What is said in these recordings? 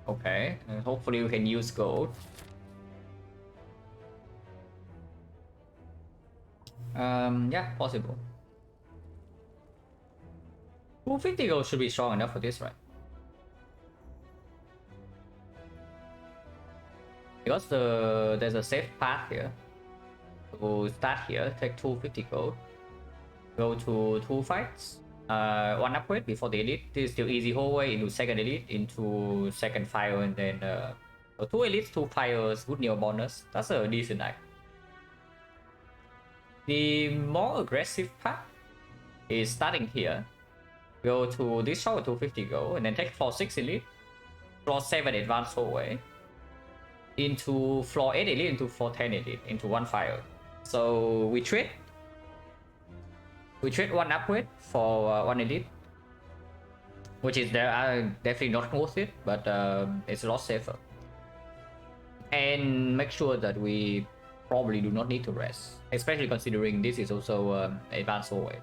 Okay, hopefully we can use gold. Yeah, possible. 250 gold should be strong enough for this, right? Because there's a safe path here. We'll start here, take 250 gold, go to 2 fights, 1 upgrade before the elite. This is still easy whole way into second elite, into second fire, and then so 2 elites, 2 fires, good neo bonus. That's a decent act. The more aggressive path is starting here. Go to this shop with 250 gold, and then take floor 6 elite, floor 7 advanced whole way, into floor 8 elite, into floor 10 elite, into 1 fire. So we trade 1 upgrade for 1 elite, which is definitely not worth it, but it's a lot safer. And make sure that we probably do not need to rest, especially considering this is also advanced hallway.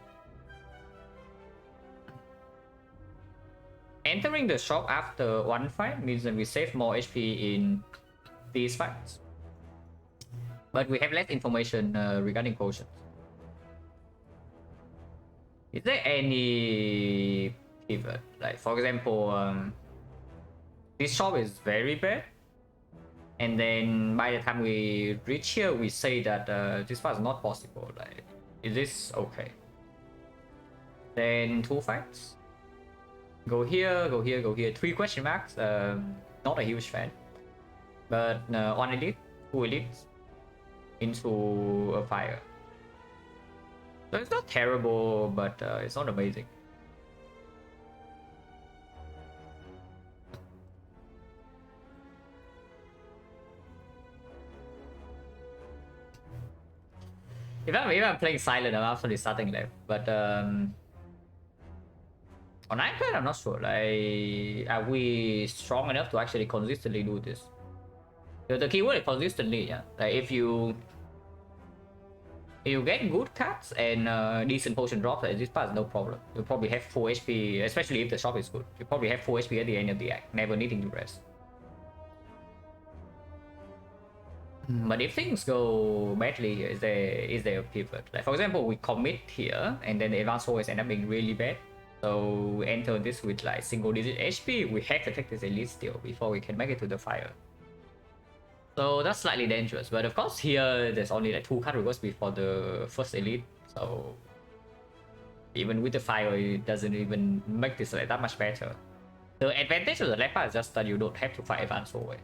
Entering the shop after 1 fight means that we save more HP in these fights, but we have less information regarding potions. Is there any pivot? Like, for example, this shop is very bad, and then by the time we reach here, we say that this part is not possible. Like, is this okay? Then 2 fights. Go here, go here, go here. 3 question marks. Not a huge fan. But 1 elite, 2 elites into a fire. So it's not terrible, but it's not amazing. If I'm playing silent, I'm absolutely starting left. But on iPad, I'm not sure. Like, are we strong enough to actually consistently do this? The keyword is consistently, yeah. Like, if you get good cards and decent potion drops, like, this part is no problem. You'll probably have full HP, especially if the shop is good. You probably have full HP at the end of the act, never needing to rest. But if things go badly here, is there a pivot? Like, for example, we commit here, and then the advanced always end up being really bad. So we enter this with like single digit HP, we have to take this elite still before we can make it to the fire. So that's slightly dangerous, but of course here there's only like 2 card rewards before the first elite, so even with the fire it doesn't even make this like that much better. The advantage of the left part is just that you don't have to fight advanced always.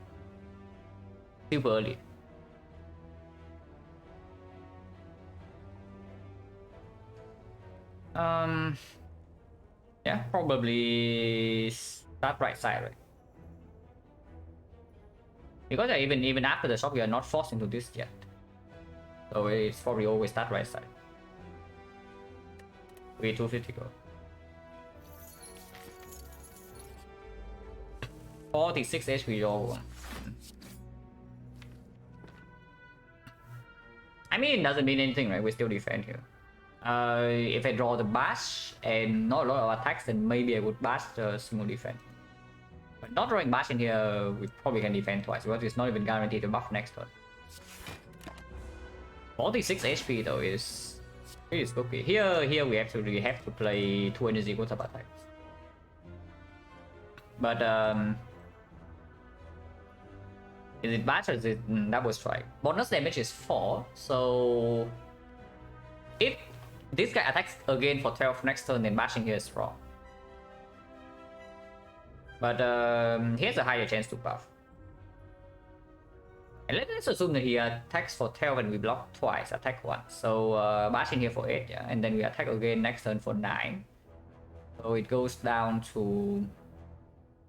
Super early. Yeah, probably start right side, right? Because even after the shop, we are not forced into this yet. So it's probably always start right side. We 250 go. 46 HP all. I mean, it doesn't mean anything, right? We still defend here. If I draw the bash and not a lot of attacks, then maybe I would bash the single defense. But not drawing bash in here, we probably can defend twice, because it's not even guaranteed to buff next turn. 46 HP though is pretty spooky. Here we have to play 2 energy go up attacks. But is it bash or is it double strike? Bonus damage is 4, so if this guy attacks again for 12 next turn, then bashing here is strong. But he has a higher chance to buff. And let's assume that he attacks for 12 and we block twice, attack once. So bashing here for 8, yeah, and then we attack again next turn for 9. So it goes down to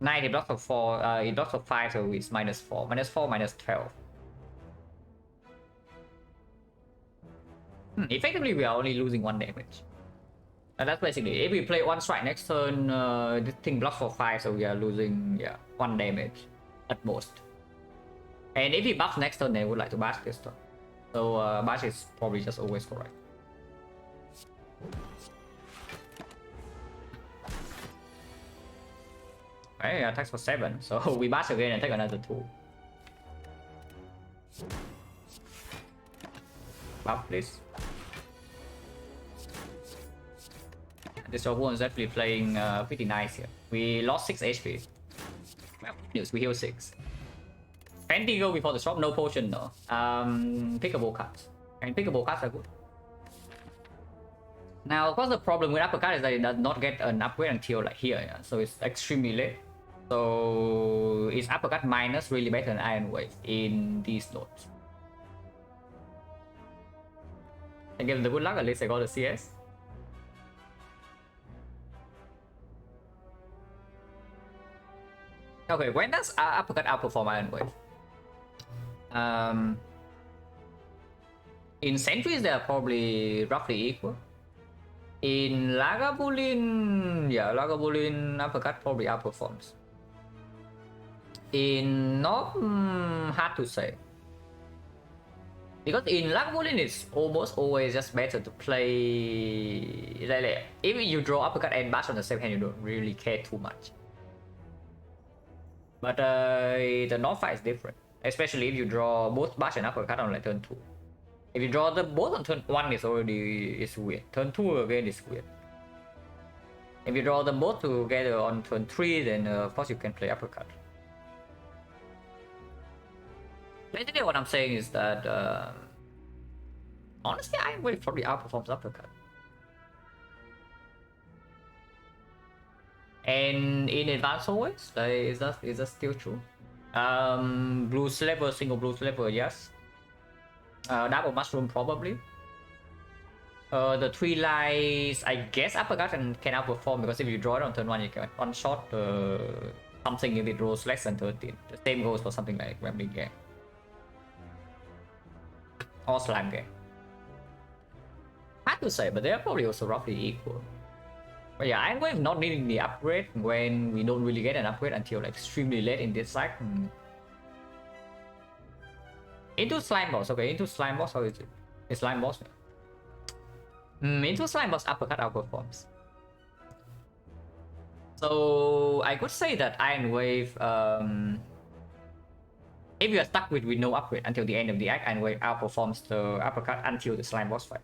9, he blocks for 4, he blocks for 5, so it's minus 4. Minus 4, minus 12. Effectively, we are only losing 1 damage. And that's basically, if we play 1 strike next turn, this thing blocks for 5, so we are losing 1 damage at most. And if he buffs next turn, they would like to bash this turn. So bash is probably just always correct. Okay, attacks for 7. So we bash again and take another 2. Buff, please. This one is definitely playing pretty nice here. We lost 6 HP. Well, good news, we heal 6. Fancy go before the shop, no potion, no. Pickable cards. And pickable cards are good. Now, of course, the problem with uppercut is that it does not get an upgrade until like here, yeah? So it's extremely late. So it's uppercut minus really better than Iron Wave in these nodes. I give them the good luck, at least I got a CS. Okay, when does uppercut outperform Iron Wave? In Sentries, they are probably roughly equal. In Lagavulin, yeah, Lagavulin uppercut probably outperforms. In Nob, hard to say. Because in Lagavulin, it's almost always just better to play. Like, if you draw uppercut and bash on the same hand, you don't really care too much. But the North fight is different. Especially if you draw both bash and uppercut on like turn 2. If you draw them both on turn 1, it's weird. Turn 2 again is weird. If you draw them both together on turn 3, then of course you can play uppercut. Basically what I'm saying is that honestly Iron Wave probably outperforms uppercut. And in advanced always, like, is that still true? Blue Sliver, single Blue Sliver, yes. Double Mushroom probably. The 3 lies, I guess uppercut can outperform, because if you draw it on turn 1, you can one shot something if it rolls less than 13. The same goes for something like Rambling Gang or Slime Gang. Hard to say, but they are probably also roughly equal. But yeah, Iron Wave not needing the upgrade when we don't really get an upgrade until like extremely late in this cycle. Into Slime Boss, okay, into Slime Boss, how is it? It's Slime Boss. Into Slime Boss uppercut outperforms. So I could say that Iron Wave, if you are stuck with no upgrade until the end of the act, Iron Wave outperforms the uppercut until the Slime Boss fight.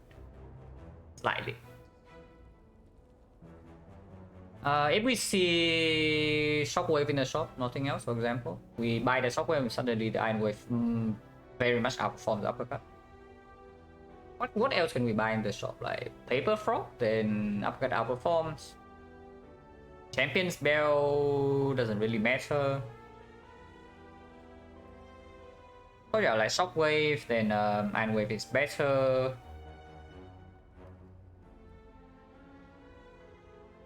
Slightly. If we see Shockwave in the shop, nothing else, for example, we buy the Shockwave and suddenly the Iron Wave very much outperforms the uppercut. What else can we buy in the shop? Like Paper Frog, then uppercut outperforms. Champion's Bell doesn't really matter. Oh yeah, like Shockwave, then Iron Wave is better.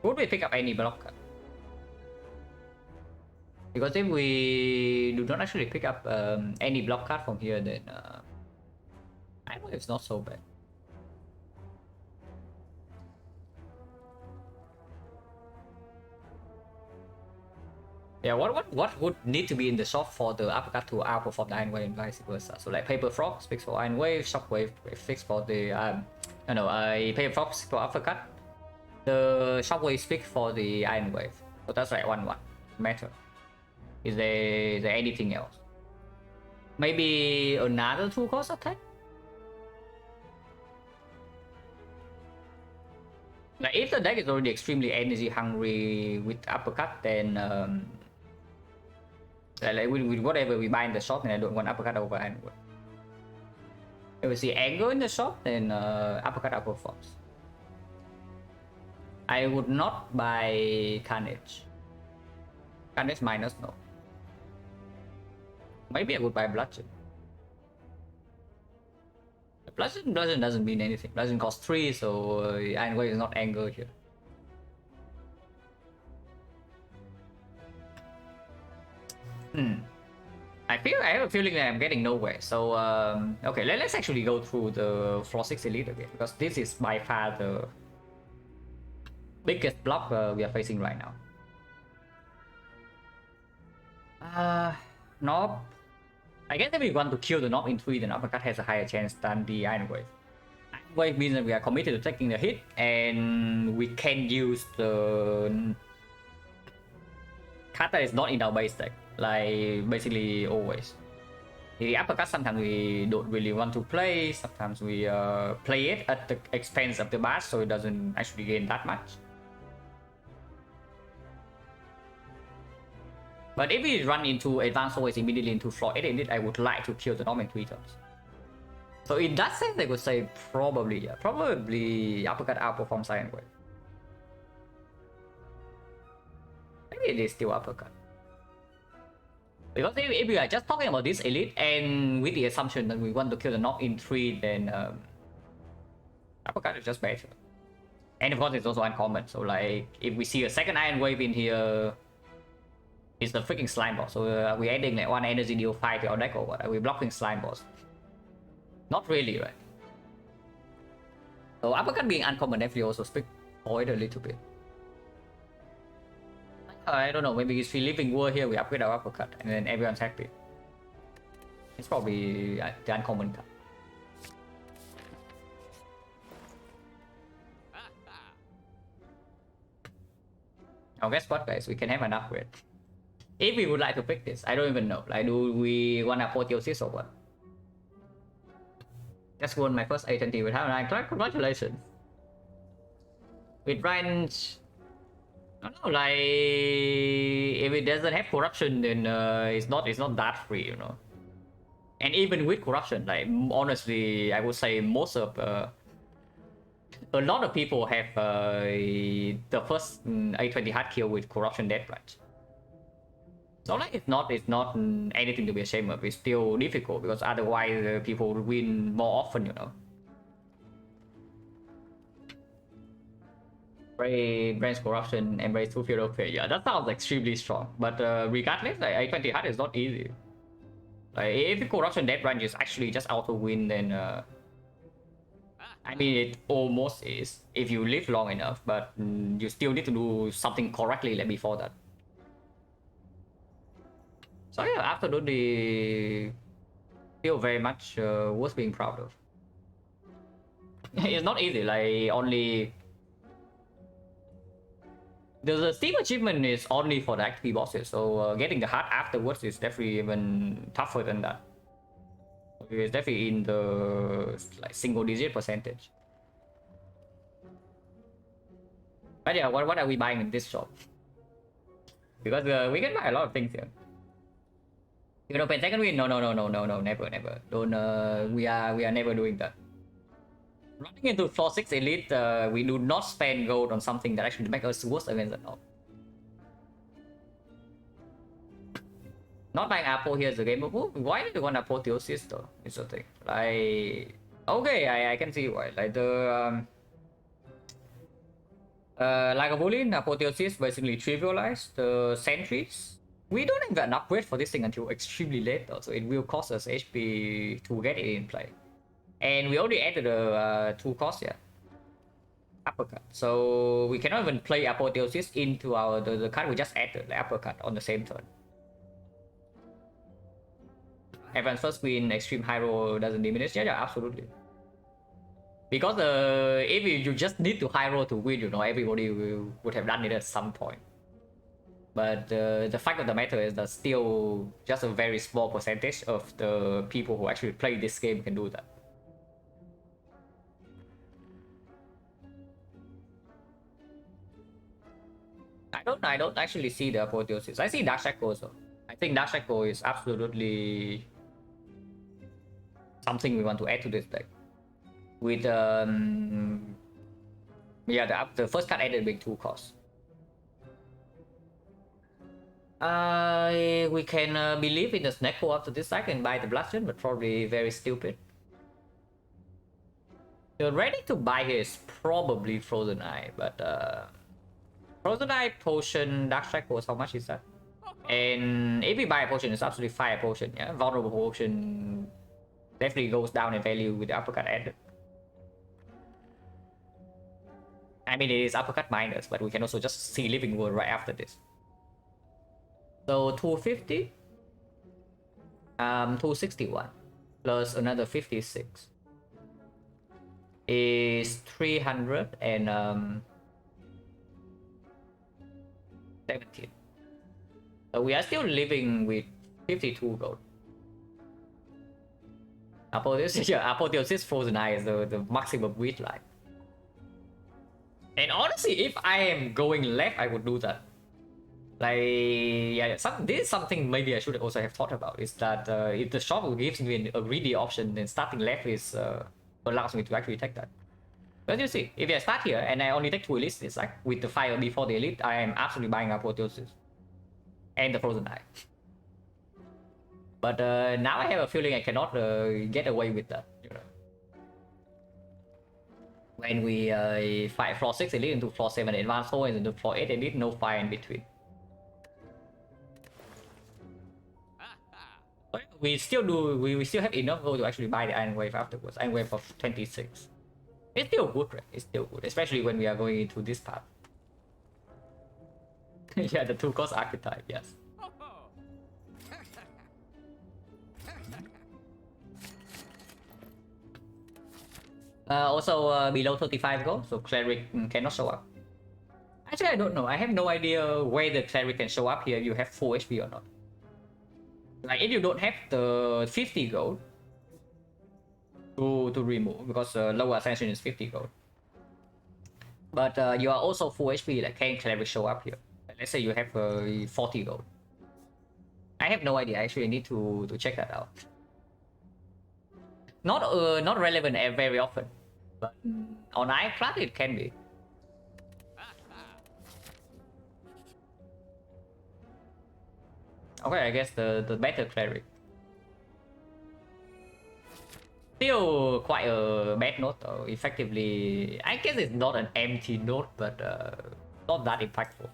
Would we pick up any block card? Because if we do not actually pick up any block card from here, then I know it's not so bad. Yeah, what would need to be in the shop for the uppercut to outperform the Iron Wave and vice versa? So like Paper Frog speaks for Iron Wave, Shockwave speaks for the Paper Frog speaks for uppercut. The Shockwave speaks for the Iron Wave. So that's like 1-1. Matter. Is there anything else? Maybe another 2-cost attack? Like if the deck is already extremely energy hungry with uppercut, then like with whatever we buy in the shop, then I don't want uppercut over Iron Wave. If we see anger in the shop, then uppercut outperforms. I would not buy Carnage. Carnage minus, no. Maybe I would buy Bludgeon. Bludgeon doesn't mean anything. Bludgeon costs 3, so Iron Wave is not anger here. I have a feeling that I'm getting nowhere. So okay, let's actually go through the Floor 6 Elite again, because this is by far the biggest block we are facing right now. Knob. I guess if we want to kill the Knob in 3, then uppercut has a higher chance than the Iron Wave. Iron Wave means that we are committed to taking the hit, and we can use the card that is not in our base deck, like basically always. The uppercut sometimes we don't really want to play, sometimes we play it at the expense of the bash so it doesn't actually gain that much. But if we run into advanced always immediately into floor 8 indeed, I would like to kill the Norman 3 turns. So in that sense, I would say probably, yeah, probably uppercut outperforms Iron Wave. Maybe it is still uppercut. Because if we are just talking about this elite and with the assumption that we want to kill the knock in 3, then uppercut is just better. And of course it's also uncommon, so like if we see a second Iron Wave in here, it's the freaking slime boss. So are we adding like 1 energy deal 5 to our deck or what? Are we blocking slime boss? Not really, right? So uppercut being uncommon definitely also speak for it a little bit. I don't know, maybe if we living war here, we upgrade our uppercut and then everyone's happy. It's probably the uncommon card. Now guess what guys, we can have an upgrade. If we would like to pick this, I don't even know. Like do we want apotheosis or what? Just won my first A20 with Ironclad, congratulations. With range, I don't know, like if it doesn't have corruption, then it's not that free, you know. And even with corruption, like honestly, I would say most of a lot of people have the first A20 hard kill with corruption death range. So like it's not anything to be ashamed of. It's still difficult because otherwise people would win more often, you know. Brains corruption, embrace two field of fear. Yeah, that sounds extremely strong. But regardless, like A20 hard is not easy. Like if the corruption death range is actually just auto win, then I mean it almost is if you live long enough, but you still need to do something correctly like before that. So yeah, absolutely still very much worth being proud of. It's not easy, like only the Steam achievement is only for the XP bosses, so getting the heart afterwards is definitely even tougher than that. It's definitely in the like single digit percentage. But yeah, what are we buying in this shop? Because we can buy a lot of things here. You know, pen second win? No, never. Don't. We are never doing that. Running into floor 6 elite, we do not spend gold on something that actually makes us worse against it. Not buying Apple here is a game. Why do you want apotheosis though? It's the thing. Like, okay, I can see why. Like the like a Boolean apotheosis basically trivialized the sentries. We don't even get an upgrade for this thing until extremely late though, so it will cost us HP to get it in play. And we already added the 2 cost here. Uppercut. So we cannot even play apotheosis into our the card we just added, the uppercut on the same turn. Advanced first win, extreme high roll doesn't diminish. Yeah, absolutely. Because if you just need to high roll to win, you know, everybody would have done it at some point. But the fact of the matter is that still just a very small percentage of the people who actually play this game can do that. I don't actually see the apotheosis. I see Dark Shackle also. I think Dark Shackle is absolutely something we want to add to this deck. With yeah, the first card added being 2 costs. We can believe in the snack pull after this deck and buy the bludgeon, but probably very stupid. The ready to buy here is probably Frozen Eye, but Frozen Eye potion, Dark Shackles, how much is that? And if we buy a potion, it's absolutely fire potion, yeah. Vulnerable potion definitely goes down in value with the uppercut added. I mean, it is uppercut minus, but we can also just see Living World right after this. So 250, 261 plus another 56 is 300 and 17. So we are still living with 52 gold. Apotheosis, yeah, Apotheosis Frozen Eye is the maximum width line. And honestly, if I am going left, I would do that. Like, yeah, this is something maybe I should also have thought about, is that if the shop gives me a greedy option, then starting left is allows me to actually take that. But you see, if I start here and I only take 2 elites, it's like with the fire before the elite, I am absolutely buying Apotheosis and the Frozen Eye. But now I have a feeling I cannot get away with that, you know. When we fight floor 6 elite into floor 7 advanced hold and into floor 8 elite, no fire in between. We still have enough gold to actually buy the Iron Wave afterwards. Iron Wave of 26. It's still good, right? It's still good, especially when we are going into this path. Yeah, the 2-cost archetype, yes. Also below 35 gold, so Cleric cannot show up. Actually, I don't know. I have no idea whether Cleric can show up here if you have full HP or not. Like, if you don't have the 50 gold to remove, because lower ascension is 50 gold. But you are also full HP, like, can Cleric show up here? Let's say you have 40 gold. I have no idea. I actually need to check that out. Not relevant very often, but on Ironclad it can be. Okay, I guess the better Cleric. Still quite a bad note though. Effectively, I guess it's not an empty note, but not that impactful.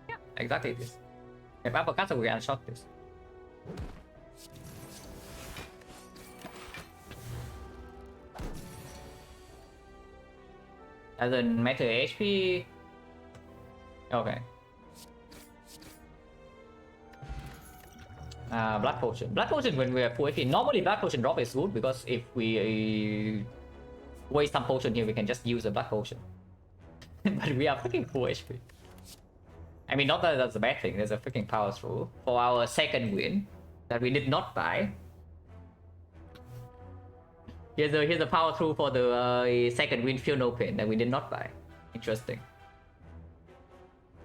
Yeah, exactly this. If uppercuts, we can shot this. Doesn't matter HP. Okay. Blood Potion. Blood Potion when we are full HP. Normally Blood Potion drop is good because if we waste some potion here, we can just use a Blood Potion. But we are freaking full HP. I mean, not that that's a bad thing. There's a freaking power through for our second win that we did not buy. Here's a power through for the second win, Feel No Pain, that we did not buy. Interesting.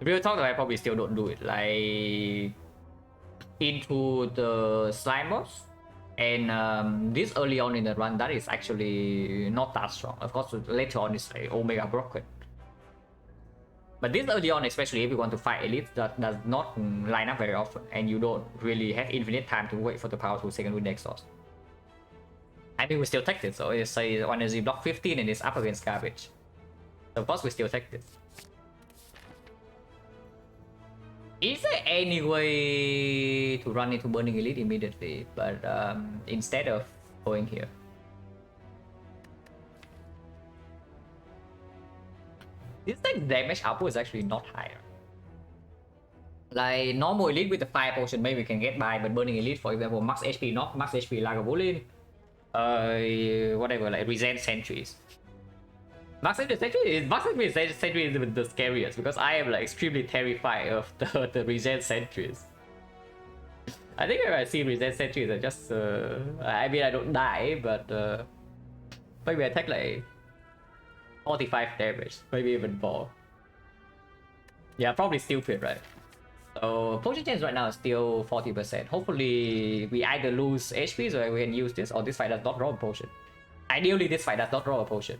Real talk though, I probably still don't do it. Like, into the slime boss, and this early on in the run, that is actually not that strong. Of course, later on it's like Omega broken. But this early on, especially if you want to fight elites, that does not line up very often, and you don't really have infinite time to wait for the power to second win exhaust. I mean, we still take this, so it's say on energy block 15 and it's up against garbage. So of course we still take this. Is there any way to run into Burning Elite immediately, but instead of going here? This like damage output is actually not higher. Like normal elite with the fire potion, maybe we can get by, but Burning Elite, for example, max HP knock, max HP Lagavulin, whatever, like Resent Sentries. Max HP Sentry is the scariest because I am like extremely terrified of the Resent Sentries. I think if I see Resent Sentries, I just I mean I don't die, but maybe I take like 45 damage, maybe even more. Yeah, probably stupid, right? So potion chance right now is still 40%. Hopefully we either lose HP so we can use this, or this fight does not draw a potion. Ideally this fight does not draw a potion.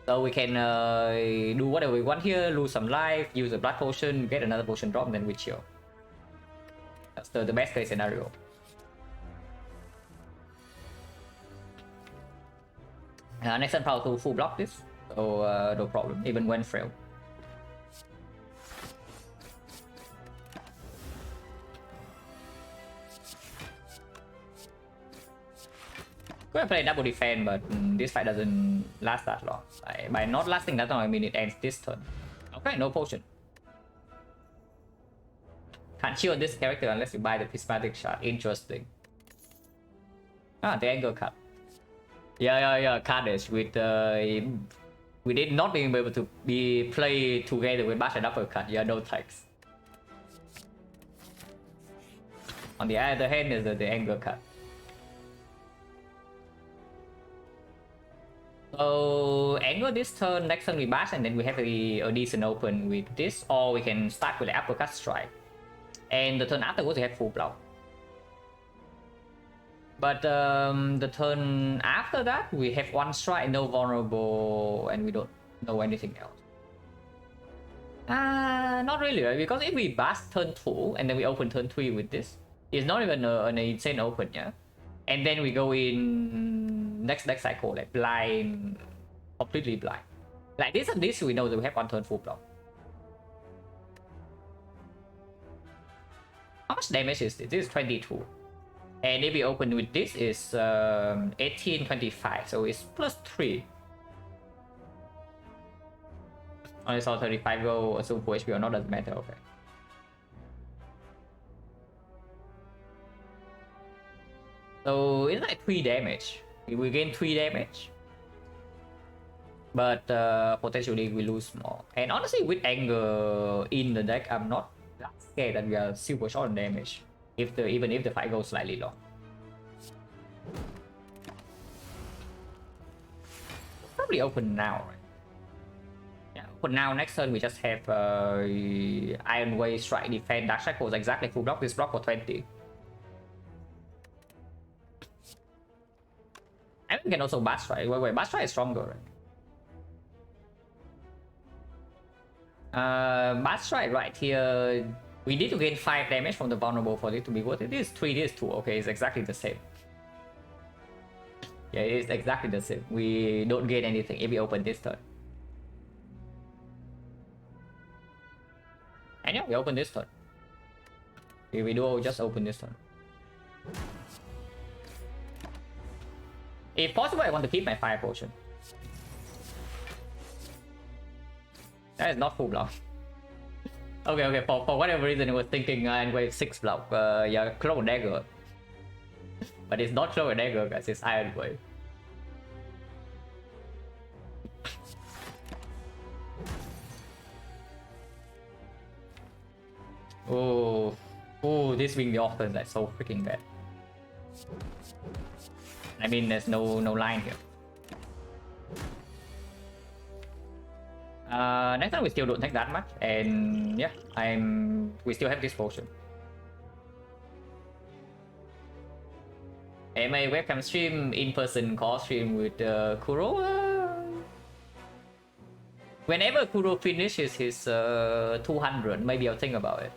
So we can do whatever we want here, lose some life, use a blood potion, get another potion drop, and then we chill. That's the best case scenario. Next turn power to full block this, so no problem, even when frail. Go and play double defense, but this fight doesn't last that long. By not lasting that long, I mean it ends this turn. Okay, no potion. Can't chill this character unless you buy the prismatic shard. Interesting. Ah, the angle cut. Yeah, Carnage with We did not being able to be play together with bash and uppercut. Yeah, no thanks. On the other hand is the anger cut. So anger this turn, next turn we bash, and then we have a decent open with this, or we can start with the uppercut strike. And the turn afterwards we have full block. But the turn after that we have one strike, no vulnerable, and we don't know anything else. Not really, right? Because if we bash turn 2 and then we open turn 3 with this, it's not even an insane open, yeah? And then we go in next cycle, like blind, completely blind. Like this and this, we know that we have one turn full block. How much damage is this? This is 22. And if we open with this, is 1825, so it's plus 3. Only saw 35 go, assume full HP or not, doesn't matter, okay. So it's like 3 damage. We gain 3 damage. But potentially we lose more. And honestly, with anger in the deck, I'm not that scared that we are super short on damage. Even if the fight goes slightly long. Probably open now, right? Yeah, open now. Next turn we just have Iron Way, Strike, Defense, Dark Shackles, exactly full block. This block for 20. And we can also Bash Strike. Wait, Bash Strike is stronger, right? Bash Strike right here. We need to gain 5 damage from the vulnerable for it to be worth it. This is 3, this is 2. Okay, it's exactly the same. Yeah, it is exactly the same. We don't gain anything if we open this turn. And yeah, we open this turn. If we do just open this turn. If possible, I want to keep my fire potion. That is not full block. Okay, for whatever reason I was thinking and wave 6 block, yeah, Cloak and Dagger. But it's not Cloak and Dagger, guys, it's Iron Wave. Oh, this being the offer is like so freaking bad. I mean, there's no line here. Next time we still don't take that much, and yeah, we still have this potion. Am I webcam stream in-person call stream with Kuro? Whenever Kuro finishes his 200, maybe I'll think about it.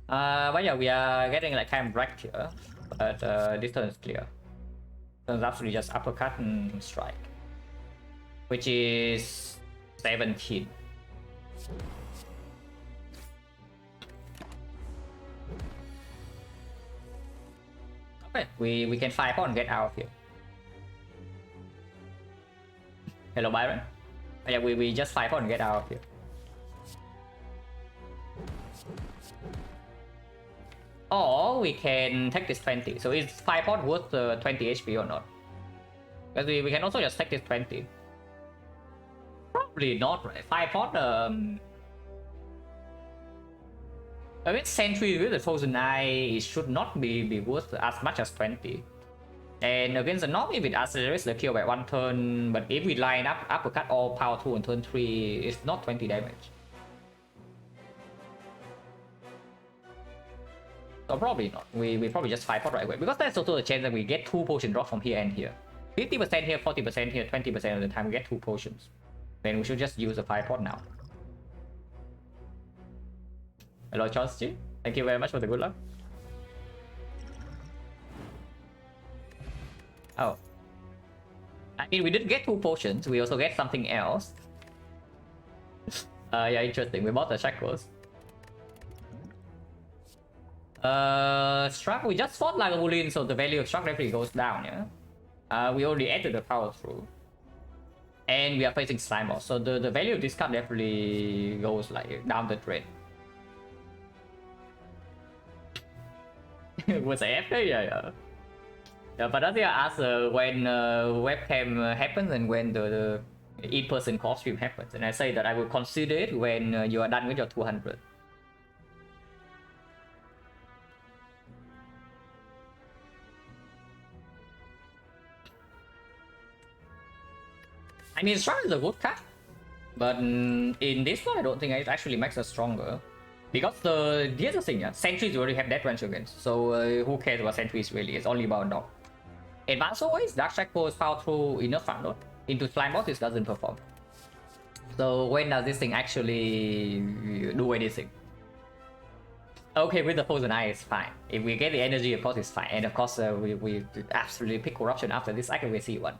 But yeah, we are getting like kind of wrecked here. But this turn is clear. Turns absolutely just uppercut and strike, which is 17. Okay, we can 5 on get out of here. Hello Byron. Yeah, we just 5 on get out of here. Or we can take this 20. So is 5 pot worth 20 HP or not? Because we can also just take this 20. Probably not, right? 5 pot, against Sentry with the Frozen Eye, it should not be worth as much as 20. And against the Knock, if it accelerates the kill by 1 turn, but if we line up uppercut all power 2 on turn 3, it's not 20 damage. So probably not. We probably just 5 pot right away. Because there's also a chance that we get 2 potion drop from here and here. 50% here, 40% here, 20% of the time we get 2 potions. Then we should just use a 5 pot now. Hello Chonsty, thank you very much for the good luck. Oh. I mean, we did get 2 potions, we also get something else. Yeah, interesting, we bought the shackles. Struck, we just fought like a Wulin, so the value of Struck definitely goes down, yeah? We already added the power through. And we are facing Slimer, so the value of this card definitely goes like down the drain. Was AF đấy, yeah. Yeah, but that's yeah, as when webcam happens and when the in-person call stream happens, and I say that I will consider it when you are done with your 200. I mean, Strike is a good card, but in this one, I don't think it actually makes us stronger. Because here's the thing, yeah, sentries you already have that range against, so who cares about sentries really? It's only about dog. Advanced always, Dark Shackle is powered through enough front load. Into Flying Boss, it doesn't perform. So when does this thing actually do anything? Okay, with the Poison Eye, it's fine. If we get the energy, of course, it's fine. And of course, we absolutely pick Corruption after this. I can see one.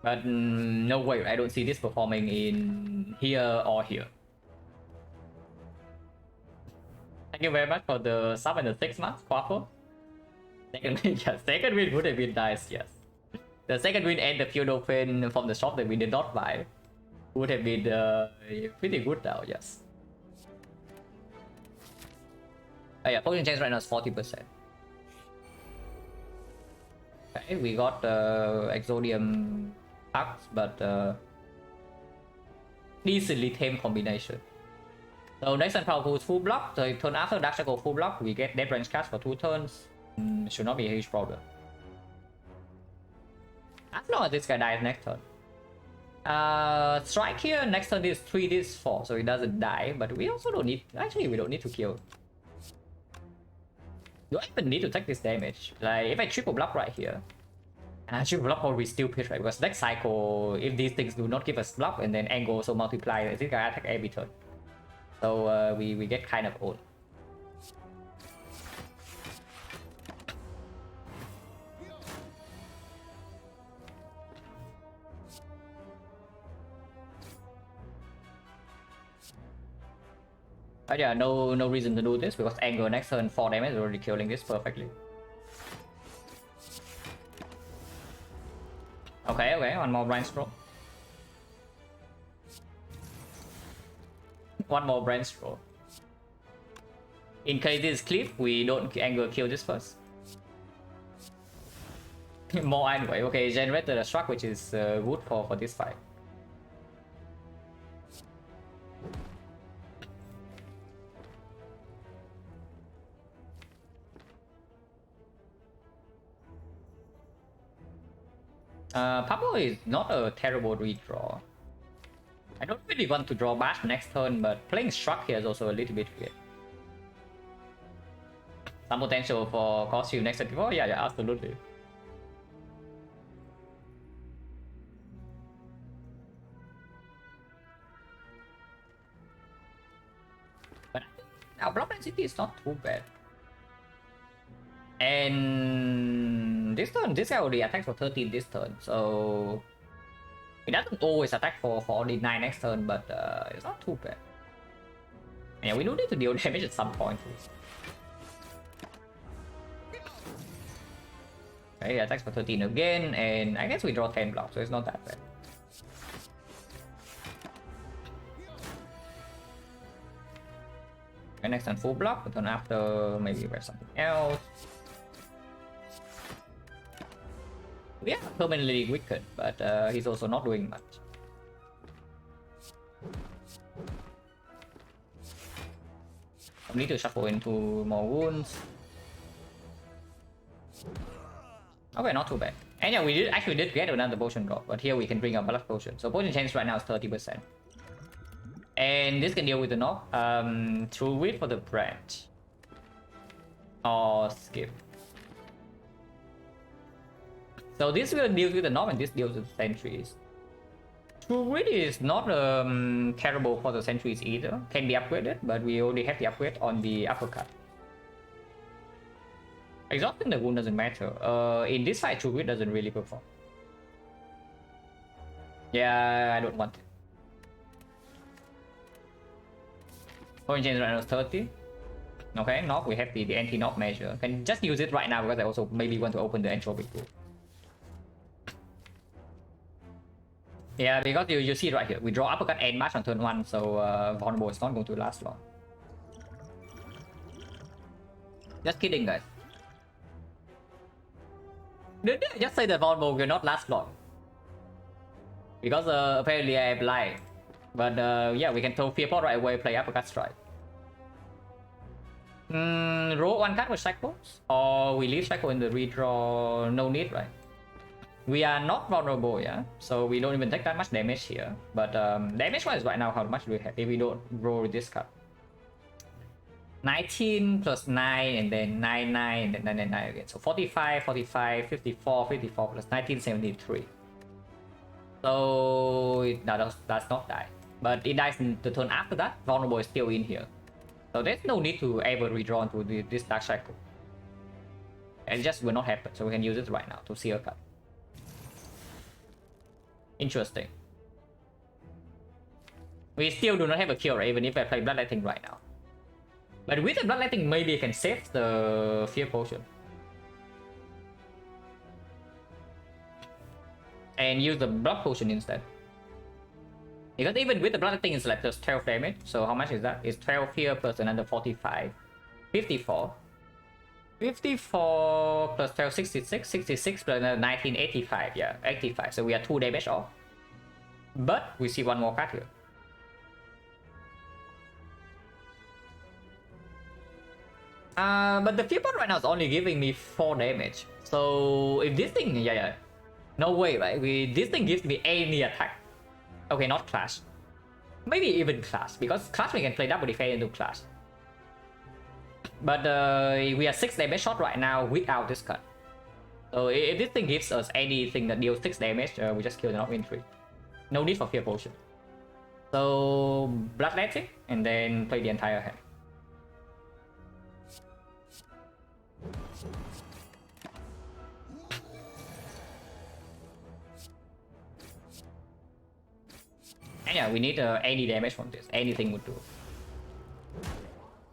But no way, I don't see this performing in here or here. Thank you very much for the sub and the 6 months, Quaffle. Second win, yes. Second win would have been nice, yes. The second win and the field open from the shop that we did not buy would have been pretty good now, yes. Oh yeah, potion chance right now is 40%. Okay, we got Exodium Hux, but decently tame combination. So next turn powerful full block, so turn after Dark Shackle full block, we get Dead Range cast for 2 turns. Should not be a huge problem. As long as this guy dies next turn. Strike here, next turn is 3, this 4, so he doesn't die, but we also don't need, actually we don't need to kill. Do I even need to take this damage? Like, if I triple block right here, and I triple block probably still pitch, right? Because next cycle, if these things do not give us block and then angle also multiply, this guy attack every turn. So we get kind of old. But yeah, no reason to do this because angle next turn 4 damage is already killing this perfectly. Okay, one more brain stroke. One more brain stroke. In case this is clip, we don't angle kill this first. More anyway. Okay, generated a struck, which is good for this fight. Pablo is not a terrible redraw. I don't really want to draw Bash next turn, but playing Struck here is also a little bit weird. Some potential for costume next turn. Oh yeah, absolutely. But our block density is not too bad. And this turn, this guy already attacks for 13 this turn, so it doesn't always attack for only 9 next turn, but it's not too bad. And yeah, we do need to deal damage at some point. Okay, he attacks for 13 again, and I guess we draw 10 blocks, so it's not that bad. Okay, next turn full block, but turn after maybe wear something else. We are permanently wicked, but he's also not doing much. I need to shuffle into more wounds. Okay, not too bad. And yeah, we actually did get another potion drop, but here we can bring up blood potion. So potion chance right now is 30%. And this can deal with the knock. Through wait for the branch. Or skip. So this will deal with the knob and this deals with the sentries. True Wit is not terrible for the sentries either. Can be upgraded, but we already have the upgrade on the uppercut. Exhausting the wound doesn't matter. In this fight, True Wit doesn't really perform. Yeah, I don't want it. Point change right now is 30. Okay, knock, we have the anti-knock measure. Can just use it right now because I also maybe want to open the entropic pool. Yeah, because you see right here, we draw uppercut and match on turn 1, so vulnerable is not going to last long. Just kidding, guys. Did I just say the vulnerable will not last long? Because apparently I have lied. But yeah, we can throw fear pot right away, play uppercut strike. Roll one card with cycles, or we leave cycle in the redraw. No need, right? We are not vulnerable, yeah, so we don't even take that much damage here. But damage wise right now, how much do we have if we don't roll this card? 19 plus 9 and then 9 and then 9 again, so 45 45 54 54 plus 1973. So it does not die, but it dies in the turn after that. Vulnerable is still in here, so there's no need to ever redraw into this dark cycle. It just will not happen, so we can use it right now to see a card. Interesting. We still do not have a cure even if I play Bloodletting right now. But with the Bloodletting, maybe I can save the Fear Potion. And use the Blood Potion instead. Because even with the Bloodletting, it's like just 12 damage. So how much is that? It's 12 here plus another 45. 54. 54 plus 12, 66. 66 plus another 1985. Yeah, 85. So we are 2 damage off. But we see one more card here. But the Fear Pot right now is only giving me 4 damage. So if this thing, yeah, no way, right? This thing gives me any attack. Okay, not clash. Maybe even clash, because clash we can play double defense into clash. But we are 6 damage short right now without this card. So if this thing gives us anything that deals 6 damage, we just kill the knock in 3. No need for Fear Potion. So Bloodletting and then play the entire hand. And yeah, we need any damage from this. Anything would do.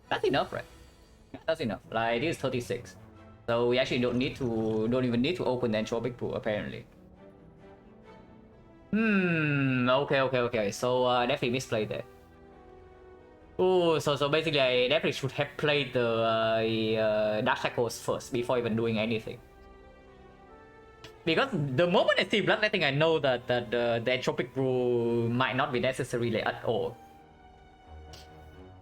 That's enough, right? That's enough. Like this is 36. So we actually don't even need to open the entropic pool apparently. Okay. So definitely misplayed there. Oh, so basically I definitely should have played the Dark Shackles first before even doing anything. Because the moment I see Bloodletting, I know that the entropic rule might not be necessary at all.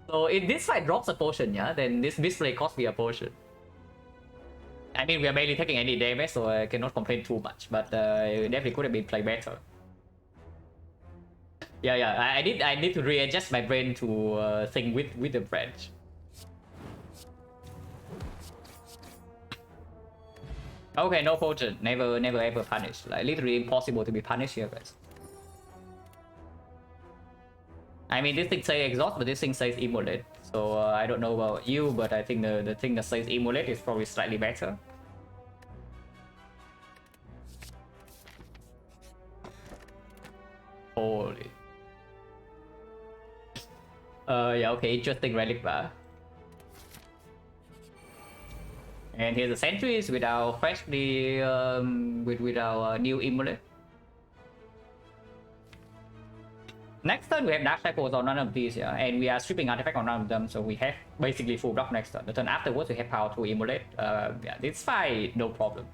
So if this fight drops a potion, yeah, then this misplay costs me a potion. I mean, we are barely taking any damage, so I cannot complain too much. But it definitely could have been played better. Yeah. I need to readjust my brain to think with the branch. Okay, no potion. Never ever punished. Like literally impossible to be punished here, guys. I mean, this thing says exhaust, but this thing says immolate. So I don't know about you, but I think the thing that says immolate is probably slightly better. Holy. Yeah, okay, interesting relic bar. And here's the sentries with our freshly with our new immolate. Next turn we have Dark Shackles on none of these, yeah, and we are stripping artifact on none of them, so we have basically full block next turn. The turn afterwards we have power to immolate. Yeah, this fight no problem.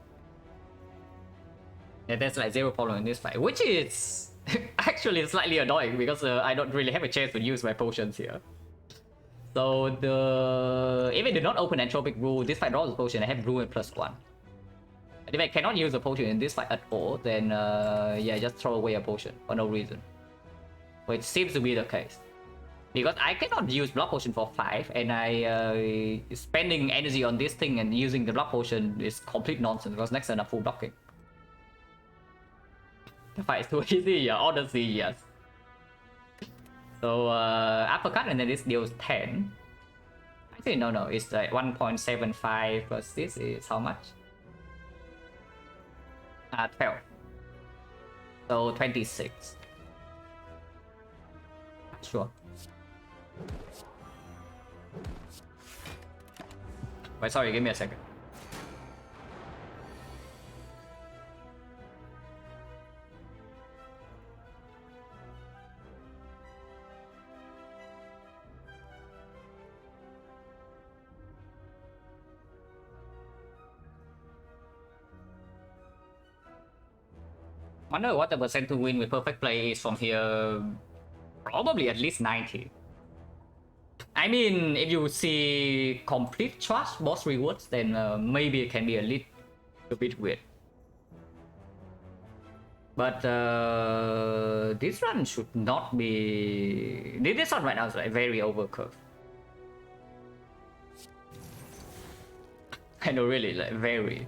Yeah, there's like 0 problem in this fight, which is actually slightly annoying because I don't really have a chance to use my potions here. So if I do not open entropic rule, this fight draws a potion. I have blue and +1. And if I cannot use a potion in this fight at all, then yeah, just throw away a potion for no reason. Which seems to be the case. Because I cannot use block potion for 5, and I spending energy on this thing and using the block potion is complete nonsense because next turn I'm full blocking. The fight is too easy, yeah, honestly, yes. So uppercut and then this deals 10. Actually no, it's like 1.75 plus this is how much? 12. So 26. Sure. Wait, sorry, give me a second. Wonder what the percent to win with perfect play is from here. Probably at least 90. I mean, if you see complete trash boss rewards, then maybe it can be a little bit weird. But this run should not be... This run right now is like very overcurved. I know, really, like very.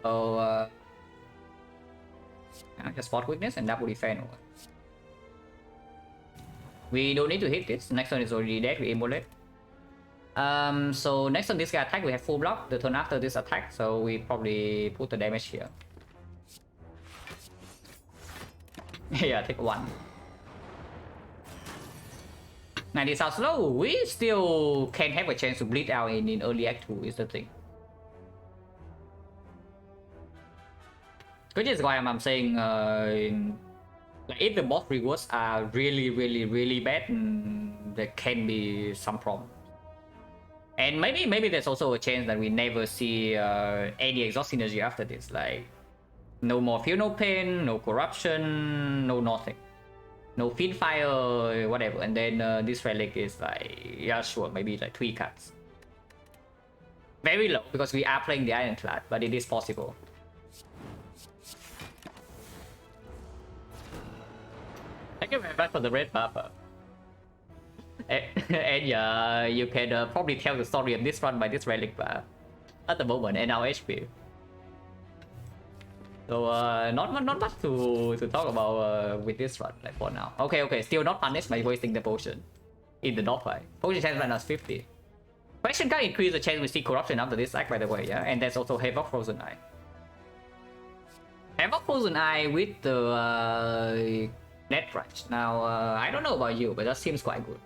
So just spot weakness and double defense. We don't need to hit this. Next one is already dead. We immolate. So next on this guy attack, we have full block the turn after this attack, so we probably put the damage here. Yeah, take one. 90 sounds slow. We still can have a chance to bleed out in early act 2 is the thing. Which is why I'm saying like if the boss rewards are really bad, there can be some problem. And maybe there's also a chance that we never see any exhaust synergy after this. Like no more feel no pain, no corruption, no nothing. No feed fire, whatever. And then this relic is like, yeah, sure, maybe like 3 cards. Very low because we are playing the Ironclad, but it is possible. Thank you very much for the red buffer. And yeah, you can probably tell the story of this run by this relic bar at the moment and our HP. So not much to talk about with this run like for now. Okay, still not punished by wasting the potion in the dogfight. Potion chance right now is 50. Question can increase the chance we see corruption after this act, by the way, yeah. And there's also Havoc Frozen Eye. Havoc Frozen Eye with the Net Rush. Now I don't know about you, but that seems quite good.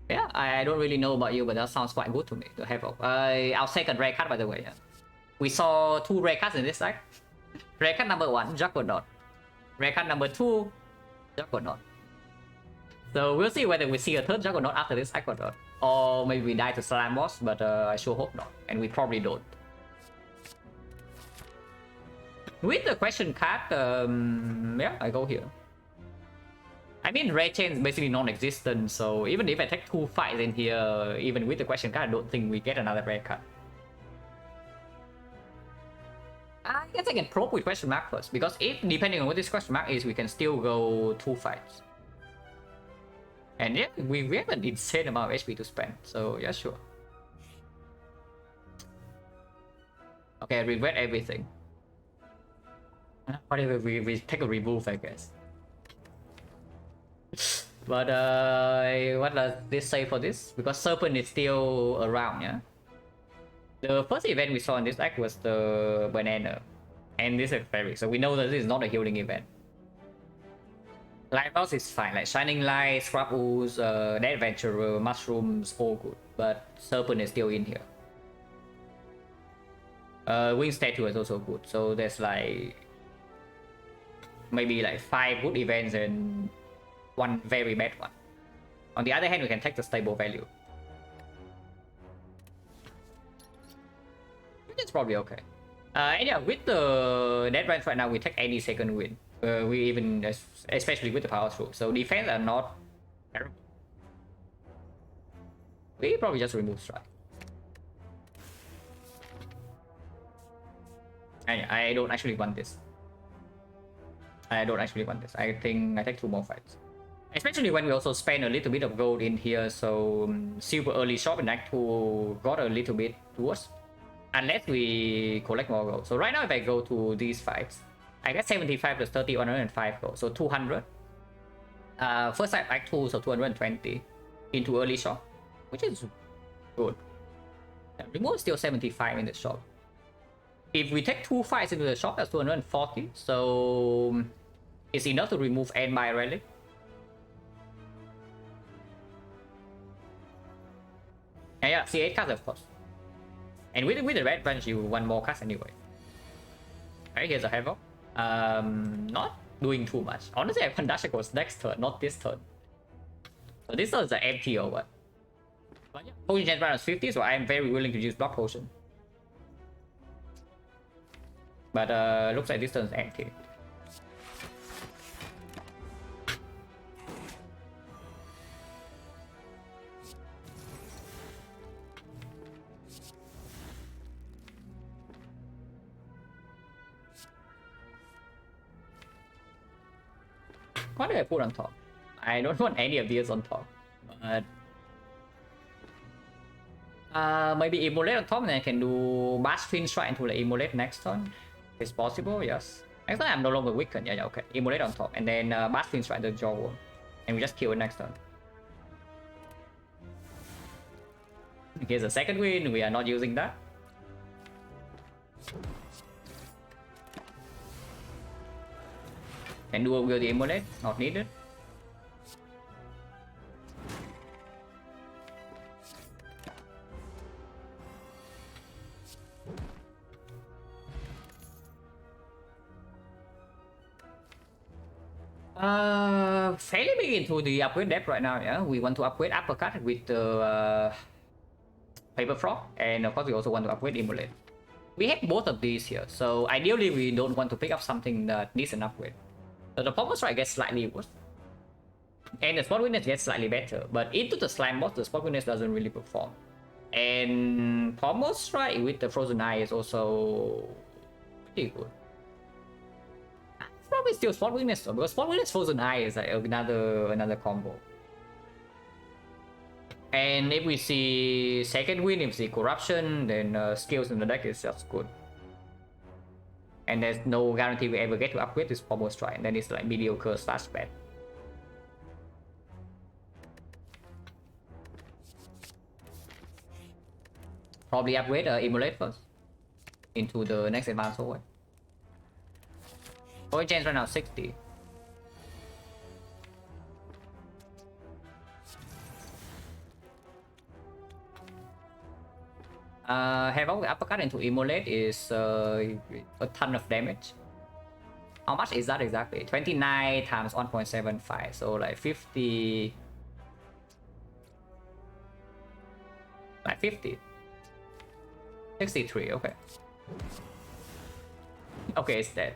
Yeah, I don't really know about you, but that sounds quite good to me, the Havoc. Our second rare card, by the way. Yeah. We saw 2 rare cards in this deck. Rare card number 1, Juggernaut. Rare card number 2, Juggernaut. So we'll see whether we see a third Juggernaut after this deck or not. Or maybe we die to Slime Boss, but I sure hope not. And we probably don't. With the question card, yeah, I go here. I mean, rare chain is basically non-existent, so even if I take 2 fights in here, even with the question card, I don't think we get another rare card. I guess I can probe with question mark first, because if, depending on what this question mark is, we can still go 2 fights. And yeah, we have an insane amount of HP to spend, so yeah, sure. Okay, I regret everything. Whatever, we take a remove, I guess. But what does this say for this? Because Serpent is still around, yeah? The first event we saw in this deck was the Banana. And this is Fairy, so we know that this is not a healing event. Lighthouse is fine, like Shining Light, Scrap Ooze, Dead Adventurer, Mushrooms, all good. But Serpent is still in here. Wing Statue is also good, so there's like... maybe like 5 good events and 1 very bad one. On the other hand, we can take the stable value. It's probably okay. And yeah, with the dead range right now, we take any second win. We even, especially with the power through. So defense are not terrible. We probably just remove strike. And yeah, I don't actually want this. I don't actually want this. I think I take 2 more fights. Especially when we also spend a little bit of gold in here, so super early shop in Act 2 got a little bit worse. Unless we collect more gold. So right now if I go to these fights, I get 75 plus 30, 105 gold. So 200. First side Act 2, so 220 into early shop, which is good. Remove is still 75 in the shop. If we take 2 fights into the shop, that's 240. So it's enough to remove and buy relic. And yeah, see 8 cards of course. And with the red branch, you want more cards anyway. Alright, here's a Havoc. Not doing too much. Honestly, I want Dash goes next turn, not this turn. So this turn is an empty or what? But yeah, potion chance right now is 50, so I am very willing to use block potion. But looks like this turn's empty. What do I put on top? I don't want any of these on top. But maybe Immolate on top, and I can do Bash Fin Strike into the Immolate next turn. It's possible, yes. Next time I'm no longer weakened. Yeah, okay. Immolate on top, and then Bash Fin Strike the Jaw Worm. And we just kill it next turn. Here's a second win, we are not using that. Can do with the Immolate, not needed. Fairly big into the upgrade depth right now, yeah. We want to upgrade Uppercut with the Paper Frog, and of course we also want to upgrade Immolate. We have both of these here, so ideally we don't want to pick up something that needs an upgrade. So the Pommel Strike gets slightly worse, and the Spot Witness gets slightly better, but into the Slime Boss, the Spot Witness doesn't really perform. And Pommel Strike with the Frozen Eye is also pretty good. Probably still Spot Witness though, because Spot Witness Frozen Eye is like another combo. And if we see second win, if we see Corruption, then skills in the deck is just good. And there's no guarantee we ever get to upgrade this Pommel Strike, and then it's like mediocre / bad. Probably upgrade Immolate first into the next advanced sword. Point chance right now 60. Havoc with Uppercut into Immolate is a ton of damage. How much is that exactly? 29 times 1.75, so like 50. Like 50. 63, okay. Okay, it's dead.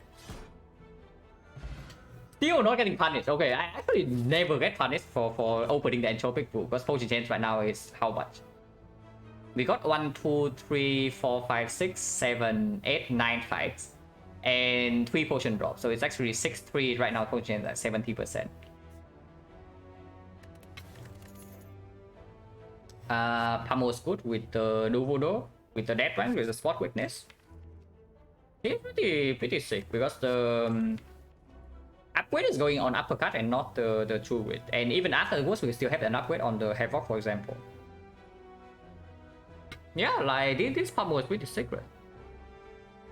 Still not getting punished. Okay, I actually never get punished for opening the Entropic Pool, because potion chance right now is how much? We got 1, 2, 3, 4, 5, 6, 7, 8, 9 fights, and 3 potion drops. So it's actually 6-3 right now. Potion chance at 70%. Pummel's good with the Nuvodo, with the Death Rank, with the Spot Witness. It's pretty sick, because the upgrade is going on Uppercut and not the True Wit. And even afterwards, we still have an upgrade on the Havoc, for example. Yeah, like this Pummel is pretty secret.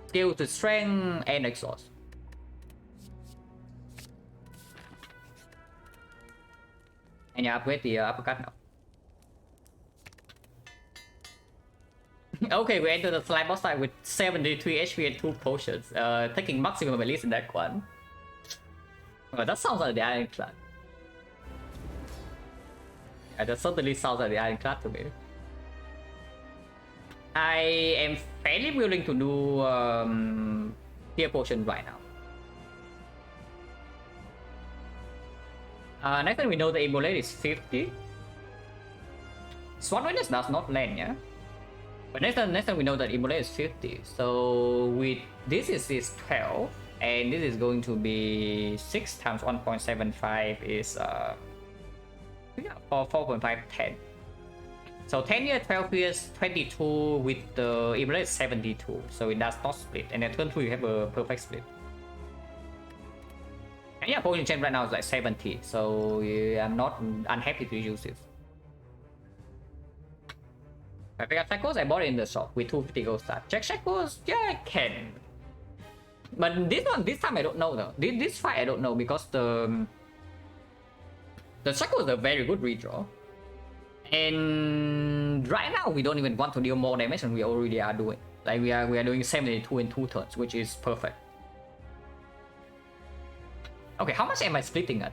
Skill to Strength and Exhaust. And yeah, upgrade the Uppercut now. Okay, we enter the Slime Boss fight with 73 HP and 2 potions, taking maximum at least in that one. Oh, that sounds like the Ironclad. Yeah, that certainly sounds like the Ironclad to me. I am fairly willing to do Tear Potion right now. Next time we know the Immolate is 50. Swan Witness does not land, yeah? But next time we know that Immolate is 50. So with this is 12. And this is going to be 6 times 1.75 is yeah, 4.5, 10. So 10 years, 12 years, 22 with the Immolate 72. So it does not split. And then turn 2 you have a perfect split. And yeah, potion chance right now is like 70. So yeah, I'm not unhappy to use this. If I pick up Shackles, I bought it in the shop with 250 gold star. Check Shackles? Yeah, I can. But this time I don't know though. This fight I don't know, because the Shackle is a very good redraw. And right now we don't even want to deal more damage than we already are doing. Like we are doing 72 in 2 turns, which is perfect. Okay, how much am I splitting at?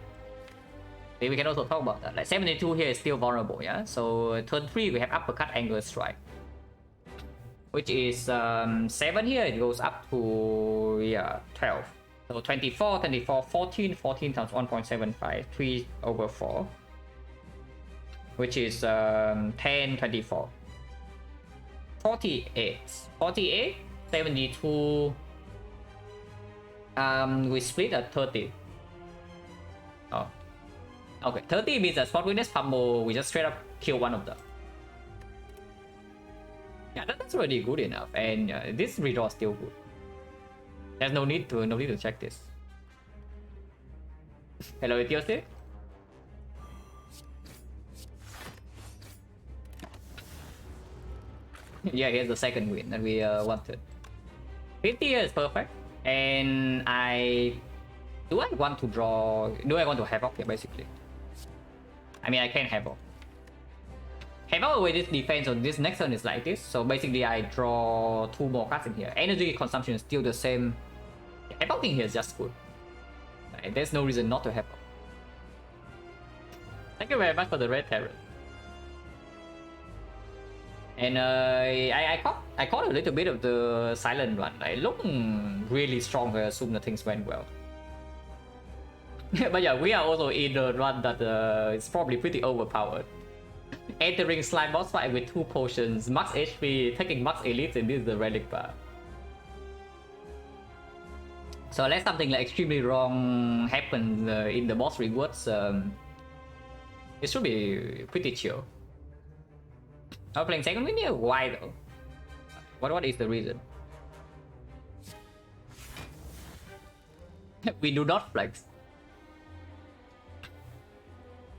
we can also talk about that. Like 72 here is still vulnerable, yeah. So turn 3 we have uppercut angle strike, which is 7 here. It goes up to 12. So 24, 24, 14, 14 times 1.75, 3 over 4, which is 10, 24, 48, 48, 72. We split at 30. Oh, okay. 30 means that spot witness pummel. We just straight up kill one of them. Yeah, that's already good enough, and this redraw is still good. There's no need to check this. Hello, Etios. Yeah, here's the second win that we wanted. 50 is perfect, and do I want to draw? Do I want to havoc here? Basically, I mean I can havoc. Havoc away this defense on this next turn is like this. So basically, I draw 2 more cards in here. Energy consumption is still the same. Havocing here is just good. Right? There's no reason not to havoc. Thank you very much for the red parrot. And I caught a little bit of the silent run. Like looking really strong. I assume that things went well. But yeah, we are also in the run that is probably pretty overpowered. Entering slime boss fight with 2 potions, max HP, taking max elites, and this is the relic bar. So unless something like extremely wrong happens in the boss rewards, it should be pretty chill. I'm playing second win here? Why though? What is the reason? We do not flex.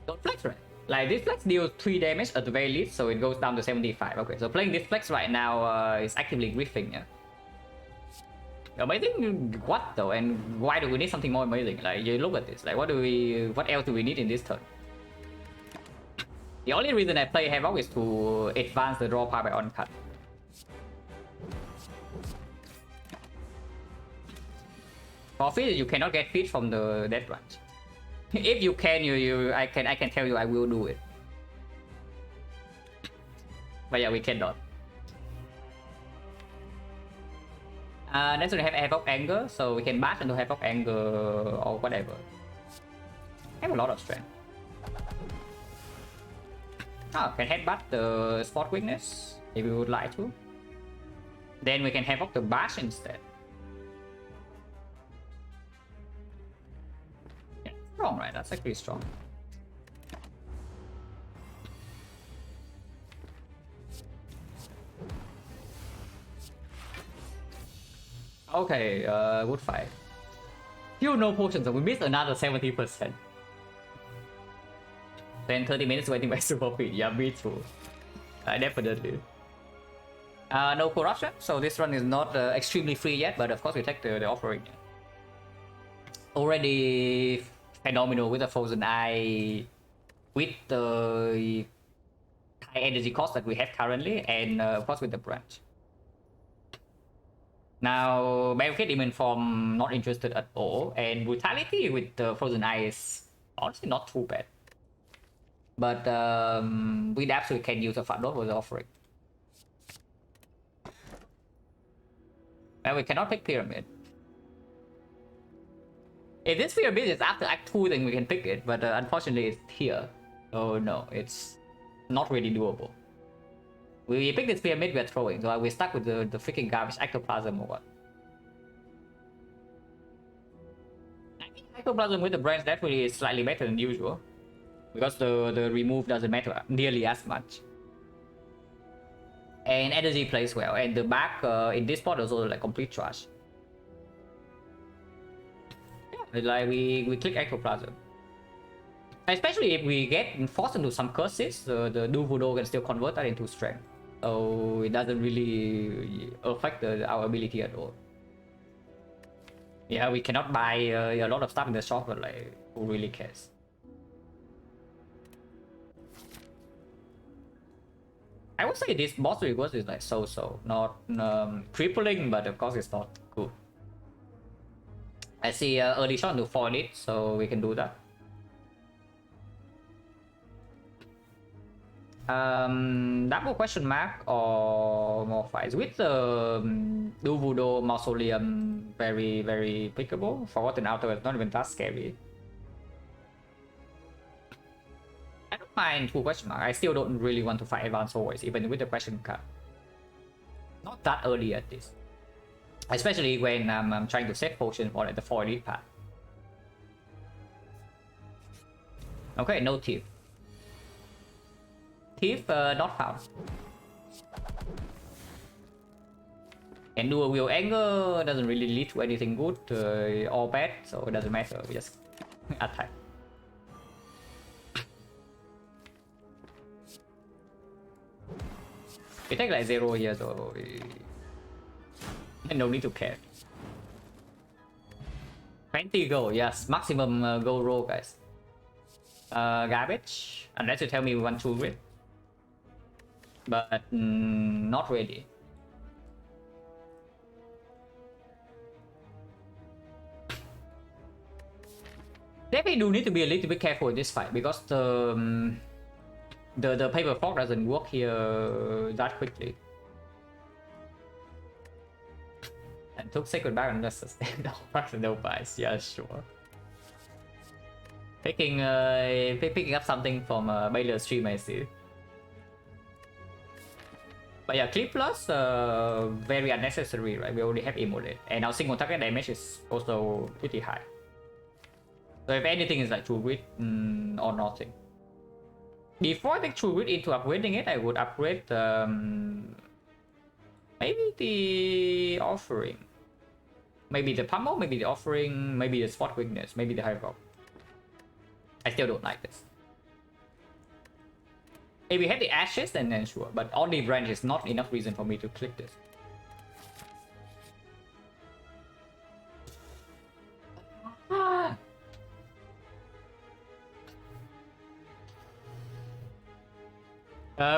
Don't flex, right? Like this flex deals 3 damage at the very least, so it goes down to 75. Okay, so playing this flex right now is actively griefing, yeah. Amazing what though, and why do we need something more amazing? Like you look at this, like what else do we need in this turn? The only reason I play Havoc is to advance the draw power by on-cut. For feed, you cannot get feed from the death range. If you can, I can tell you I will do it. But yeah, we cannot. Next we have Havoc Anger, so we can bash into Havoc Anger or whatever. I have a lot of strength. Oh, can headbutt the spot weakness if we would like to. Then we can Havoc the bash instead. Yeah, strong, right? That's actually strong. Okay, wood fight. Still no potions, so we missed another 70%. Then 30 minutes waiting by super feed. Yeah, me too. Definitely. No corruption, so this run is not extremely free yet, but of course we take the offering. Already phenomenal with the Frozen Eye, with the high energy cost that we have currently, and of course with the branch. Now, Barricade Demon Form, not interested at all, and Brutality with the Frozen Eye is honestly not too bad. But we absolutely can use a fat note with the offering. And we cannot pick Pyramid. If this Pyramid is after Act 2, then we can pick it, but unfortunately it's here. So no, it's not really doable. We pick this Pyramid we're throwing, so we're stuck with the freaking garbage Ectoplasm or what. I think Ectoplasm with the branch definitely is slightly better than usual. Because the remove doesn't matter nearly as much. And energy plays well, and the back in this spot is also like complete trash. Yeah, like we click Ectoplasm. Especially if we get forced into some curses, the Duvudo can still convert that into strength. So it doesn't really affect our ability at all. Yeah, we cannot buy a lot of stuff in the shop, but like, who really cares? I would say this boss rewards is like so-so, not crippling, but of course it's not good. I see early shot to 4 elite, so we can do that. Double question mark or more fights with the Duvudo Mausoleum, very very pickable. Forgotten Outer is not even that scary. I don't mind 2 question mark. I still don't really want to fight advanced always, even with the question card. Not that early at this. Especially when I'm trying to set potion for like the 4 elite path. Okay, no thief. Thief not found. And dual wield anger doesn't really lead to anything good or bad, so it doesn't matter. We just attack. We take like 0 here, so no need to care. 20 gold, yes, maximum gold roll, guys. Garbage, unless you tell me we want to grid. But not really. Definitely do need to be a little bit careful in this fight because the paper fog doesn't work here that quickly. And took sacred back and just sustain no buys. Yeah, sure. Picking up something from Baylor stream, I see. But yeah, Clip Plus very unnecessary, right? We already have Immolate, and our single target damage is also pretty high. So if anything, is like True Grit or nothing. Before I take True Grit into upgrading it, I would upgrade maybe the Offering, maybe the Pummel, maybe the Offering, maybe the Spot Weakness, maybe the High Rock. I still don't like this. If we had the Ashes, then sure, but only branch is not enough reason for me to click this.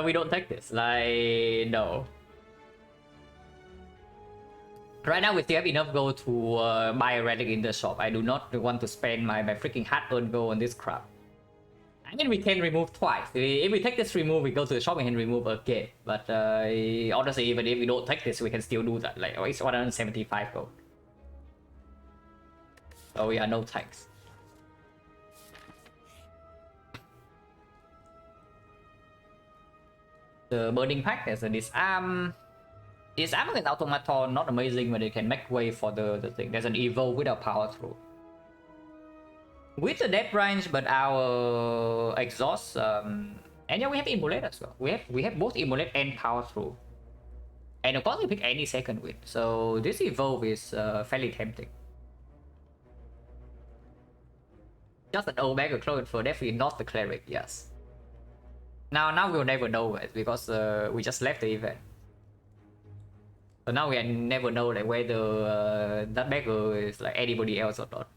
We don't take this, like, no. Right now we still have enough gold to buy a relic in the shop. I do not want to spend my freaking hard-earned gold on this crap. I mean, we can remove twice. If we take this remove, we go to the shop and can remove again. But honestly, even if we don't take this, we can still do that. Like, it's 175 gold. So yeah, no thanks. The Burning Pack is a disarm. Disarm is an automaton, not amazing, but it can make way for the thing. There's an evolve without power through. With the depth range, but our exhaust, and yeah, we have Immolate as well. We have both Immolate and power through. And of course, we pick any second wind. So this evolve is fairly tempting. Just an Omega clone for definitely not the cleric, yes. Now we'll never know it because we just left the event. So now we never know like whether that beggar is like anybody else or not.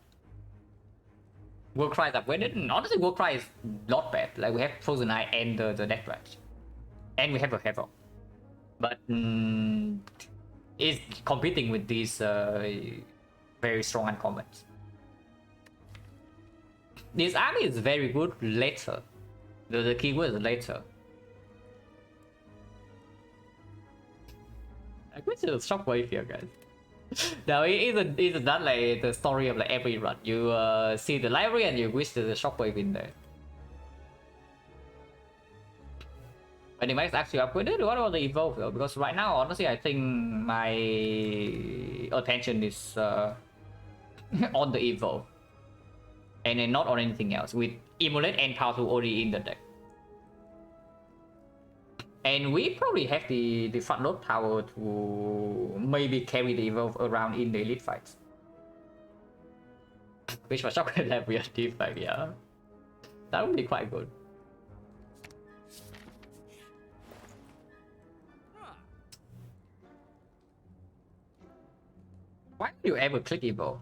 World Cry is upgraded. Honestly, World Cry is not bad. Like we have Frozen Eye and the Death Range, and we have a Havoc, but it's competing with these very strong uncommons. This army is very good later. The keyword is later. I wish it was Shockwave here, guys. No, isn't that like the story of like every run? You see the library and you wish there's a Shockwave in there. But it might actually upgraded. What about the evolve though? Because right now, honestly, I think my attention is on the evolve, and then not on anything else. With Immolate and Powerful already in the deck. And we probably have the front load power to maybe carry the evolve around in the elite fights. Which was chocolate lab we are deep like, yeah. That would be quite good. Why do you ever click evolve?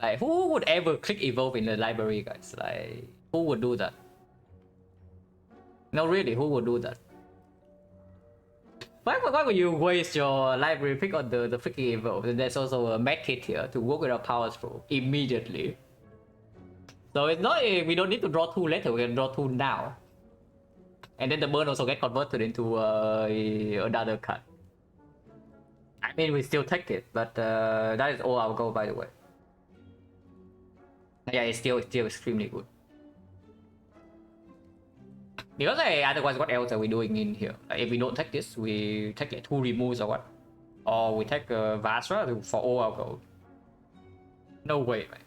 Like, who would ever click evolve in the library, guys? Like, who would do that? No, really, who would do that? Why would you waste your library pick on the freaking evolve? And there's also a med kit here to work with our power through immediately. So it's not we don't need to draw 2 later, we can draw 2 now. And then the burn also get converted into another card. I mean, we still take it, but that is all our goal, by the way. Yeah, it's still extremely good. Because otherwise, what else are we doing in here? Like, if we don't take this, we take like 2 removes or what? Or we take Vasra for all our gold. No way, man.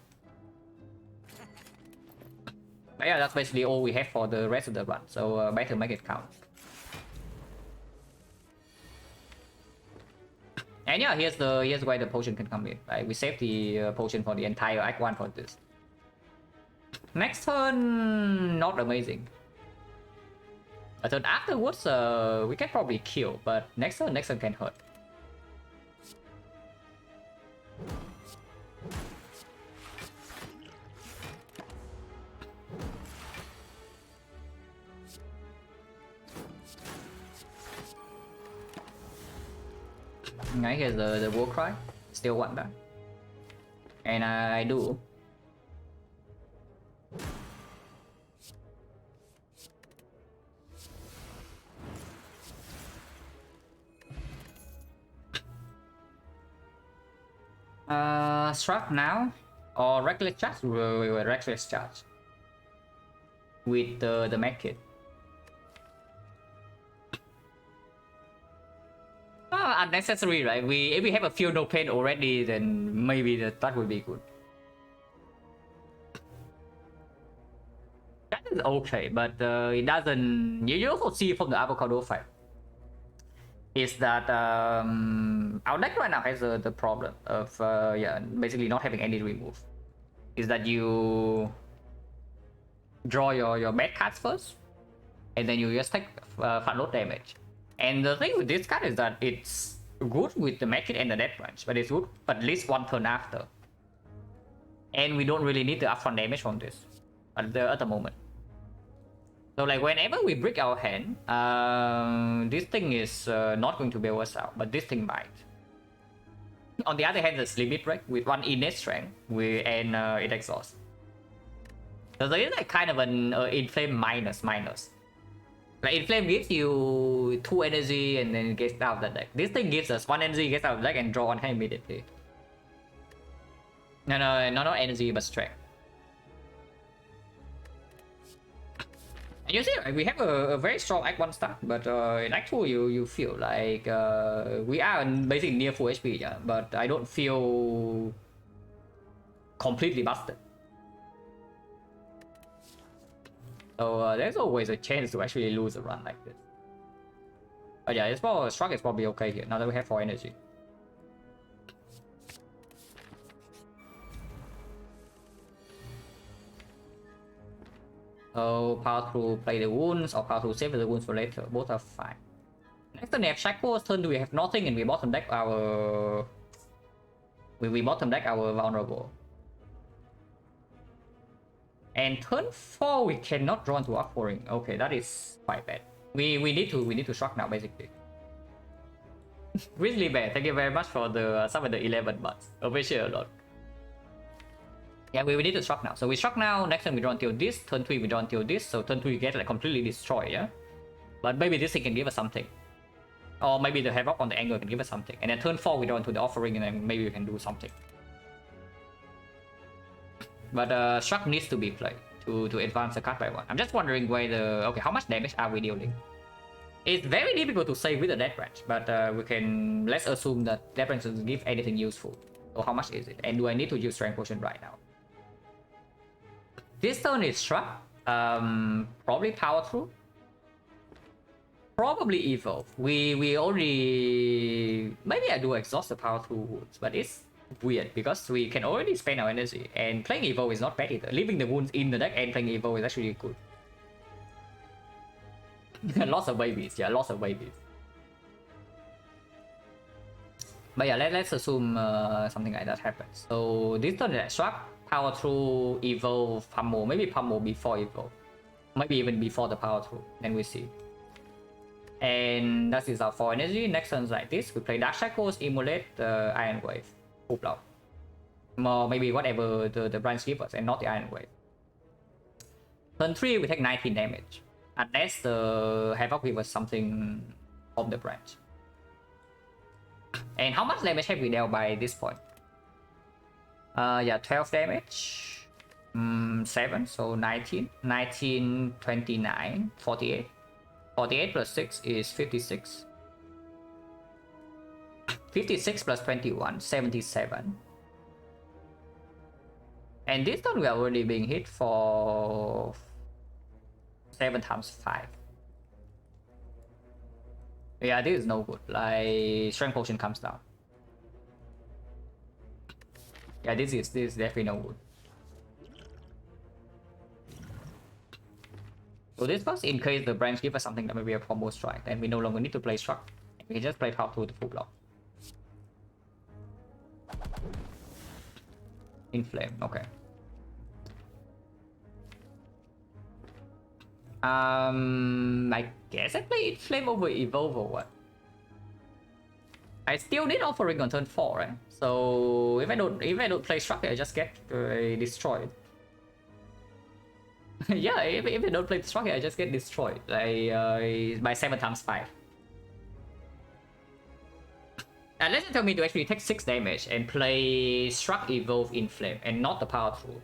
But yeah, that's basically all we have for the rest of the run. So better make it count. And yeah, here's where the potion can come in. Right? We save the potion for the entire Act 1 for this. Next turn, not amazing. A turn afterwards, we can probably kill, but next turn can hurt. Right, here's the war cry. Still want that. And I do. Struck now or reckless charge? Reckless charge with the medkit. Unnecessary, right? If we have a feel no pain already, then maybe that would be good. That is okay, but it doesn't. You also see from the avocado fight is that our deck right now has the problem of yeah, basically not having any remove. Is that you draw your bad cards first, and then you just take front load damage. And the thing with this card is that it's good with the medkit and the death range, but it's good at least 1 turn after. And we don't really need the upfront damage from this at the moment. So like whenever we break our hand, this thing is not going to bail us out, but this thing might. On the other hand, the limit break with 1 innate strength, and it exhausts. So there is like kind of an inflame minus. Like Inflame gives you 2 energy and then it gets out of the deck. This thing gives us 1 energy, gets out of the deck and draw 1 hand immediately. No, not energy, but strength. And you see, right, we have a very strong Act 1 start, but in Act 2 you feel like we are basically near full HP, yeah, but I don't feel completely busted. So there's always a chance to actually lose a run like this. But yeah, Struck is probably okay here, now that we have 4 energy. So power through play the wounds, or power through save the wounds for later, both are fine. Next turn we have Shackles, turn 2 we have nothing, and we bottom deck our... We bottom deck our vulnerable. And turn 4 we cannot draw into offering. Okay, that is quite bad. We need to shock now basically. Really bad. Thank you very much for the some of the 11 bucks. Appreciate a lot. Yeah, we need to shock now. So we shock now. Next turn we draw until this. Turn 3 we draw until this. So turn 3 we get like completely destroyed. Yeah, but maybe this thing can give us something, or maybe the havoc on the angle can give us something. And then turn 4 we draw into the offering, and then maybe we can do something. But shock needs to be played to advance the card by 1. I'm just wondering where okay, how much damage are we dealing? It's very difficult to say with the death range, but let's assume that death range doesn't give anything useful. So how much is it? And do I need to use strength potion right now? This turn is struck. Probably power through. Probably evolve. We already, maybe I do exhaust the power through wounds, but it's weird because we can already spend our energy, and playing evolve is not bad either. Leaving the wounds in the deck and playing evolve is actually good. Lots of babies, yeah, lots of babies. But yeah, let's assume something like that happens. So this turn is swap, power through, evolve, pummel, maybe pummel before evolve, maybe even before the power through. Then we see. And that is our 4 energy. Next turn is like this. We play Dark Shackles, Immolate, Iron Wave. Or maybe whatever the branch gives us, and not the Iron Wave. Turn 3 we take 19 damage. Unless the Havoc Weaver something from the branch. And how much damage have we dealt by this point? Yeah, 12 damage. 7, so 19. 19, 29, 48. 48 plus 6 is 56. 56 plus 21, 77. And this turn we are already being hit for 7 times 5. Yeah, this is no good. Like, Strength Potion comes down. Yeah, this is definitely no good. So this was in case the branch gives us something that may be a combo strike, then we no longer need to play struck. We can just play power 2 to full block. Inflame, okay. I guess I play Inflame over Evolve or what? I still need Offering on turn 4, right? So if I don't play Struck, I just get destroyed. Yeah, if I don't play Struck, I just get destroyed like by 7 times 5. Unless you tell me to actually take 6 damage and play Struck, Evolve, Inflame, and not the power through.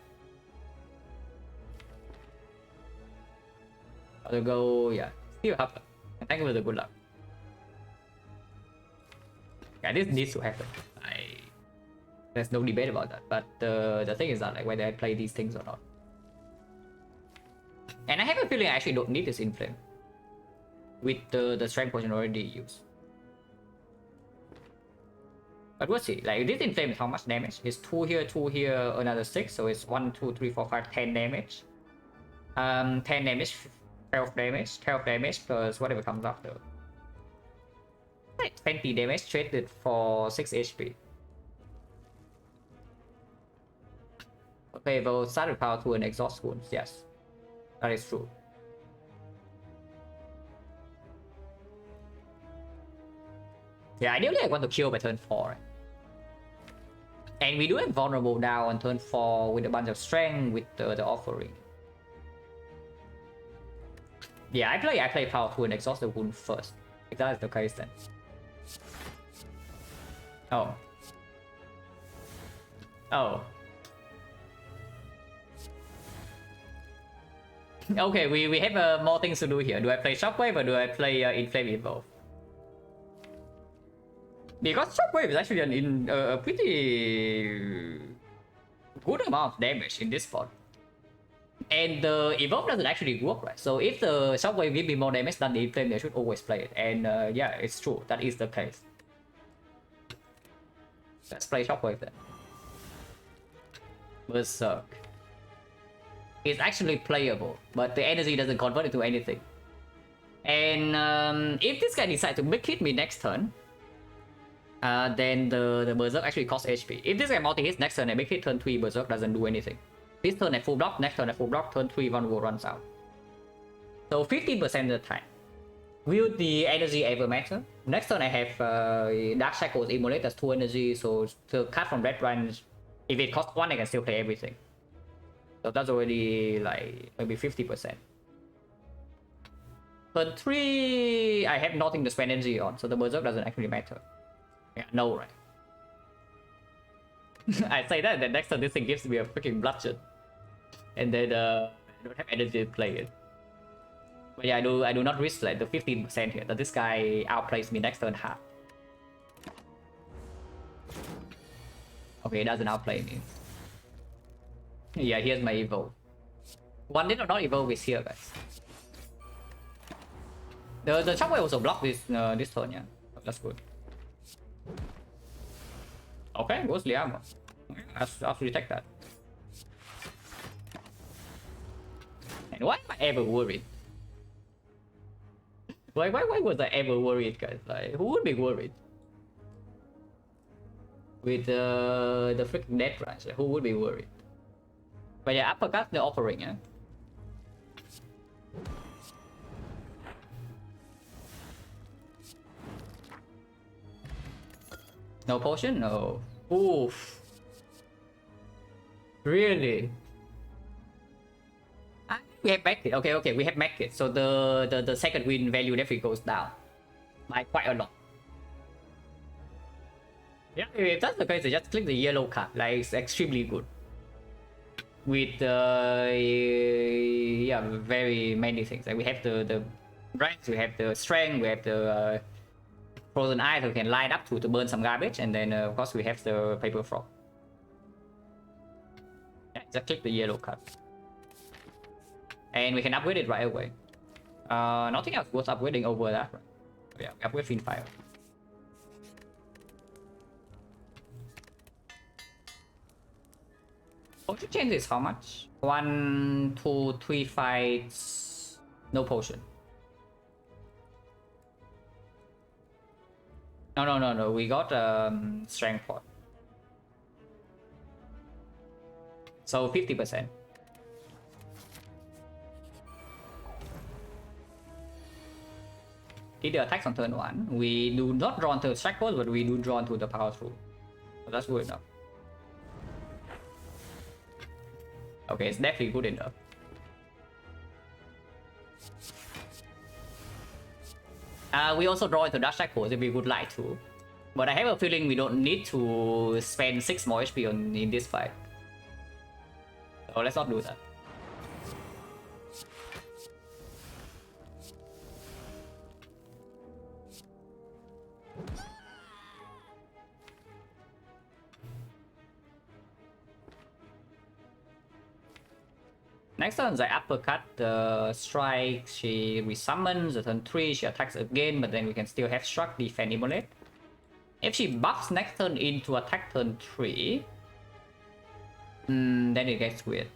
I'll go, yeah, still happen. And thank you for the good luck. Yeah, this needs to happen. There's no debate about that. But the thing is that like whether I play these things or not. And I have a feeling I actually don't need this Inflame with the Strength Potion already used. But we'll see. Like this Inflame is how much damage? It's 2 here, another 6. So it's 1, 2, 3, 4, 5, 10 damage. 10 damage, 12 damage, 12 damage plus whatever comes after. 20 damage traded for 6 HP. Okay, we'll start with power 2 and exhaust wounds. Yes, that is true. Yeah, ideally I want to kill by turn 4. And we do have vulnerable now on turn 4 with a bunch of strength with the offering. Yeah, I play power 2 and exhaust the wound first. If that is the case then. Oh. Oh. Okay, we have more things to do here. Do I play Shockwave or do I play Inflame Evolve? Because Shockwave is actually a pretty good amount of damage in this spot. And the Evolve doesn't actually work, right? So if the Shockwave gives me more damage than the Inflame, I should always play it. And yeah, it's true. That is the case. Let's play Shockwave then. Berserk. It's actually playable, but the energy doesn't convert into anything. And if this guy decides to big hit me next turn, then the Berserk actually costs HP. If this guy multi-hits next turn and big hit turn 3, Berserk doesn't do anything. This turn at full block, next turn at full block, turn 3 vulnerable runs out. So 50% of the time. Will the energy ever matter? Next turn I have Dark Shackles Immolate, that's 2 energy, so to cut from Red Range, if it costs 1 I can still play everything. So that's already like maybe 50%. Turn 3 I have nothing to spend energy on, so the Berserk doesn't actually matter. Yeah, no, right? I say that, then next turn this thing gives me a freaking bludgeon. And then I don't have energy to play it. But yeah, I do not risk like the 15% here that this guy outplays me next turn half. Okay, it doesn't outplay me. Yeah, here's my evolve. One did not evolve is here, guys. The Shockwave also blocked this this turn, yeah. That's good. Okay, Ghostly Armor. I'll detect that. And why am I ever worried? Why was I ever worried, guys? Like, who would be worried? With the freaking death branch, like, who would be worried? But yeah, uppercut the offering, yeah. No potion? No. Oof. Really? We have back it. Okay, we have back it. So the second win value definitely goes down by quite a lot. Yeah, if that's the case, just click the yellow card. Like, it's extremely good. With yeah, very many things. Like we have the ranks, we have the strength, we have the frozen eyes we can line up to burn some garbage, and then of course we have the paper frog. Yeah, just click the yellow card. And we can upgrade it right away. Nothing else worth upgrading over that. Right? Yeah, upgrade Fin Fire. Potion change is how much? 1, 2, 3 fights. No potion. No. We got strength pot. So 50%. Did the attacks on turn 1. We do not draw into strike pole, but we do draw into the power through. So that's good enough. Okay, it's definitely good enough. We also draw into dash strike pole if we would like to. But I have a feeling we don't need to spend 6 more HP in this fight. So let's not do that. Next turn, I uppercut the strike, she resummons, the turn 3, she attacks again, but then we can still have struck, defend, immolate. If she buffs next turn into attack turn 3, then it gets weird.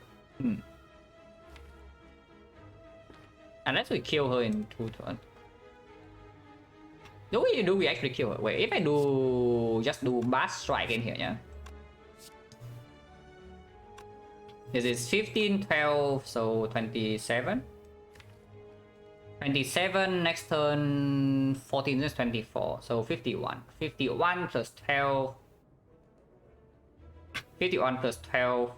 Unless we kill her in 2 turns. Do we actually kill her? Wait, if I just do Blast Strike in here, yeah? This is 15, 12, so 27. 27, next turn 14 is 24, so 51. 51 plus 12. 51 plus 12,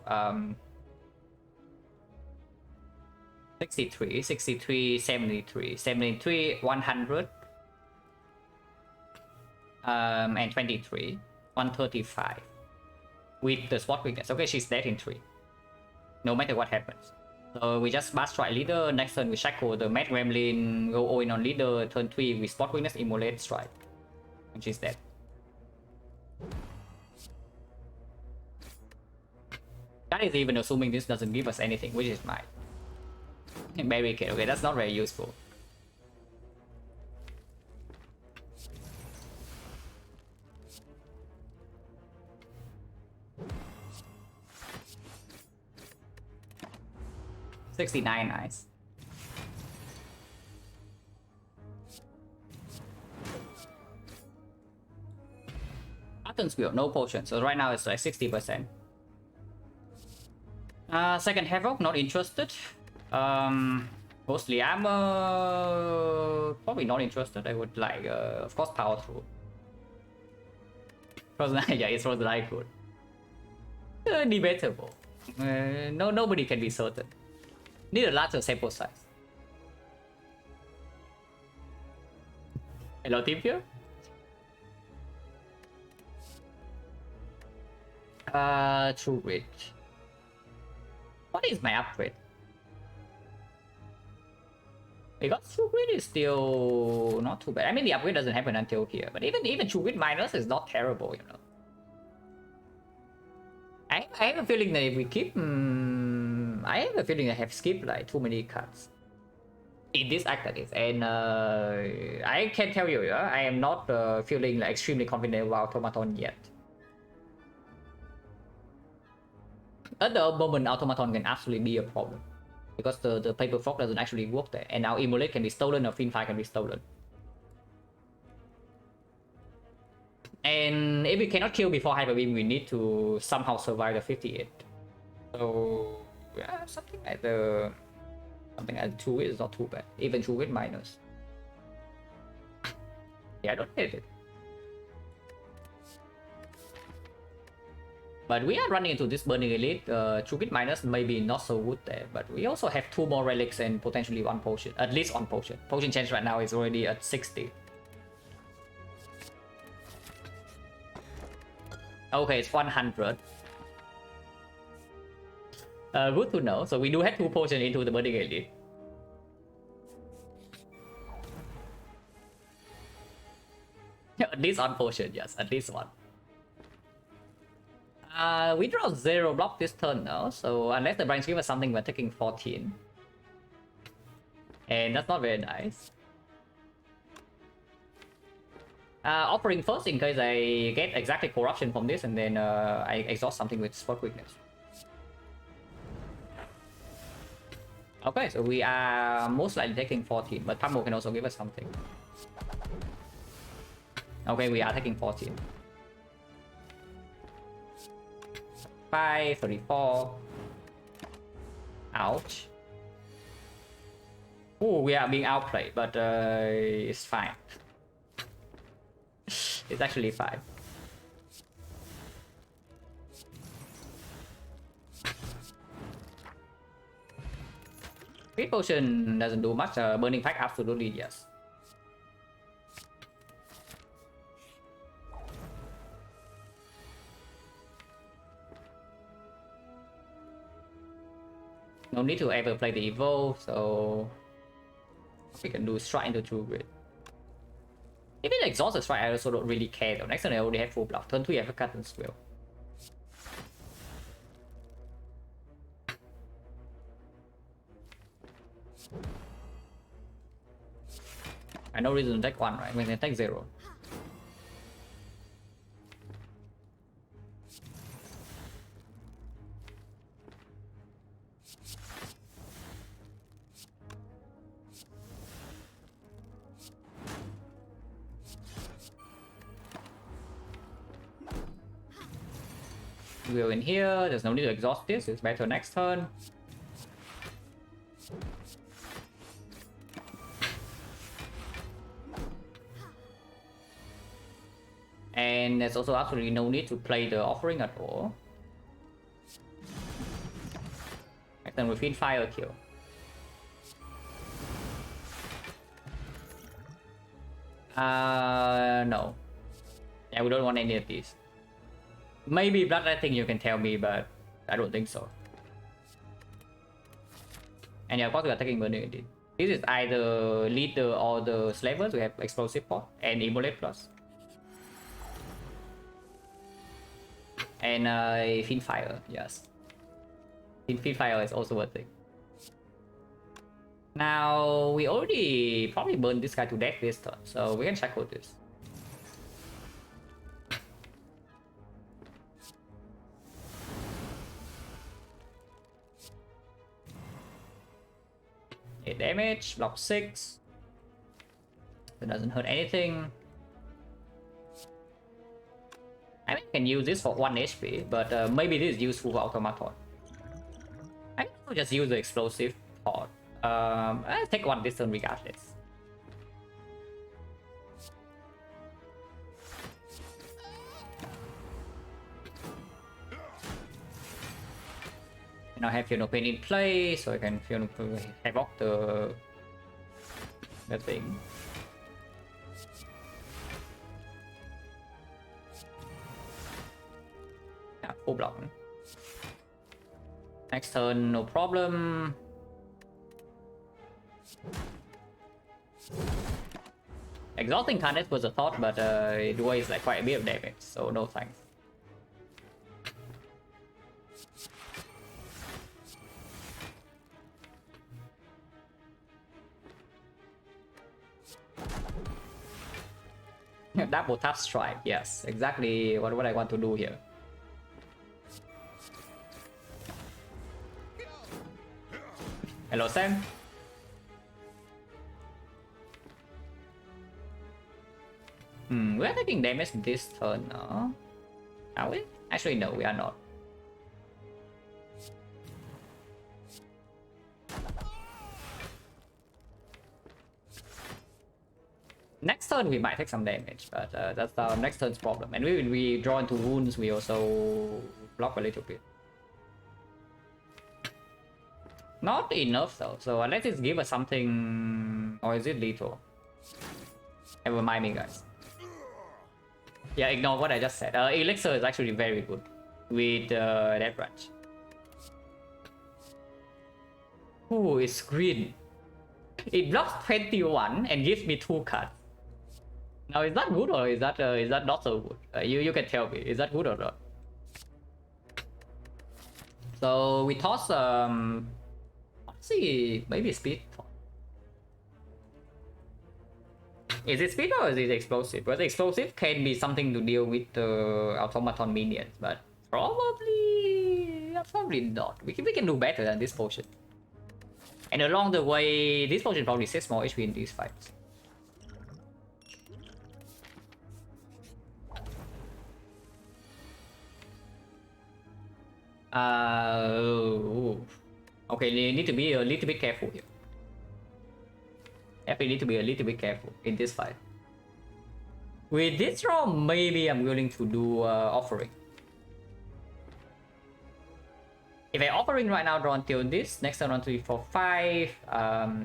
63, 63, 73, 73, 100, and 23, 135. With the spot weakness. Okay, she's dead in 3. No matter what happens. So we just Blast Strike leader, next turn we shackle the Mad Gremlin, go all in on leader, turn 3 we spot weakness, immolate, strike. And she's dead. That is even assuming this doesn't give us anything, which is my barricade. Okay, that's not very useful. $69, nice. Button Spill, no potion, so right now it's like 60%. Second Havoc, not interested. Mostly Armor, probably not interested. I would like, of course, Power Through. Frozen Eye, yeah, it's Frozen Eye good. Debatable. Nobody can be certain. Need a larger sample size. Hello, team here. True Grit. What is my upgrade? Because True Grit is still not too bad. I mean, the upgrade doesn't happen until here, but even True Grit minus is not terrible, you know. I have a feeling that if we keep, I have a feeling I have skipped like too many cards in this act like this, and I can tell you, I am not feeling like extremely confident about Automaton yet. At the moment, Automaton can absolutely be a problem because the paper frog doesn't actually work there, and now Immolate can be stolen or Finfire can be stolen. And if we cannot kill before Hyper Beam, we need to somehow survive the 58. So yeah, something like 2 is not too bad. Even 2 with minus. Yeah, I don't hate it. But we are running into this Burning Elite. True minus maybe not so good there, but we also have 2 more relics and potentially 1 potion. At least 1 potion. Potion change right now is already at 60. Okay, it's 100. Good to know. So we do have 2 potions into the Burning Elite. At least 1 potion, yes, at least 1. We draw 0 block this turn now, so unless the branch give us something, we're taking 14. And that's not very nice. Offering first in case I get exactly corruption from this, and then I exhaust something with spot quickness. Okay, so we are most likely taking 14, but Pummel can also give us something. Okay, we are taking 14. 5, 34. Ouch. Oh, we are being outplayed, but it's fine. It's actually fine. Speed potion doesn't do much. Burning pack absolutely yes. No need to ever play the evolve, so we can do strike into true grid. If it exhausts the strike, I also don't really care though. Next turn I already have full bluff. Turn 3 I have cut and swill. I no reason to take 1, right? We can take 0. We're in here, there's no need to exhaust this, it's better next turn. And there's also absolutely no need to play the offering at all. Next turn we feed fire kill. No. Yeah, we don't want any of these. Maybe bloodletting you can tell me, but I don't think so. And yeah, of course we are taking Burning Elite. This is either leader or the slavers. We have explosive pot and immolate plus. And Fiend Fire, yes. Fiend Fire is also worth it. Now we already probably burned this guy to death this turn, so we can check out this. Damage, block 6. It doesn't hurt anything. I mean, I can use this for 1 HP, but maybe this is useful for Automaton. I will just use the explosive pot. I'll take 1 this turn regardless. Now I have Fiona Pain in play, so I can Fiona Havoc the thing. Yeah, full block. Next turn, no problem. Exhausting Carnage was a thought, but it weighs like quite a bit of damage, so no thanks. Double tap strike, yes, exactly what I want to do here. Hello, Sam. We're taking damage this turn, no? Are we? Actually, no, we are not. Next turn we might take some damage, but that's our next turn's problem. And when we draw into wounds, we also block a little bit. Not enough though, so unless it give us something, or is it lethal? Never mind me, guys. Yeah, ignore what I just said. Elixir is actually very good with that branch. Ooh, it's green. It blocks 21 and gives me 2 cards. Now, is that good or is that not so good? You can tell me. Is that good or not? So we toss let's see, maybe speed. Is it speed or is it explosive? Well, the explosive can be something to deal with the automaton minions, but probably not. We can do better than this potion. And along the way, this potion probably saves more HP in these fights. Okay, you need to be a little bit careful here. Definitely need to be a little bit careful in this fight. With this draw, maybe I'm willing to do offering. If I offering right now, draw until this, next turn 1, 2, 3, 4, 5.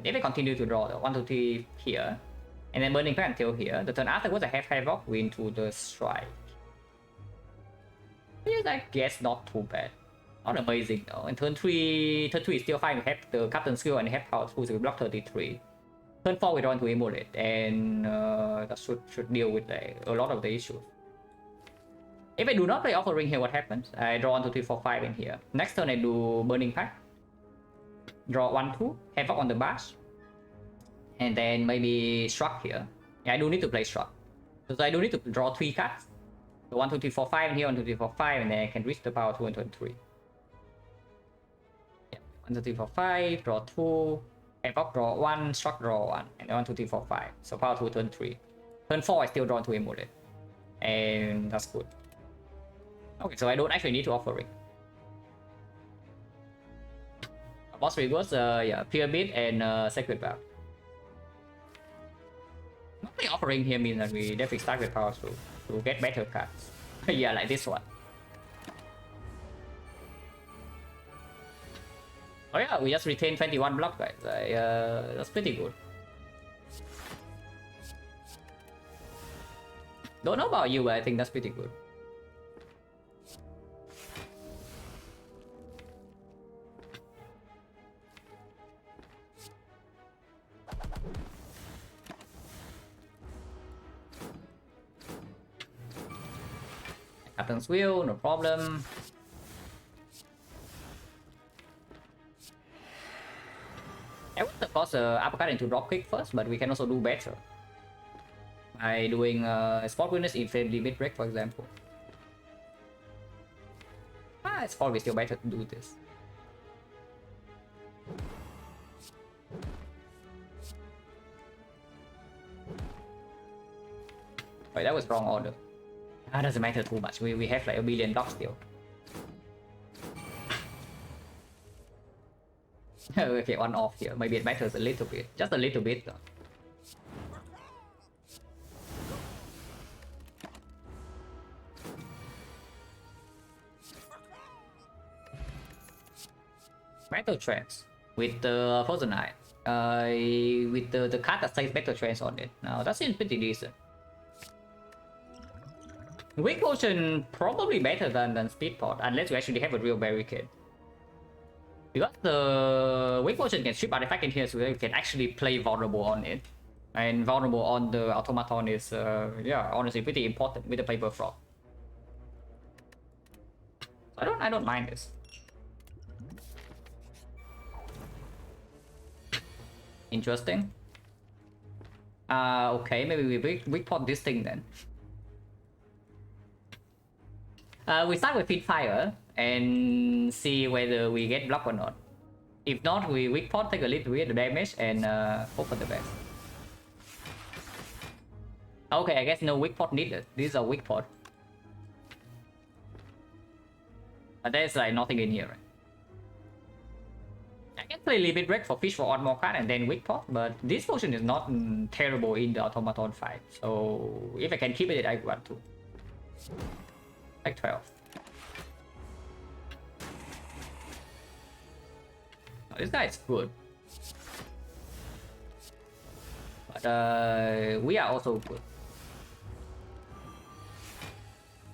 If I continue to draw 1, 2, 3 here, and then burning back until here, the turn afterwards I have Havoc, we into the strike. Yes, I guess not too bad. Not amazing though. And turn 3 is still fine. We have the Captain skill and have power 2, so we block 33. Turn 4 we draw into Emulate, and that should deal with a lot of the issues. If I do not play offering here, what happens? I draw 1, 2, 3, 4, 5 in here. Next turn I do Burning Pact. Draw 1, 2, Havoc on the bash. And then maybe Struck here. Yeah, I do need to play Struck. So I do need to draw 3 cards. So 1, 2, 3, 4, 5 here, 1, 2, 3, 4, 5, and then I can reach the power 2 and turn 3. Yeah, 1, 2, 3, 4, 5, draw 2. Havoc, draw 1, Struck, draw 1. And 1, 2, 3, 4, 5. So power 2, turn 3. Turn 4 I still draw into Emulate. And that's good. Okay, so I don't actually need to offering. Boss rewards, yeah, Pyramid and Sacred Vow. Not really offering here means that we definitely start with power to get better cards. Yeah, like this one. Oh yeah, we just retain 21 block, guys. That's pretty good. Don't know about you, but I think that's pretty good. Captain's Wheel, no problem. I would of course uppercut into dropkick first, but we can also do better by doing spot witness in friendly mid break, for example. It's probably still better to do this. Wait, that was wrong order. Doesn't matter too much. We have like a billion blocks still. Okay, one off here. Maybe it matters a little bit. Just a little bit though. Metal Trance with the Frozen Eye. With the card that says Metal Trance on it. Now that seems pretty decent. Weak Potion probably better than Speed Pot, unless you actually have a real barricade. Because the Weak Potion can strip artifact in here, so you can actually play vulnerable on it. And vulnerable on the automaton is, yeah, honestly pretty important with the Paper Frog. I don't mind this. Interesting. Okay, maybe we weak pot this thing then. We start with Feed Fire and see whether we get blocked or not. If not, we weak pot, take a little bit of damage and hope for the best. Okay, I guess no weak pot needed. This is a weak pot. But there's like nothing in here, right? I can play Limit Break for fish for one more card and then weak pot, but this potion is not terrible in the automaton fight. So if I can keep it, I want to. Like 12. This guy is good. But we are also good.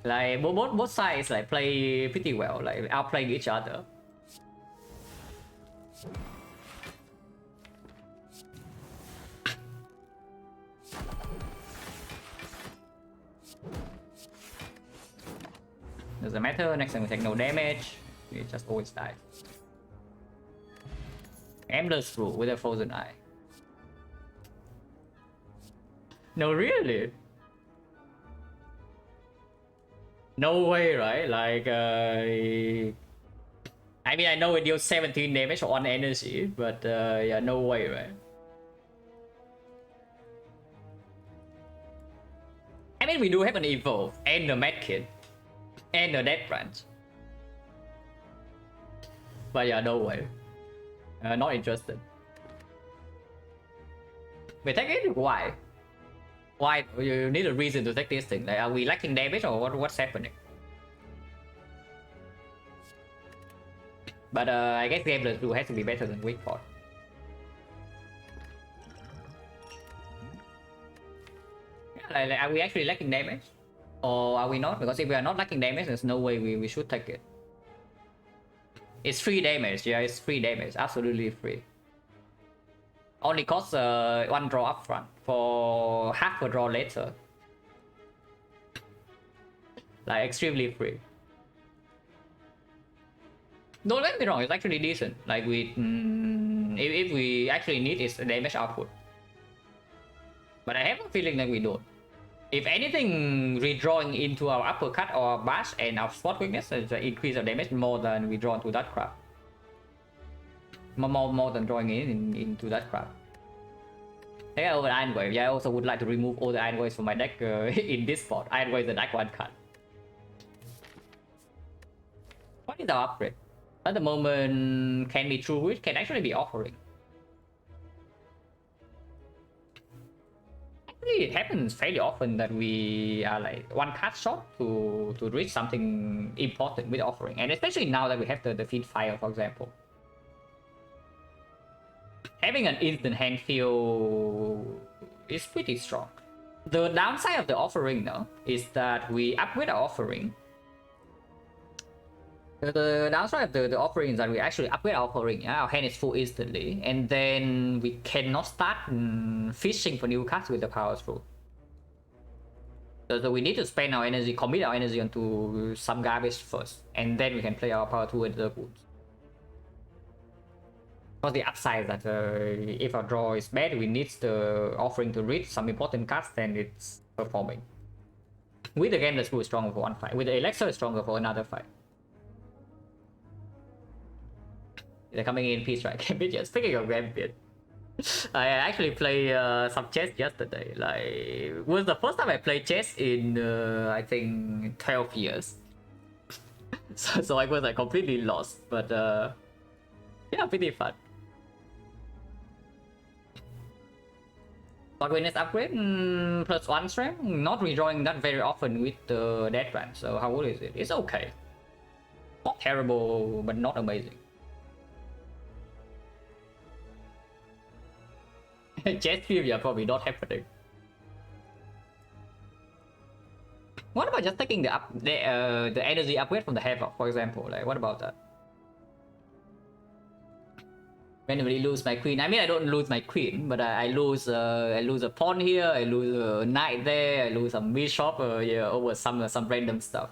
Like both sides like play pretty well, like outplaying each other. Doesn't matter, next time we take no damage. We just always die. Endless rule with a frozen eye. No, really? No way, right? Like, I mean, I know it deals 17 damage on energy, but yeah, no way, right? I mean, we do have an evolve and a medkit and a death branch. But yeah, no way. Not interested. We take it? Why? Why? You need a reason to take this thing. Like, are we lacking damage or what's happening? But I guess Gameless Blue has to be better than Weak Pot. Yeah, like, are we actually lacking damage? Or are we not? Because if we are not lacking damage, there's no way we should take it. It's free damage, yeah, it's free damage, absolutely free. Only costs one draw up front for half a draw later. Like extremely free. Don't get me wrong, it's actually decent. Like we, if we actually need its damage output. But I have a feeling that we don't. If anything, redrawing into our uppercut or bash and our spot weakness is increase our damage more than we draw into that crap. More than drawing into that crap. Yeah, over Iron Wave. Yeah, I also would like to remove all the Iron Waves from my deck in this spot. Iron Wave is the deck one cut. What is our upgrade? At the moment, can be True Witch, can actually be Offering. Actually, it happens fairly often that we are like one card short to reach something important with Offering. And especially now that we have the Feed Fire, for example. Having an instant hand feel is pretty strong. The downside of the Offering though is that we upgrade our Offering. The downside of the Offering is that we actually upgrade our Offering, yeah? Our hand is full instantly, and then we cannot start fishing for new cards with the Power Through. So we need to spend our energy, commit our energy onto some garbage first, and then we can play our Power Through into the pools. Because the upside is that if our draw is bad, we need the Offering to reach some important cards, then it's performing. With the game, the Screw is stronger for one fight. With the Elixir, is stronger for another fight. They're coming in peace, right? Gambit. Speaking of Gambit, I actually played some chess yesterday. Like, it was the first time I played chess in I think 12 years. so I was like completely lost, but yeah, pretty fun. But when it's upgrade, +1 strength, not redrawing that very often with the Death Branch. So how good is it? It's okay. Not terrible, but not amazing. Chess trivia probably not happening. What about just taking the energy upgrade from the Havoc, for example? Like, what about that? Randomly lose my queen. I mean, I don't lose my queen, but I lose a pawn here. I lose a knight there. I lose some bishop yeah, over some random stuff.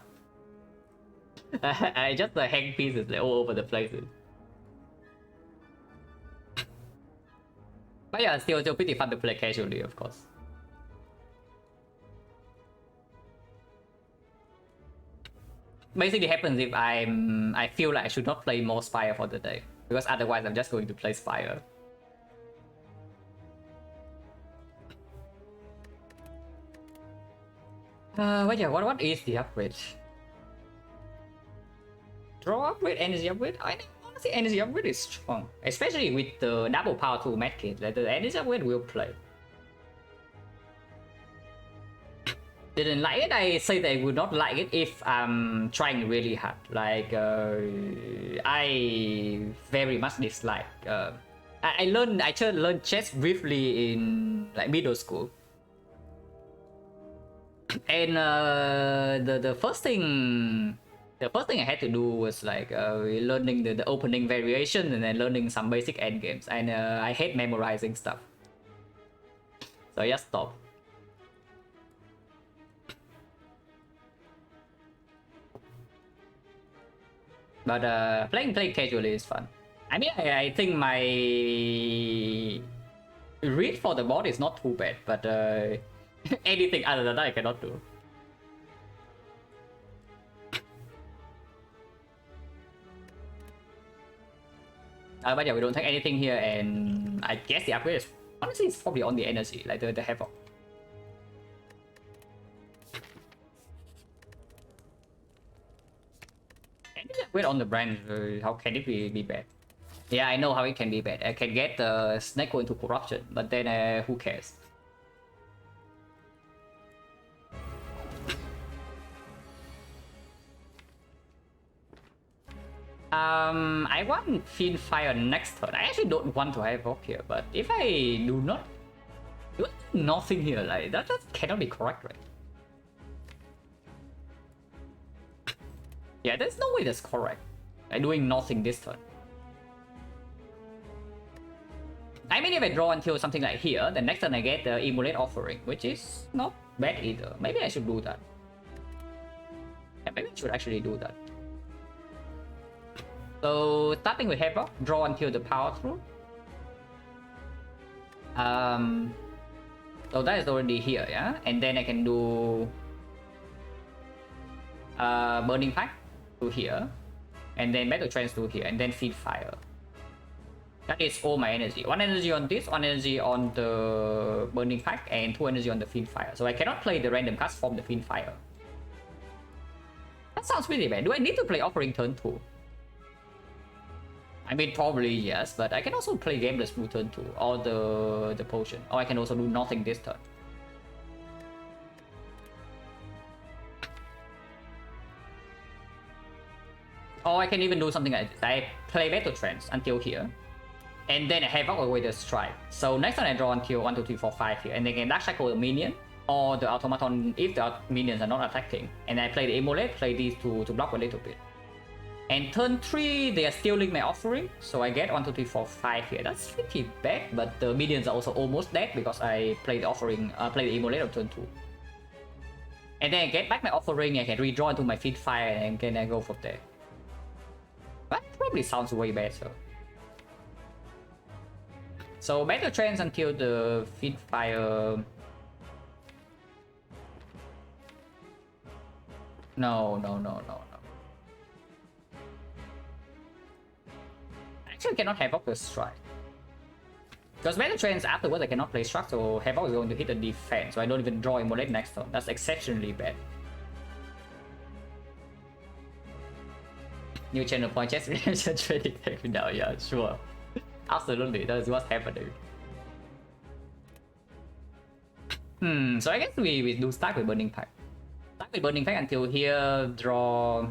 I just hang pieces like, all over the places. But yeah, still pretty fun to play casually, of course. Basically happens if I feel like I should not play more Spire for the day, because otherwise I'm just going to play Spire. But yeah, what is the upgrade? Draw upgrade, energy upgrade? I think honestly energy upgrade is strong. Especially with the double power 2 medkit. Like the energy upgrade will play. didn't like it. I say that I would not like it if I'm trying really hard. Like I very much dislike. I learned chess briefly in like middle school, and the first thing I had to do was like learning the opening variation and then learning some basic end games. And I hate memorizing stuff, so I just stopped. But playing casually is fun. I mean, I think my read for the board is not too bad, but anything other than that I cannot do. But yeah, we don't take anything here, and I guess the upgrade is honestly it's probably on the energy, like the havoc. Wait on the brand, how can it be bad? Yeah, I know how it can be bad. I can get the snake go into corruption, but then who cares? I want Fiend Fire next turn. I actually don't want to have Rock here, but if I do nothing here, like that cannot be correct, right? Yeah, there's no way that's correct. I'm doing nothing this turn. I mean, if I draw until something like here, then next turn I get the Immolate Offering, which is not bad either. Maybe I should do that. Yeah, maybe I should actually do that. So, starting with Havoc, draw until the power through. So that is already here, yeah? And then I can do Burning Pact to here. And then Battle Trance to here, and then Feed Fire. That is all my energy. 1 energy on this, 1 energy on the Burning Pact, and 2 energy on the Fiend Fire. So I cannot play the random cards from the Fiend Fire. That sounds really bad. Do I need to play Offering turn 2? I mean, probably yes, but I can also play Gameless Blue turn 2, or the Potion. Or I can also do nothing this turn. Or I can even do something like this. I play Battle Trance until here. And then I have out away the strike. So next time I draw until 1, 2, 3, 4, 5 here. And then I can dash cycle the minion or the automaton if the minions are not attacking. And I play the Immolate, play these to block a little bit. And turn 3, they are stealing my offering. So I get 1, 2, 3, 4, 5 here. That's pretty bad, but the minions are also almost dead because I play the offering, play the Immolate on turn 2. And then I get back my offering, I can redraw into my Feed Fire, and then I go from there. That probably sounds way better. So Battle Trance until the Feed Fire. No. Actually, I cannot Havoc the strike. Because Battle Trance afterwards I cannot play Struck, so Havoc is going to hit the defense, so I don't even draw Immolate next turn. That's exceptionally bad. New channel point chess redemption trading tech now, yeah, sure. Absolutely, that's what's happening. So I guess we do start with Burning Pact. Start with Burning Pact until here, draw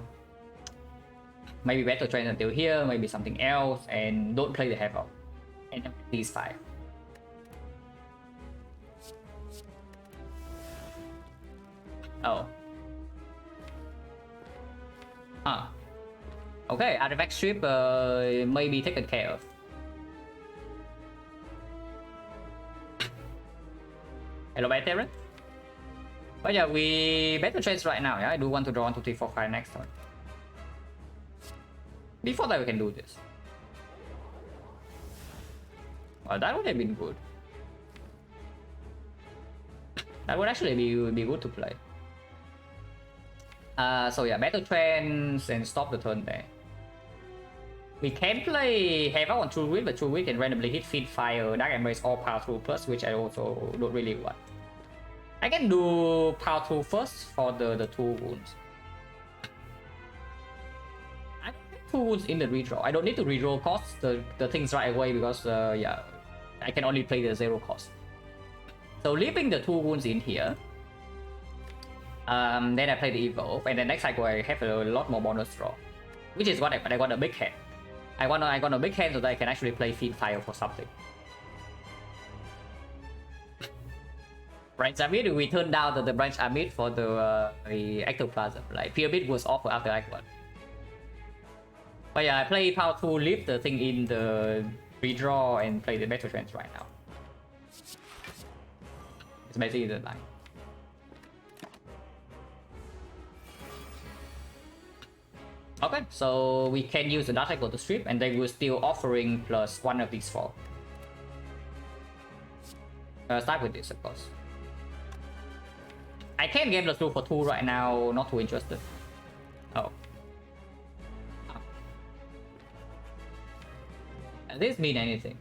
maybe Battle Trance until here, maybe something else, and don't play the Havoc. And these 5. Oh. Huh. Okay, artifact strip may be taken care of. Hello, Veteran. But yeah, we Battle Trance right now, yeah? I do want to draw 1, 2, 3, 4, 5 next turn. Before that, we can do this. Well, that would have been good. That would actually be good to play. So yeah, Battle Trance and stop the turn there. We can play Havoc on True Wit, but True Wit can randomly hit Feed Fire, Dark Embrace, or Power Through Plus, which I also don't really want. I can do Power Through first for the 2 wounds. I don't have 2 wounds in the redraw. I don't need to redraw cost the things right away because yeah, I can only play the 0 cost. So leaving the 2 wounds in here. Then I play the Evolve, and then next cycle I have a lot more bonus draw, which is what I want a big hand. I want a big hand so that I can actually play Fiend Fire for something. Branch Amid, we turned down the Branch Amid for the Ectoplasm. Like Pyramid was offered after Act 1. But yeah, I play Power 2, leave the thing in the redraw and play the Metal Trance right now. It's basically the line. Okay, so we can use the Dark Cycle to strip, and then we're still offering plus one of these four. Start with this, of course. I can game the 2 for 2 right now, not too interested. Oh. Does this mean anything?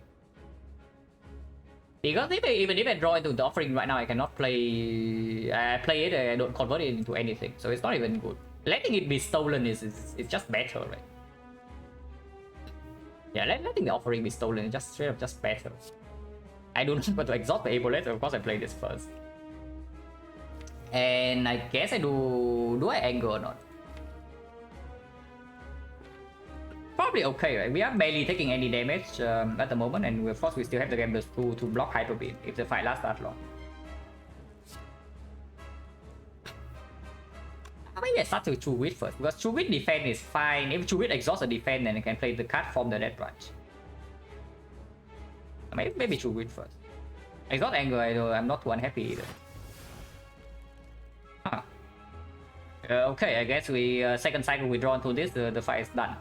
Because even if I draw into the offering right now, I cannot play it, I don't convert it into anything, so it's not even good. Letting it be stolen is just better, right? Yeah, letting the offering be stolen is just straight up just better. I do not want to exhaust the Able later, of course I play this first. And I guess I do I anger or not? Probably okay, right? We are barely taking any damage at the moment, and of course we still have the Gamblers to block Hyper Beam if the fight lasts that long. Maybe I start to True Wit first, because True Wit defense is fine. If True Wit exhausts the defense, then I can play the card from the Death Branch. Maybe True Wit first. Exhaust Anger, I'm not too unhappy either. Huh. Okay, I guess we second cycle we draw into this, the fight is done.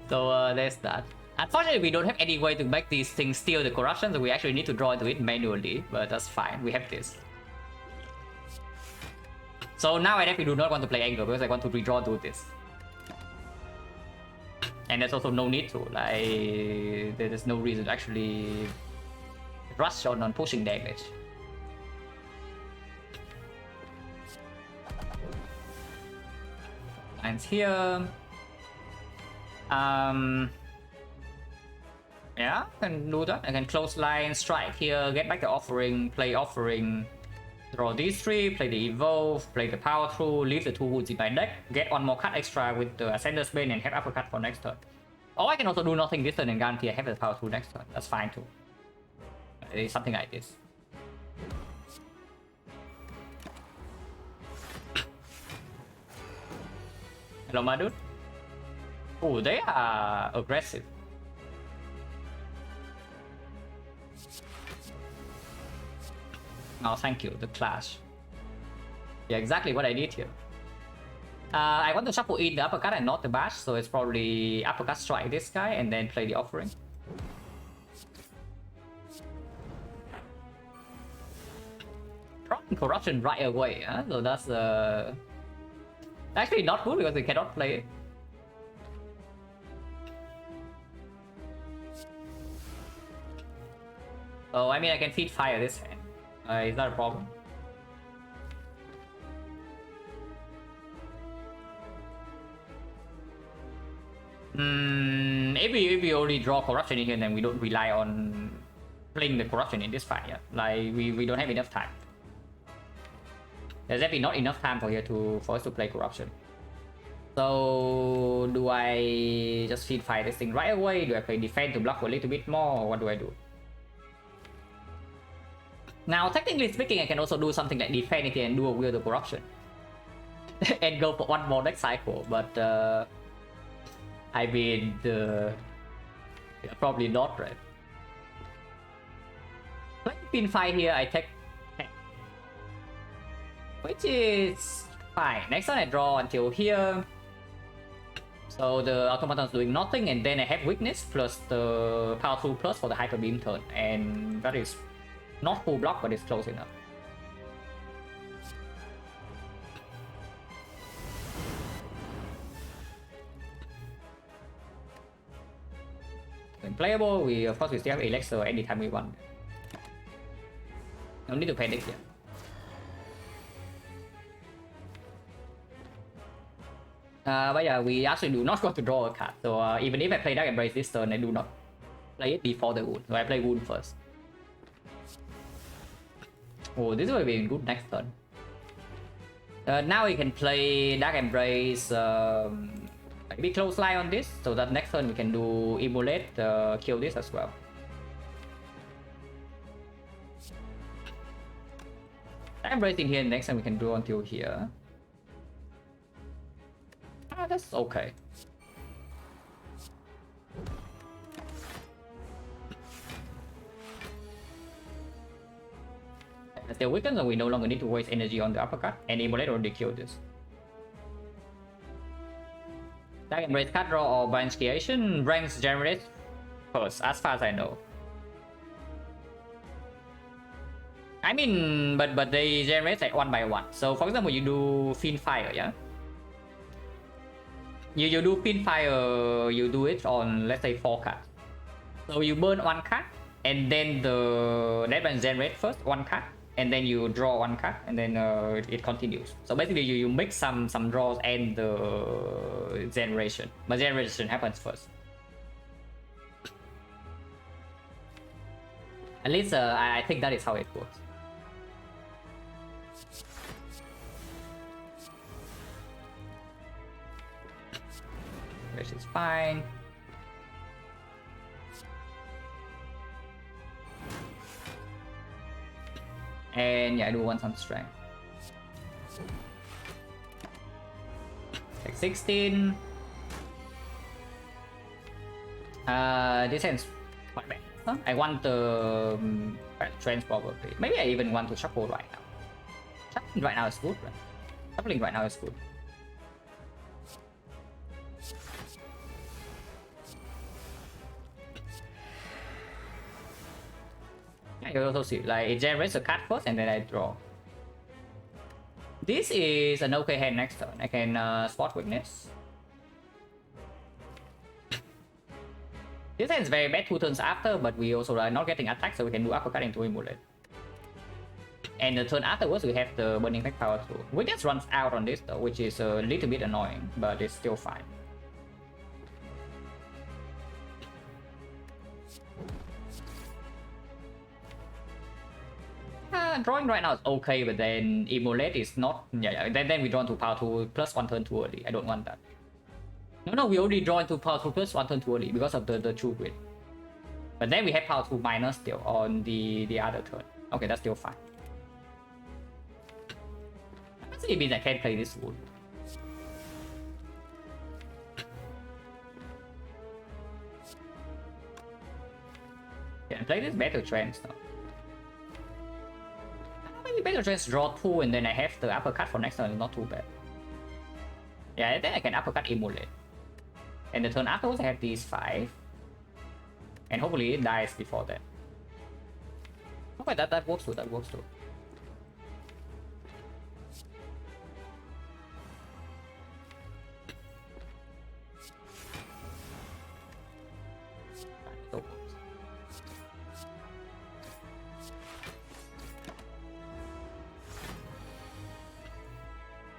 So there's that. Unfortunately, we don't have any way to make these things steal the corruption, so we actually need to draw into it manually, but that's fine, we have this. So now I definitely do not want to play Anger because I want to redraw to this. And there's also no need to, like, there's no reason to actually rush on pushing damage. Lines here. Yeah, I can do that. I can close line, strike here, get back the offering, play offering. Draw these 3, play the Evolve, play the Power Through, leave the 2 Woods in my deck, get 1 more card extra with the Ascender's Bane and have Uppercut for next turn. Or I can also do nothing this turn and guarantee I have the Power Through next turn. That's fine too. It's something like this. Hello, my dude. Oh, they are aggressive. Oh, thank you, the Clash. Yeah, exactly what I need here. I want to shuffle in the Uppercut and not the Bash, so it's probably Uppercut strike this guy and then play the offering. Dropping Corruption right away, huh? So that's actually not good because they cannot play it. So I mean I can feed fire this hand. It's not a problem. If we only draw corruption in here, then we don't rely on playing the corruption in this fight. Yeah, like we don't have enough time. There's definitely not enough time for us to play corruption. So do I just feed fire this thing right away? Do I play defense to block a little bit more, or what do I do? Now, technically speaking, I can also do something like defend it and do a Will the Corruption. And go for 1 more next cycle, but I mean, yeah, probably not, right? Playing pin fight here, I take 10. Which is fine. Next turn I draw until here. So the automaton's doing nothing, and then I have weakness plus the power 2 plus for the hyper beam turn, and that is not full block, but it's close enough. When playable, we of course we still have Elixir anytime we want. No need to panic here. But yeah, we actually do not want to draw a card. So even if I play Dark Embrace this turn, I do not play it before the Wound. So I play Wound first. Oh, this will be good next turn. Now we can play Dark Embrace, maybe close line on this, so that next turn we can do Immolate, kill this as well. Dark Embrace in here, next time we can do until here. Ah, that's okay. Still weakened, so we no longer need to waste energy on the uppercut, and Immolate already killed this. Dark Embrace card draw or branch creation. Branch generates first, as far as I know. I mean, but they generate like one by one. So for example, you do Fiend Fire, yeah? You do Fiend Fire, you do it on, let's say, 4 cards. So you burn 1 card, and then the that one generate first 1 card, and then you draw 1 card, and then it continues. So basically you mix some draws and the generation, but generation happens first. At least I think that is how it works. Which is fine. And yeah, I do want some strength. Like 16. This ends quite bad. Huh? I want the trends probably. Maybe I even want to shuffle right now. Shuffling right now is good, right? Shuffling right now is good. You also see, like, it generates a card first and then I draw. This is an okay hand next turn. I can spot weakness. This hand is very bad 2 turns after, but we also are not getting attacked, so we can do uppercut into Immolate. And the turn afterwards, we have the Burning Back Power too. Weakness runs out on this though, which is a little bit annoying, but it's still fine. Drawing right now is okay, but then Immolate is not. Yeah. Then we draw into power 2 plus 1 turn too early. I don't want that. No, we already draw into power 2 plus 1 turn too early because of the true grid. But then we have power 2 minus still on the other turn. Okay, that's still fine. It means I can't play this wood. Can I play this Battle Trance now? Maybe Battle Trance draw 2 and then I have the uppercut for next turn is not too bad. Yeah, then I can uppercut Immolate. And the turn afterwards I have these 5. And hopefully it dies before that. Okay, that works too, that works too.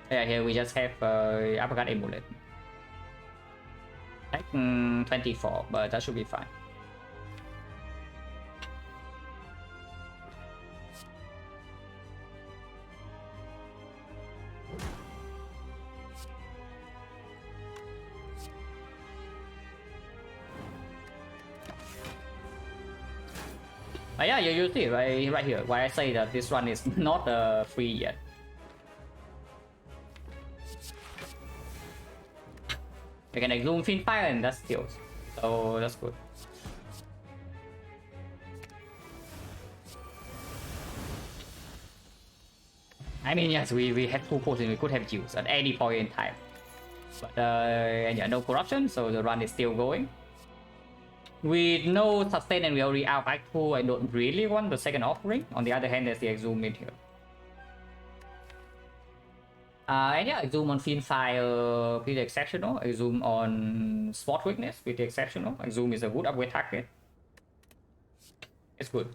Yeah, here we just have uppercut Immolate. Like 24, but that should be fine. Yeah, you see right here why I say that this one is not free yet. We can exhume Fiend Fire and that steals, so that's good. I mean, yes, we had 2 potions we could have used at any point in time, but and yeah, no corruption, so the run is still going. With no sustain and we already out back 2, I don't really want the second offering. On the other hand, there's the exhume in here. And yeah, exhume on Fiend Fire, pretty exceptional. Exhume on Spot Weakness, pretty exceptional. Exhume is a good upgrade target. It's good.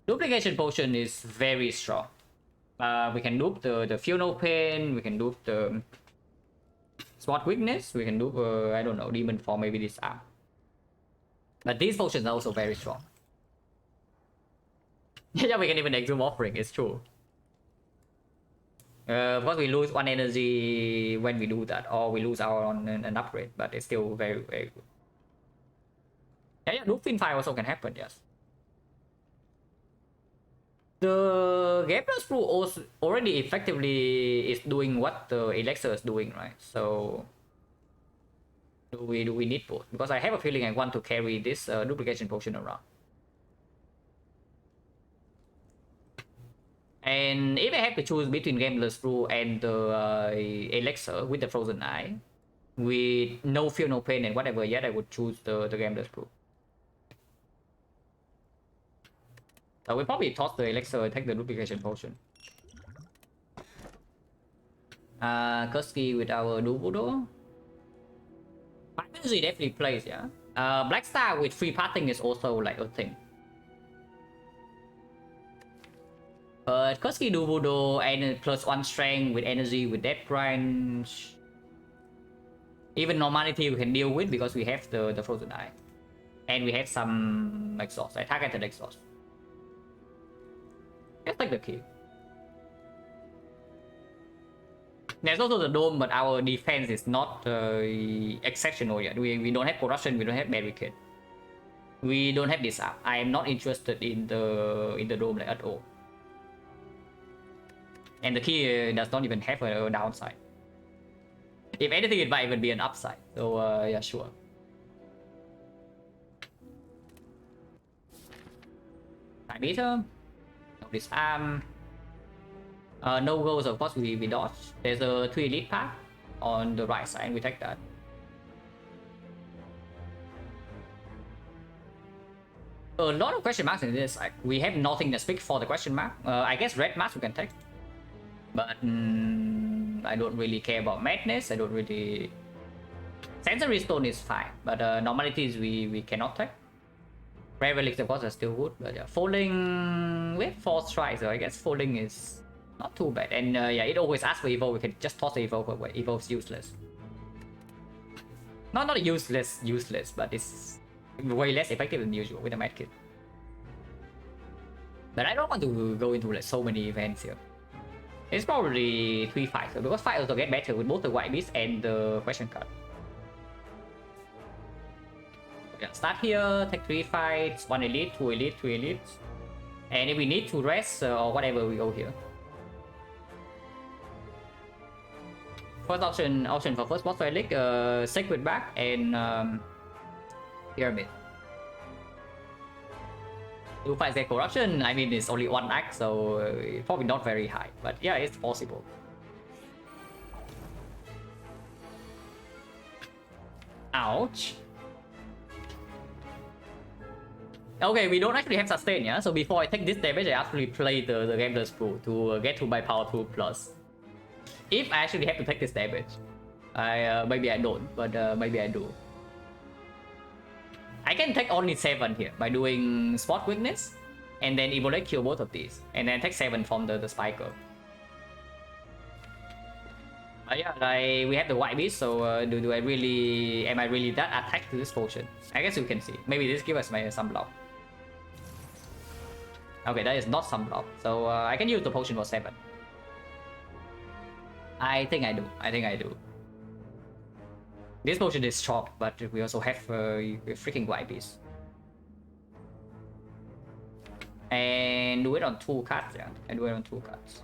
Duplication Potion is very strong. We can dupe the Feel No Pain, we can dupe the Spot Weakness, we can dupe, I don't know, Demon Form, maybe this arm. But these potions are also very strong. Yeah, we can even exhume offering, it's true. Because we lose 1 energy when we do that, or we lose our on an upgrade, but it's still very, very good. Yeah, Looping fire also can happen, yes. The Gamer's Brew also already effectively is doing what the Elixir is doing, right? So do we need both? Because I have a feeling I want to carry this duplication potion around. And if I have to choose between Gambler's Brew and the Elixir with the Frozen Eye, with no fear, no pain, and whatever, yet I would choose the Gambler's Brew. So we probably toss the Elixir and take the duplication potion. Kursky with our Dubudo. Energy definitely plays, yeah. Black Star with free pathing is also like a thing. But Kursky Dubudo and +1 strength with energy with Death Branch. Even normality we can deal with because we have the Frozen Eye. And we have some exhaust. I targeted exhaust. Let's take the key. There's also the dome, but our defense is not exceptional yet. We don't have corruption, we don't have barricade. We don't have this up. I am not interested in the dome like, at all. And the key does not even have a downside. If anything, it might even be an upside. So yeah, sure. Time meter. No disarm. No goals, of course, we dodge. There's a 3 elite path on the right side, we take that. A lot of question marks in this. Like, we have nothing that speaks for the question mark. I guess red mask we can take. But I don't really care about madness. I don't really... Sensory stone is fine, but normalities we cannot take. Rare relics, of course, are still good, but yeah, falling with 4 strikes, so I guess falling is not too bad. And yeah, it always asks for evolve. We can just toss the evolve away. Evolve's useless. Not useless, but it's way less effective than usual with the medkit. But I don't want to go into like so many events here. It's probably 3 fights, because fight also get better with both the white beast and the question card. Yeah, start here, take 3 fights, 1 elite, 2 elite, 3 elites. And if we need to rest or whatever, we go here. First option for first boss relic, Sacred Back and Pyramid. 2 fights get corruption. I mean, it's only 1 act, so probably not very high, but yeah, it's possible. Ouch. Okay, we don't actually have sustain, yeah? So before I take this damage, I actually play the Gambler's Brew to get to my power 2 plus. If I actually have to take this damage. Maybe I don't, but maybe I do. I can take only 7 here by doing Spot Weakness, and then Evolate kill both of these, and then take 7 from the Spiker. Yeah, like, we have the White Beast, so am I really that attached to this potion? I guess you can see. Maybe this gives us some block. Okay, that is not some block, so I can use the potion for 7. I think I do. This potion is short, but we also have a freaking White Beast. And do it on 2 cards, yeah. I do it on 2 cards.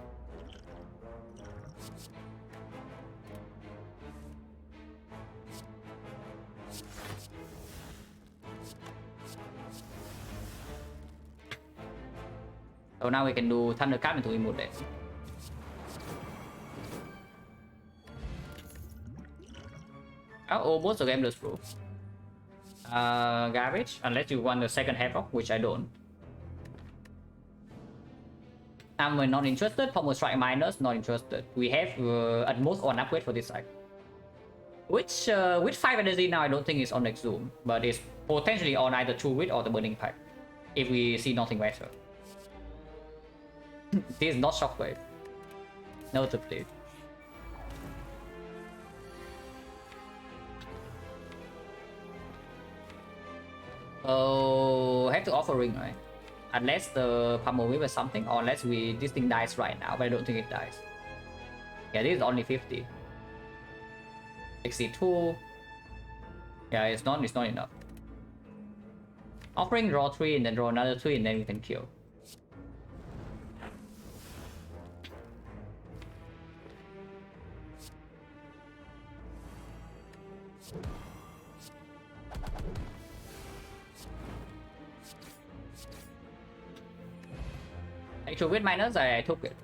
So now we can do Thunder Card into Immortal. Almost the Gambler's Brew. Garbage, unless you want the second half of, which I don't. I'm not interested. Pommel Strike minus, not interested. We have at most 1 upgrade for this side. Which with 5 energy now I don't think is on Exhume, but it's potentially on either True Wit or the Burning Pact, if we see nothing better. This is not Shockwave. Notably. Oh, have to offer ring, right? Unless the pummel whip or something, or unless this thing dies right now, but I don't think it dies. Yeah, this is only 50. 62. Yeah, it's not enough. Offering, draw 3 and then draw another 3 and then we can kill. Actually, with minus, I took it.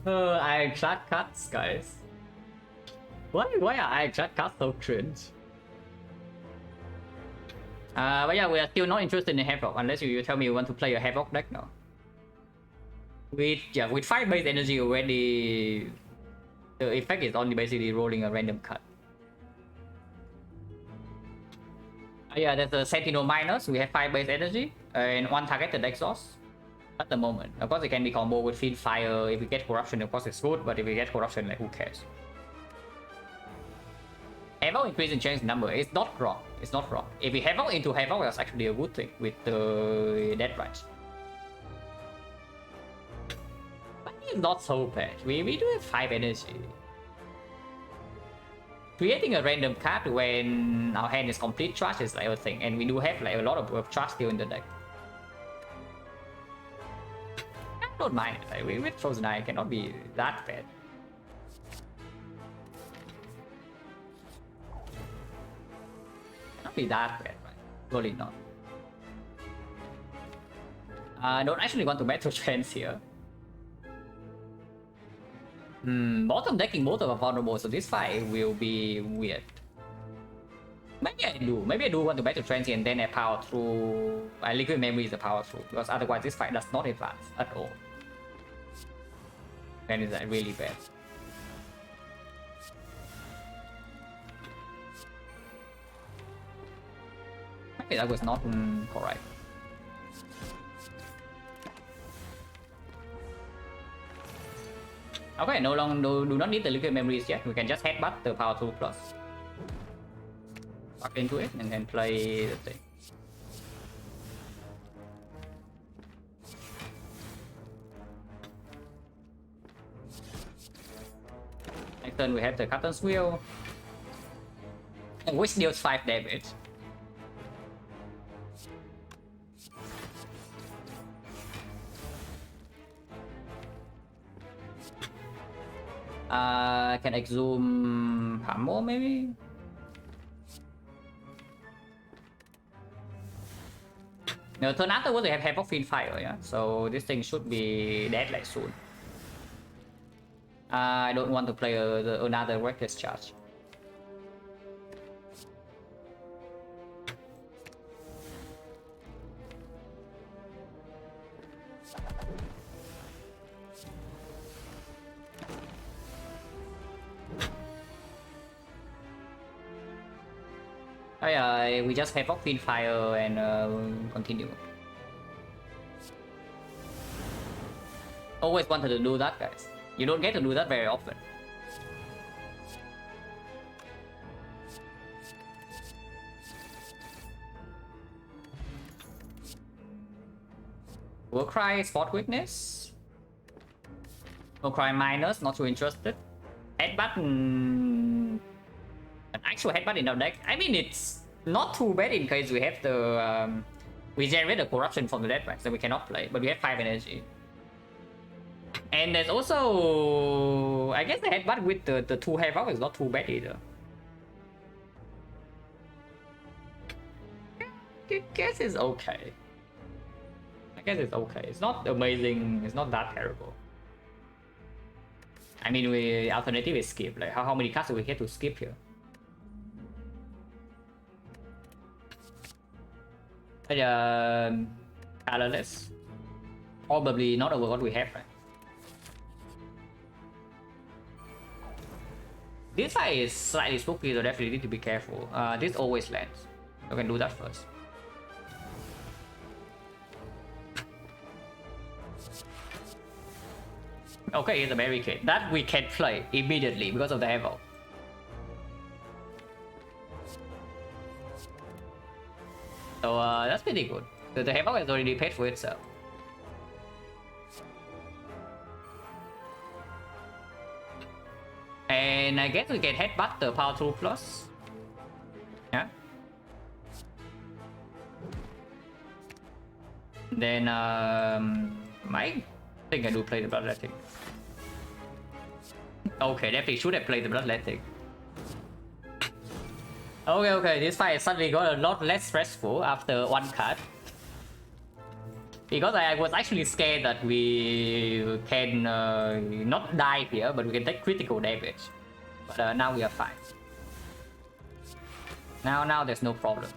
Ironclad cuts, guys. Why are Ironclad cuts so cringe? But yeah, we are still not interested in Havoc unless you tell me you want to play a Havoc deck now. With 5 base energy already, the effect is only basically rolling a random cut. Yeah, there's a Sentinel minus. We have 5 base energy and 1 targeted exhaust at the moment. Of course, it can be combo with Fiend Fire. If we get corruption, of course, it's good. But if we get corruption, like who cares? Havoc increasing chance number. It's not wrong. It's not wrong. If we Havoc into Havoc, that's actually a good thing with the Death Range. But it's not so bad. We do have 5 energy. Creating a random card when our hand is complete trash is like a thing, and we do have like a lot of trash still in the deck. I don't mind it. Like, with Frozen Eye, it cannot be that bad. Cannot be that bad, right? Surely not. I don't actually want to battle trends here. Bottom decking both are vulnerable, so this fight will be weird. Maybe I do want to battle Transient and then I power through. Liquid Memory is a power through, because otherwise this fight does not advance at all. Then it's like really bad. Maybe that was not correct. Okay, no longer do not need the liquid memories yet. We can just headbutt the power 2 plus. Back into it and then play the thing. Next turn we have the Captain's Wheel, which deals 5 damage. Can exhume Hammer maybe? No, turn afterwards they have Havoc Fiend Fire, yeah? So this thing should be dead like soon. I don't want to play another Reckless Charge. We just have Fiend Fire and continue. Always wanted to do that, guys. You don't get to do that very often. Warcry, Spot Witness. Warcry minus, not too interested. Headbutt, an actual headbutt in our deck. I mean, it's not too bad in case we have the we generate the corruption from the death range, then we cannot play, but we have 5 energy. And there's also, I guess the headbutt with the 2 havoc is not too bad either. I guess it's okay. I guess it's okay. It's not amazing. It's not that terrible. I mean, alternative is skip. Like how many cards do we get to skip here? Colorless. Probably not over what we have, right? This side is slightly spooky, so definitely need to be careful. This always lands. You can do that first. Okay, it's a barricade. That we can play immediately because of the havoc. So that's pretty good. The Havoc has already paid for itself. And I guess we can headbutt the Power 2 Plus. Yeah. Then I think I do play the Bloodletting. Okay, definitely should have played the Bloodletting. Okay, this fight suddenly got a lot less stressful after one card. Because I was actually scared that we can not die here, but we can take critical damage. But now we are fine. Now there's no problem.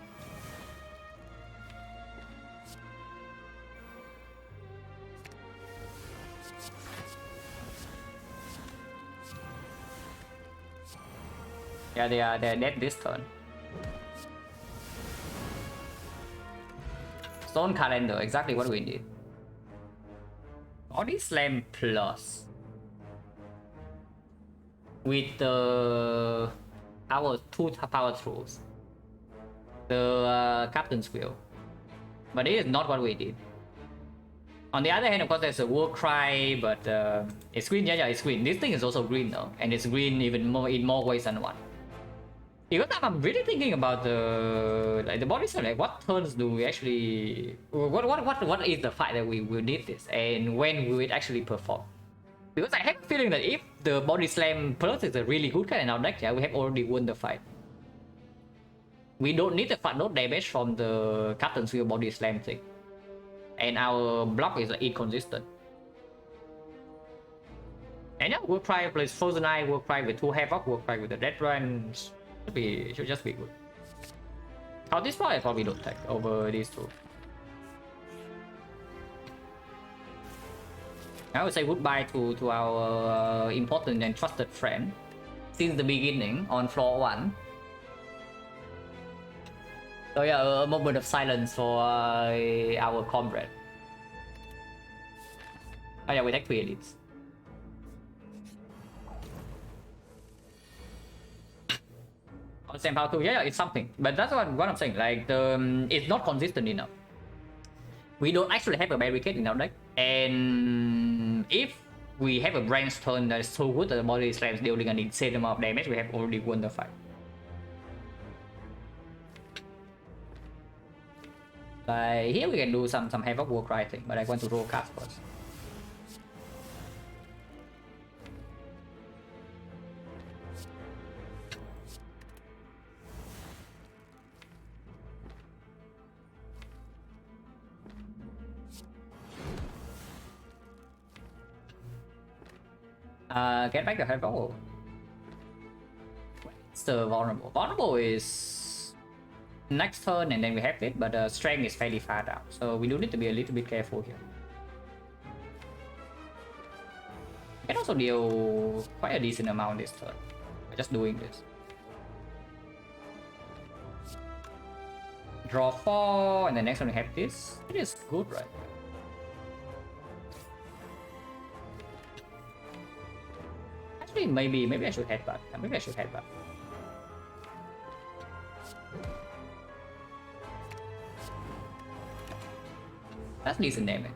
Yeah, they're dead this turn. Stone Calendar, exactly what we need. Body Slam Plus. With our 2 power throws. The Captain's Wheel. But it is not what we did. On the other hand, of course, there's a War Cry, but it's green. Yeah, it's green. This thing is also green though, and it's green even more in more ways than one. Because I'm really thinking about the body slam. Like, what turns do we actually? What is the fight that we will need this, and when will it actually perform? Because I have a feeling that if the body slam plus is a really good card in our deck, yeah, we have already won the fight. We don't need the fight, no damage from the Captain's Wheel body slam thing, and our block is inconsistent. And yeah, we'll try plays Frozen Eye, we'll try with 2 Havoc, we'll try with the Dead Run. Should just be good. Oh, this part I probably don't take over these two. I would say goodbye to our important and trusted friend since the beginning on floor 1. So yeah, a moment of silence for our comrade. Oh yeah, we take 3 elites. Same power 2, yeah, it's something, but that's what I'm saying. Like it's not consistent enough. We don't actually have a barricade in our deck, and if we have a branch turn that is so good that the body slams dealing an insane amount of damage, we have already won the fight. Like here we can do some Havoc War Cry thing, but I want to roll cards first. Get back the Havoc. It's the Vulnerable. Vulnerable is next turn and then we have it, but Strength is fairly far down, so we do need to be a little bit careful here. We can also deal quite a decent amount this turn by just doing this. Draw 4, and the next one we have this. It is good, right? Actually, maybe I should headbutt. Maybe I should headbutt. That's decent damage.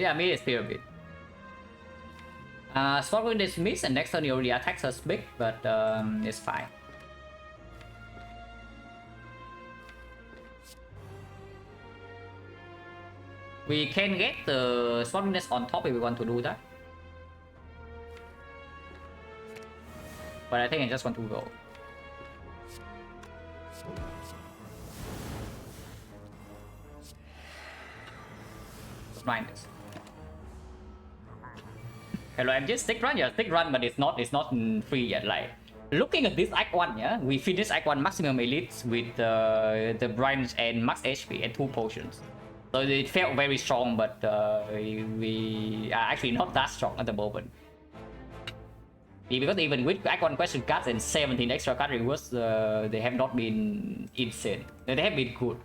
I mean it's pyramid. Spot with this miss, and next turn he already attacks us big, but it's fine. We can get the spottiness on top if we want to do that. But I think I just want to go. Mind this. Hello, I'm just stick run, yeah, stick run, but it's not free yet. Like looking at this Act 1, yeah, we finished Act 1 maximum elites with the branch and max HP and 2 potions. So it felt very strong, but we are actually not that strong at the moment. Because even with icon question cards and 17 extra card rewards, they have not been insane. They have been good.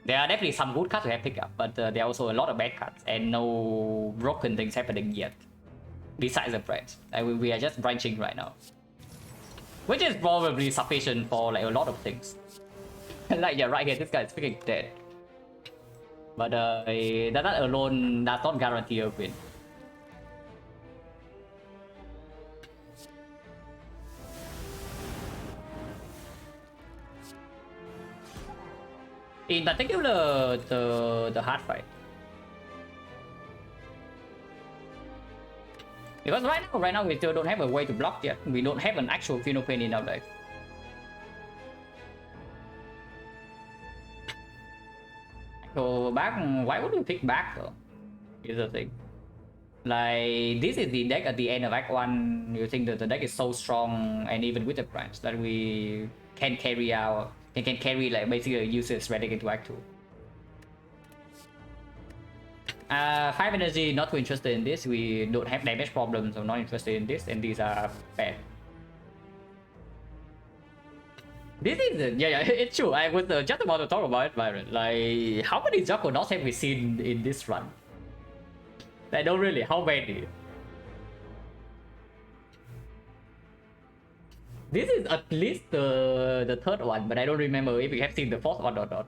There are definitely some good cards we have picked up, but there are also a lot of bad cards and no broken things happening yet. Besides the branch, we are just branching right now, which is probably sufficient for like a lot of things. Like yeah, right here, this guy is freaking dead. But that alone does not guarantee a win. In particular, the hard fight. Because right now we still don't have a way to block yet. We don't have an actual Pain in our deck. So back, why would we pick back though? Is the thing. Like this is the deck at the end of Act 1. You think that the deck is so strong, and even with the branch that we can carry out, can carry like basically user strategy into Act 2. 5 energy, not too interested in this. We don't have damage problems, so not interested in this, and these are bad. This is yeah, it's true. I was just about to talk about it, Byron. Like, how many Juggernauts have we seen in this run? I don't really. How many? This is at least the third one, but I don't remember if we have seen the fourth one or not.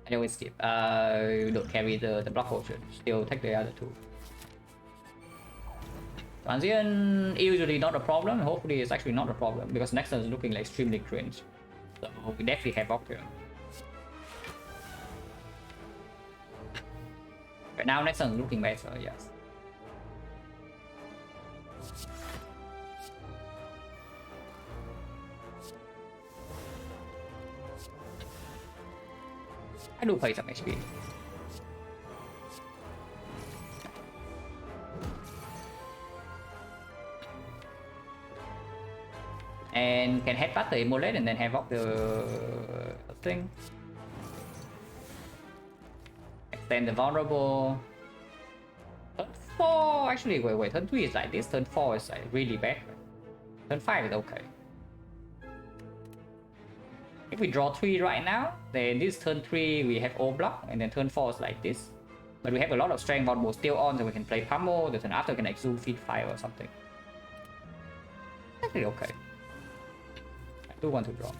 I always skip. Don't carry the block potion. Still take the other two. Transient usually not a problem. Hopefully it's actually not a problem because next turn is looking like extremely cringe. So we definitely have Octane. But now next turn is looking better, yes. I do play some HP. And can headbutt the Immolate and then have up the thing. Extend the vulnerable. Turn 4, actually, wait, turn 3 is like this, turn 4 is like really bad. Turn 5 is okay. If we draw 3 right now, then this turn 3 we have O block, and then turn 4 is like this. But we have a lot of strength vulnerable still on, so we can play Pummel, the turn after we can exhume feed fire or something. Actually okay. I do want to draw.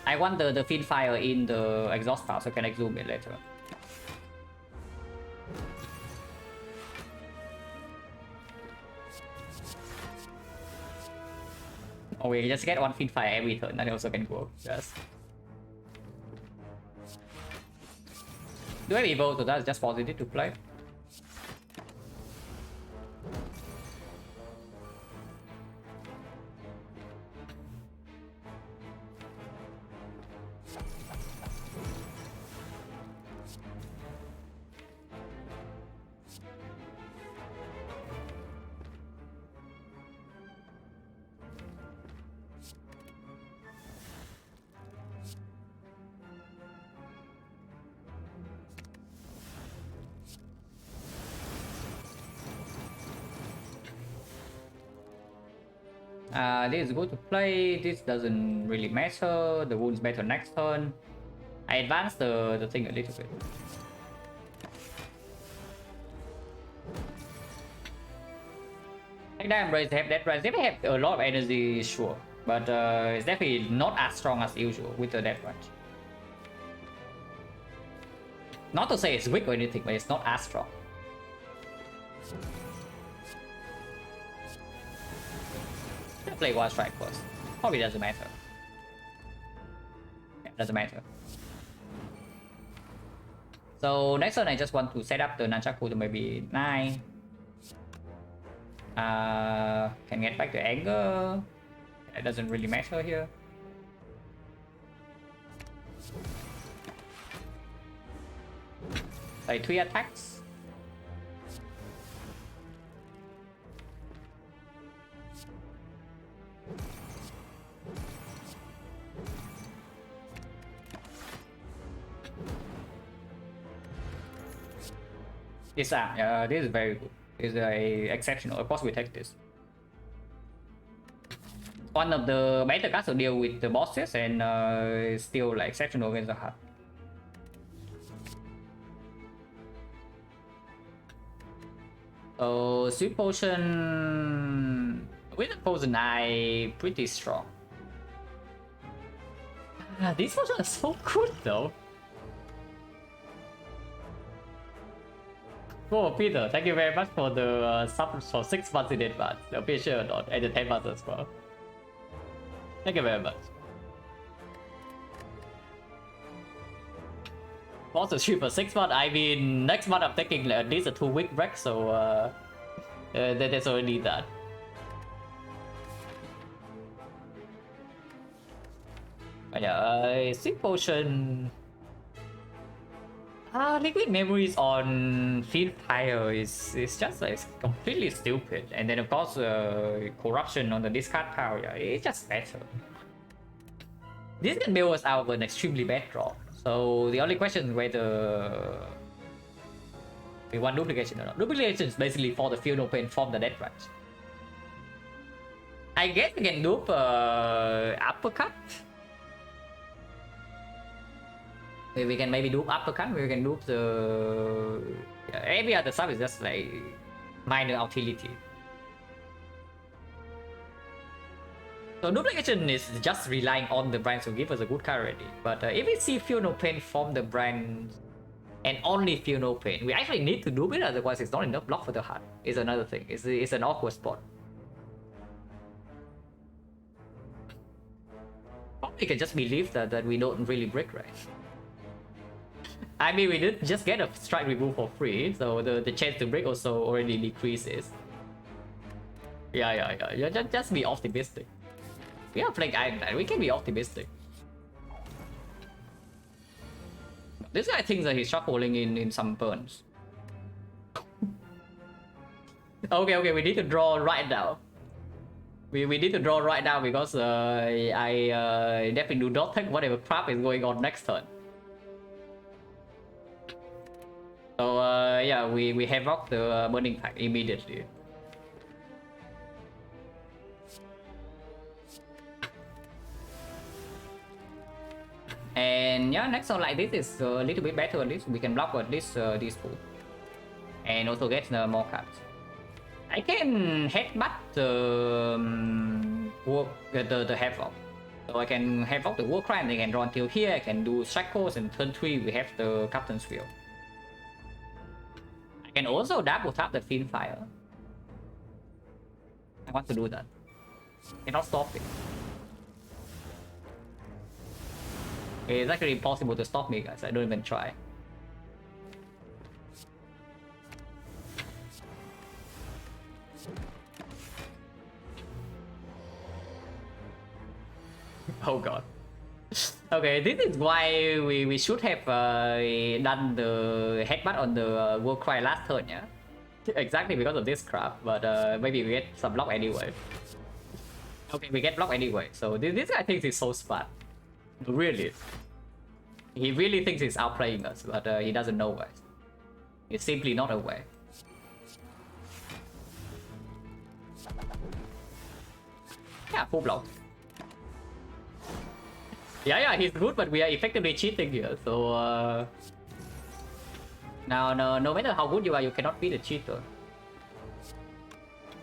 I want the feed fire in the exhaust pile so I can exhume it later. Oh, we just get one feed fire every turn, that also can go. Yes. Do I have evolve, so that's just positive to play. This is good to play. This doesn't really matter. The wounds better next turn. I advance the thing a little bit. Take that embrace, have that rise. They may have a lot of energy, sure, but it's definitely not as strong as usual with the death range. Not to say it's weak or anything, but it's not as strong. Play one strike first. Probably doesn't matter. Yeah, doesn't matter. So next turn I just want to set up the Nunchaku to maybe 9. Can get back to anger. It doesn't really matter here. Like 3 attacks. This this is very good. It's a exceptional. Of course, we take this. One of the better cards to deal with the bosses and still like exceptional against the hard. So Sweet Potion with the Poison Eye pretty strong. These potions are so good though. Oh, Peter, thank you very much for the sub for 6 months in advance. Appreciate it, and the 10 months as well. Thank you very much. Also, stream for 6 months. I mean, next month I'm taking at least a 2-week break, so that's already that. But yeah, Sweet Potion. Liquid Memories on Field Fire is just like completely stupid, and then of course Corruption on the discard pile, yeah, it's just better. This can bail us out of an extremely bad draw, so the only question is whether we want duplication or not. Duplication is basically for the Feel No Pain from the Death Range. I guess we can dupe Uppercut. We can maybe do Uppercut, we can do the... every other stuff is just like minor utility. So duplication is just relying on the brands to give us a good card already. But if we see Feel No Pain from the brand and only Feel No Pain, we actually need to dupe it, otherwise it's not enough block for the heart. It's another thing, it's an awkward spot. Probably can just believe that we don't really break, right? I mean, we did just get a strike remove for free, so the chance to break also already decreases. Yeah. Just be optimistic. We are playing Ironclad, we can be optimistic. This guy thinks that he's shuffling in some burns. Okay, we need to draw right now. We need to draw right now because I definitely do not take whatever crap is going on next turn. So yeah, we have rocked the burning pack immediately. And yeah, next one like this is a little bit better. At least we can block at least these two, and also get more cards. I can headbutt the Havoc. So I can Havoc the War Cry and they can draw until here. I can do Shackles, and turn 3 we have the Captain's Wheel. I can also double tap the Fiend Fire. I want to do that. Cannot stop it. It's actually impossible to stop me, guys. I don't even try. Oh god. Okay, this is why we should have done the headbutt on the War Cry last turn, yeah? Exactly because of this crap, but maybe we get some block anyway. Okay, we get block anyway, so this guy thinks he's so smart. Really. He really thinks he's outplaying us, but he doesn't know why. He's simply not aware. Yeah, full block. Yeah, he's good, but we are effectively cheating here, so now, no matter how good you are, you cannot beat a cheater.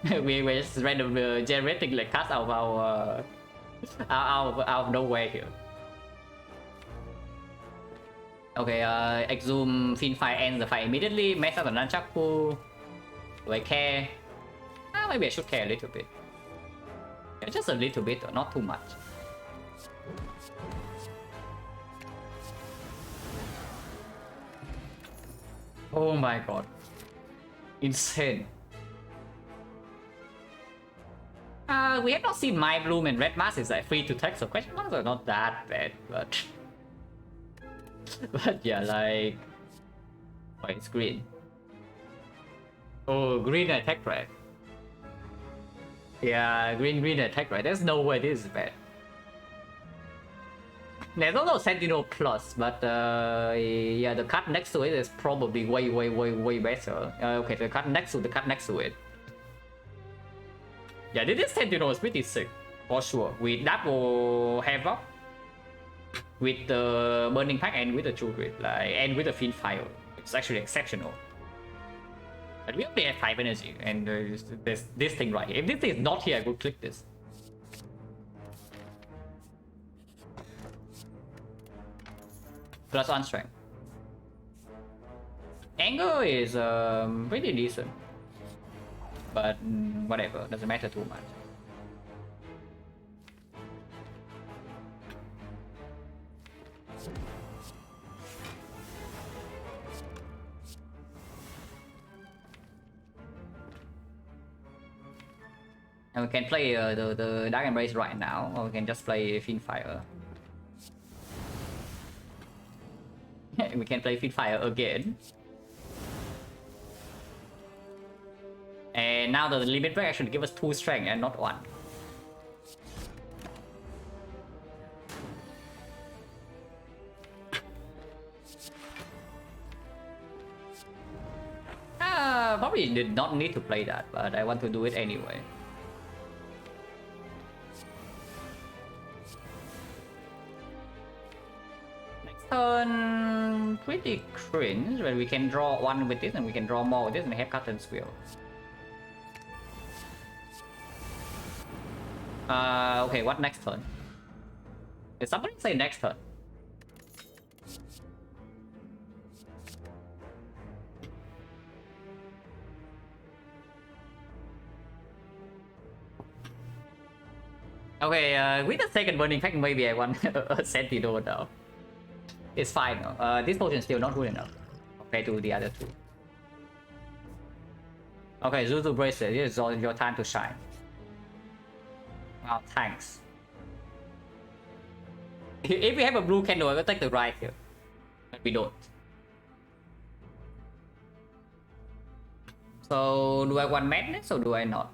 we're just random generating like cards out of our out of nowhere here. Okay, Exhume Fiend Fire ends the fight immediately. Mess up the Nunchaku. Do I care? Maybe I should care a little bit. Yeah, just a little bit, not too much. Oh my god. Insane. We have not seen My Bloom and Red Mask is like free to take, so question marks are not that bad, but... but yeah, like... oh, it's green. Oh, green attack red. Yeah, green attack red. There's no way this is bad. There's also Sentinel Plus, but yeah, the card next to it is probably way better. Okay, the card next to it. Yeah, this Sentinel is pretty sick, for sure. With double Havoc, with the Burning Pack and with the Druid, like, and with the Fiend Fire. It's actually exceptional. But we only have 5 energy, and there's this thing right here. If this is not here, I would click this. +1 strength. Anger is pretty decent. But whatever, doesn't matter too much. And we can play the Dark Embrace right now, or we can just play Fiend Fire. We can play Fiend Fire again. And now the limit break actually give us 2 strength and not 1. Probably did not need to play that, but I want to do it anyway. Next turn, pretty cringe, but we can draw 1 with this and we can draw more with this and we have Captain's Wheel. Okay, what next turn? Did somebody say next turn? Okay, with the second Burning Pack, maybe I want a Sentinel now. It's fine. This potion is still not good enough compared to the other 2. Okay, Zuzu Bracelet, this is your time to shine. Oh, thanks. If we have a blue candle, I will take the right here. But we don't. So, do I want Madness or do I not?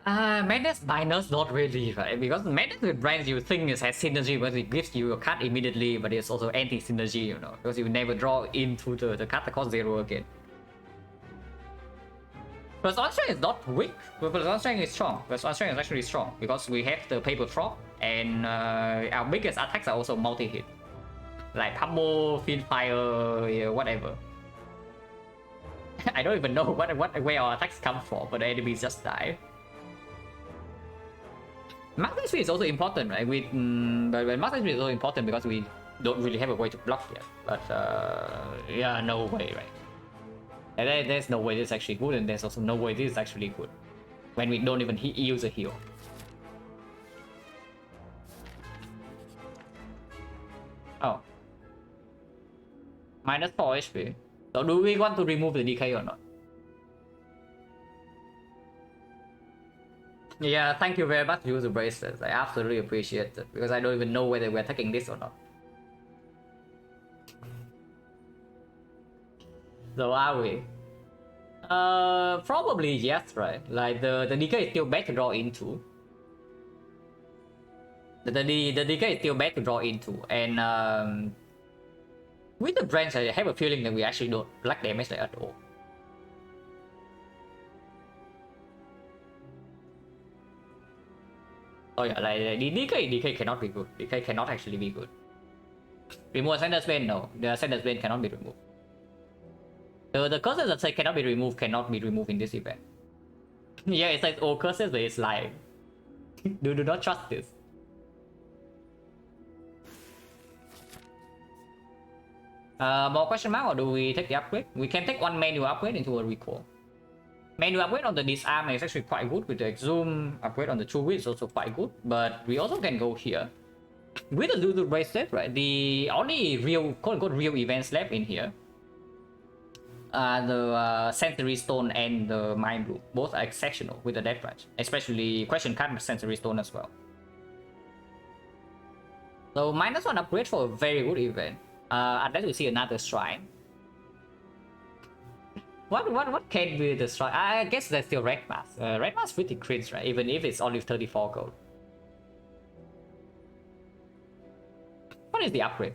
Madness minus not really, right? Because Madness with brands you think it has synergy, but it gives you a card immediately, but it's also anti-synergy, you know, because you never draw into the card that costs 0 again. +1 strength is not weak, but +1 strength is strong. +1 strength is actually strong because we have the paper drop, and our biggest attacks are also multi-hit, like Pummel, Fiend Fire, yeah, whatever. I don't even know where our attacks come from, but the enemies just die. Master Speed is also important, right? But Master Speed is also important because we don't really have a way to block yet. But yeah, no way, right? And there's no way this is actually good, and there's also no way this is actually good when we don't even use a heal. Oh, -4 HP. So do we want to remove the DK or not? Yeah, thank you very much, user bracelets. I absolutely appreciate it because I don't even know whether we're taking this or not. So are we? Probably yes, right? Like the DK is still bad to draw into. The DK is still bad to draw into, and with the branch, I have a feeling that we actually don't lack damage at all. Oh yeah, like DK cannot be good. DK cannot actually be good. Remove Sender's Bane? No, the Sender's Bane cannot be removed. The curses that say cannot be removed in this event. Yeah, it says all curses, but it's lying. do not trust this. More question mark, or do we take the upgrade? We can take one manual upgrade into a recall. Manual upgrade on the disarm is actually quite good. With the exhume upgrade on the true wit is also quite good. But we also can go here with the Zuzu bracelet, right? The only real quote-unquote real events left in here are the Sensory Stone and the Mind Bloom. Both are exceptional with the Death Branch, especially question card with Sensory Stone as well. So -1 upgrade for a very good event. Unless we see another shrine. What can be the shrine? I guess that's still Red Mask. Red Mask pretty cringe, right? Even if it's only 34 gold. What is the upgrade?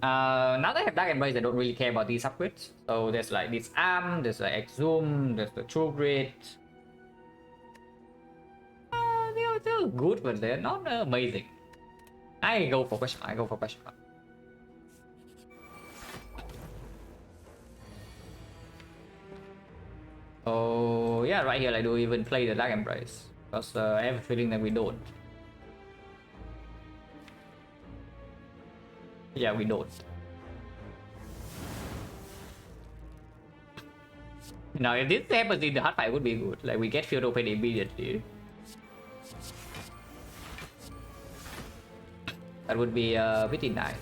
Now that I have Dark Embrace, I don't really care about these upgrades. So there's like this arm, there's like Exhume, there's the True Grit. They're good, but they're not amazing. I go for question mark. I go for question mark. Oh yeah, right here, like, do we even play the Dark Embrace? Because I have a feeling that we don't. Yeah, we don't. Now, if this happens in the hard fight, would be good. Like, we get field open immediately. That would be pretty nice.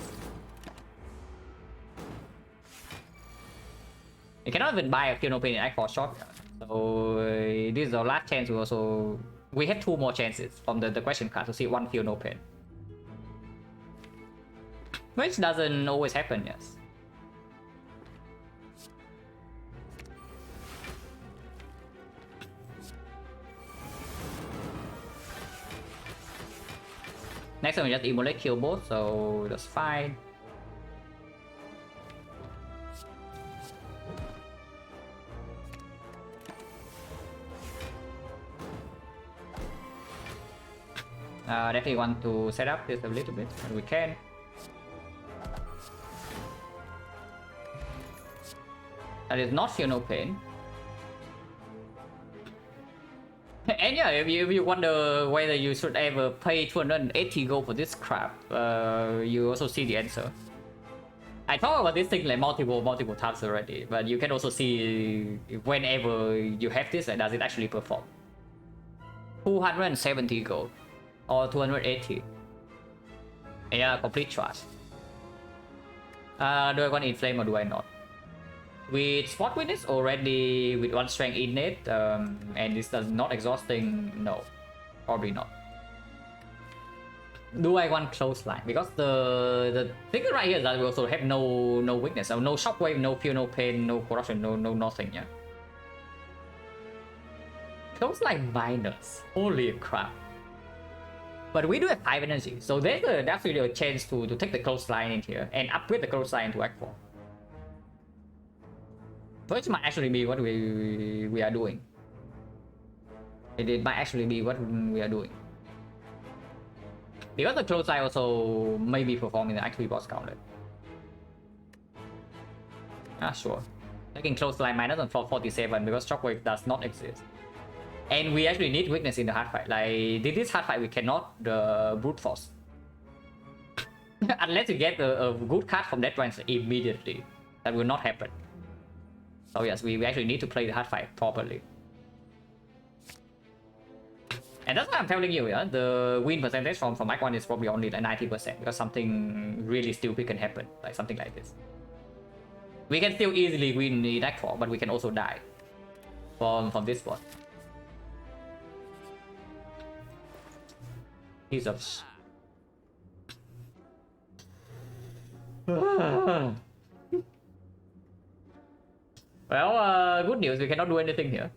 You cannot even buy a field open in Act 4 shot. So this is our last chance. We have 2 more chances from the question card to see 1 field open. Which doesn't always happen, yes. Next time we just immolate kill both, so that's fine. Definitely want to set up this a little bit, and we can. That is not feel no pain. And yeah, if you wonder whether you should ever pay 280 gold for this crap, you also see the answer. I talked about this thing like multiple times already, but you can also see whenever you have this, like, does it actually perform? 270 gold or 280. Yeah, complete trash. Do I want Inflame or do I not? With Spot Witness already with 1 strength innate, and this does not exhausting, no, probably not. Do I want Clothesline? Because the thing right here is that we also have no weakness, so no shockwave, no fear, no pain, no corruption, no nothing, yeah. Clothesline minus, holy crap. But we do have 5 energy, so there's definitely a chance to take the Clothesline in here and upgrade the Clothesline to Act 4. Which might actually be what we are doing. It might actually be what we are doing. Because the close eye also may be performing the Act 3 boss counter. Sure. Taking close line minus on 47 because Shockwave does not exist. And we actually need weakness in the hard fight. Like, this hard fight we cannot brute force. Unless you get a good card from that range immediately. That will not happen. So yes, we actually need to play the hard fight properly. And that's why I'm telling you, yeah, the win percentage from Act 1 is probably only like 90% because something really stupid can happen, like something like this. We can still easily win in Act 4, but we can also die from this spot. Piece of Well, good news, we cannot do anything here.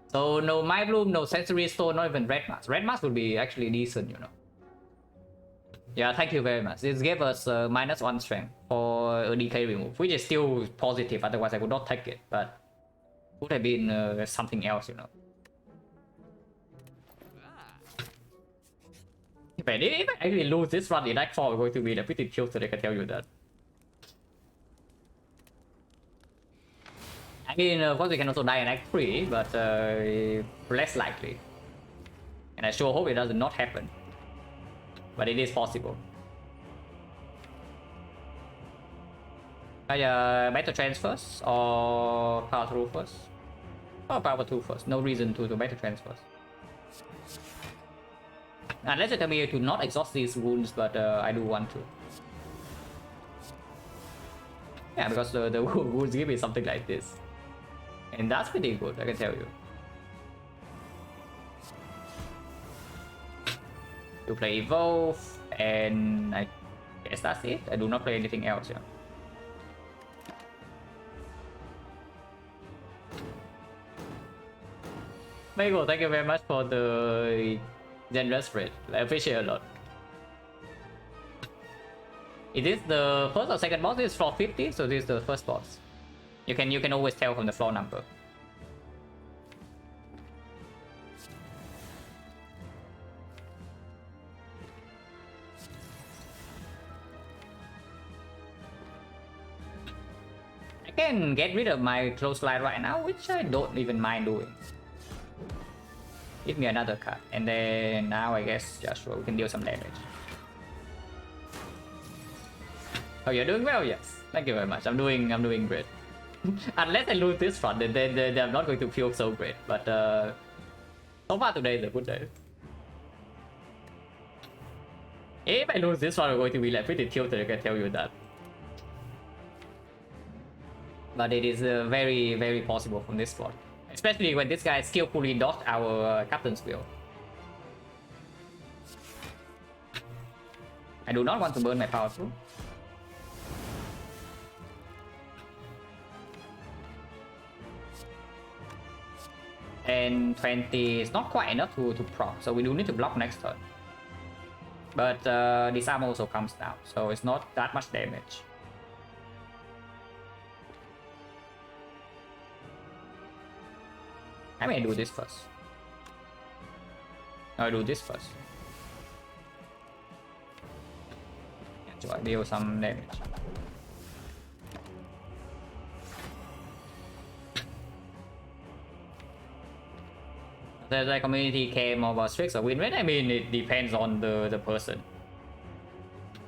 So no Mind Bloom, no Sensory Stone, not even Red Mask. Red Mask would be actually decent, you know. Yeah, thank you very much. This gave us -1 strength for a DK remove, which is still positive, otherwise I would not take it, but would have been something else, you know. But if I actually lose this run in Act 4, we're going to be like pretty tilted, I can tell you that. I mean, of course we can also die in Act 3, but less likely. And I sure hope it does not happen. But it is possible. Battle Trance first or Power Through first? Oh, Power Through first. No reason to Battle Trance first. Unless you tell me to not exhaust these wounds, but I do want to. Yeah, because the wounds give me something like this. And that's pretty good, I can tell you. You play Evolve, and I guess that's it. I do not play anything else, yeah. Michael, thank you very much for the Generous Fred. I appreciate a lot. It is the first or second boss. This is floor 50, so this is the first boss. You can always tell from the floor number. I can get rid of my close line right now, which I don't even mind doing. Give me another card, and then now I guess Joshua we can deal some damage. Oh, you're doing well, yes. Thank you very much. I'm doing great. Unless I lose this front, then I'm not going to feel so great. But so far today is a good day. If I lose this one, I'm going to be like pretty tilted. I can tell you that. But it is very, very possible from this spot, especially when this guy skillfully dodged our captain's wheel. I do not want to burn my power through. And 20 is not quite enough to proc, so we do need to block next turn. But disarm also comes down, so it's not that much damage. I may do this first. I'll do this first. So I deal some damage. The community care more about streaks or win rate. I mean, it depends on the person.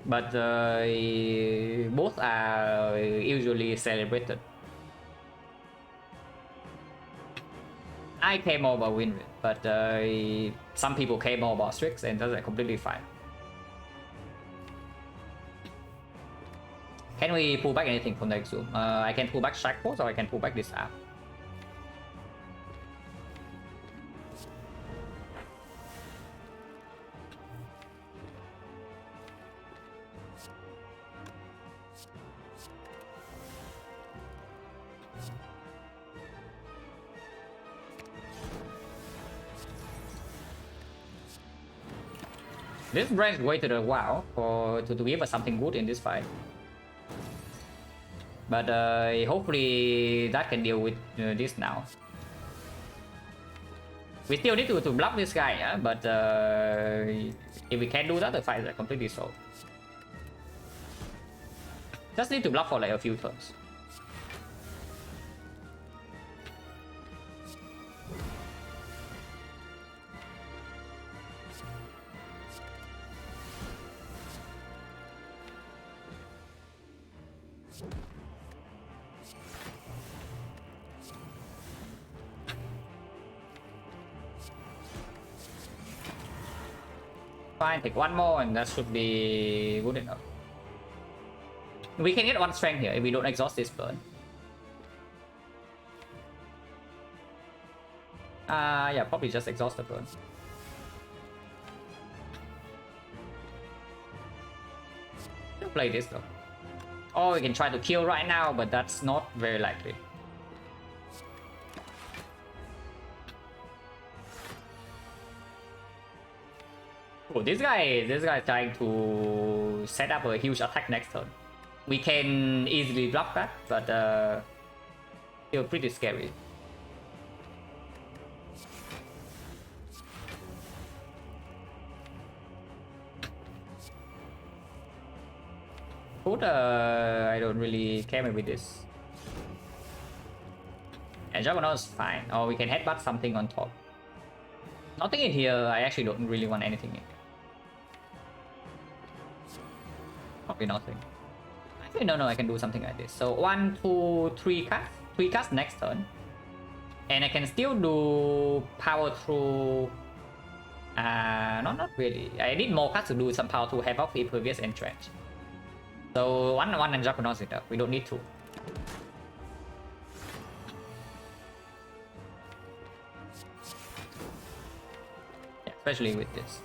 But both are usually celebrated. I care more about win rate, but some people care more about streaks, and that's completely fine. Can we pull back anything from the exhume? I can pull back Strike Force, or I can pull back this arm. This branch waited a while to give us something good in this fight. But hopefully that can deal with this now. We still need to block this guy, yeah? But if we can do that, the fight is completely solved. Just need to block for like a few turns. Fine, take one more and that should be good enough. We can get one strength here if we don't exhaust this burn. Yeah, probably just exhaust the burn. We'll play this though. Or we can try to kill right now, but that's not very likely. Oh, this guy is trying to set up a huge attack next turn. We can easily block that, but still pretty scary. Food, I don't really care with this. And Juggernaut is fine. Or we can headbutt something on top. Nothing in here. I actually don't really want anything in here. Probably nothing. Actually, no, I can do something like this. So 1, 2, 3 casts. 3 casts next turn. And I can still do power through. Not really. I need more casts to do some power through Havoc, Impervious, and Trench. So 1 and Juggernaut is enough. We don't need 2. Yeah, especially with this.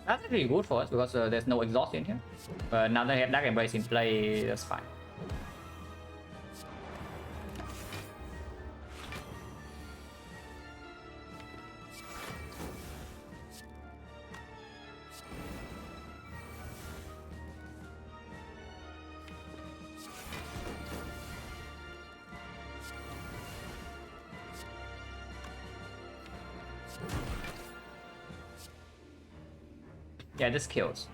That's actually good for us because there's no exhaust in here. But now they have Dark Embrace in play, that's fine. Yeah, this kills.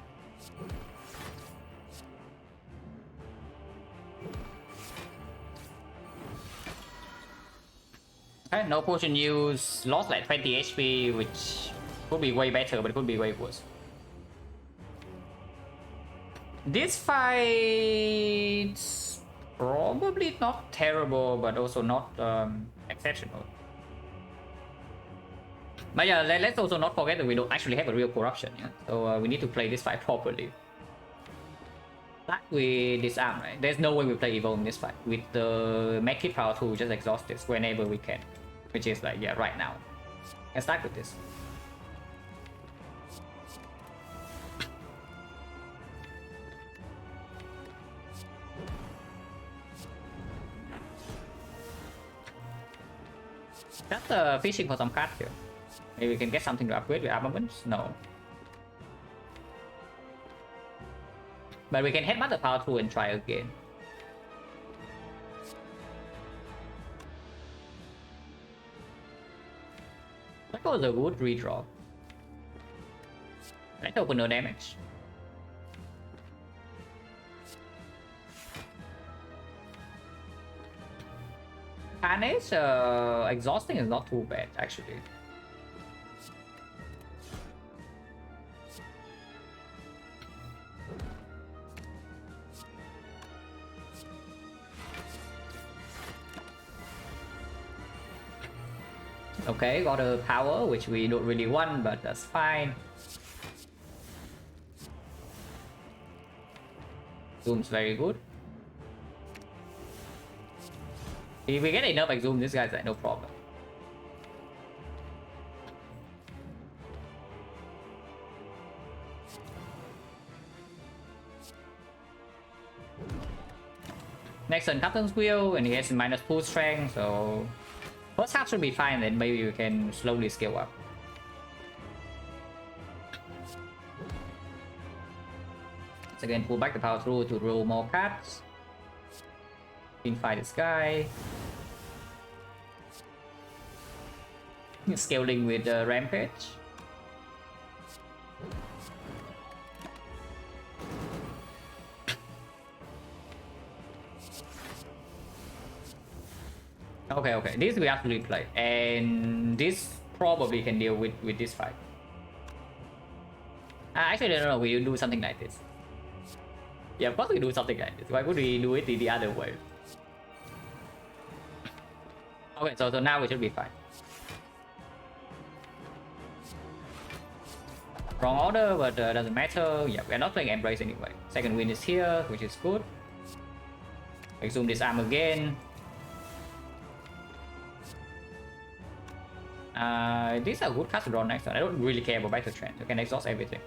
Okay, no potion use, lost like 20 HP, which could be way better, but it could be way worse. This fight's probably not terrible, but also not exceptional. But yeah, let's also not forget that we don't actually have a real corruption, yeah? So we need to play this fight properly. Like we disarm, right? There's no way we play evil in this fight. With the Medkit power 2, just exhaust this whenever we can. Which is like, yeah, right now. Let's start with this. Just fishing for some cards here. Maybe we can get something to upgrade with armaments? No. But we can headbutt the power 2 and try again. That was a good redraw. Let's open no damage. Carnage exhausting is not too bad actually. Okay, got a power, which we don't really want, but that's fine. Zoom's very good. If we get enough like zoom, this guy's like no problem. Next on Captain's Wheel, and he has minus pull strength, so first half should be fine, then maybe you can slowly scale up. Once again, pull back the power through to roll more cards. Fight this guy. Scaling with Rampage. Okay, this we actually play, and this probably can deal with this fight. Actually, no, we do something like this. Yeah, of course we do something like this. Why would we do it the other way? Okay, so now we should be fine. Wrong order, but doesn't matter. Yeah, we're not playing Embrace anyway. Second win is here, which is good. Exhume this arm again. These are good cards to draw next turn. I don't really care about Battle Trend. You can exhaust everything.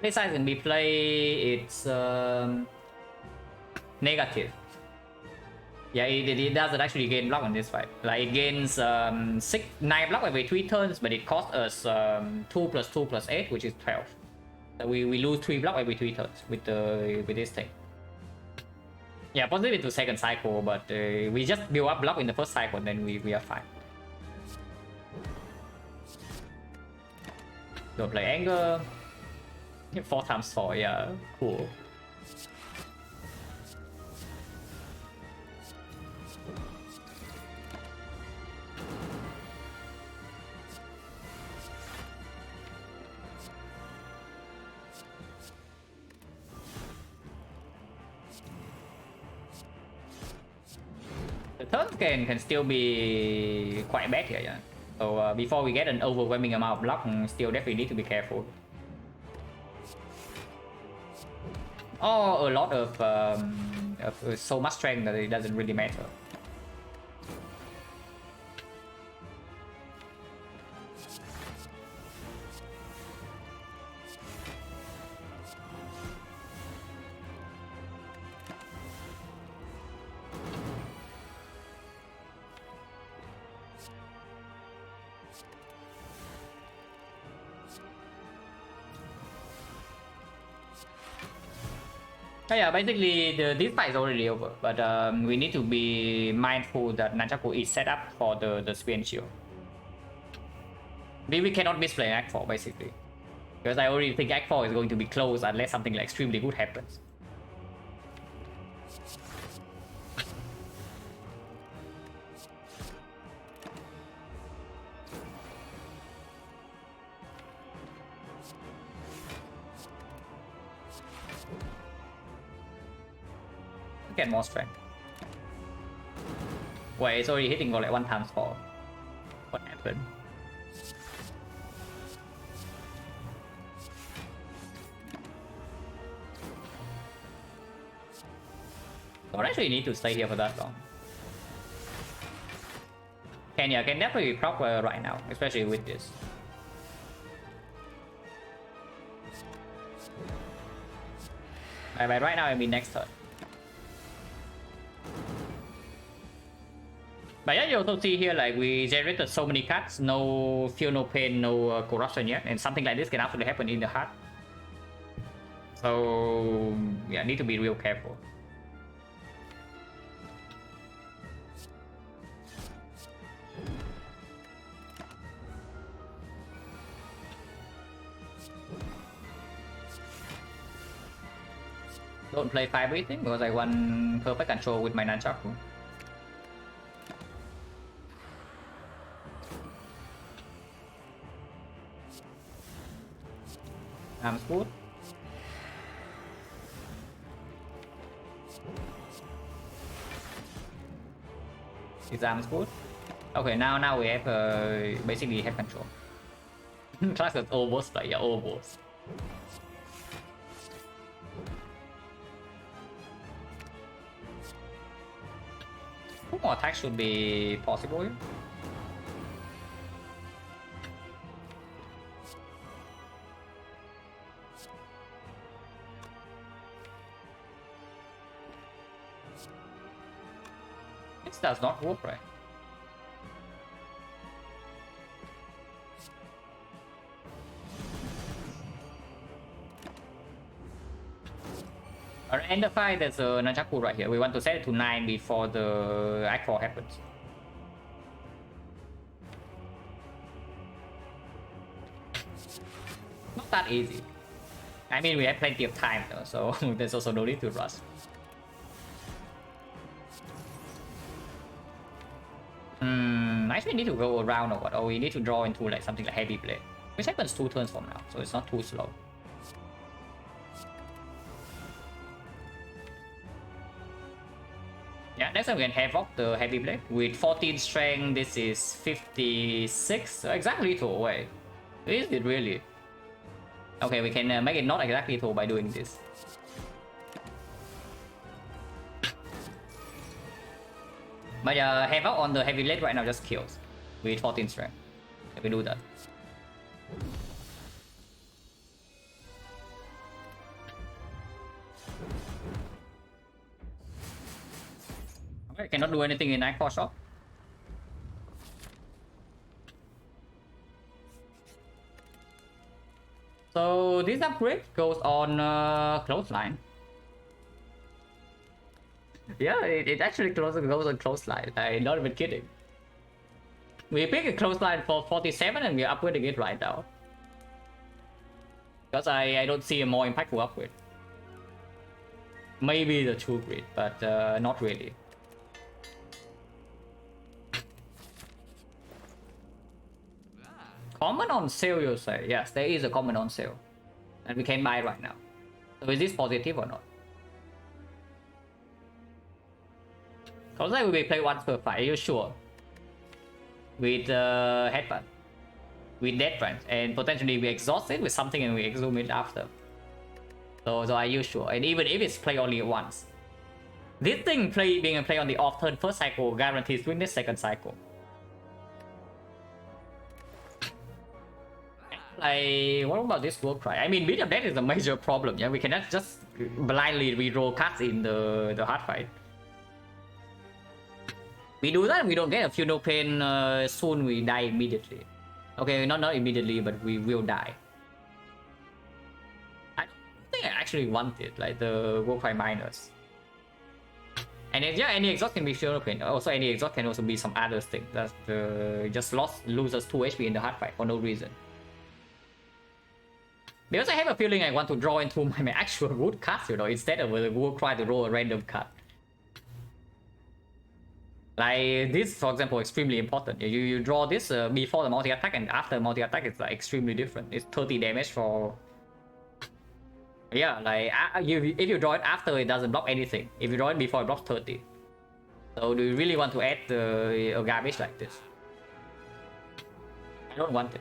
This size can be played, it's negative. Yeah, it doesn't actually gain block on this fight. Like it gains 9 block every 3 turns, but it costs us 2 plus 2 plus 8, which is 12. So we lose 3 block every 3 turns with this thing. Yeah, positive to second cycle, but we just build up block in the first cycle, then we are fine. Don't play anger. 4 times 4, yeah, cool. The turns can still be quite bad here, yeah. So before we get an overwhelming amount of block, still definitely need to be careful. Or a lot of so much strength that it doesn't really matter. Yeah, basically this fight is already over, but we need to be mindful that Nunchaku is set up for the spear and shield. We cannot misplay Act 4 basically, because I already think Act 4 is going to be close unless something like extremely good happens. Get more strength. Wait, it's already hitting for like 1x4. What happened? Don't actually need to stay here for that long. Can definitely be proper right now, especially with this. But right now I mean next turn. But yeah, you also see here like we generated so many cards, no feel, no pain, no corruption yet, and something like this can actually happen in the heart. So yeah, need to be real careful. Don't play 5 breathing because I want perfect control with my Nunchaku. Arms good. His arms good. Okay, now we have basically have control. Class is almost like yeah, almost. Two more attacks should be possible here. This does not work, right? End the fight, there's a Nunchaku right here. We want to set it to 9 before the Act 4 happens. Not that easy. I mean, we have plenty of time though, so there's also no need to rush. Actually need to go around or what? Or we need to draw into like something like heavy blade. Which happens 2 turns from now, so it's not too slow. Yeah, next time we can Havoc the heavy blade. With 14 strength, this is 56. So exactly lethal. Wait, is it really? Okay, we can make it not exactly lethal by doing this. But Havoc on the heavy blade right now just kills with 14 strength. If we do that. Okay, cannot do anything in Act 4 shop. So this upgrade goes on clothesline. Yeah, it actually goes on clothesline. I'm not even kidding. We pick a clothesline for 47 and we're upgrading it right now. Because I don't see a more impactful upgrade. Maybe the true grid, but not really. Common on sale, you say? Yes, there is a common on sale. And we can buy right now. So is this positive or not? Because I will be play once per fight, are you sure? With headbutt. With death punch. And potentially we exhaust it with something and we exhume it after. So are you sure? And even if it's play only once. This thing being a play on the off turn first cycle guarantees win this second cycle. Like, what about this work, right? I mean, medium death is a major problem. Yeah, we cannot just blindly reroll cards in the hard fight. We do that, we don't get a few no pain. Soon we die immediately. Okay, not immediately, but we will die. I don't think I actually actually wanted, like the Warcry Miners. And then, yeah, any exhaust can be sure open. Also, any exhaust can also be some other thing that just loses 2 HP in the hard fight for no reason. Because I have a feeling I want to draw into my actual root cards, you know, instead of the Warcry to roll a random card. Like this, for example, extremely important. You draw this before the multi-attack, and after multi-attack, it's like extremely different. It's 30 damage for... Yeah, like if you draw it after, it doesn't block anything. If you draw it before, it blocks 30. So do you really want to add a garbage like this? I don't want it.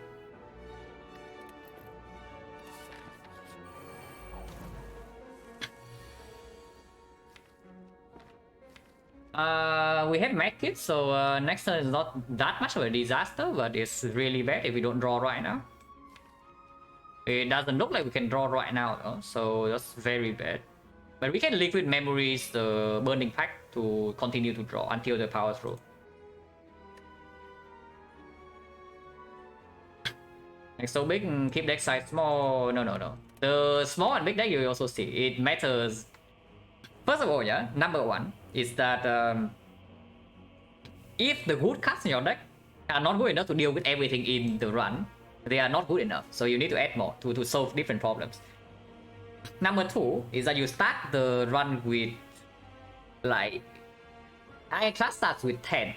We have medkits, so next turn is not that much of a disaster, but it's really bad if we don't draw right now. It doesn't look like we can draw right now though, so that's very bad. But we can liquid memories the burning pack to continue to draw until the power through. Like so big, keep deck size small. No. The small and big deck you also see. It matters. First of all, yeah, number one is that if the good cards in your deck are not good enough to deal with everything in the run, they are not good enough. So you need to add more to solve different problems. Number two is that you start the run with like class starts with 10.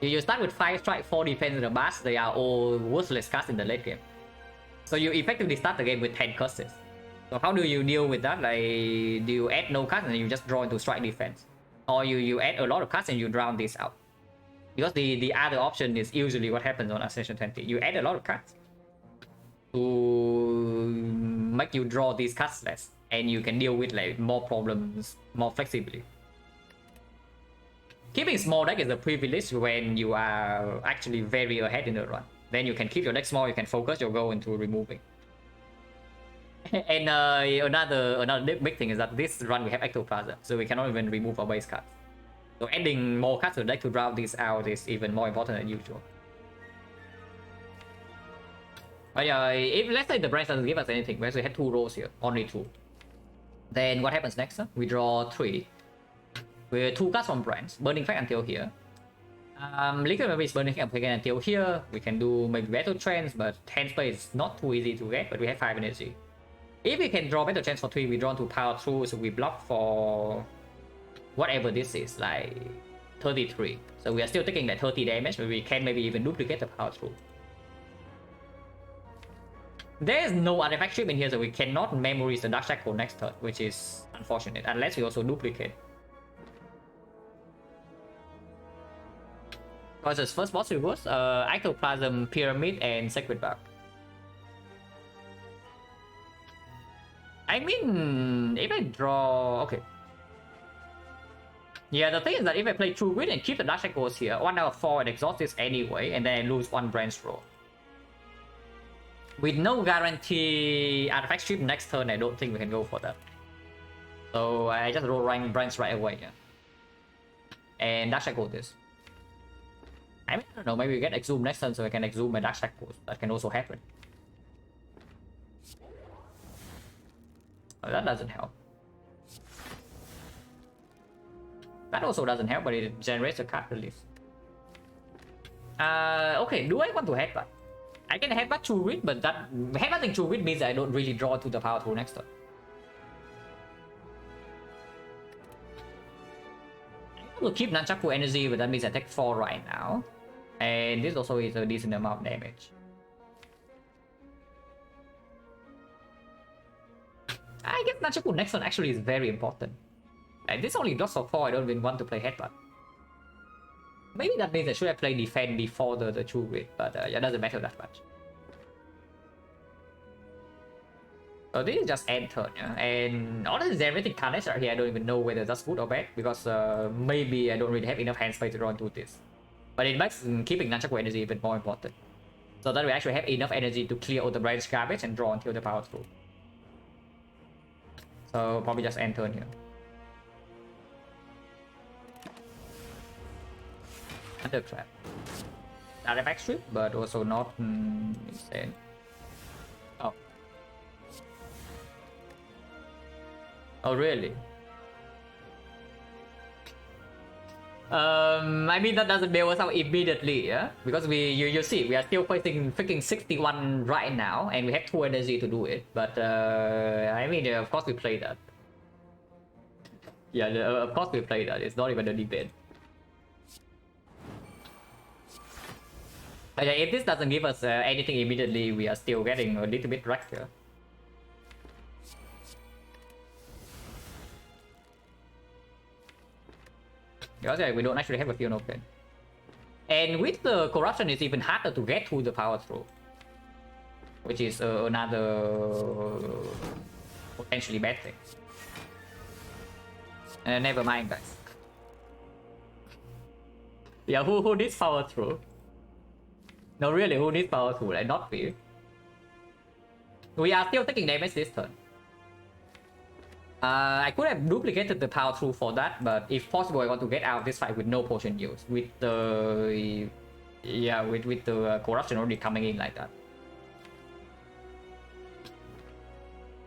You start with 5 strike, 4 defense in the bus. They are all worthless cards in the late game. So you effectively start the game with 10 curses. So how do you deal with that? Like, do you add no cards and you just draw into strike defense? Or you add a lot of cards and you drown this out? Because the other option is usually what happens on Ascension 20. You add a lot of cards to make you draw these cards less, and you can deal with like more problems more flexibly. Keeping small deck is a privilege when you are actually very ahead in the run. Then you can keep your deck small, you can focus your goal into removing. And another big thing is that this run we have Ectoplasm, so we cannot even remove our base cards. So adding more cards to the deck to draw this out is even more important than usual. But yeah, if let's say the branch doesn't give us anything, we actually have 2 rolls here, only 2. Then what happens next? We draw 3. With 2 cards from branch, burning fact until here. Liquid maybe is burning fact again until here. We can do maybe battle trance, but 10 space is not too easy to get, but we have 5 energy. If we can draw battle trance for 3, we draw to power through, so we block for whatever this is, like 33. So we are still taking that 30 damage, but we can maybe even duplicate the power through. There is no artifact strip in here, so we cannot memorize the Dark Shackle next turn, which is unfortunate, unless we also duplicate. Because its first boss rewards, Ectoplasm, Pyramid, and Sacred Bark. I mean, if I draw... Okay. Yeah, the thing is that if I play True Grit and keep the Dark Shackles here, 1 out of 4 and exhaust this anyway, and then I lose 1 branch roll. With no guarantee artifact strip next turn, I don't think we can go for that. So I just roll rank branch right away, yeah. And Dark Shackle this. I mean, I don't know, maybe we get Exhume next turn so I can Exhume my Dark Shackles. That can also happen. Oh, that doesn't help. That also doesn't help, but it generates a card release. Okay, do I want to headbutt? I can headbutt True Grit, but that headbutting True Grit means I don't really draw to the power through next turn. I will keep Nunchaku energy, but that means I take 4 right now. And this also is a decent amount of damage. I guess Nunchaku next turn actually is very important. Like this only blocks for 4, I don't even want to play headbutt. Maybe that means I should have played defend before the True Grit, but yeah, doesn't matter that much. So this is just end turn, yeah? And honestly, generating Carnage right here, I don't even know whether that's good or bad, because maybe I don't really have enough hand space to draw into this. But it makes keeping Nunchaku energy even more important. So that we actually have enough energy to clear all the branch garbage and draw until the power through. So probably just end turn here. Undertrap. Artifact strip, but also not insane. Oh. Oh, really? I mean that doesn't bail us out immediately, yeah? Because you see, we are still facing freaking 61 right now, and we have 2 energy to do it. But I mean, of course we play that. Yeah, of course we play that. It's not even a debate. But yeah, if this doesn't give us anything immediately, we are still getting a little bit wrecked here. Because we don't actually have a field open. And with the corruption, it's even harder to get to the power through. Which is another potentially bad thing. Never mind, guys. Yeah, who needs power through? No, really, who needs power through? Like, not we. We are still taking damage this turn. I could have duplicated the power through for that, but if possible, I want to get out of this fight with no potion use. With the with the corruption already coming in like that.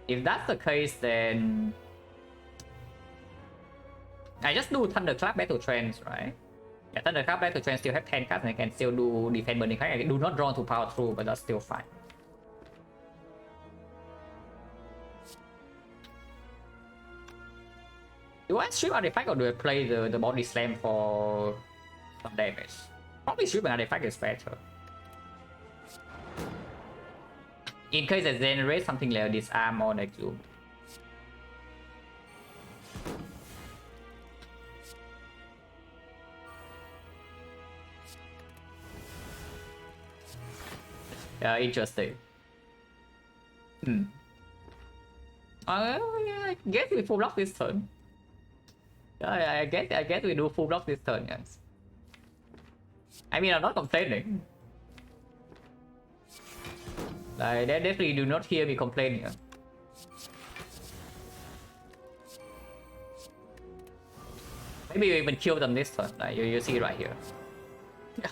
If that's the case, then I just do Thunderclap Battle Trance, right? Yeah, Thunderclap Battle Trance still have 10 cards and I can still do Defend Burning Crack. I do not draw to power through, but that's still fine. Do I strip artifact or do I play the body slam for some damage? Probably strip an artifact is better. In case I generate something like Disarm or Exhume. Interesting. Yeah, I guess we full block this turn. I guess we do full block this turn, guys. I mean, I'm not complaining. They definitely do not hear me complaining. Maybe we even kill them this turn. You see right here.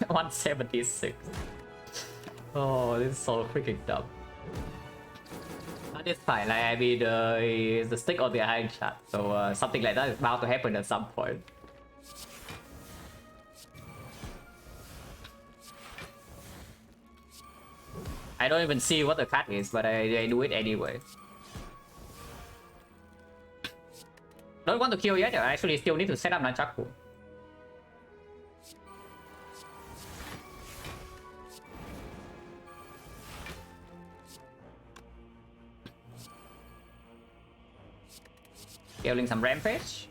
176. Oh, this is so freaking dumb. But it's fine. Like, I mean, it's the stick on the Ironclad, so something like that is bound to happen at some point. I don't even see what the card is, but I do it anyway. Don't want to kill yet. I actually still need to set up Nunchaku. Scaling some Rampage.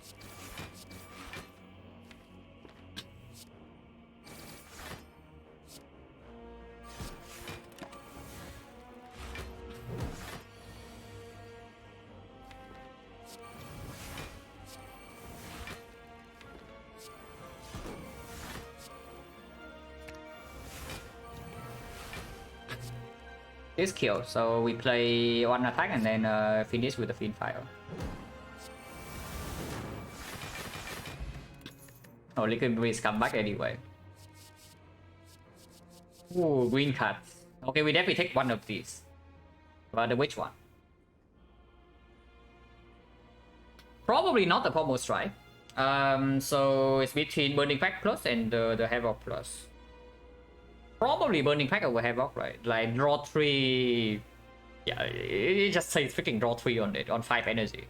This kill, so we play one attack and then finish with the Fiend Fire. Oh, Liquid Breeze come back anyway. Ooh, green cards. Okay, we definitely take one of these. But which one? Probably not the Pommel Strike. So it's between Burning Pack Plus and the Havoc Plus. Probably Burning Pack over Havoc, right? Like draw 3. Yeah, it just says freaking draw 3 on it, on 5 energy.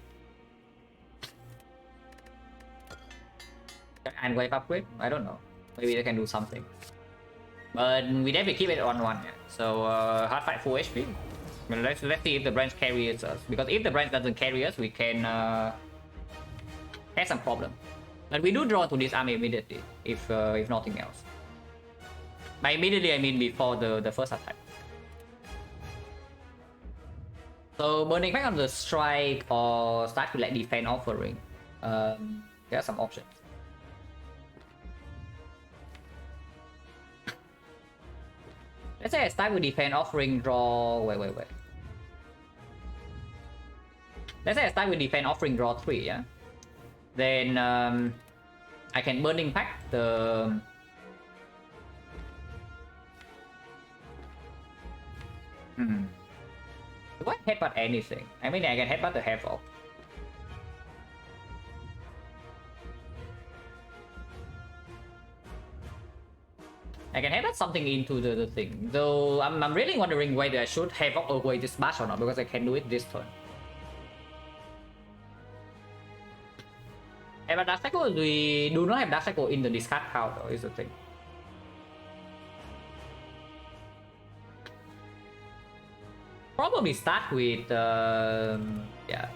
And wipe up with? I don't know. Maybe they can do something. But we definitely keep it on 1. Yeah. So hard fight full HP. Well, let's see if the branch carries us. Because if the branch doesn't carry us, we can have some problem. But we do draw to this army immediately, if nothing else. By immediately I mean before the first attack. So burning back on the strike or start with like defense offering. There are some options. Let's say I start with defense offering, draw. Wait. Let's say I start with defense offering, draw 3, yeah? Then I can burning pack the. Do I headbutt anything? I mean, I can headbutt the Havoc. I can have something into the thing. Though I'm really wondering whether I should have away this bash or not, because I can do it this turn. And but Dark Cycle, we do not have Dark Cycle in the discard pile though, is the thing. Probably start with yeah.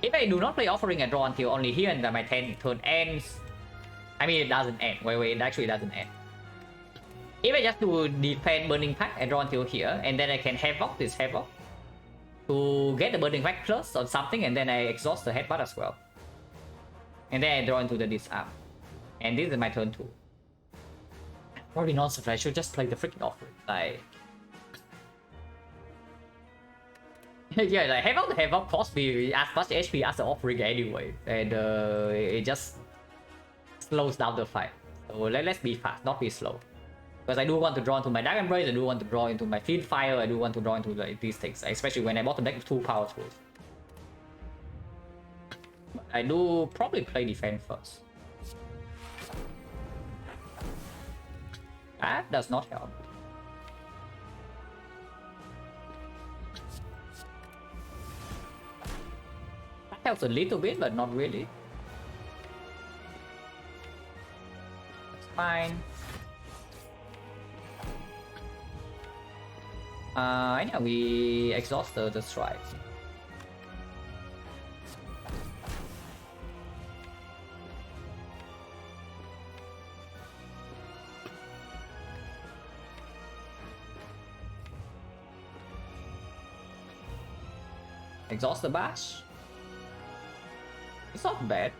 If I do not play Offering, I draw until only here and then my turn ends. I mean, it doesn't end. Wait, it actually doesn't end. If I just do defend Burning Pact, I draw until here, and then I can Havoc this Havoc to get the Burning Pact plus or something, and then I exhaust the headbutt as well. And then I draw into the disarm. And this is my turn 2. Probably nonsense, I should just play the freaking Offering. Like... yeah, like Havoc cost me as much HP as the Offering anyway. And it just slows down the fight. So let's be fast, not be slow. Because I do want to draw into my Dark Embrace, I do want to draw into my Field Fire, I do want to draw into like, these things. Especially when I bought the deck with 2 power tools. But I do probably play defense first. That does not help. That helps a little bit, but not really. That's fine. Yeah, we exhaust the strike. Exhaust the bash. It's not bad.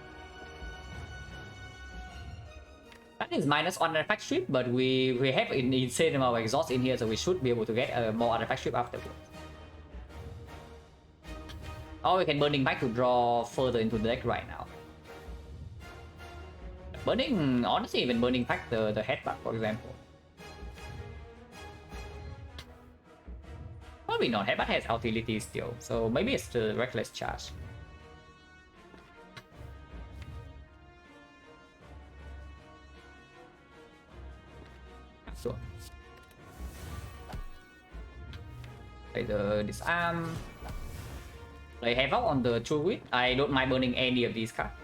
That is minus on artifact strip, but we have an insane amount of exhaust in here, so we should be able to get more artifact strip afterwards. Or we can Burning Pact to draw further into the deck right now. Honestly, even Burning Pact the headbutt, for example. Probably not. Headbutt has utility still, so maybe it's the Reckless Charge. So, play the disarm. Play Havoc on the True Wit. I don't mind burning any of these cards.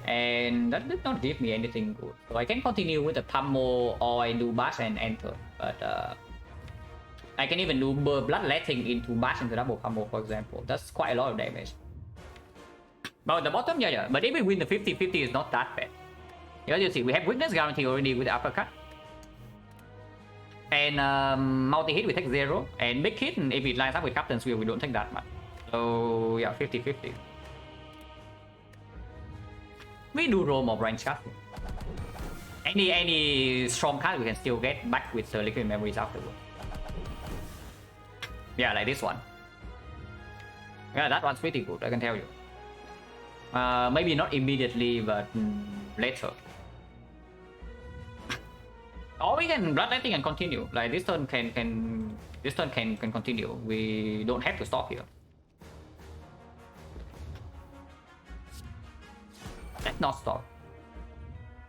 And that did not give me anything good. So I can continue with the Pummel, or I do Bash and enter. But I can even do Bloodletting into Bash into double Pummel, for example. That's quite a lot of damage. But at the bottom, yeah. But if we win the 50-50, it's not that bad. As you see, we have Weakness Guarantee already with the Uppercut. And multi-hit, we take 0. And big hit, if it lines up with Captain's Wheel, we don't take that much. So, yeah, 50-50. We do roll more branch cards. Any strong card we can still get back with the Liquid Memories afterwards. Yeah, like this one. Yeah, that one's pretty good, I can tell you. Maybe not immediately, but later. Or we can Bloodletting and continue. Like this turn can continue. We don't have to stop here. Let's not stop.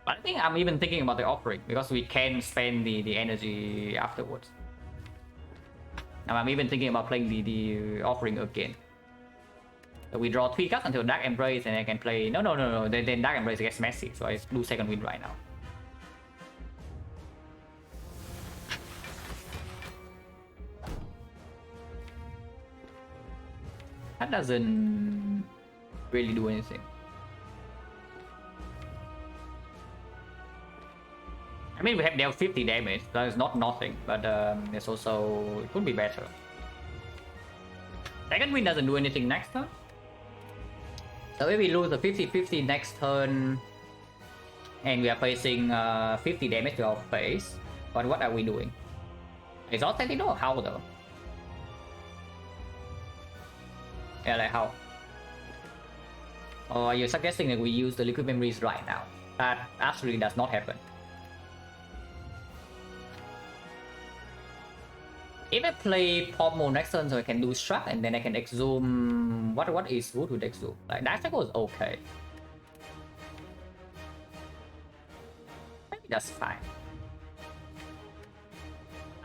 But I think I'm even thinking about the Offering, because we can spend the energy afterwards. And I'm even thinking about playing the Offering again. So we draw 3 cards until Dark Embrace, and I can play... No. Then Dark Embrace gets messy, so I do second win right now. That doesn't really do anything. I mean, we have dealt 50 damage, that is not nothing, but it's also... it could be better. Second win doesn't do anything next turn. So if we lose the 50-50 next turn, and we are facing 50 damage to our face, but what are we doing? Exhaust Sentinel or how though? Yeah, like how? Or are you suggesting that we use the Liquid Memories right now? That absolutely does not happen. If I play Pommel next turn, so I can do Struck and then I can exhume. What is good with exhume? Like that cycle is okay. Maybe that's fine.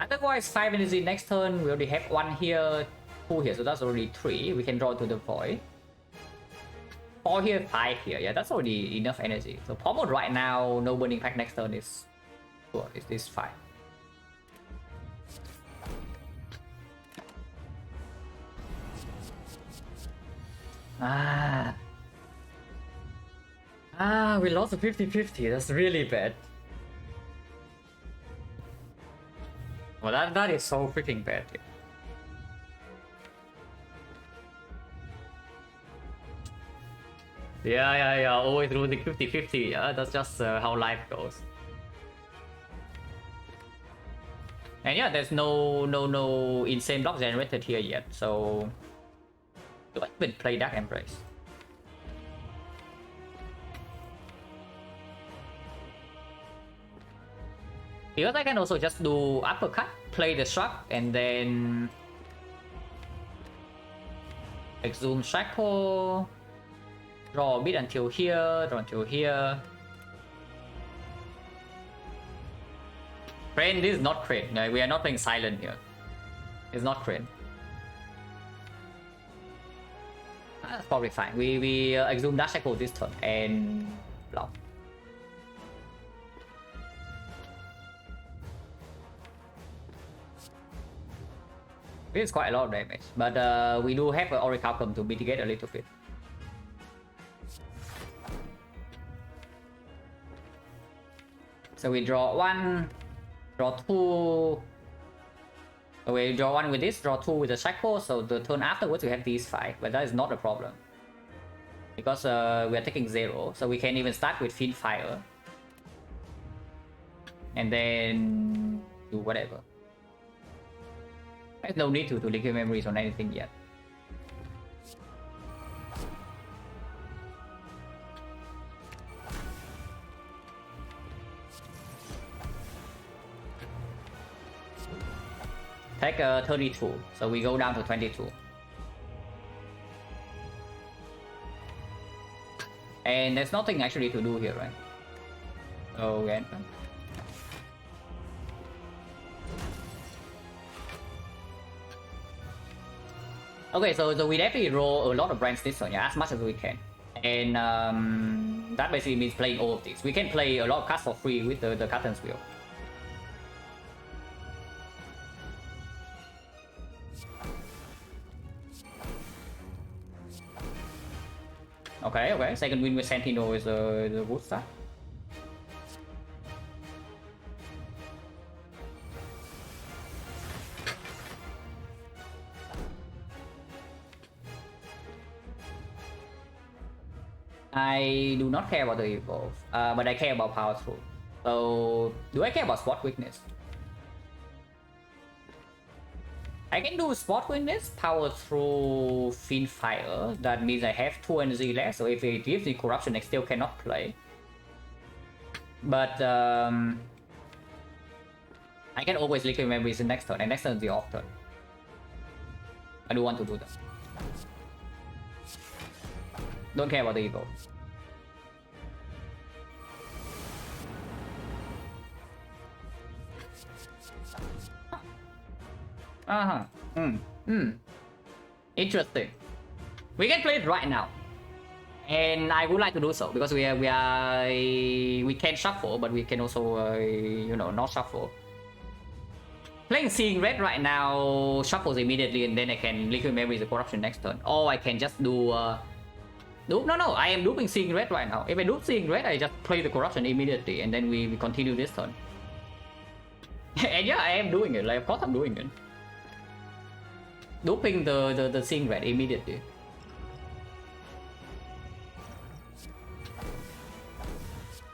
Otherwise, 5 energy next turn. We already have 1 here, 2 here, so that's already 3. We can draw to the void. 4 here, 5 here. Yeah, that's already enough energy. So Pommel right now, no burning pack next turn is sure. Is fine. We lost a 50-50. That's really bad. Well, that is so freaking bad. Yeah. Always losing 50-50. Yeah, that's just how life goes. And yeah, there's no insane block generated here yet. So do I even play Dark Embrace? Because I can also just do uppercut, play the struck, and then exhume shackle, draw a bit until here, draw until here. Crane, this is not Crane. We are not playing silent here. It's not Crane. That's probably fine. We exhume dash shackle this turn and block. This is quite a lot of damage, but we do have an Orichalcum to mitigate a little bit. So we draw 1, draw 2. We draw 1 with this, draw 2 with the shackle. So the turn afterwards we have these 5, but that is not a problem because we are taking 0, so we can even start with Fiend Fire and then do whatever. There's no need to liquid memories on anything yet. Take 32, so we go down to 22. And there's nothing actually to do here, right? So again. Okay, so we definitely roll a lot of brands this turn, yeah, as much as we can. And that basically means playing all of these. We can play a lot of cards for free with the Captain's Wheel. Okay, second win with Sentinel is the good start. I do not care about the evolve, but I care about power through. So, do I care about spot weakness? I can do spot weakness, power through Fiend Fire. That means I have 2 energy left, so if it gives me corruption, I still cannot play. But I can always liquid memories in next turn, and next turn is the off turn. I do want to do that. Don't care about the evo. Interesting. We can play it right now, and I would like to do so because we can shuffle, but we can also you know, not shuffle. Playing Seeing Red right now shuffles immediately, and then I can liquid memories the corruption next turn, or I can just do. No, I am looping Seeing Red right now. If I loop Seeing Red, I just play the corruption immediately, and then we continue this turn. And yeah, I am doing it. Like, of course I'm doing it. Looping the Seeing Red immediately.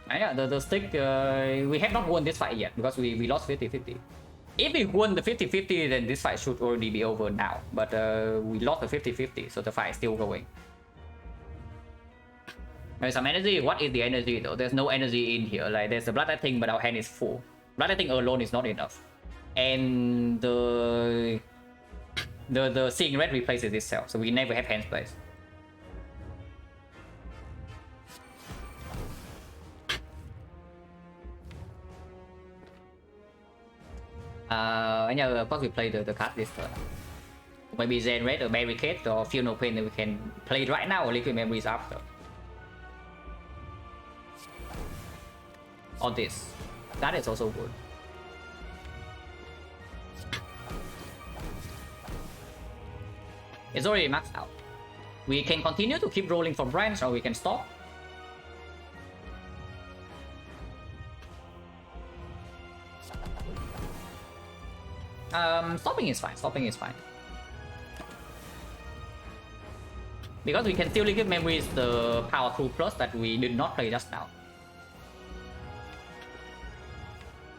And yeah, the stick, we have not won this fight yet because we lost 50-50. If we won the 50-50, then this fight should already be over now. But we lost the 50-50, so the fight is still going. There's some energy. What is the energy though? There's no energy in here. Like, there's a bloodletting, but our hand is full. Bloodletting alone is not enough. and the seeing red replaces itself, so we never have hand space. Of course we play the card this turn. Maybe generate a barricade or feel no pain that we can play right now or liquid memories after. Or this. That is also good. It's already maxed out. We can continue to keep rolling for branch or we can stop. Stopping is fine. Stopping is fine. Because we can still liquid memories the power 2 plus that we did not play just now.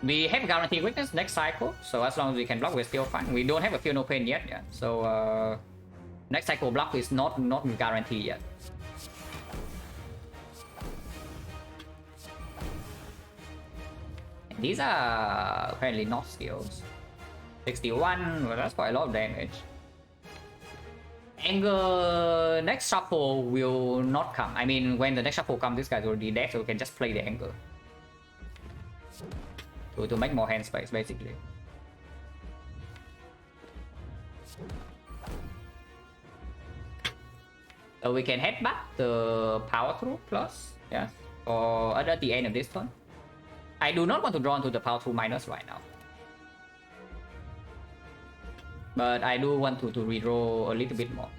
We have guaranteed weakness next cycle, so as long as we can block, we're still fine. We don't have a feel no pain yet, yeah. So next cycle block is not guaranteed yet. And these are apparently not skills. 61, well, that's quite a lot of damage. Anger next shuffle will not come. I mean, when the next shuffle comes, this guy's already dead, so we can just play the anger to make more hand space, basically. So we can head back the power through plus, yeah, or at the end of this turn. I do not want to draw into the power through minus right now, but I do want to redraw a little bit more.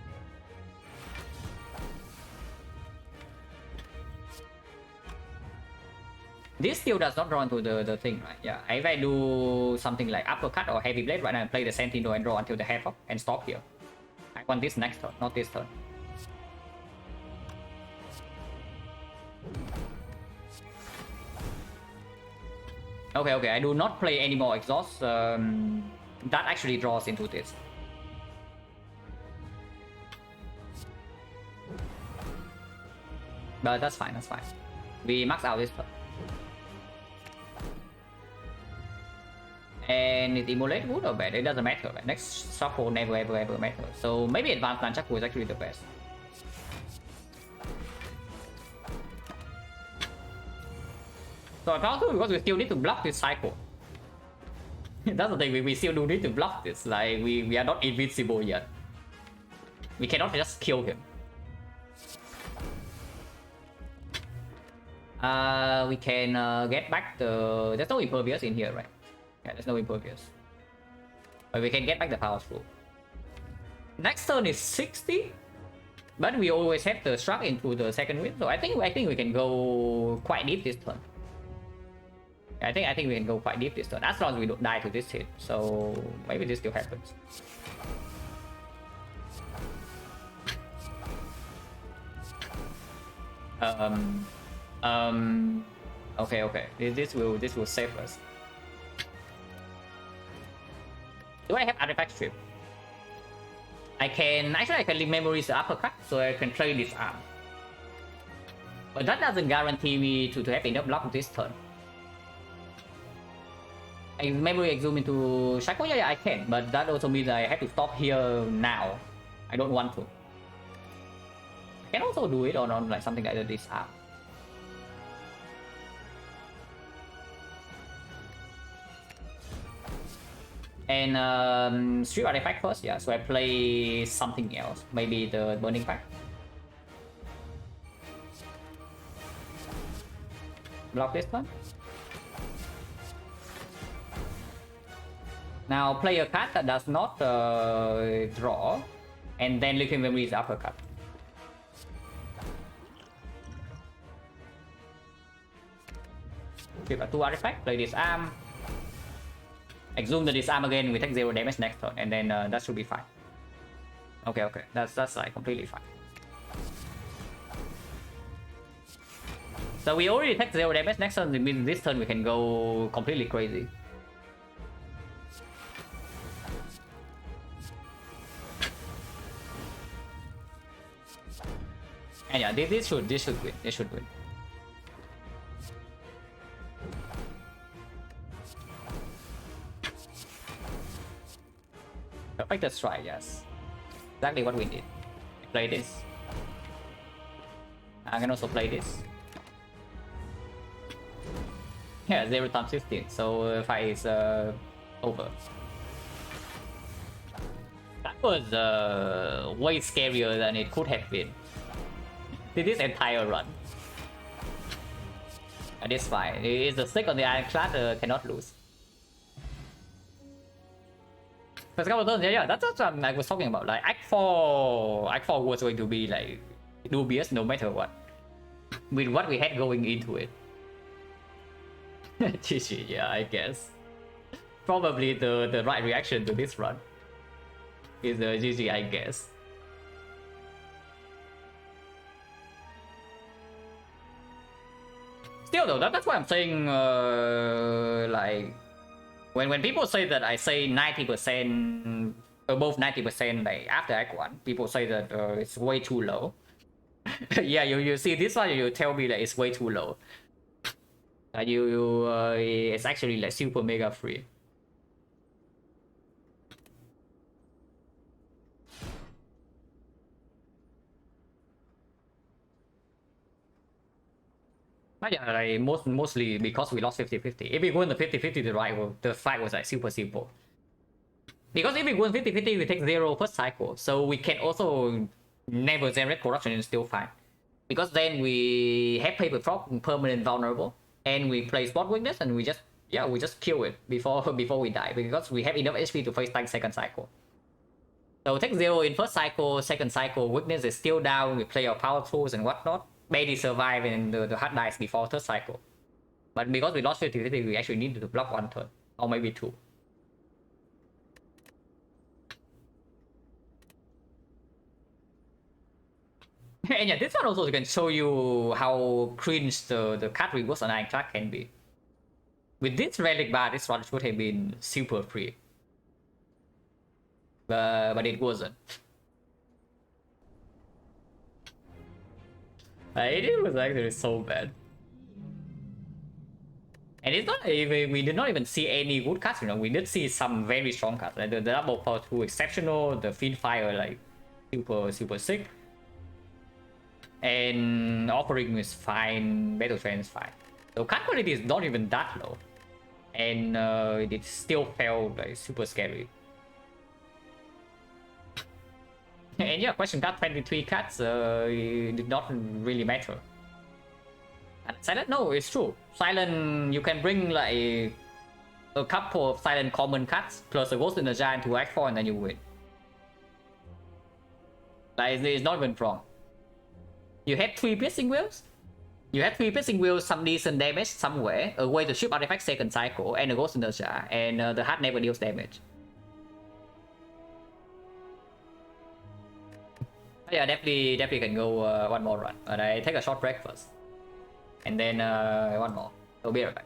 This still does not draw into the thing, right? Yeah, if I do something like uppercut or heavy blade right now and play the sentinel and draw until the half up and stop here. I want this next turn, not this turn. Okay, I do not play any more exhaust. That actually draws into this. But that's fine, that's fine. We max out this turn. And it emulate good or bad, it doesn't matter. Right? Next shuffle never ever matter. So maybe advanced nunchaku is actually the best. So power 2 because we still need to block this cycle. That's the thing, we still do need to block this. Like we are not invincible yet. We cannot just kill him. We can get back the. There's no impervious in here, right? Yeah, there's no impervious. But we can get back the power through. Next turn is 60, but we always have the struck into the second wind, so I think we can go quite deep this turn. I think we can go quite deep this turn, as long as we don't die to this hit. So maybe this still happens. Okay. This will save us. Do I have artifact strip? I can leave memories the uppercut, so I can play this arm. But that doesn't guarantee me to have enough block this turn. I memory exhume into Shaco, yeah, I can, but that also means I have to stop here now. I don't want to. I can also do it on like something like this arm. And strip artifact first, yeah, so I play something else, maybe the burning pack. Block this one. Now play a card that does not draw, and then liquid memory is uppercut. Give a 2 artifact, play this arm. Exhume the disarm again, we take 0 damage next turn, and then that should be fine. Okay, that's like completely fine. So we already take 0 damage next turn, it means this turn we can go completely crazy. And yeah, this should win. Perfect strike, yes. Exactly what we need. Play this. I can also play this. Yeah, 0 times 15, so fight is over. That was way scarier than it could have been. This entire run. And it's fine. It is the stick on the Ironclad, cannot lose. First couple turns, yeah, that's what I was talking about. Like Act 4 was going to be like dubious no matter what. With what we had going into it. GG, yeah, I guess. Probably the right reaction to this run is GG, I guess. Still though, that's why I'm saying like when people say that I say 90% above 90% like after Act 1, people say that it's way too low. Yeah, you see this one, you tell me that it's way too low. It's actually like super mega free. But yeah, like mostly because we lost 50-50. If we won the 50-50, the fight was like super simple. Because if we won 50-50, we take 0 first cycle, so we can also never generate corruption and still fight. Because then we have paper drop permanent vulnerable, and we play spot weakness, and we just kill it before we die, because we have enough HP to face tank second cycle. So take 0 in first cycle, second cycle weakness is still down, we play our power tools and whatnot, barely survive, and the hard dies before third cycle. But because we lost 50-50, we actually need to block 1 turn, or maybe 2. And yeah, this one also can show you how cringe the card rewards on Ironclad can be. With this relic bar, this one should have been super free. But it wasn't. It was actually so bad. And it's not even, we did not even see any good cards, you know. We did see some very strong cards. Like the double power 2 exceptional, the Fiend Fire like super sick. And offering is fine, battle train is fine. So card quality is not even that low. And it still felt like super scary. And yeah, question card 23 cards did not really matter. And silent, no, it's true. Silent, you can bring like a couple of silent common cards plus a Ghost in the Giant to Act 4 and then you win. Like, it's not even wrong. You had 3 piercing wheels. You had 3 piercing wheels, some decent damage somewhere, a way to ship artifact second cycle, and a Ghost in the Jar, and the heart never deals damage. Yeah, definitely can go one more run, but I take a short break first, and then one more. I'll be right back.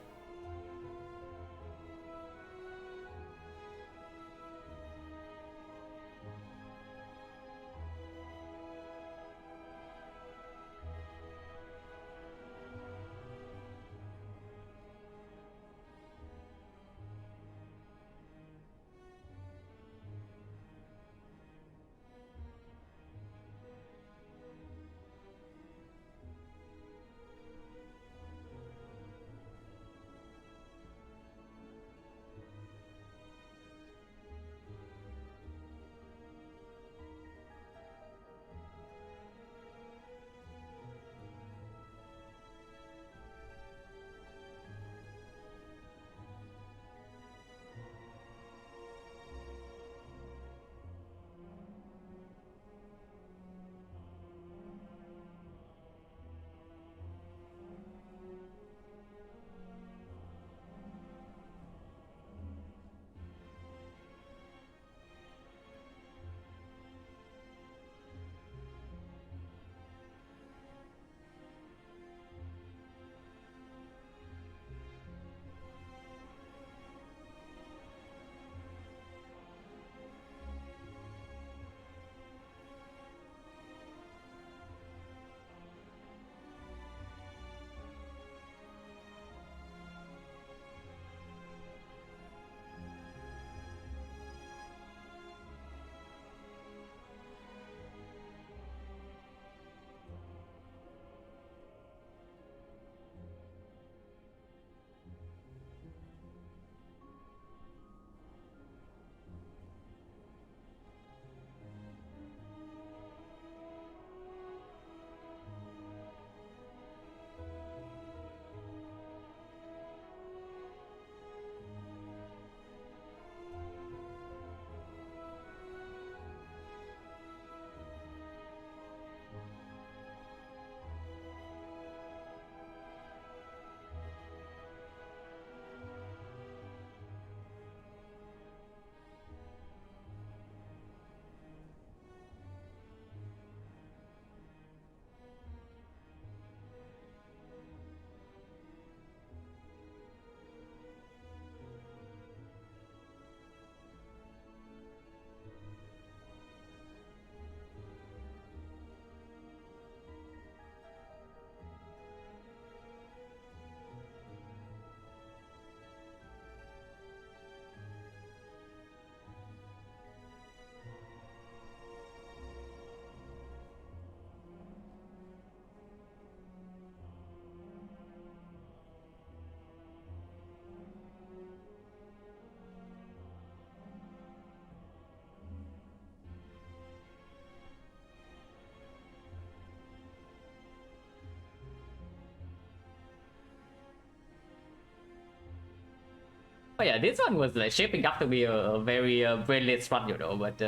Oh yeah, this one was like shaping up to be a very brilliant run, you know, but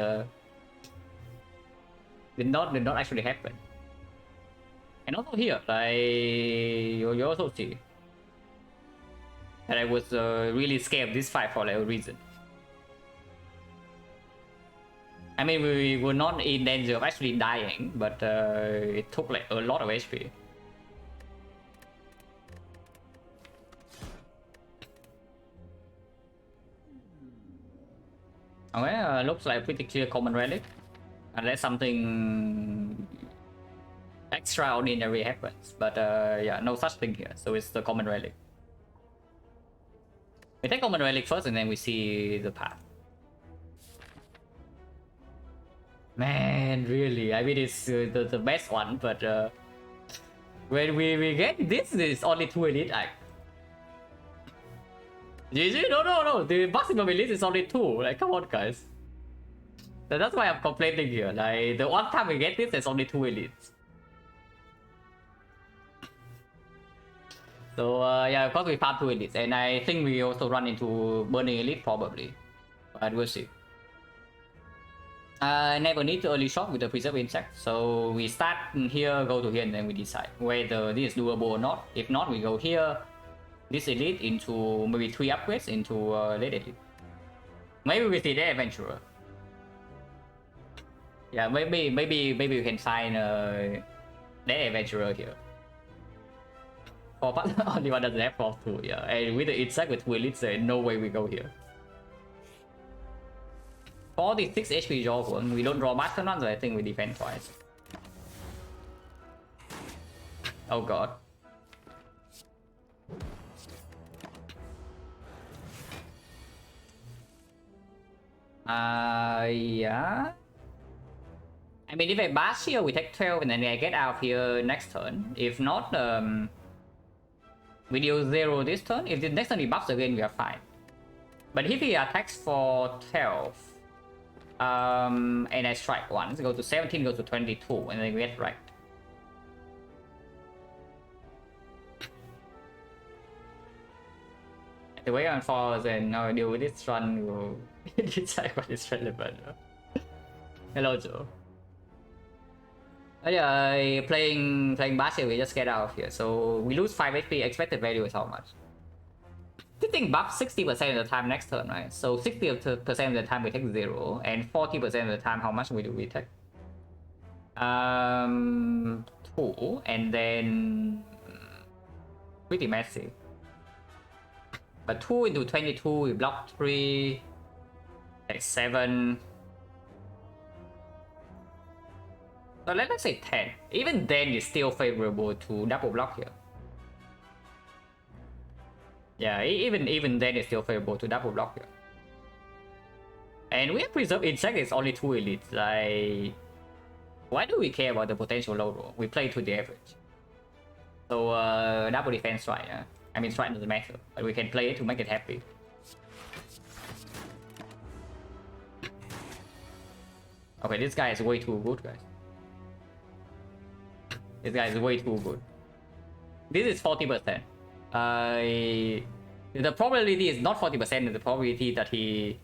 did not actually happen. And also here, like you also see that I was really scared of this fight for like a reason. I mean, we were not in danger of actually dying, but it took like a lot of HP. Okay, looks like a pretty clear common relic. Unless something extraordinary happens. But yeah, no such thing here. So it's the common relic. We take common relic first and then we see the path. Man, really, I mean, it's the best one, but when we get this, it's only 2 elite act. GG, no, the maximum elite is only 2, like, come on, guys. That's why I'm complaining here, like, the one time we get this, there's only 2 elites. So, yeah, of course we farm 2 elites, and I think we also run into Burning Elite, probably. But we'll see. Never need to early shot with the preserve insect, so we start here, go to here, and then we decide whether this is doable or not. If not, we go here, this elite into maybe 3 upgrades into late elite. Maybe we see the adventurer. Yeah, maybe we can find the adventurer here. For only one doesn't have force 2, yeah, and with the insect with 2 elites, there's no way we go here. 46 HP draw one. We don't draw master none, so I think we defend twice. Oh god. Yeah. I mean, if I bash here, we take 12 and then I get out here next turn. If not, we deal 0 this turn. If the next turn he buffs again, we are fine. But if he attacks for 12, and I strike once, go to 17, go to 22, and then we get wrecked. The way on falls and now I deal with this run will decide what is relevant. Hello, Joe. Yeah, playing basket, we just get out of here. So we lose 5 HP. Expected value is how much? This thing buffs 60% of the time next turn, right? So 60% of the time we take 0, and 40% of the time, how much do we take? 2, and then pretty messy. But 2 into 22, we block 3, like 7. So let's say 10. Even then, it's still favorable to double block here. Yeah, even then, it's still favorable to double block here. And we have preserved insect is only 2 elites. Like, why do we care about the potential low roll? We play to the average. So double defense strike. Yeah? I mean, strike doesn't matter, but we can play it to make it happy. Okay, this guy is way too good, guys. This guy is way too good. This is 40%. The probability is not 40%, the probability that he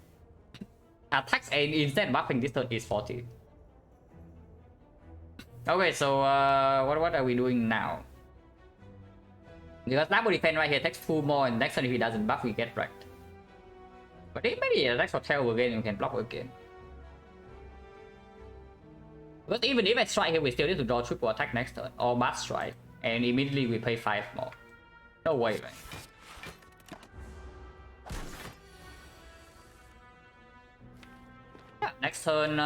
attacks and instead buffing this turn is 40. Okay, so what are we doing now? Because double defense right here takes 2 more, and next turn if he doesn't buff, we get wrecked. But if maybe he attacks for 12 again, we can block again. Because even if I strike here, we still need to draw triple attack next turn, or mass strike, and immediately we pay 5 more. No way, man. Yeah, next turn,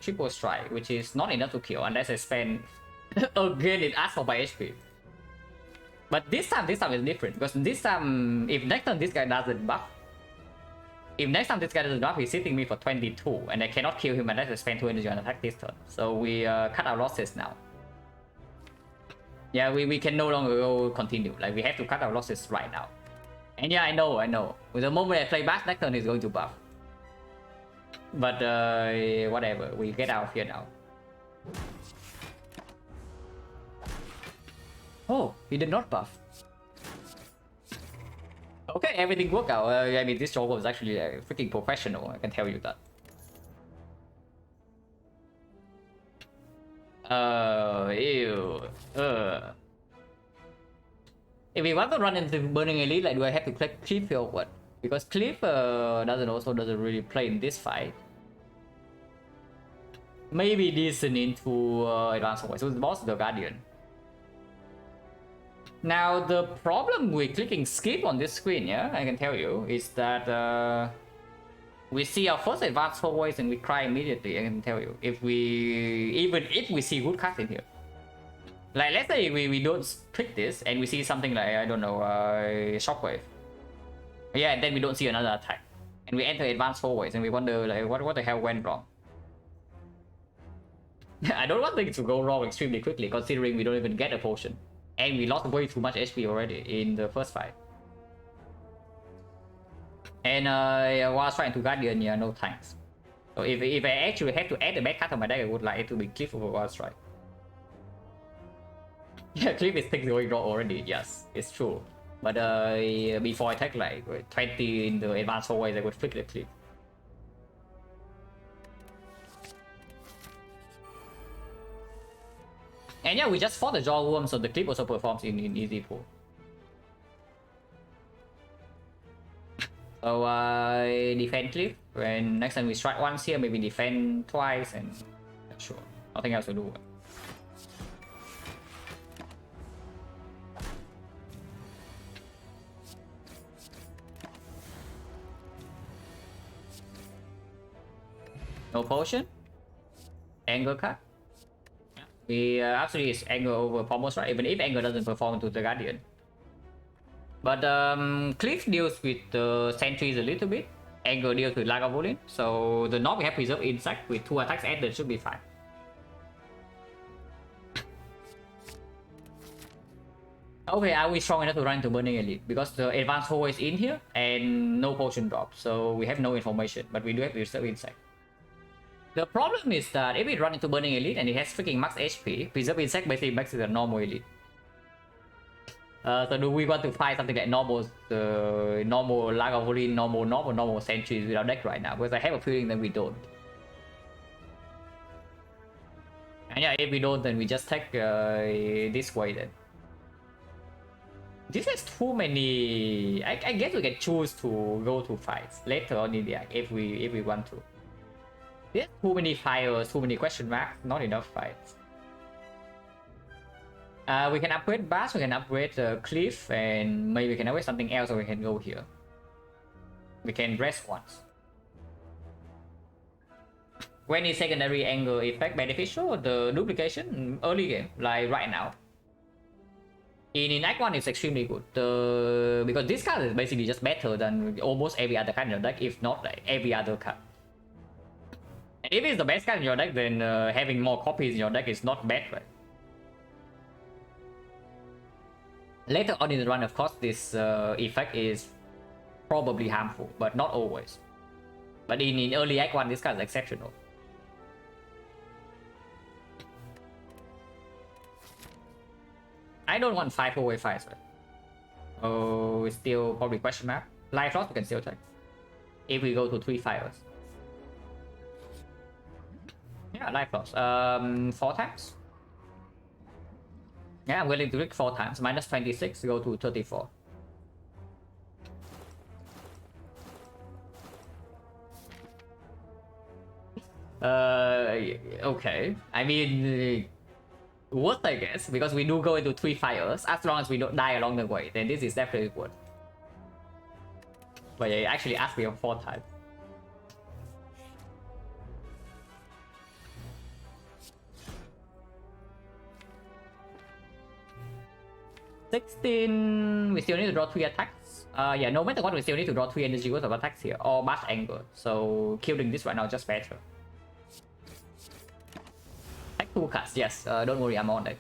triple strike, which is not enough to kill unless I spend again it asks for my HP. But this time is different, because this time, if next turn this guy doesn't buff, he's hitting me for 22, and I cannot kill him unless I spend 2 energy on attack this turn. So we cut our losses now. Yeah, we can no longer go continue. Like, we have to cut our losses right now. And yeah, I know. With the moment I play back, next turn he's going to buff. But whatever, we get out of here now. Oh, he did not buff. Okay. everything worked out. I mean, this job was actually freaking professional. I can tell you that. Ew. If we want to run into Burning Elite, like, do I have to click Cliff or what? Because Cliff doesn't really play in this fight. Maybe decent into Advanced Voice. So the boss is the Guardian. Now the problem with clicking skip on this screen, yeah, I can tell you, is that we see our first Advanced Voice and we cry immediately. I can tell you, even if we see good cards in here. Like, let's say we don't click this and we see something like, I don't know, Shockwave. Yeah, and then we don't see another attack. And we enter Advanced Voice and we wonder, like, what the hell went wrong? I don't want things to go wrong extremely quickly, considering we don't even get a potion. And we lost way too much HP already in the first fight. And while trying to Guardian, yeah, no thanks. So if I actually have to add a bad card to my deck, I would like it to be Cliff over Wild Strike. Yeah, Cliff is things going wrong already, yes, it's true. But before I take like 20 in the Advanced Voice, I would flick the Cliff. And yeah, we just fought the Jawworm, so the Cliff also performs in easy pool. So defend Cliff, when next time we strike once here, maybe defend twice, and sure, nothing else to do. No potion. Anger card. We actually is anger over Pomos, right? Even if anger doesn't perform to the Guardian. But Cliff deals with the sentries a little bit. Anger deals with Lagavulin. So the knob we have preserved insect with 2 attacks added should be fine. Okay, are we strong enough to run into Burning Elite? Because the Advanced Hole is in here and no potion drop. So we have no information, but we do have preserved insect. The problem is that if we run into Burning Elite and it has freaking max HP, Preserve Insect basically makes it a normal elite. So do we want to find something like normal Lagavulin, normal Sentries with our deck right now? Because I have a feeling that we don't. And yeah, if we don't, then we just take this way then. This has too many... I guess we can choose to go to fights later on in the act if we want to. There's too many fires, too many question marks, not enough fights. We can upgrade Bash, we can upgrade Cliff, and maybe we can upgrade something else, or we can go here. We can rest once. When is secondary angle effect beneficial? The duplication early game, like right now. In Act 1 it's extremely good. Because this card is basically just better than almost every other card in your deck, if not like every other card. And if it's the best card in your deck, then having more copies in your deck is not bad, right? Later on in the run, of course, this effect is probably harmful, but not always. But in early Act 1, this card is exceptional. I don't want 5 away fights, right? Oh, it's still probably question mark. Life loss we can still take. If we go to 3 fires. Yeah, life loss. 4 times. Yeah, I'm willing to click 4 times. Minus 26, go to 34. Okay. I mean, worth, I guess, because we do go into 3 fires. As long as we don't die along the way, then this is definitely worth. But yeah, actually asked me 4 times. We still need to draw 3 attacks. Yeah, no matter what, we still need to draw 3 energy worth of attacks here, or Bash Anger. So killing this right now is just better. Take 2 cards, yes. Don't worry, I'm on it.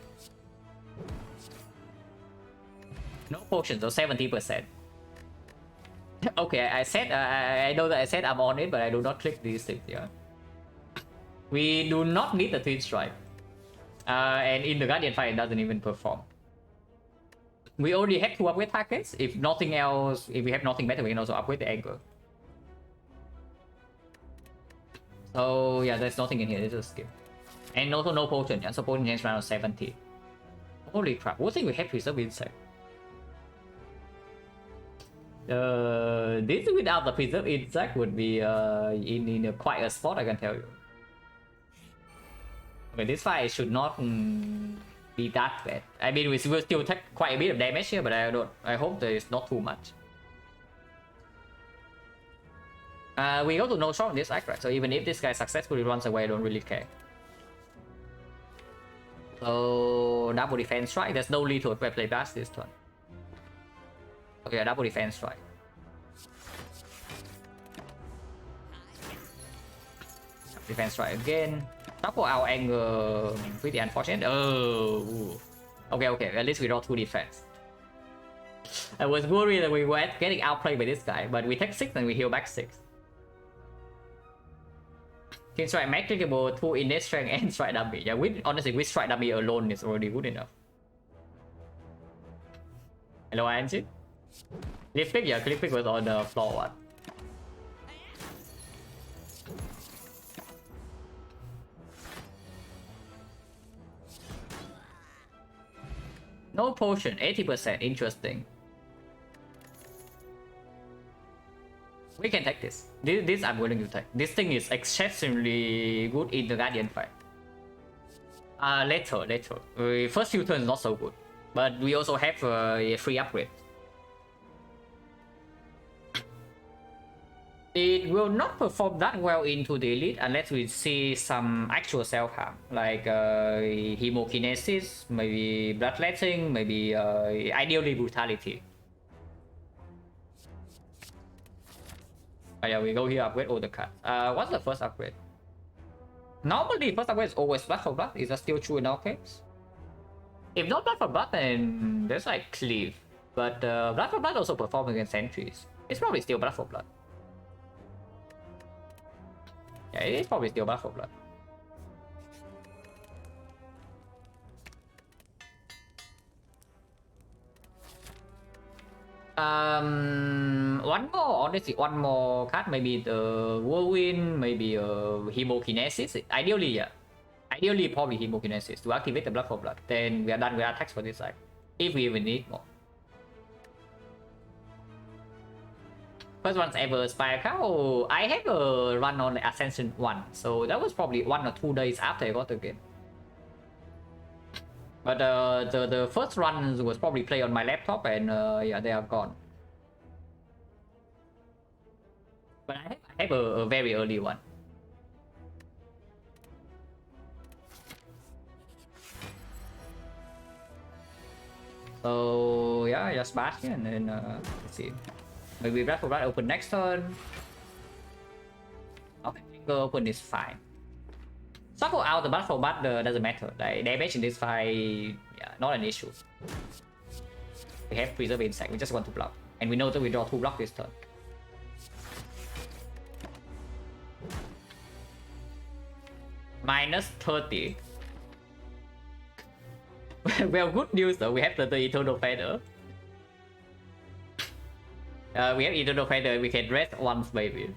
No potions, so 70%. Okay, I said I know that I said I'm on it, but I do not click these things here. We do not need the Twin Strike. And in the Guardian fight, it doesn't even perform. We already have 2 upgrade targets. If nothing else, if we have nothing better, we can also upgrade the anchor. So yeah, there's nothing in here. It's just skip. And also no potion. Yeah, so potion change round 70. Holy crap! What thing we have preserve insect? This without the preserve insect would be in a quite a spot, I can tell you. Okay, this fight should not be that bad. I mean, we will still take quite a bit of damage here, but I hope there is not too much. We go to no shot on this act, right? So even if this guy successfully runs away, I don't really care. So double defense strike. There's no lethal if I play blast this turn. Okay, double defense strike. Defense strike again. Double our anger. Pretty unfortunate. Oh. Okay. At least we draw 2 defense. I was worried that we were getting outplayed by this guy, but we take 6 and we heal back 6. Can strike max clickable 2 innate strength and strike dummy. Yeah, honestly, with strike dummy alone is already good enough. Hello, Angie. Clip pick, yeah, clip pick was on the floor one. No potion, 80%. Interesting. We can take this. This I'm willing to take. This thing is exceptionally good in the Guardian fight. Later. First few turns not so good, but we also have a free upgrade. It will not perform that well into the elite unless we see some actual self-harm, like hemokinesis, maybe bloodletting, maybe ideally brutality. Oh yeah, we go here, upgrade all the cards. What's the first upgrade? Normally, first upgrade is always blood for blood. Is that still true in our case? If not blood for blood, then there's like cleave. But blood for blood also performs against sentries. It's probably still blood for blood. Yeah, it is probably still blood for blood. One more, honestly, one more card, maybe the whirlwind, maybe hemokinesis. Ideally, yeah. Ideally, probably hemokinesis to activate the blood for blood. Then we are done with attacks for this side, if we even need more. First one's ever Spire Cow. I have a run on Ascension 1, so that was probably 1 or 2 days after I got the game. But the first run was probably played on my laptop, and yeah, they are gone. But I have a very early one. So yeah, just bash here, and then let's see. Maybe Blood for Blood open next turn. Okay, go open is fine. Shuffle out the Blood for Blood doesn't matter. Like, damage in this fight, yeah, not an issue. We have Preserve Insect, we just want to block. And we know that we draw 2 blocks this turn. Minus 30. Well, good news though, we have the Eternal Feather. We have Eternal Feather, we can rest once maybe.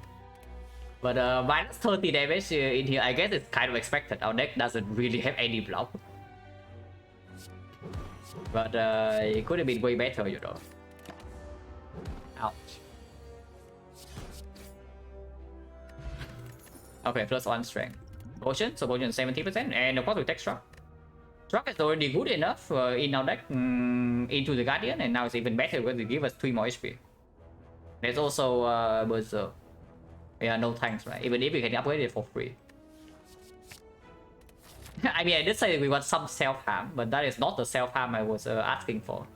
But minus 30 damage in here, I guess it's kind of expected. Our deck doesn't really have any block. But it could have been way better, you know. Ouch. Okay, +1 strength. Potion, so potion 70%, and of course we take Struck. Struck is already good enough in our deck into the Guardian, and now it's even better because it gives us 3 more HP. There's also Berserk. Yeah, no thanks, right? Even if we can upgrade it for free. I mean, I did say we want some self-harm, but that is not the self-harm I was asking for.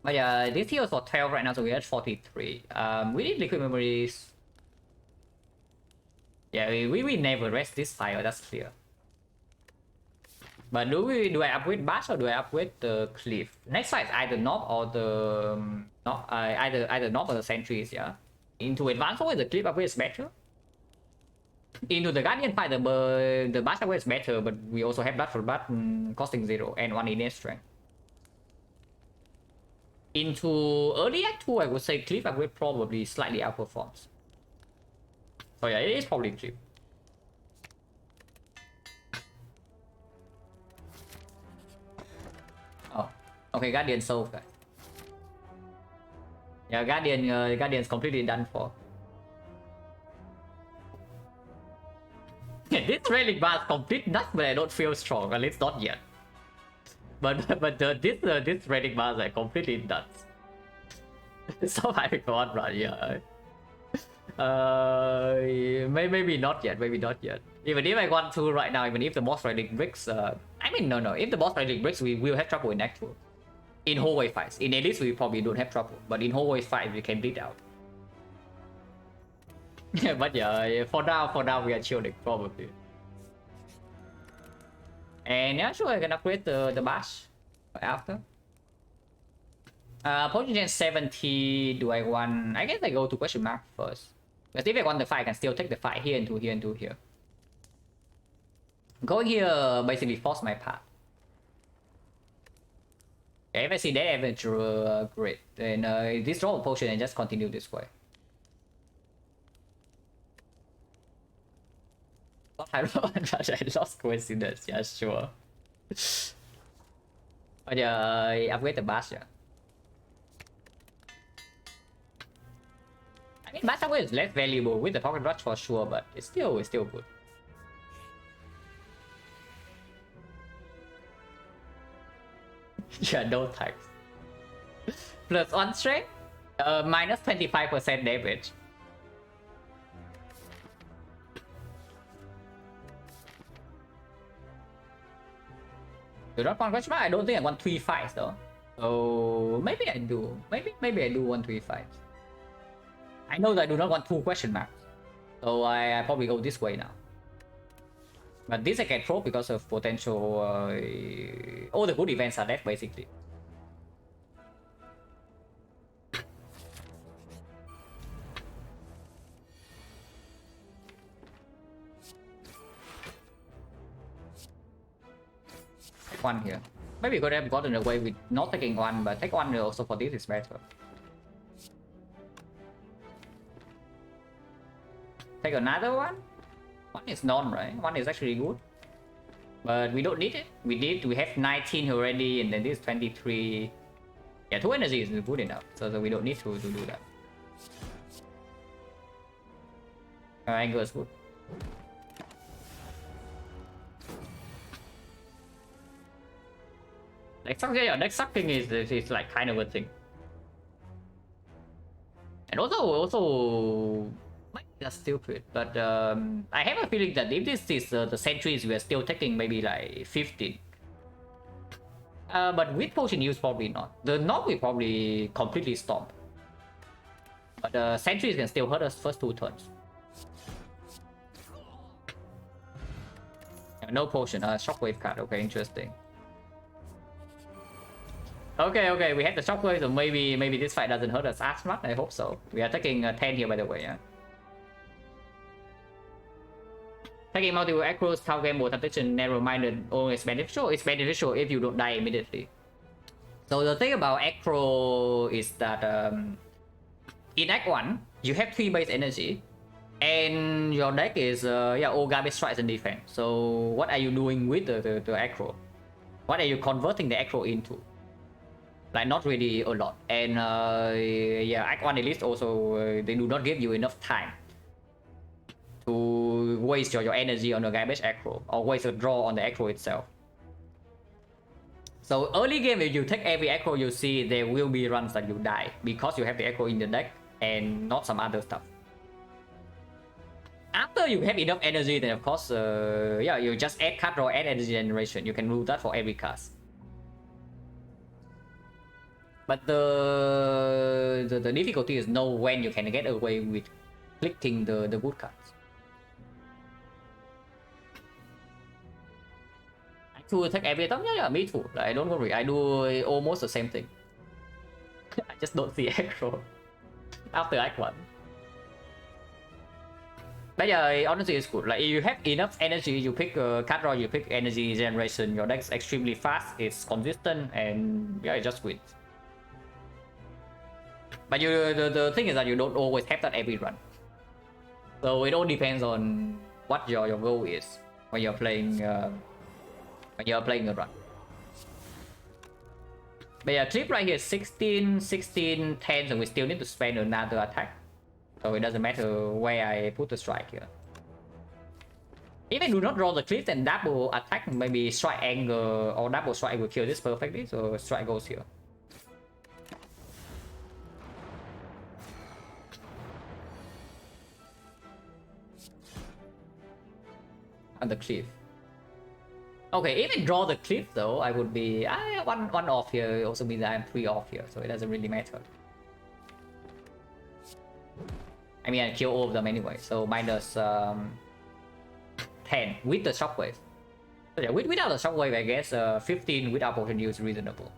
But yeah, this heals for 12 right now, so we're at 43. We need liquid memories. Yeah, we never rest this fire, that's clear. But do I upgrade Bash or do I upgrade the Cliff? Next fight is either Knob or the either Knob or the Sentries, yeah. Into Advanced, always the Cliff upgrade is better. Into the Guardian fight, the Master is better, but we also have Blood for Blood costing 0 and 1 innate strength. Into early Act 2, I would say Cliff Upgrade probably slightly outperforms. So yeah, it is probably Cliff. Oh, okay, Guardian solved, guys. Yeah, Guardian's completely done for. This trailing bar is complete nuts, but I don't feel strong, at least not yet. But this trailing bars are completely nuts. So I got right, yeah. Maybe not yet, maybe not yet. Even if I want to right now, even if the boss trailing bricks, I mean no, if the boss trailing bricks, we will have trouble in Act 2. In hallway fights, in Elite we probably don't have trouble, but in hallway fights we can bleed out. But yeah, for now we are chilling probably. And yeah, sure, I can upgrade the bash after. Potion Gen 70, do I want? I guess I go to question mark first. Because if I want the fight, I can still take the fight here into here into here. Going here basically force my path. Okay, if I see that adventure, great. Then this draw a potion and just continue this way. I lost coincidence, yeah, sure. But yeah, upgrade the bash, yeah. I mean, bash upgrade is less valuable with the pocket rush for sure, but it's still good. Yeah, no thanks. Plus 1 strength, minus 25% damage. Do not want question mark? I don't think I want 3 fights though. So maybe I do. Maybe I do want 3 fights. I know that I do not want 2 question marks. So I probably go this way now. But this I can throw because of potential all the good events are left basically. Take 1 here. Maybe we could have gotten away with not taking 1, but take 1 also for this is better. Take another one. 1 is none, right? 1 is actually good. But we don't need it. We have 19 already, and then this is 23. Yeah, 2 energy is good enough. So we don't need to do that. Anger is good. Like something, yeah, deck sucking is like kind of a thing. And also that's stupid, but I have a feeling that if this is the centuries, we are still taking maybe like 15. But with potion use, probably not. The knock will probably completely stop. But the centuries can still hurt us first 2 turns. No potion, shockwave card, okay, interesting. Okay, we have the shockwave, so maybe this fight doesn't hurt us as much, I hope so. We are taking 10 here by the way, yeah. Taking multiple acros, tower game, more temptation, narrow-minded, always beneficial. It's beneficial if you don't die immediately. So the thing about acro is that in Act 1, you have 3 base energy, and your deck is all garbage strikes and defense. So what are you doing with the acro? What are you converting the acro into? Like not really a lot. And Act 1 Elite also they do not give you enough time to waste your energy on the garbage acro or waste a draw on the acro itself. So early game, if you take every acro you see, there will be runs that you die because you have the acro in the deck and not some other stuff. After you have enough energy, then of course you just add card draw, add energy generation. You can rule that for every cast. But the difficulty is know when you can get away with clicking the good cards. I do take every time, yeah, me too. Like, don't worry, I do almost the same thing. I just don't see aggro after Act 1. But yeah, honestly, it's good. Like if you have enough energy, you pick card draw, you pick energy generation. Your deck's extremely fast. It's consistent, and yeah, it just wins. But the thing is that you don't always have that every run. So it all depends on what your goal is when you're playing a run. But yeah, clip right here 16, 16, 10, so we still need to spend another attack. So it doesn't matter where I put the strike here. If I do not draw the clip, then double attack, maybe strike angle or double strike will kill this perfectly. So strike goes here. And the cliff. Okay, if I draw the cliff though, I would be one off here. It also means that I'm 3 off here, so it doesn't really matter. I mean, I kill all of them anyway, so minus 10 with the shockwave. So yeah, without the shockwave, I guess 15 without potion use is reasonable.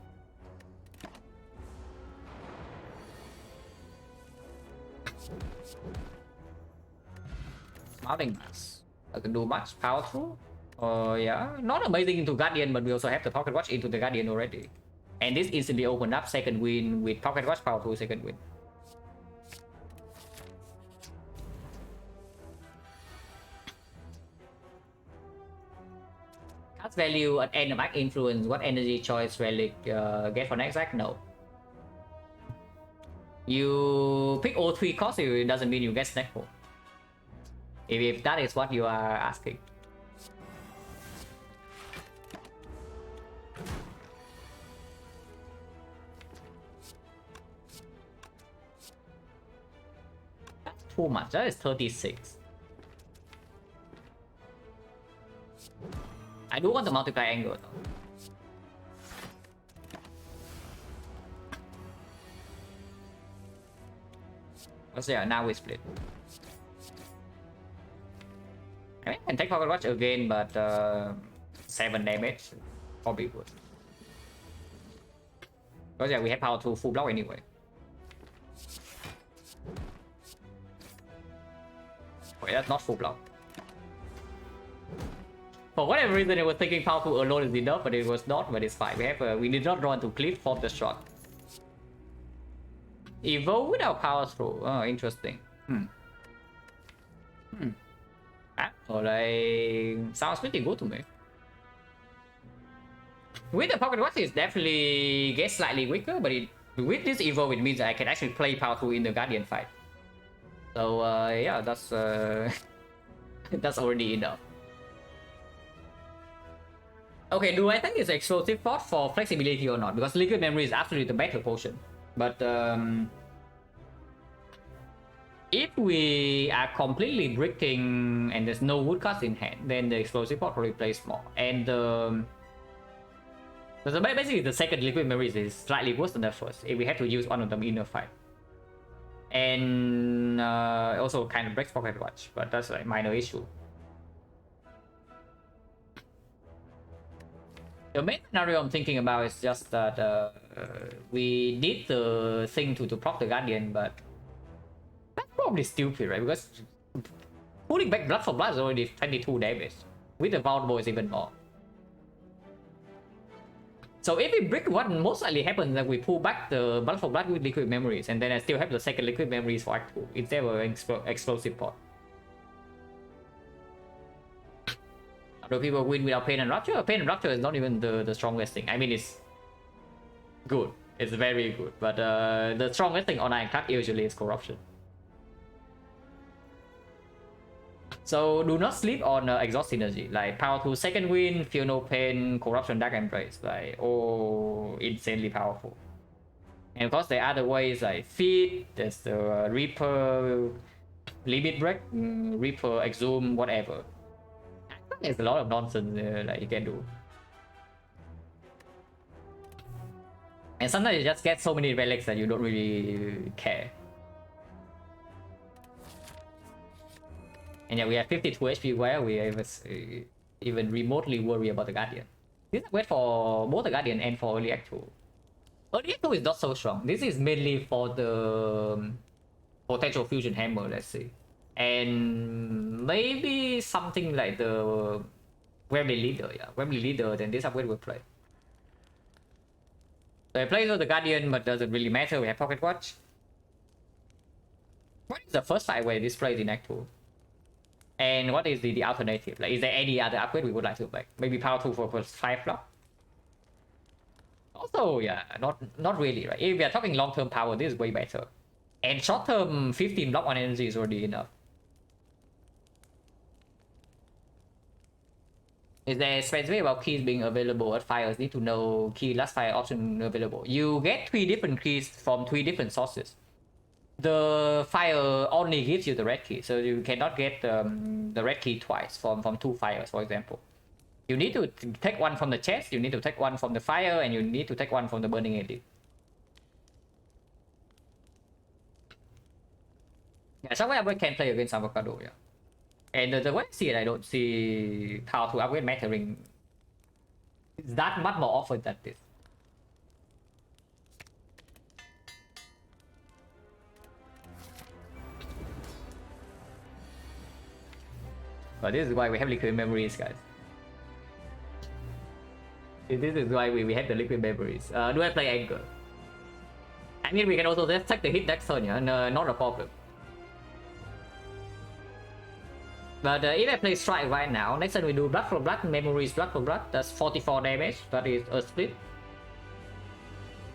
Mounting mass. I can do much. Powerful. Yeah, not amazing into Guardian, but we also have the Pocket Watch into the Guardian already. And this instantly opened up second win with Pocket Watch powerful second win. Cast value at end of act influence. What energy choice relic get for next act? No. You pick all 3 costs, it doesn't mean you get snack for. If that is what you are asking. That's too much. That is 36. I do want the multiply angle though. Let's see, now we split. I mean, I can take Pocket Watch again, but 7 damage probably good. Because yeah, we have power to full block anyway. Wait, that's not full block. For whatever reason, I was thinking powerful alone is enough, but it was not. But it's fine. We did not draw into cliff for the shot. Evolve without power through. Oh, interesting. Sounds pretty good to me. With the Pocket Watch, it definitely gets slightly weaker, but with this evolve, it means that I can actually play powerful in the Guardian fight. So yeah, that's that's already enough. Okay, do I think it's explosive thought for flexibility or not? Because liquid memory is absolutely the better potion. But if we are completely bricking and there's no wood cards in hand, then the explosive pot probably plays more. And so basically the second liquid memory is slightly worse than the first if we have to use one of them in a fight. And also kind of breaks Pocket Watch, but that's a minor issue. The main scenario I'm thinking about is just that we did the thing to proc the Guardian, but that's probably stupid, right? Because pulling back Blood for Blood is already 22 damage. With the Vulnerable is even more. So if we brick, what most likely happens is that we pull back the Blood for Blood with Liquid Memories, and then I still have the second Liquid Memories for Act 2 instead of an explosive pot. Do people win without Pain and Rupture? Pain and Rupture is not even the strongest thing. I mean, it's good. It's very good. But the strongest thing on Ironclad usually is Corruption. So do not sleep on Exhaust Synergy. Like Power to Second Wind, Feel No Pain, Corruption, Dark Embrace. Like, oh, insanely powerful. And of course, there are other ways like Feed, there's the Reaper, Limit Break, Reaper, Exhume, whatever. There's a lot of nonsense like you can do. And sometimes you just get so many relics that you don't really care. And yeah, we have 52 HP where we even remotely worry about the Guardian. This is great for both the Guardian and for Early Act 2. Early Act 2 is not so strong. This is mainly for the potential Fusion Hammer, let's see. And maybe something like the Wembley Leader, yeah. Wembley Leader, then this upgrade will play. So I play with the Guardian, but doesn't really matter, we have Pocket Watch. What is the first fight where this plays in Act 2? And what is the alternative? Like, is there any other upgrade we would like to make? Maybe Power 2 for 5 block? Also, yeah, not really, right? If we are talking long-term power, this is way better. And short-term 15 block on energy is already enough. Is there specific about keys being available at fires? Need to know key last fire option available. You get 3 different keys from 3 different sources. The fire only gives you the red key, so you cannot get the red key twice from 2 fires, for example. You need to take one from the chest, you need to take one from the fire, and you need to take one from the burning elite. Yeah, somewhere I can play against Avocado, yeah. And the way I see it, I don't see how to upgrade mattering that much more often than this. But this is why we have liquid memories, guys. This is why we have the liquid memories. Do I play Anger? I mean, we can also just take the hit next turn, yeah? No, not a problem. But if I play Strike right now, next turn we do Blood for Blood, Memories, Blood for Blood. That's 44 damage. That is a split.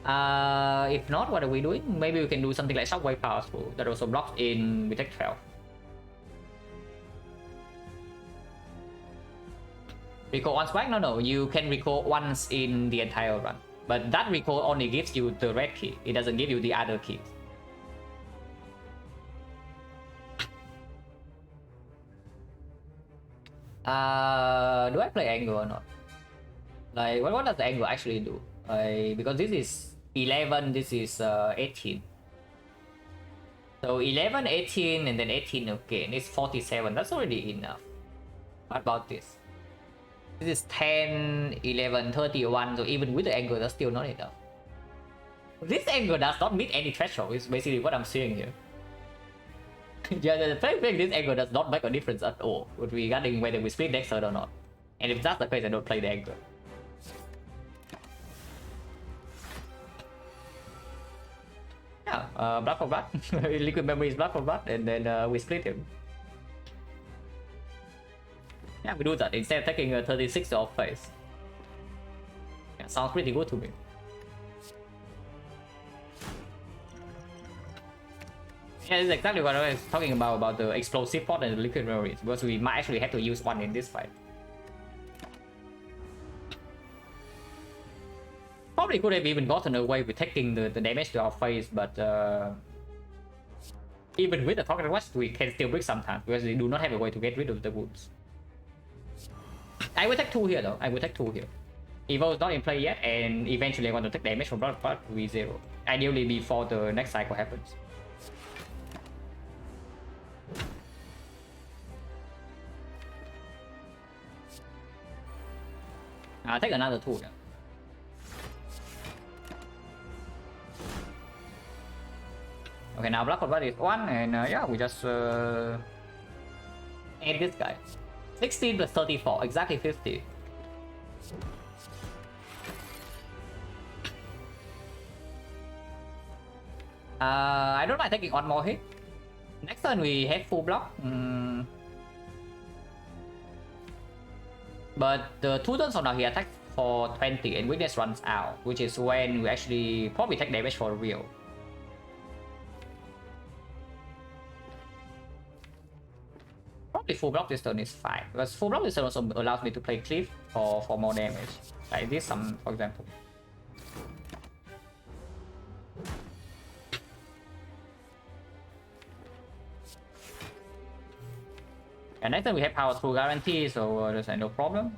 If not, what are we doing? Maybe we can do something like Shockwave Powerful. That also blocks in, we take 12. Recall once back? No, you can recall once in the entire run. But that recall only gives you the red key. It doesn't give you the other keys. Do I play Angle or not? Like, what does the Angle actually do? Because this is 11, this is 18. So 11, 18, and then 18 again. It's 47. That's already enough. What about this? This is 10, 11, 31. So even with the Angle, that's still not enough. This Angle does not meet any threshold. Is basically what I'm saying here. Yeah, playing this Angle does not make a difference at all regarding whether we split next turn or not. And if that's the case, I don't play the Angle. Yeah, Blood for Blood. Liquid Memory is Blood for Blood, and then we split him. Yeah, we do that instead of taking a 36 off face. Yeah, sounds pretty good to me. Yeah, this is exactly what I was talking about the explosive pot and the liquid memories, because we might actually have to use one in this fight. Probably could have even gotten away with taking the damage to our face, but even with the pocket watch, we can still break sometimes because we do not have a way to get rid of the wounds. I will take 2 here though. I will take 2 here. Evo is not in play yet, and eventually I want to take damage from Blood Pot with 0. Ideally before the next cycle happens. I'll take another 2 now. Okay, now Blood Pot is 1, and yeah, we just add this guy. 16 plus 34, exactly 50. I don't mind taking one more hit. Next turn we have full block. But the 2 turns from now he attacks for 20 and weakness runs out, which is when we actually probably take damage for real. Probably full block this turn is fine, because full block this turn also allows me to play Cliff for more damage. Like this, for example. And next time we have power through guarantee, so there's no problem.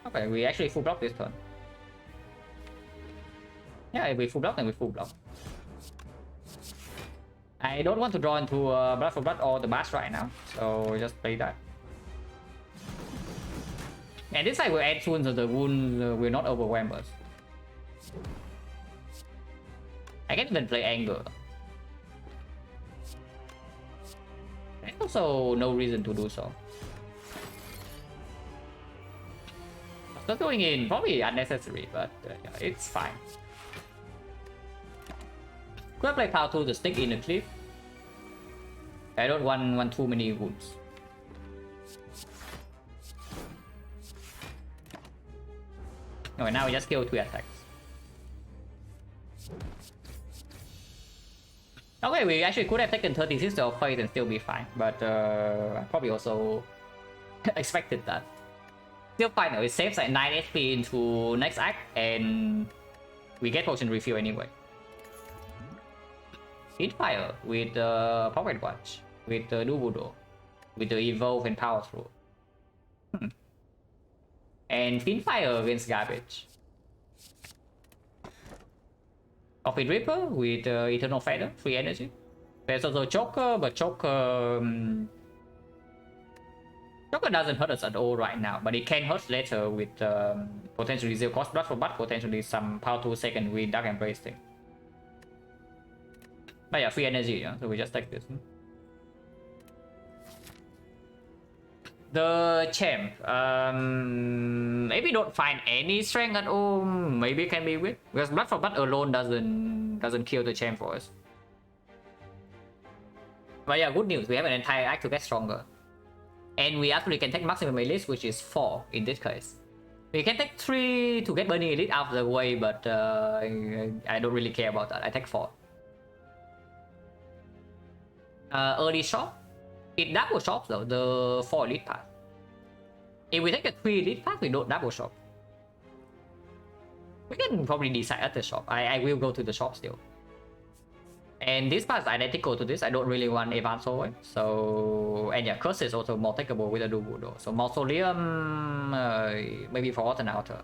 Okay, we actually full block this turn. Yeah, if we full block, then we full block. I don't want to draw into Blood for Blood or the Bash right now, so just play that. And this side will add soon, so the wound will not overwhelm us. I can even play Anger. There's also no reason to do so. Just going in, probably unnecessary, but yeah, it's fine. Could I play Power 2 to stick in a cliff? I don't want too many wounds. Okay, now we just kill 2 attacks. Okay, we actually could have taken 36 of Fate and still be fine, but I probably also expected that. Still fine though, it saves like 9 HP into next act, and we get potion refill anyway. Fire with Pocket Watch, with the Dubudo, with the Evolve and Power Through. And Fire against Garbage. Coffee Ripper with Eternal Feather, free energy. There's also Joker, but Joker doesn't hurt us at all right now, but it can hurt later with potentially 0 cost blood for butt, potentially some Power 2 second with Dark Embrace thing. But yeah, free energy, yeah, so we just take this. The champ, if we don't find any strength at all, maybe it can be weak, because blood for blood alone doesn't kill the champ for us. But yeah, good news, we have an entire act to get stronger. And we actually can take maximum elite, which is 4 in this case. We can take 3 to get burning elite out of the way, but I don't really care about that. I take 4. Early shop. It double shops though, the 4 elite path. If we take the 3 elite path, we don't double shop. We can probably decide at the shop. I will go to the shop still. And this path is identical to this. I don't really want Advanced Hallway. So, and yeah, Curse is also more takeable with a Dubudo. So Mausoleum, maybe for Autumn Outer.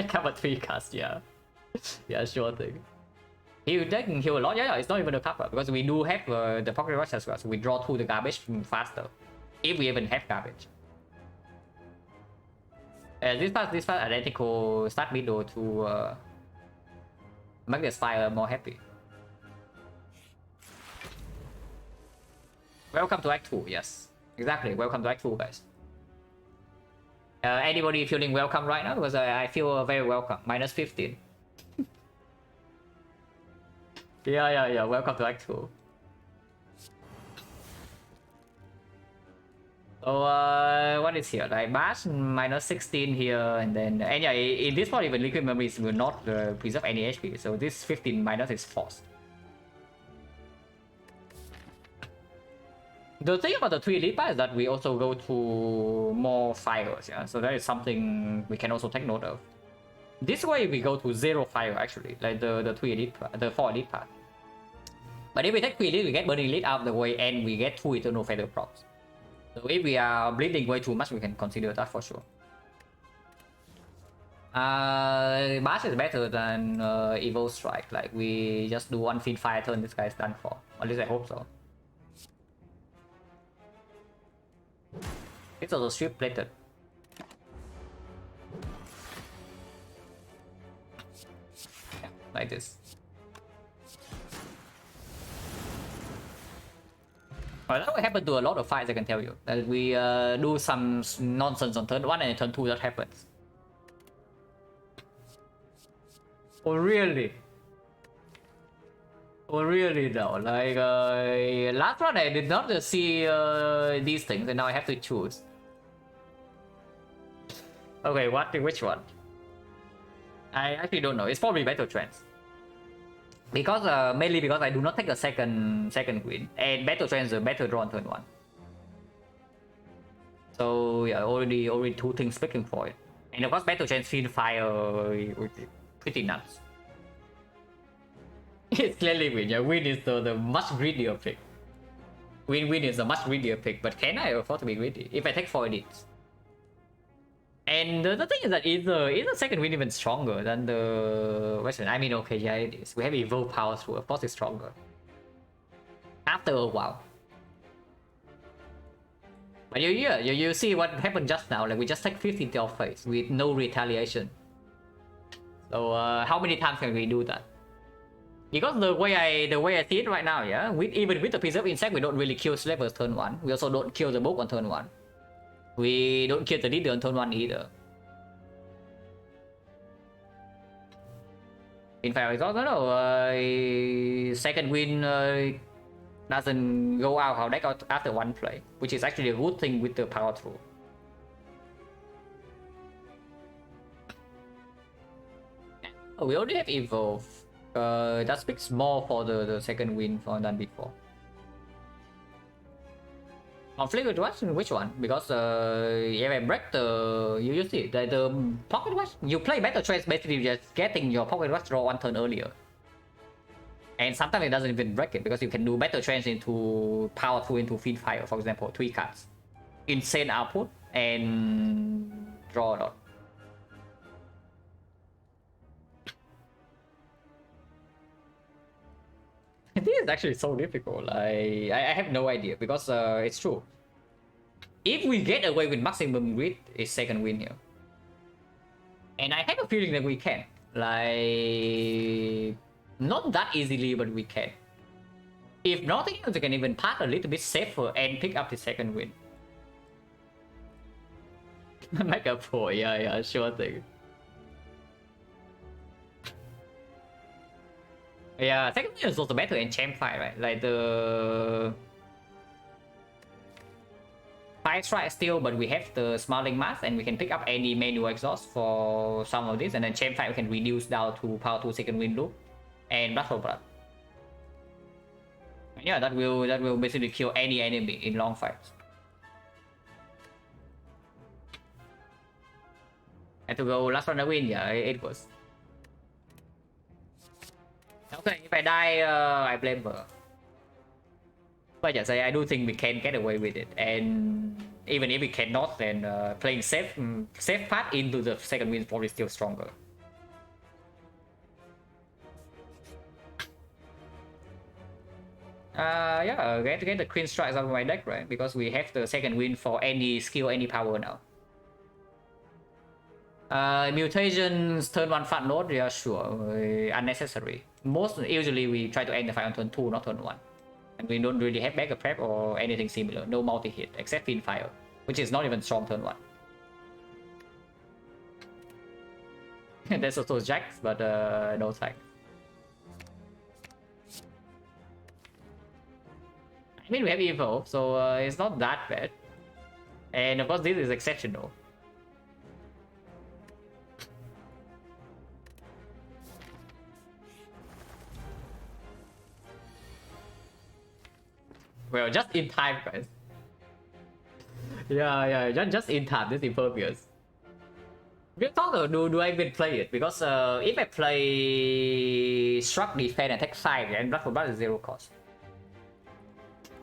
Cover 3 cast, yeah. Yeah, sure thing. He can heal a lot, yeah, it's not even a cover, because we do have the Pocket Rush as well, so we draw through the garbage faster, if we even have garbage. This part identical start middle to make the Spire more happy. Welcome to Act 2, yes. Exactly, welcome to Act 2, guys. Anybody feeling welcome right now? Because I feel very welcome. Minus 15. Yeah, welcome to Act 2. So, what is here? Like, Bash, minus 16 here, and then... And yeah, in this part, even Liquid Memories will not preserve any HP, so this 15 minus is forced. The thing about the 3 elite path is that we also go to more fires, yeah? So that is something we can also take note of. This way we go to 0 fire actually, like the 3 elite, the 4 elite path. But if we take 3 elite, we get burning elite out of the way and we get 2 eternal feather procs. So if we are bleeding way too much, we can consider that for sure. Bash is better than Evil Strike. Like we just do 1 feed fire turn, this guy's done for. At least I hope so. It's also strip plated. Yeah, like this. Well, that will happen to a lot of fights, I can tell you. That we do some nonsense on turn 1 and turn 2 that happens. Oh really? Oh really though? Like last run I did not see these things and now I have to choose. Okay, which one? I actually don't know. It's probably Battle Trance. Because mainly because I do not take a second queen, and Battle Trance is a better draw on turn 1. So yeah, already 2 things speaking for it. And of course Battle Trance feed fire pretty nuts. It's clearly Win. Yeah, Win is the much greedier pick. Win is a much greedier pick, but can I afford to be greedy if I take 4 edits? And the thing is that is the second win even stronger than the Western? I mean, okay, yeah, it is. We have Evolve Power Through, of course it's stronger. After a while. But you see what happened just now, like we just take 15 of face with no retaliation. So how many times can we do that? Because the way I see it right now, yeah, even with the preserve insect, we don't really kill slavers turn 1. We also don't kill the book on turn 1. We don't kill the leader on turn 1 either. In fact, I don't know. Second win doesn't go out our deck after one play, which is actually a good thing with the power through. Oh, we already have evolve. That speaks more for the second win than before. Conflict with what? Which one? Because if I break you see the pocket watch, you play battle trance basically just getting your pocket watch draw 1 turn earlier. And sometimes it doesn't even break it because you can do battle trance into power through into fiend fire, for example, 3 cards. Insane output and draw a lot. This is actually so difficult. I have no idea because it's true. If we get away with maximum grid, it's second win here. And I have a feeling that we can. Like, not that easily, but we can. If nothing else, we can even pass a little bit safer and pick up the second win. Make up for, yeah, sure thing. Yeah, second win is also better in champ fight, right? Like the 5 strike still, but we have the smiling mask and we can pick up any manual exhaust for some of this, and then champ fight we can reduce down to power 2 second win loop and blood for blood. Yeah, that will basically kill any enemy in long fights. And to go last round win, yeah, it was. Okay, if I die, I blame her. But yes, I do think we can get away with it, and even if we cannot, then playing safe path into the second win is probably still stronger. Yeah, get the Queen Strikes out of my deck, right? Because we have the second win for any skill, any power now. Mutations, turn 1 fat node, yeah, sure, unnecessary. Usually we try to end the fight on turn 2, not turn 1. And we don't really have backup prep or anything similar, no multi-hit, except Fiend Fire, which is not even strong turn 1. There's also Jax, but no tag. I mean, we have Evo, so it's not that bad. And of course, this is exceptional. Well, just in time, guys. Yeah, just in time, this impervious. We thought, do I even play it? Because if I play Struck, Defense, and Attack 5, and Blood for Blood is 0 cost.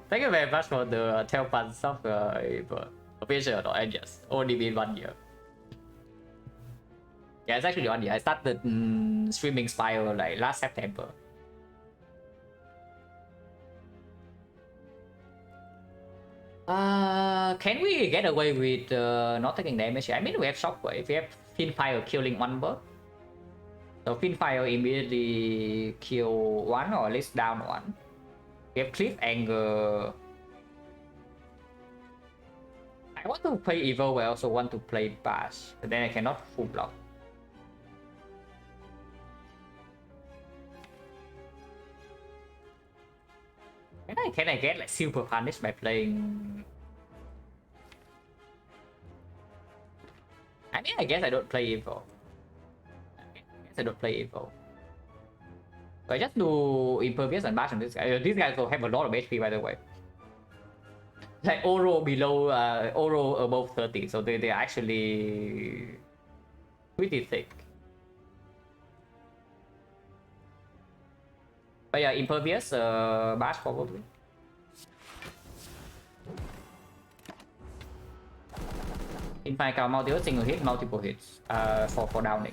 Thank you very much for the 12 months of official or yes, only been 1 year. Yeah, it's actually 1 year. I started streaming Spire like last September. Can we get away with not taking damage? I mean, we have Shockwave, we have Fiend Fire killing 1 bird. So Fiend Fire immediately kill 1 or at least down 1. We have Cliff Anger. I want to play Evil, but I also want to play Bash, but then I cannot full block. Can I get like super punish by playing? I mean, I guess I don't play Evil. I don't play Evil. I just do Impervious and Bash on this guy. These guys will have a lot of HP, by the way. Like Oro below, Oro above 30, so they're actually pretty thick. But yeah, Impervious, Bash probably. In fact, multiple single hit, multiple hits for downing.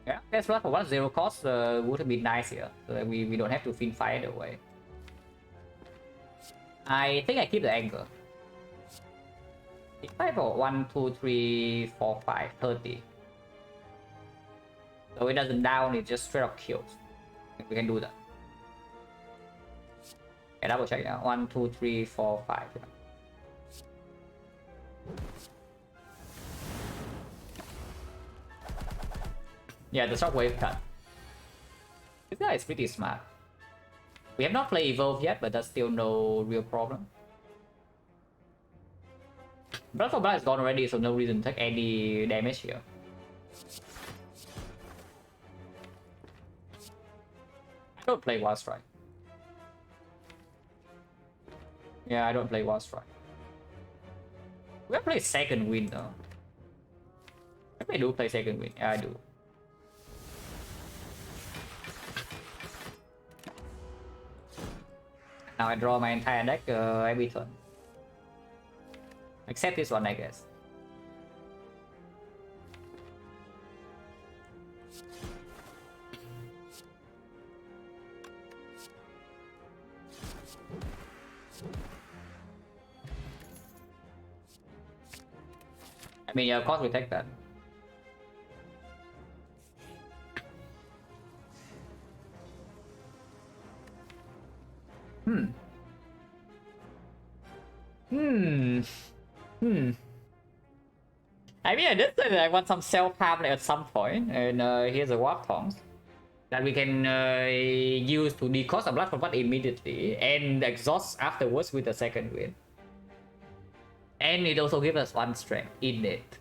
Yeah, that's right. For 1 0 cost would have been nice here, so that we don't have to Fiend Fire the way. I think I keep the Anger. If I go 1, 2, 3, 4, 5, 30. So it doesn't down, it just straight up kills. We can do that. Okay, double check now. 1, 2, 3, 4, 5. Yeah, the shockwave cut. This guy is pretty smart. We have not played Evolve yet, but that's still no real problem. Blood for Blood is gone already, so no reason to take any damage here. I don't play Wild Strike. Yeah, I don't play Wild Strike. We play Second Wind though. I do play Second Wind. Yeah, I do. Now I draw my entire deck every turn. Except this one, I guess. I mean, yeah, of course we take that. I mean, I did say that I want some self-harm at some point, and here's a Warp Tongs that we can use to decost a Blood for Blood immediately and exhaust afterwards with the Second Wind. And it also gives us 1 strength in it.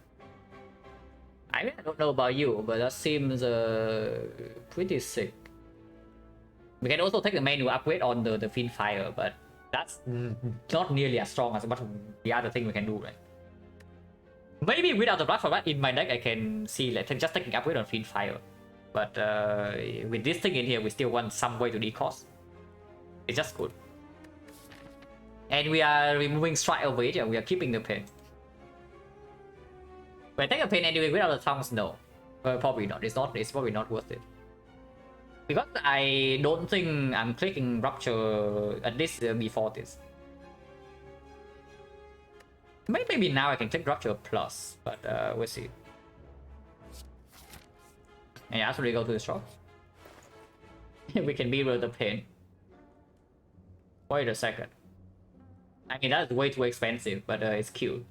I mean, I don't know about you, but that seems pretty sick. We can also take the manual upgrade on the Fiend Fire, but that's not nearly as strong as much of the other thing we can do, right? Maybe without the Blood for Blood in my deck, I can see like just taking upgrade on Fiend Fire. But with this thing in here, we still want some way to decost. It's just good. And we are removing Strike over it, yeah, we are keeping the pain. When I take a pain anyway without the tongues, no. Probably not. It's probably not worth it. Because I don't think I'm clicking Rupture at least before this. Maybe now I can click Rupture plus, but we'll see. And after we go to the shop, we can mirror the pain. Wait a second. I mean, that's way too expensive, but it's cute.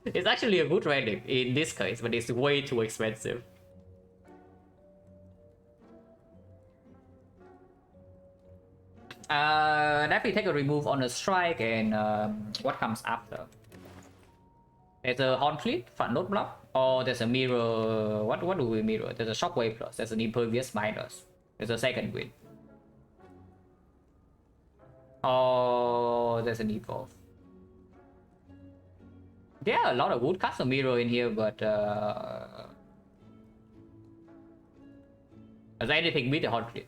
It's actually a good relic in this case, but it's way too expensive. Definitely take a remove on a strike, and what comes after? There's a Horn Fleet, front node block, or there's a mirror. What do we mirror? There's a Shockwave plus, there's an Impervious minus, there's a Second Wind. Oh, there's an Evolve. There are a lot of woodcuts of mirror in here, but is there anything with the Horn Fleet?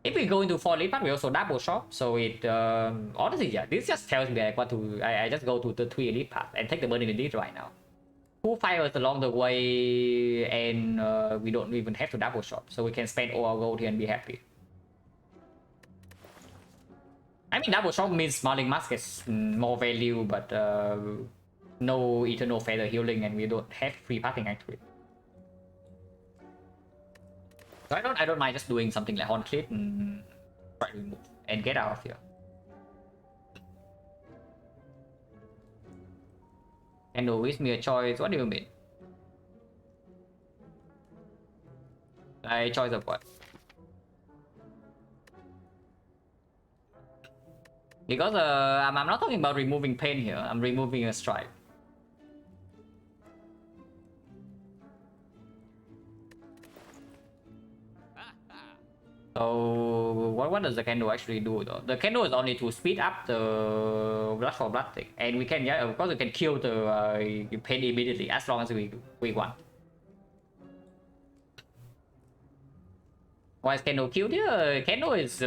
If we go into 4 lead path, we also double shop, so it honestly, yeah, this just tells me I want to I just go to the 3 elite path and take the burning elite right now. 2 fires along the way, and we don't even have to double shop, so we can spend all our gold here and be happy. I mean, double shop means Smiling Mask gets more value, but no Eternal Feather healing, and we don't have free pathing actually. So I don't mind just doing something like Horn Fleet and try to remove and get out of here. And with me a choice, what do you mean? A choice of what? Because I'm not talking about removing pain here, I'm removing a strike. So what does the candle actually do though? The candle is only to speed up the blood for blood thing, and we can, yeah, of course we can kill the pain immediately as long as we want. Why is candle killed here? Candle is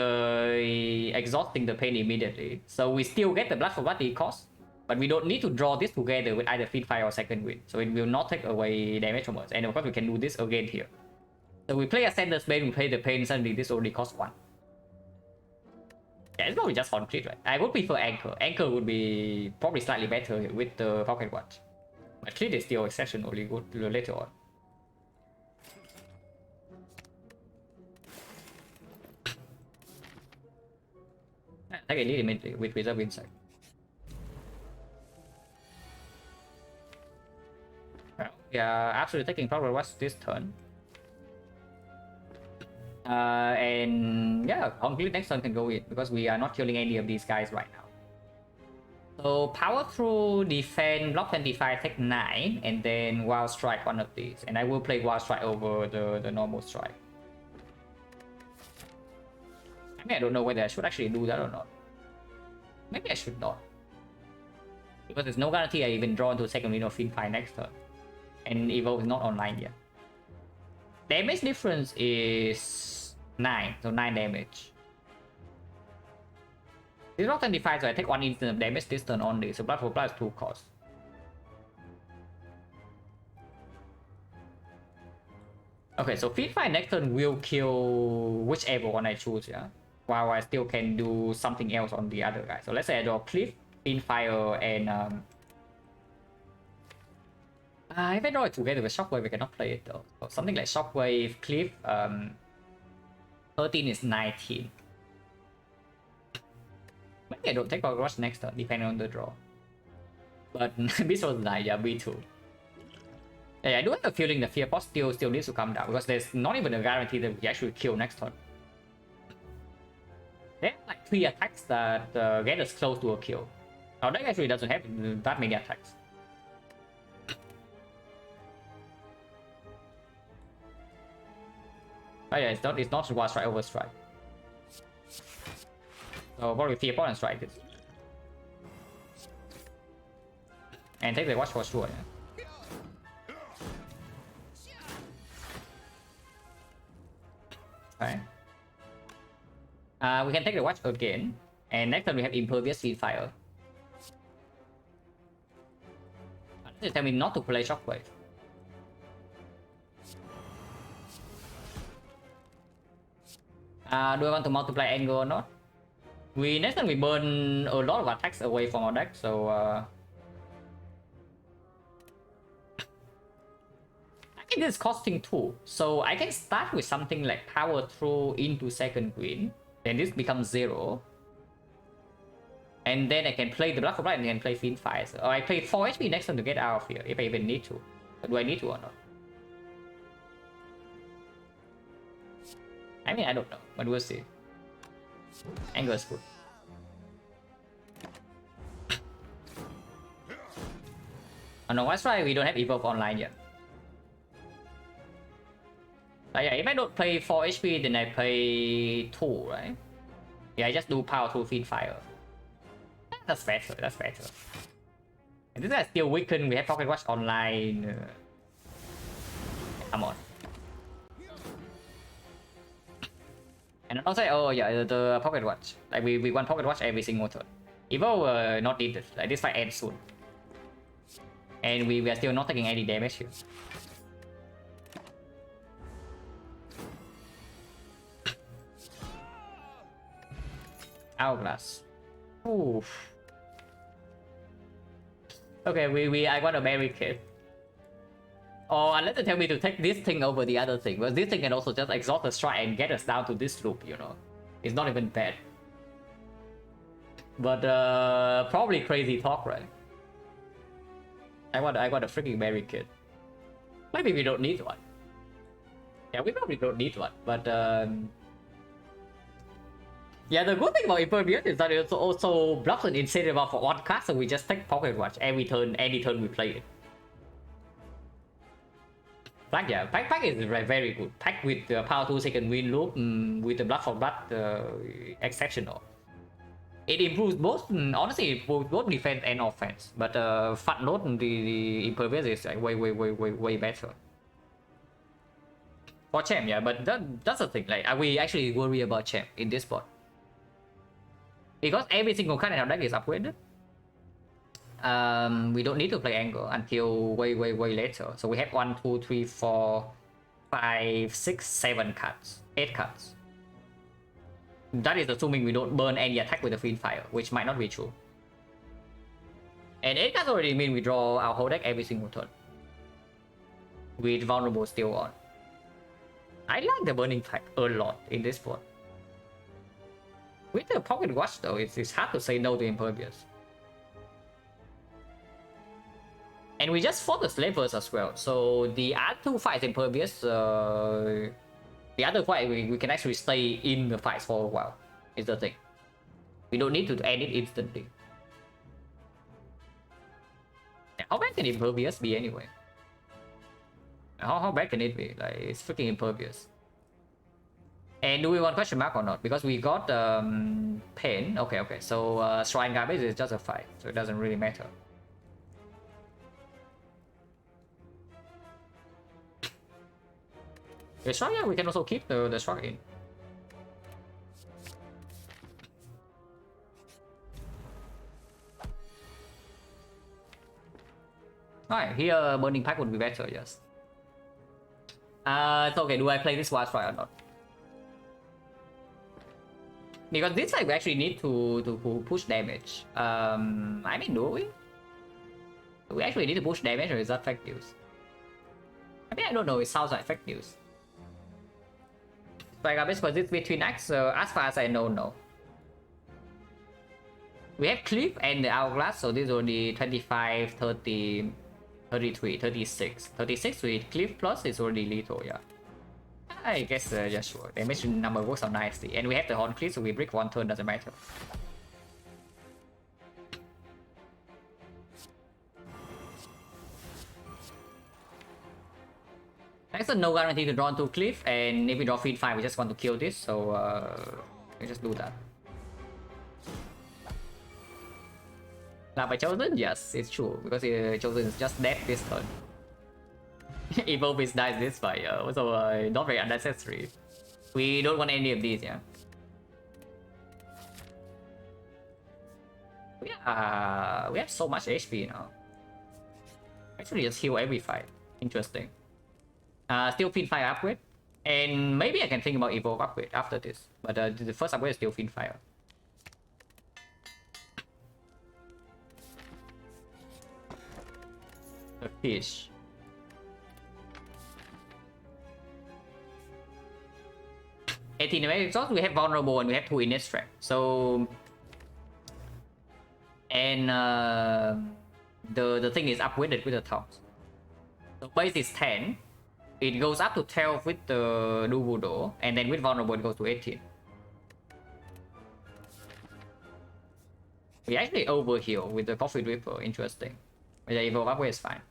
exhausting the pain immediately, so we still get the blood for blood cost, but we don't need to draw this together with either Fiend Fire or Second Wind, so it will not take away damage from us. And of course we can do this again here. So we play a Sender's Bane, we play the pain, suddenly this only costs 1. it's probably just complete, right? I would prefer Anchor. Anchor would be probably slightly better with the Pocket Watch. But Clit is still exceptionally good later on. Take it immediately with Reserve Insight. Well, yeah, absolutely taking Pocket Watch this turn. And yeah, Complete next turn can go in because we are not killing any of these guys right now. So power through, defend, block and defy, take 9, and then wild strike one of these. And I will play wild strike over the normal strike. I mean, I don't know whether I should actually do that or not. Maybe I should not. Because there's no guarantee I even draw into second win or Fiendfire next turn. And Evolve is not online yet. Damage difference is 9, so 9 damage. This Rock and Defy, so I take 1 instant of damage this turn only, so Blood for Blood is 2 cost. Okay, so Fiendfire next turn will kill whichever one I choose, yeah? While I still can do something else on the other guy. So let's say I draw Cliff, Fiendfire, and if I draw it together with Shockwave, we cannot play it though. So something like Shockwave, Cliff, 13 is 19. Maybe I don't take Power Rush next turn, depending on the draw. But this was 9, yeah, B2. Yeah, I do have a feeling the Fear Pot still needs to come down, because there's not even a guarantee that we actually kill next turn. There are like 3 attacks that get us close to a kill. Our deck actually doesn't have that many attacks. Oh yeah, it's not Wild Strike over Strike. So probably Fear Pot and strike this. And take the watch for sure, yeah. Okay. We can take the watch again. And next time we have Impervious Fiendfire. They tell me not to play Shockwave. Do I want to multiply anger or not? Next time we burn a lot of attacks away from our deck, so I think this is costing 2. So I can start with something like Power Through into second green. Then this becomes 0. And then I can play the Blood for Blood and then play Fiendfire. Or I play 4 HP next turn to get out of here, if I even need to. But do I need to or not? I mean, I don't know, but we'll see. Anger is good. Oh no, that's why we don't have Evolve online yet. But yeah, if I don't play 4 HP, then I play 2, right? Yeah, I just do Power through Fiendfire. That's better, that's better. And this is still weakened, we have Pocket Watch online. Come on. And also, oh yeah, the Pocket Watch. Like we want Pocket Watch every single turn. Evo not needed. Like this fight ends soon. And we are still not taking any damage here. Hourglass. Oof. Okay, I got a barricade. Or unless they tell me to take this thing over the other thing, because this thing can also just exhaust the strike and get us down to this loop, you know. It's not even bad. But probably crazy talk, right? I got a freaking barricade. Maybe we don't need one. Yeah, we probably don't need one, but yeah, the good thing about Impervious is that it also blocks an insane amount for one card, so we just take Pocket Watch every turn, any turn we play it. Pack, yeah, pack is very good. Pack with the Power 2 second win loop, with the Blood for Blood, exceptional. It improves both, honestly, it improves both defense and offense. But Fat Note, the Impervious is like way better. For Champ, yeah, but that's the thing. Like, we actually worry about Champ in this spot. Because every single card in our deck is upgraded. We don't need to play Angle until way later. So we have 1, 2, 3, 4, 5, 6, 7 cards. 8 cards. That is assuming we don't burn any attack with the Fiend Fire, which might not be true. And 8 cards already mean we draw our whole deck every single turn, with Vulnerable still on. I like the Burning Pact a lot in this board. With the Pocket Watch though, it's hard to say no to Impervious. And we just fought the Slavers as well, so the other 2 fights Impervious, the other fight we can actually stay in the fights for a while, is the thing. We don't need to end it instantly. How bad can Impervious be anyway? How bad can it be? Like, it's freaking Impervious. And do we want question mark or not? Because we got Pain. Okay, so Shrine Garbage is just a fight, so it doesn't really matter. The Shrine, yeah, we can also keep the Shrine in. Alright, here Burning Pact would be better, yes. So okay, do I play this Wild Strike or not? Because this side we actually need to push damage. I mean, do we? Do we actually need to push damage, or is that fake news? I mean, I don't know, it sounds like fake news. So I got this for this between acts, as far as I know, no. We have Cliff and the Hourglass, so this is only 25, 30, 33, 36. 36 with Cliff plus is already lethal, yeah. I guess, yeah, sure. Damage number works out nicely. And we have the Horn Cliff, so we break 1 turn, doesn't matter. There's no guarantee to draw into Cliff, and if we draw Fiend 5, we just want to kill this, so we just do that. Now by Chosen? Yes, it's true, because Chosen is just dead this turn. Evolve is dies this fight, so not very unnecessary. We don't want any of these, yeah. We have so much HP now. Actually, just heal every fight. Interesting. Still Fiend Fire upgrade, and maybe I can think about Evolve upgrade after this. But the first upgrade is still Fiend Fire. The fish. Exhaust, we have Vulnerable and we have 2 innate strength. So, and the thing is upgraded with the Tongs. So base is 10. It goes up to 12 with the Duvudo, and then with Vulnerable it goes to 18. We actually overheal with the Coffee Dripper, interesting. But the Evolve upgrade is fine.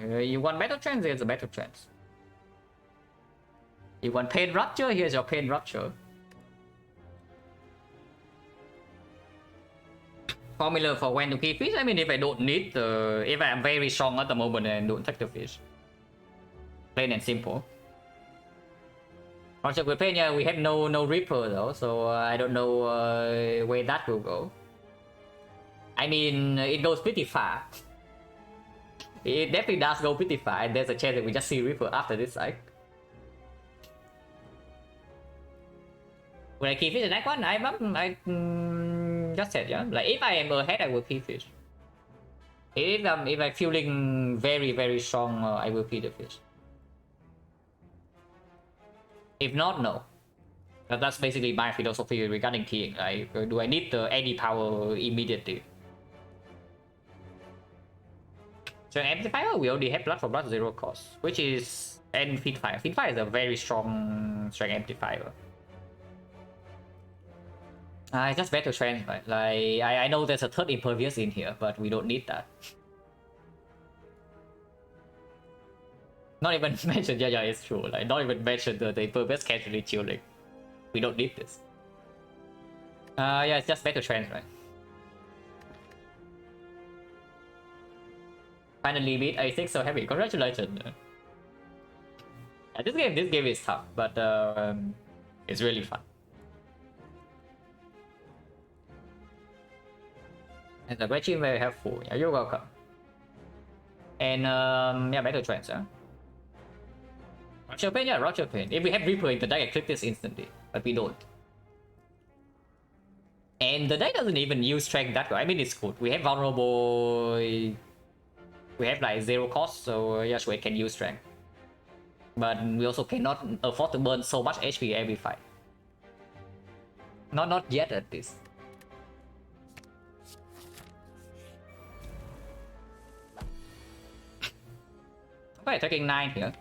You want Battle Trance? Here's a Battle Trance. You want Pain Rupture? Here's your Pain Rupture. Formula for when to keep fish? I mean, if I don't need the... If I'm very strong at the moment and don't take the fish. Plain and simple. Rupture with Pain, yeah, we have no Reaper though, so I don't know where that will go. I mean, it goes pretty far. It definitely does go pretty far, and there's a chance that we just see Reaper after this side. When I keep fish the next one, I just said, yeah. Like, if I am ahead, I will keep fish. If I'm feeling very strong, I will keep the fish. If not, no. But that's basically my philosophy regarding keying. Like, do I need the any power immediately? So Amplifier, we already have Blood for Blood 0 cost, which is... And Fiend Fire. Fiend Fire is a very strong strength amplifier. It's just better trends, right? Like, I know there's a third Impervious in here, but we don't need that. Not even mentioned, yeah, it's true. Like, not even mentioned the Impervious casually chilling. We don't need this. Yeah, it's just better trends, right? Finally beat A6 so heavy. Congratulations. This game is tough, but it's really fun. And the great team very helpful. Yeah, you're welcome. And yeah, Battle Trance, huh? Rupture Pain, yeah, Rupture Pain. If we have Reaper in the deck, I click this instantly, but we don't. And the deck doesn't even use Strength that way. I mean, it's good. We have Vulnerable. We have like 0 cost, so yeah, sure, it can use Strength. But we also cannot afford to burn so much HP every fight. Not yet at least. Okay, taking 9 here.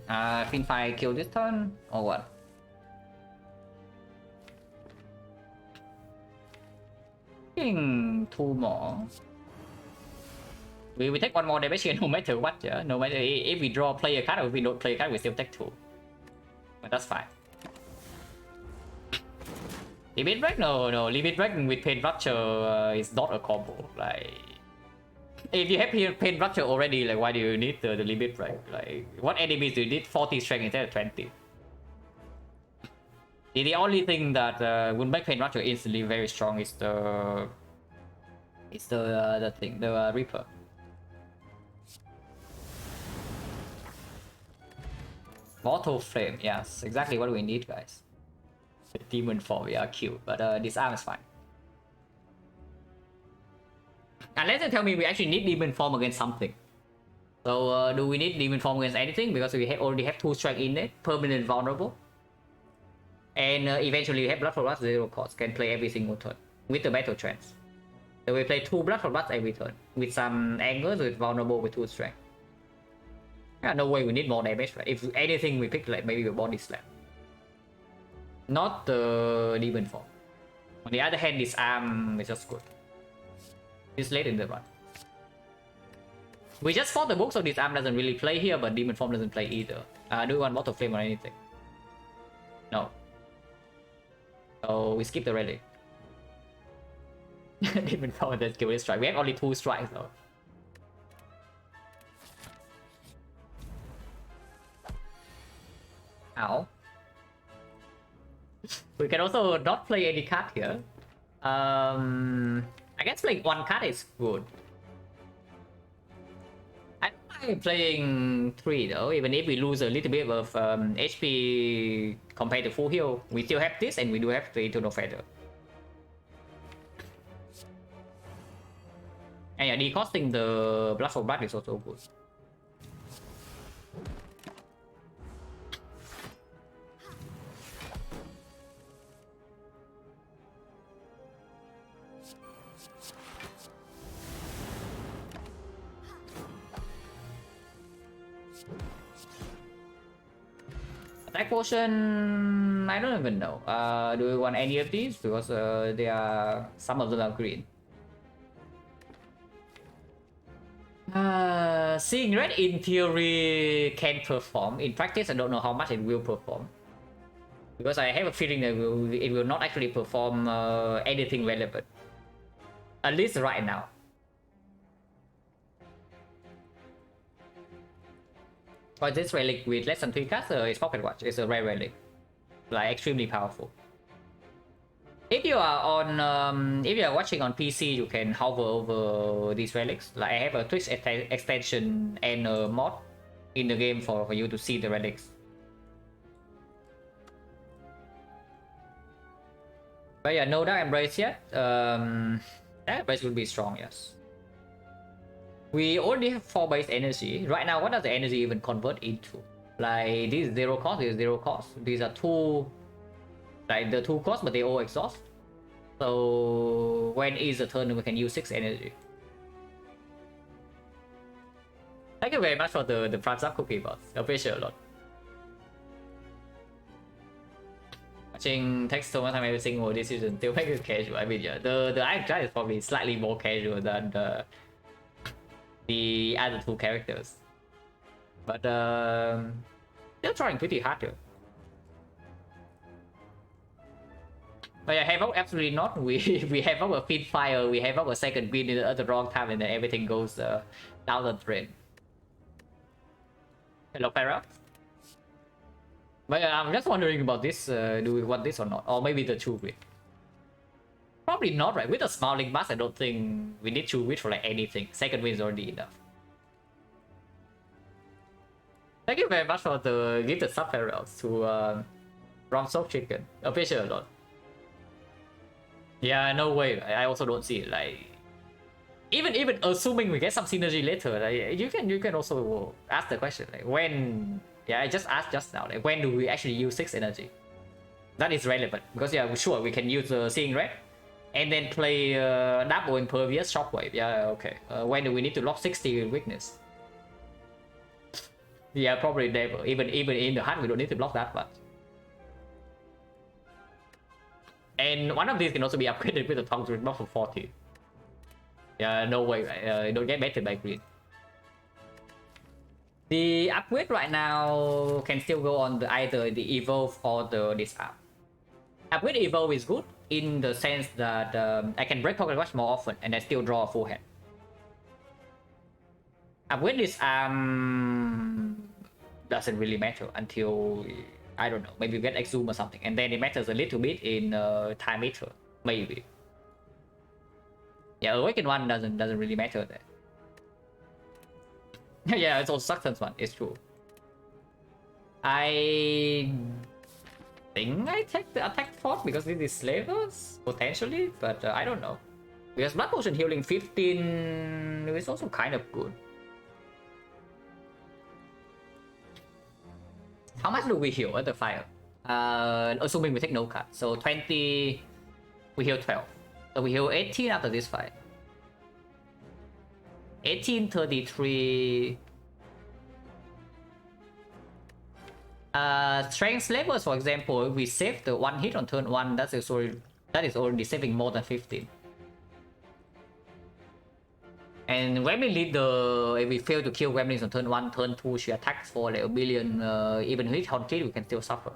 I think if I kill this turn, or what? I think 2 more. We take 1 more damage here no matter what, yeah? No matter if we draw player card or if we don't play a card, we still take 2. But that's fine. Limit Break? No. Limit Break with Pain Rupture is not a combo. Like, if you have Pain Rupture already, like, why do you need the Limit Break? Like, what enemies do you need 40 strength instead of 20? The only thing that would make Pain Rupture instantly very strong is the Reaper. Mortal Flame, yes, exactly what we need, guys. The Demon Form, yeah, cute, but this arm is fine. Unless you tell me we actually need Demon Form against something. So do we need Demon Form against anything? Because we already have 2 strength in it, permanent vulnerable. And eventually we have Blood for Blood 0 cost, can play every single turn with the Battle Trance. So we play 2 Blood for Blood every turn with some angles with vulnerable with 2 strength. Yeah, no way we need more damage, right? If anything we pick like maybe a Body Slam. Not the Demon Form. On the other hand, this arm is just good. It's late in the run. We just fought the book, so this arm doesn't really play here, but Demon Form doesn't play either. Do we want Mortal Flame or anything? No. So we skip the relic. Demon Form and then skill with strike. We have only 2 strikes though. Ow. We can also not play any card here. I guess playing 1 card is good. I don't mind playing 3 though, even if we lose a little bit of HP compared to full heal. We still have this and we do have the Eternal Feather. And yeah, decosting the Blood for Blood is also good. Attack Potion, I don't even know. Do we want any of these? Because some of them are green. Seeing Red in theory can perform. In practice, I don't know how much it will perform. Because I have a feeling that it will not actually perform anything relevant. At least right now. But this relic with less than 3 cards is Pocket Watch. It's a rare relic. Like, extremely powerful. If you are on, if you are watching on PC, you can hover over these relics. Like, I have a Twitch extension and a mod in the game for you to see the relics. But yeah, no Dark Embrace yet. Dark Embrace will be strong, yes. We already have 4 base energy. Right now, what does the energy even convert into? Like, this is 0 cost, this is 0 cost. These are 2, like the 2 cost, but they all exhaust. So, when is the turn, we can use 6 energy. Thank you very much for the Prime Sub cookie, boss. Appreciate a lot. Watching takes so much time every single decision to make it casual. I mean, yeah, the Ironclad is probably slightly more casual than the other 2 characters, but still trying pretty hard here. But yeah, Havoc absolutely not. We have our Feed Fire, we have our second green at the wrong time, and then everything goes down the drain. Hello, Para. But I'm just wondering about this. Do we want this or not? Or maybe the 2 green. Probably not, right? With a Smiling Mask, I don't think we need to wait for like anything. Second win is already enough. Thank you very much for the gifted sub parallels to Rom Soap Chicken. Appreciate a lot. Yeah, no way. I also don't see it. Like, even assuming we get some synergy later, like, you can also ask the question like when. Yeah, I just asked just now. Like, when do we actually use 6 energy? That is relevant because yeah, sure we can use Seeing Red. And then play double impervious shockwave. Yeah, okay. When do we need to lock 60 weakness? Yeah, probably never. Even in the hut, we don't need to block that much. And one of these can also be upgraded with a tongue to block for 40. Yeah, no way. Right? Don't get baited by green. The upgrade right now can still go on either the evolve or the disarm. Upgrade evolve is good in the sense that I can break pocket watch more often and I still draw a full hand. Upgrade disarm doesn't really matter until I don't know, maybe you get Exhume or something, and then it matters a little bit in time meter, maybe. Yeah, Awaken one doesn't really matter there. Yeah, it's also Suctons one, it's true. I think I take the attack force because this is slavers potentially, but I don't know. Because Blood Potion healing 15 is also kind of good. How much do we heal at the fire? Assuming we take no cut. So 20, we heal 12. So we heal 18 after this fight. 18, 33. Strength levels, for example, if we save the 1 hit on turn 1, that is already saving more than 15. And Gremlin Leader, if we fail to kill Gremlins on turn 1, turn 2, she attacks for like a billion, even hit on crit, we can still suffer.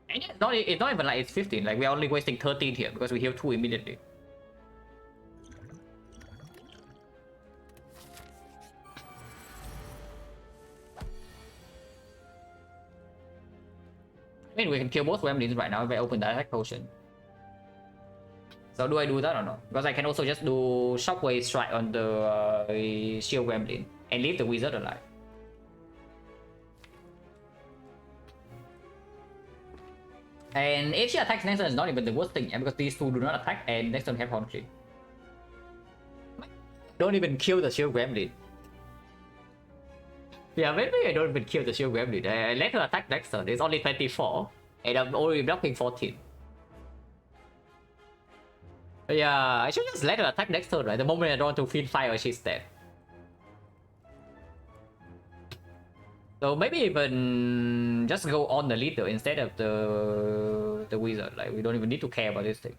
And it's not even like it's 15, like we're only wasting 13 here because we heal 2 immediately. I mean, we can kill both Gremlins right now if I open the attack potion. So do I do that or not? Because I can also just do Shockwave Strike on the Shield Gremlin and leave the Wizard alive. And if she attacks next turn, it's not even the worst thing, yeah, because these two do not attack and next turn have Horn Clean. Don't even kill the Shield Gremlin. Yeah, maybe I don't even kill the Shield Gremlin. I let her attack next turn. It's only 24, and I'm already blocking 14. Yeah, I should just let her attack next turn, right? The moment I draw to Fiend Fire, she's dead. So maybe even just go on the leader instead of the wizard. Like, we don't even need to care about this thing.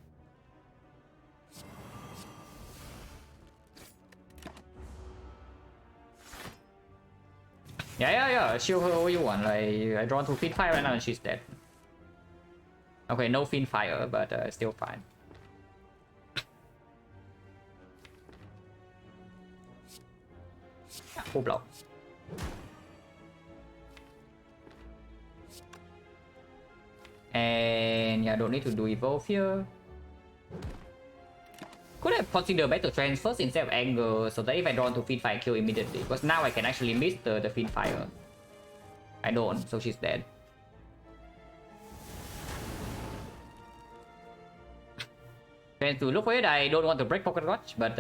Yeah. Shield her all you want. Like, I draw to Fiend Fire right now and she's dead. Okay, no Fiend Fire, but still fine. Full block. And yeah, don't need to do evolve here. Could have considered Battle Trance first instead of Anger, so that if I draw to Fiend Fire, kill immediately. Because now I can actually miss the Fiend Fire. I don't, so she's dead. And to look for it, I don't want to break Pocket Watch, but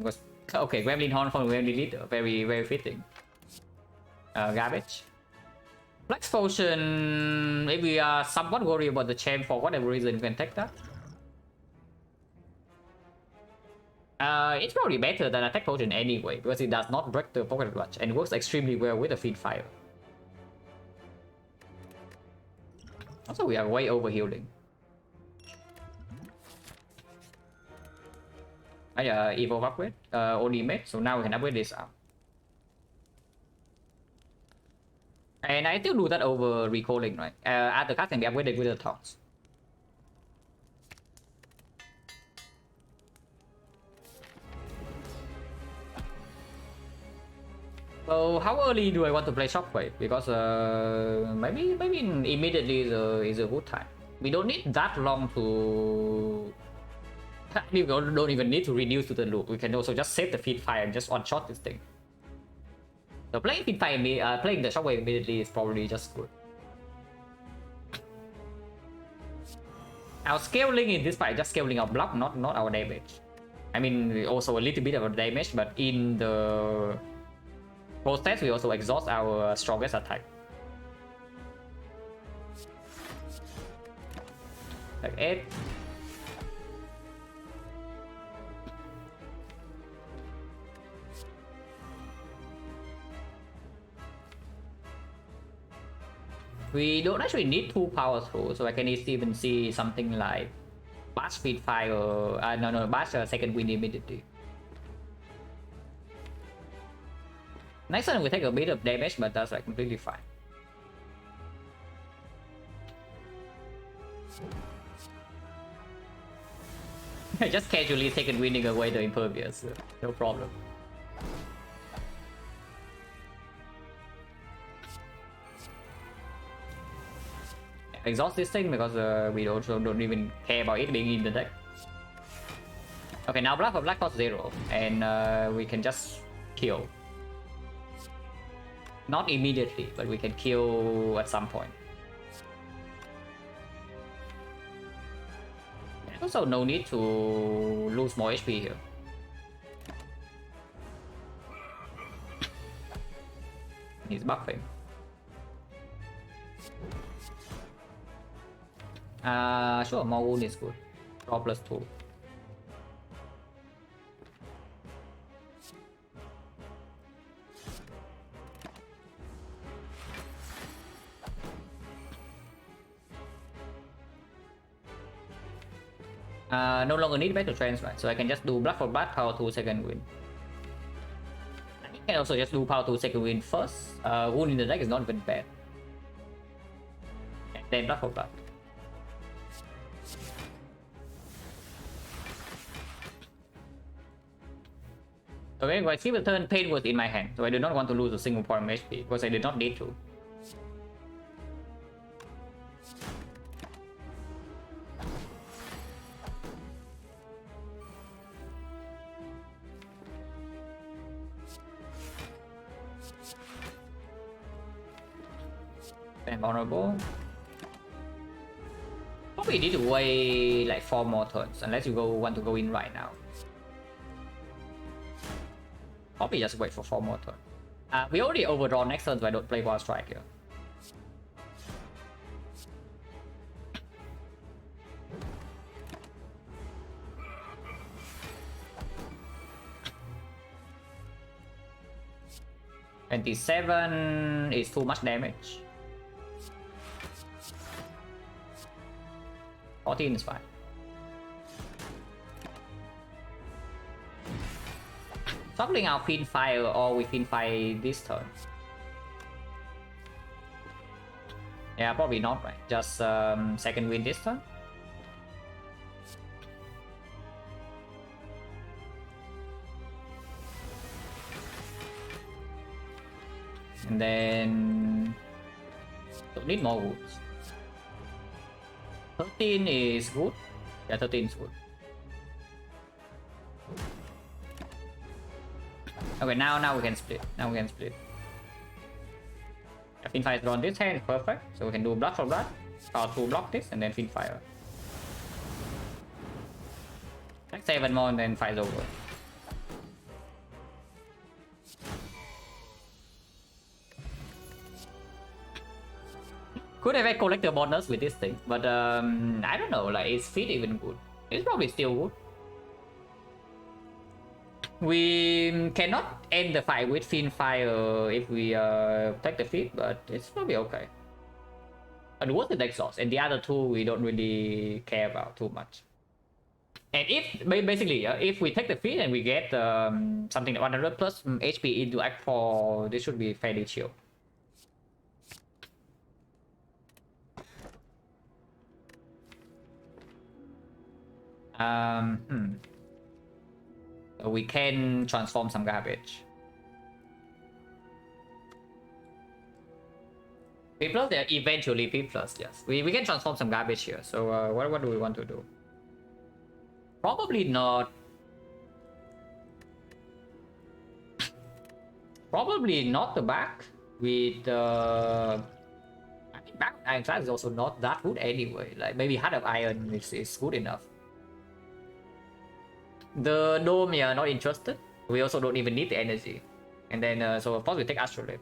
was okay. Gremlin Horn from Gremlin Leader, very fitting. Garbage. Flex Potion. If we are somewhat worried about the champ for whatever reason, we can take that. It's probably better than Attack Potion anyway, because it does not break the Pocket Watch and works extremely well with the Fiend Fire. Also, we are way over healing. Evolve upgrade, only made, so now we can upgrade this up. And I still do that over recalling, right? After card can be upgraded with the tongs. So how early do I want to play Shockwave? Because maybe immediately is a good time. We don't need that long to... We don't even need to reduce to the loop. We can also just save the feed fire and just one-shot this thing. So playing feed fire, playing the shockwave immediately is probably just good. Our scaling in this fight, just scaling our block, not our damage. I mean, also a little bit of damage, but in the process, we also exhaust our strongest attack. Like 8. We don't actually need 2 power through, so I can even see something like bash speed fire, no, bash second wind immediately. Next turn we take a bit of damage, but that's like completely fine. Just casually second winding away the impervious, no problem. Exhaust this thing because we also don't even care about it being in the deck. Okay, now black for black costs 0, and we can just kill. Not immediately, but we can kill at some point. Also, no need to lose more HP here. He's buffing. Sure, more wound is good. Draw plus 2. No longer need battle trance, right? So I can just do blood for blood, power 2, second wind. I can also just do power 2, second wind first. Wound in the deck is not even bad. And then blood for blood. Okay, when I see the turn, pain was in my hand, so I do not want to lose a single point of HP because I did not need to. And vulnerable. Probably need to wait like 4 more turns unless you want to go in right now. Probably just wait for 4 more turns. We already overdraw next turn, so I don't play Wild Strike here. $27 is too much damage. 14 is fine. Toggling out Pin Fire or we Pin Fire this turn. Yeah, probably not, right? Just second win this turn. And then don't need more wounds. 13 is good. Yeah, 13 is good. Okay, now we can split. Now we can split. Finfire is drawn this hand, perfect. So we can do blood for blood. Power 2 block this and then Finfire. Like 7 more and then fight over. Could have a collector bonus with this thing, but I don't know, like is feed even good? It's probably still good. We cannot end the fight with Finfire if we take the feed, but it's probably okay. And what's the exhaust? And the other two we don't really care about too much. And if basically if we take the feed and we get something like 100 plus HP into Act 4, this should be fairly chill. We can transform some garbage. P plus, yeah, eventually P plus, yes. We can transform some garbage here. So what do we want to do? Probably not. Probably not the back with I mean, back Ironclad is also not that good anyway. Like maybe Heart of Iron is good enough. The Dome, yeah, not interested. We also don't even need the energy. And then so of course we take Astrolabe.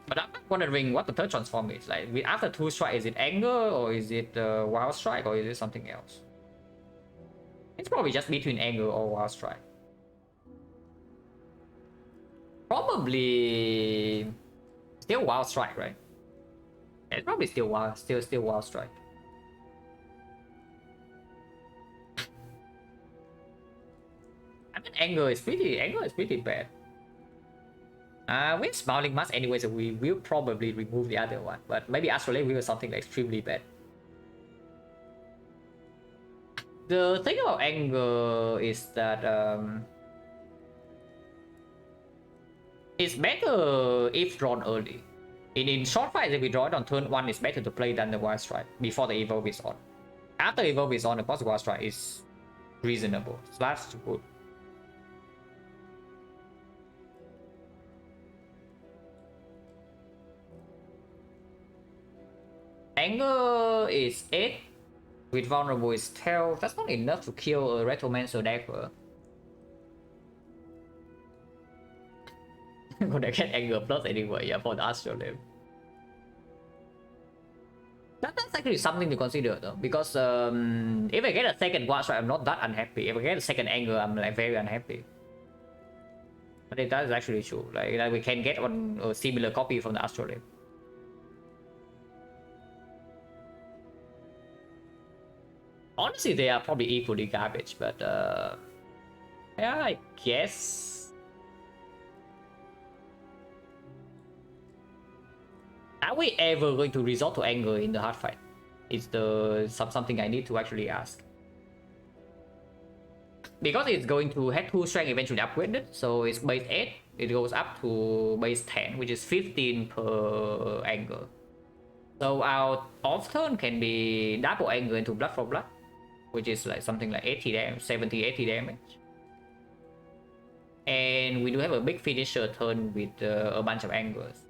But I'm wondering what the third transform is. Like after 2 strike, is it Anger or is it Wild Strike or is it something else? It's probably just between Anger or Wild Strike. Probably still Wild Strike, right? It's probably still Wild Strike. I mean, Anger is pretty bad. We're Smiling Mask anyway, so we will probably remove the other one. But maybe Astrolabe will something extremely bad. The thing about Anger is that it's better if drawn early. In short fights, if we draw it on turn 1, it's better to play than the Wild Strike before the Evolve is on. After Evolve is on, the possible Wild Strike is reasonable. So that's good. Anger is 8. With Vulnerable is 12. That's not enough to kill a Retromancer Dagger. Gonna get Anger plus anyway, yeah, for the Astrolabe. That's actually something to consider though, because if I get a second Wild Strike, I'm not that unhappy. If I get a second Anger, I'm like very unhappy. But that is actually true. Like we can get one a similar copy from the Astrolabe. Honestly, they are probably equally garbage, but yeah, I guess. Are we ever going to resort to Anger in the hard fight? It's something I need to actually ask. Because it's going to have 2 strength eventually upgraded, so it's base 8. It goes up to base 10, which is 15 per Anger. So our off turn can be double Anger into Blood for Blood, which is like something like 80 damage, 70, 80 damage. And we do have a big finisher turn with a bunch of Angers.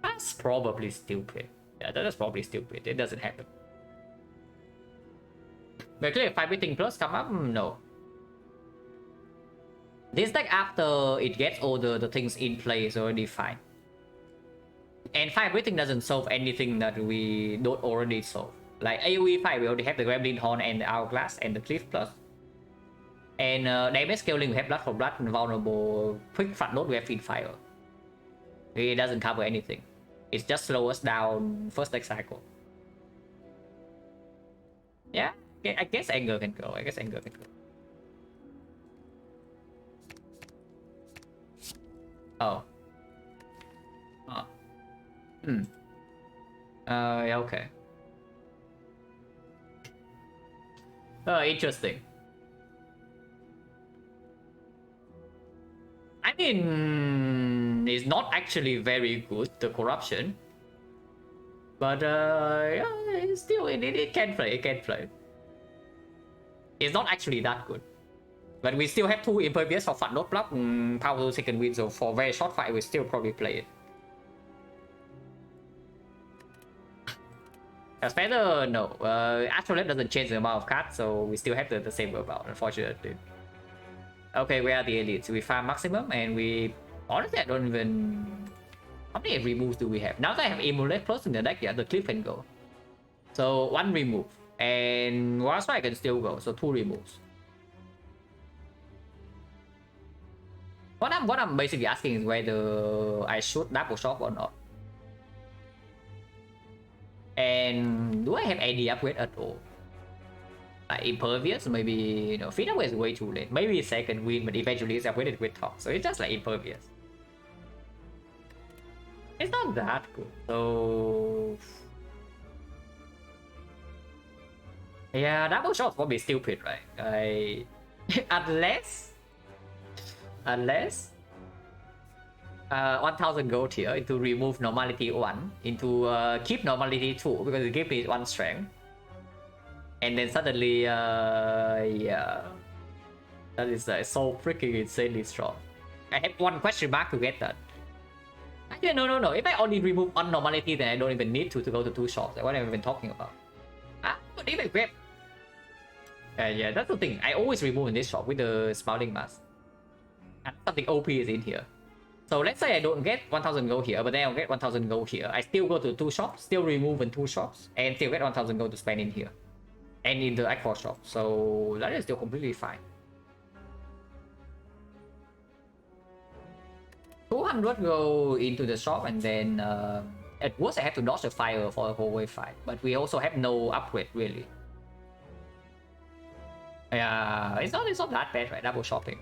That's probably stupid. Yeah, that's probably stupid. It doesn't happen. But clearly, if everything plus come up, no. This deck, after it gets all the things in play, is already fine. And 5 everything doesn't solve anything that we don't already solve. Like AoE 5, we already have the Gremlin Horn and the Hourglass and the Cliff Plus. And damage scaling, we have Blood for Blood and Vulnerable. Quick Front Load, we have Feed Fire. It doesn't cover anything. It's just slow us down first deck cycle. Yeah, I guess Anger can go. Oh. Oh. Yeah, okay. Interesting. I mean, it's not actually very good, the corruption. But yeah, it's still, it can play, It's not actually that good. But we still have 2 impervious for front load block, power second wind, so for very short fight, we still probably play it. As better, no. Astrolabe doesn't change the amount of cards, so we still have the same amount, unfortunately. Okay, we are the elites. We farm maximum, and we... Honestly, I don't even... How many removes do we have? Now that I have Emulate close in the deck, yeah, the cliff can go. So 1 remove. And Wild Strike can still go, so 2 removes. What I'm basically asking is whether I should double shop or not. And do I have any upgrade at all? Like Impervious, maybe, you know, Feed Away is way too late. Maybe second win, but eventually it's upgraded with Talk, so it's just like Impervious. It's not that good, so... Yeah, double shot's probably stupid, right? Unless... 1000 gold here into remove normality 1 into keep normality 2 because it gives me 1 strength, and then suddenly yeah, that is so freaking insanely strong. I have 1 question mark to get that. Actually, no. If I only remove 1 normality, then I don't even need to go to 2 shops. What am I even talking about? But if I grab... yeah, that's the thing. I always remove in this shop with the spouting mask. And something OP is in here. So let's say I don't get 1000 gold here, but then I'll get 1000 gold here. I still go to 2 shops, still remove in 2 shops, and still get 1000 gold to spend in here. And in the Aqua shop. So that is still completely fine. 200 go into the shop, and then at worst I have to dodge the fire for a whole wave fight. But we also have no upgrade really. Yeah, it's not that bad, right? Double shopping.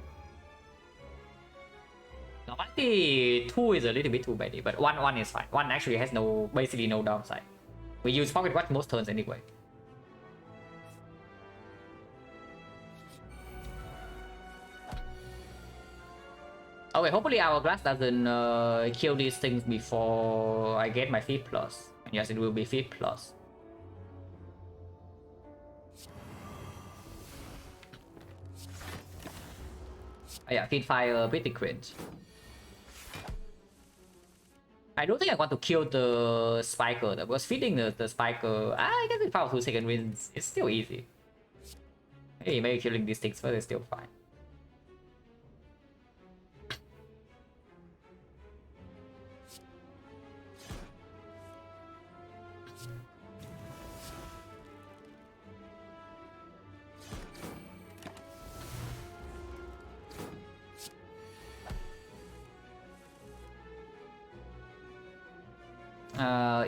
Normality 2 is a little bit too many, but 1 is fine. 1 actually has basically no downside. We use pocket watch most turns anyway. Okay, hopefully Hourglass doesn't kill these things before I get my feet plus. Yes, it will be feet plus. Oh, yeah, feed fire pretty cringe. I don't think I want to kill the spiker though, because feeding the spiker, I guess if I was 2 second wins, it's still easy. Hey, maybe killing these things first is still fine.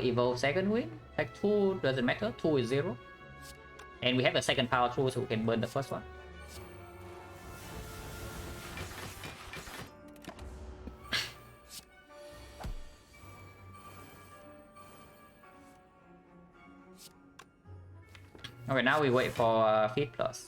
Evolve second win. Like 2 doesn't matter. 2 is 0. And we have a second power through, so we can burn the first one. Okay, now we wait for feed plus.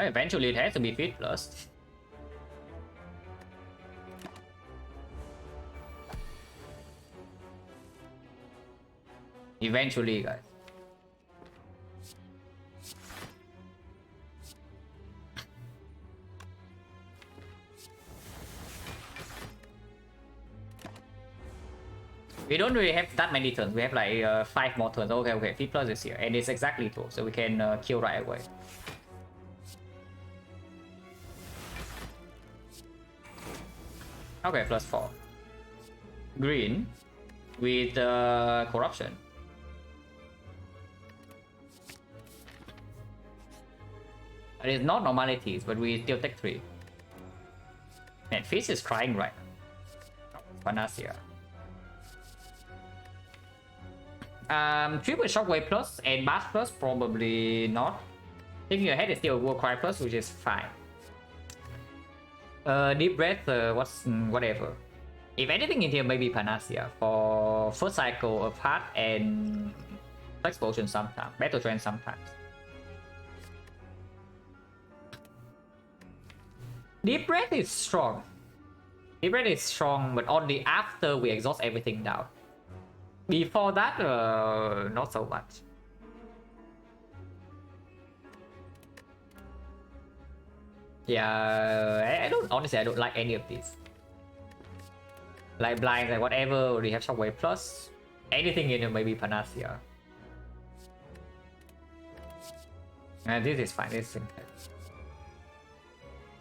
Eventually it has to be feed plus. Eventually, guys. We don't really have that many turns. We have like 5 more turns. Okay, feed plus is here, and it's exactly 2, so we can kill right away. Okay, plus 4. Green with corruption. It is not normalities, but we still take 3. Man, Fizz is crying right now. Panacea. Triple Shockwave plus and Bash plus, probably not. Thinking ahead is still a War Cry plus, which is fine. Deep Breath, whatever. If anything in here, maybe Panacea for first cycle of Heart and Flex Potion sometimes, Battle Trend sometimes. Deep Breath is strong. Deep Breath is strong, but only after we exhaust everything down. Before that, not so much. Yeah, I don't honestly. I don't like any of these. Like blind, like whatever. We have Shockwave plus. Anything in it, maybe Panacea. And this is fine. This is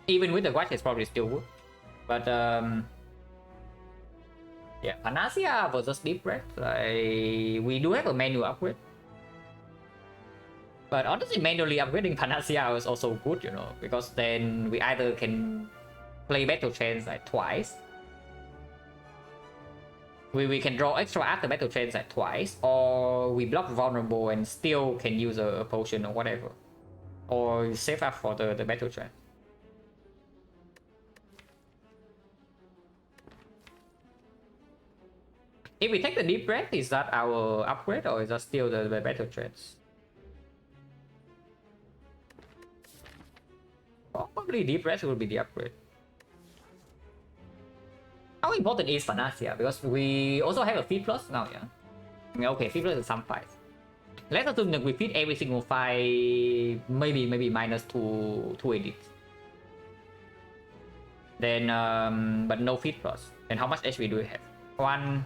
even with the watch, it's probably still good. But yeah, Panacea versus Deep Breath. We do have a manual upgrade. But honestly, manually upgrading Panacea is also good, you know, because then we either can play Battle Chains like twice we can draw extra after battle trends like twice, or we block vulnerable and still can use a potion or whatever, or save up for the battle trend. If we take the deep breath, is that our upgrade or is that still the battle trends? Probably deep breath will be the upgrade. How important is Panacea? Because we also have a feed plus now, yeah? Okay, feed plus is some fights. Let's assume that we feed every single fight, maybe minus two edits. Then, but no feed plus. Then how much HP do we have? 1,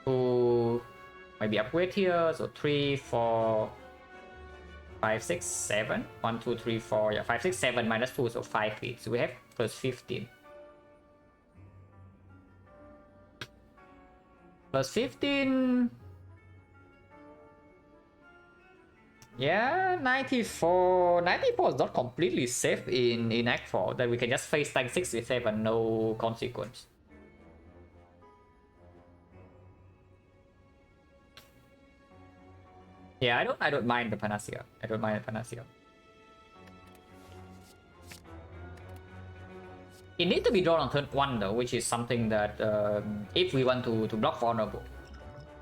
2, maybe upgrade here, so 3, 4, 5, 6, 7. 1, 2, 3, 4, yeah, 5, 6, 7 minus 2, so 5 feet. So we have plus 15. Plus 15. Yeah, 94. 94 is not completely safe in Act 4, that we can just face tank 67, no consequence. Yeah, I don't mind the Panacea. I don't mind the Panacea. It needs to be drawn on turn 1 though, which is something that if we want to block vulnerable.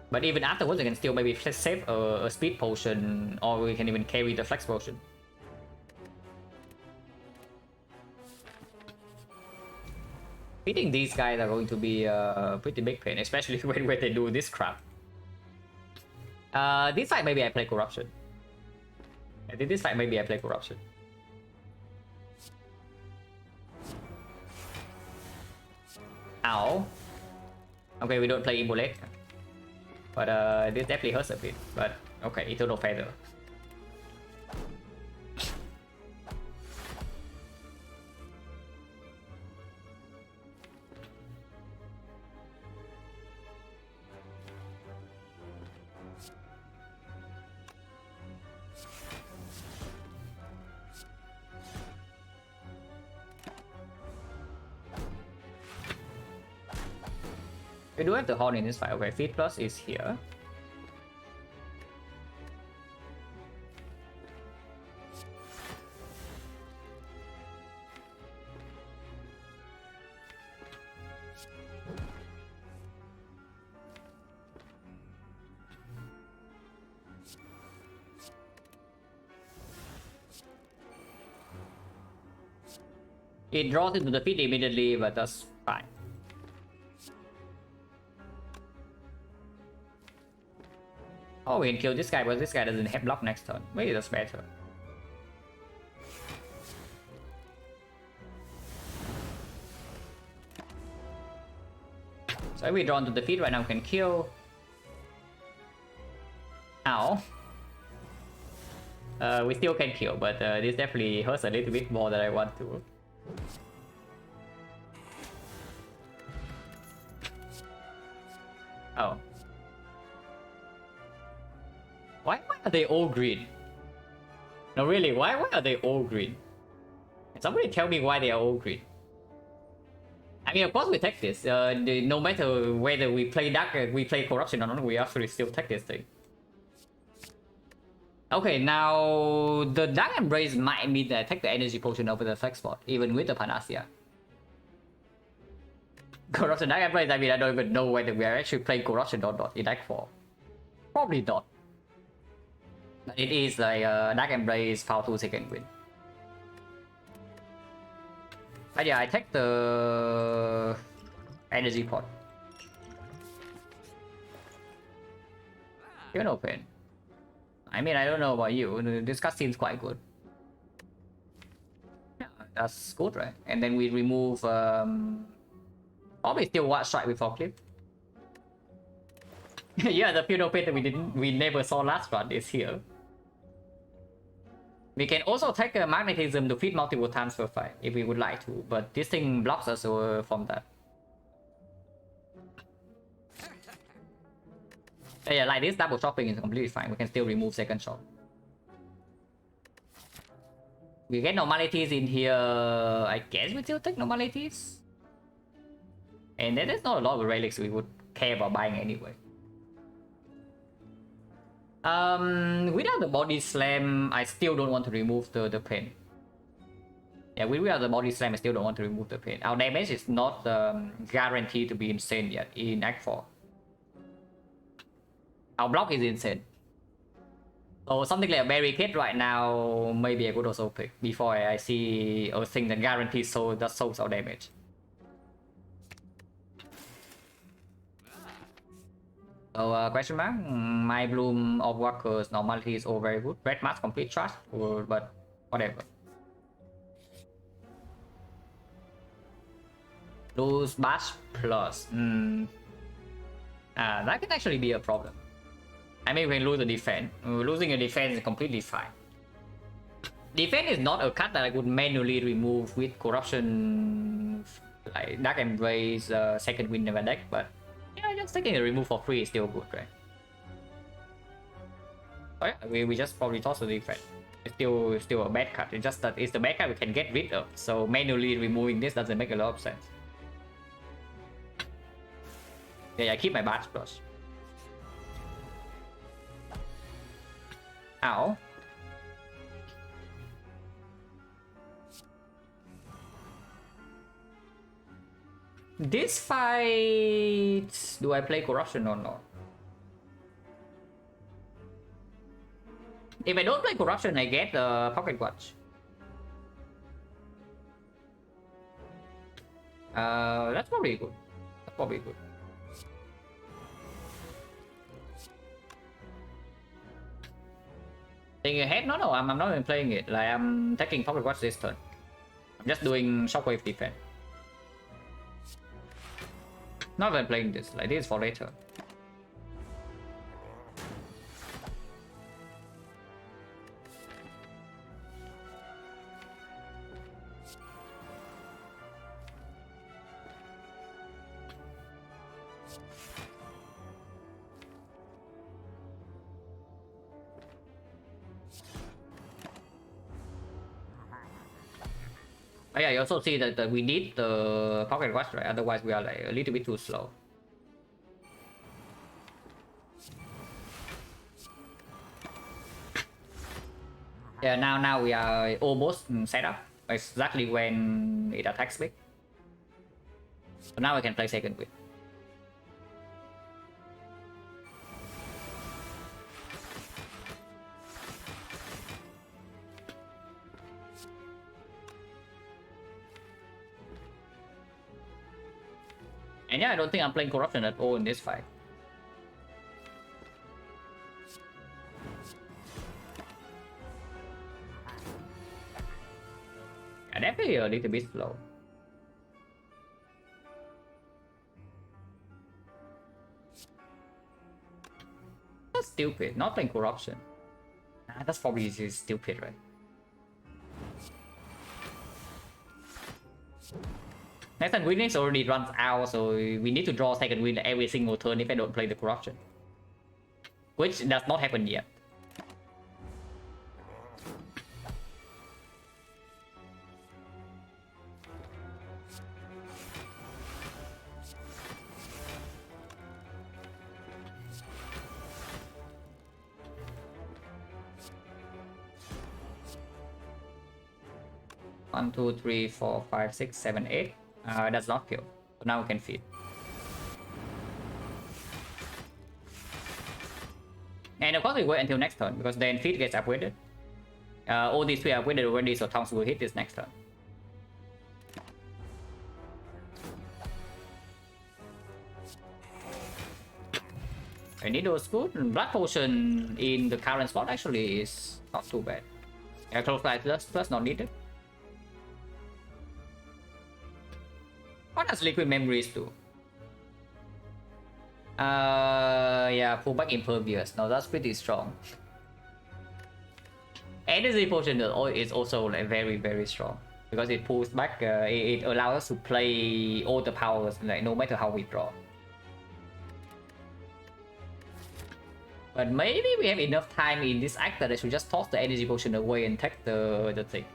But even afterwards, we can still maybe save a speed potion, or we can even carry the flex potion. Beating these guys are going to be pretty big pain, especially when they do this crap. This fight maybe I play corruption. This fight maybe I play corruption. Ow. Okay, we don't play Immolate. But this definitely hurts a bit. But okay, Eternal Feather. We do have the horn in this fight. Okay, feed plus is here. It draws into the feed immediately, but that's fine. Oh, we can kill this guy, but this guy doesn't have block next turn. Maybe that's better. So if we draw into the feed right now, we can kill. Ow. We still can kill, but this definitely hurts a little bit more than I want to. Oh. Why are they all green? No, really, why are they all green? Can somebody tell me why they are all green? I mean, of course we take this. No matter whether we play Dark, we play Corruption or not, we actually still take this thing. Okay, now the Dark Embrace might mean that I take the Energy Potion over the Flex Spot, even with the Panacea. Corruption Dark Embrace, I mean, I don't even know whether we are actually playing Corruption or not in Act 4. Probably not. But it is like Dark Embrace, Power 2 second win. But yeah, I take the Energy Pot. You're no pain. I mean, I don't know about you. This cut seems quite good. Yeah, that's good, right? And then we remove probably still one strike before clip. Yeah, the Funeral Pit that we never saw last run is here. We can also take a magnetism to feed multiple times per fight if we would like to, but this thing blocks us from that. Yeah, like this double chopping is completely fine. We can still remove second shot. We get normalities in here. I guess we still take normalities. And then there's not a lot of relics we would care about buying anyway. Without the body slam, I still don't want to remove the pen. Yeah, without the body slam, I still don't want to remove the pen. Our damage is not guaranteed to be insane yet in Act 4. Our block is insane. So something like a barricade right now, maybe I could also pick before I see a thing that guarantees so that solves our damage. So question mark, my bloom of workers normality is all very good. Red mask complete trust, but whatever. Lose bash plus. That can actually be a problem. I mean, we can lose the defense. Losing a defense is completely fine. Defense is not a card that I would manually remove with corruption, like Dark Embrace, Second Wind in my deck, but yeah, just taking a remove for free is still good, right? Oh yeah, we just probably toss the defense. It's still a bad card. It's just that it's the bad card we can get rid of. So manually removing this doesn't make a lot of sense. Yeah, I keep my Barge Plus. Ow. This fight, do I play corruption or not? If I don't play corruption, I get the pocket watch. That's probably good. That's probably good. Thinking ahead? No, I'm not even playing it. Like, I'm taking pocket watch this turn. I'm just doing shockwave defense. Not even playing this. Like, this is for later. Oh yeah, you also see that we need the pocket watch, right? Otherwise we are like a little bit too slow. Yeah, now we are almost set up exactly when it attacks big. So now we can play second wind. And yeah, I don't think I'm playing corruption at all in this fight. And definitely a little bit slow. That's stupid, not playing corruption. That's probably just stupid, right? Next time Witness already runs out, so we need to draw second win every single turn if I don't play the corruption. Which does not happen yet. One, two, three, four, five, six, seven, eight. That's not kill. So now we can feed. And of course we wait until next turn because then feed gets upgraded. All these three are upgraded already, so Tongs will hit this next turn. I need those good. Blood potion in the current slot actually is not too bad. Close light plus not needed. What does liquid memories do? Yeah, pull back impervious. No, that's pretty strong. Energy potion is also like very strong because it pulls back. It allows us to play all the powers like no matter how we draw. But maybe we have enough time in this act that I should just toss the energy potion away and take the thing.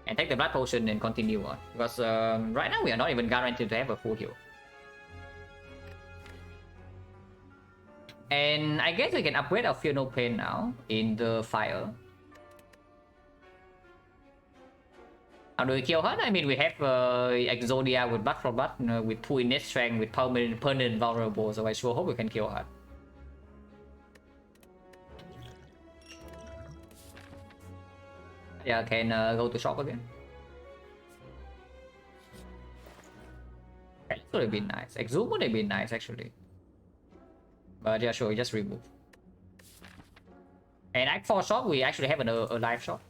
And take the blood potion and continue on. Because right now we are not even guaranteed to have a full heal. And I guess we can upgrade our Fear No Pain now in the fire. How do we kill her? I mean, we have Exodia with Blood for Blood, with 2 innate strength, with permanent vulnerable, so I sure hope we can kill her. Yeah, can go to shop again. That would have been nice. Exhume would have been nice, actually. But yeah, sure, just remove. And Act 4 shop, we actually have a live shop.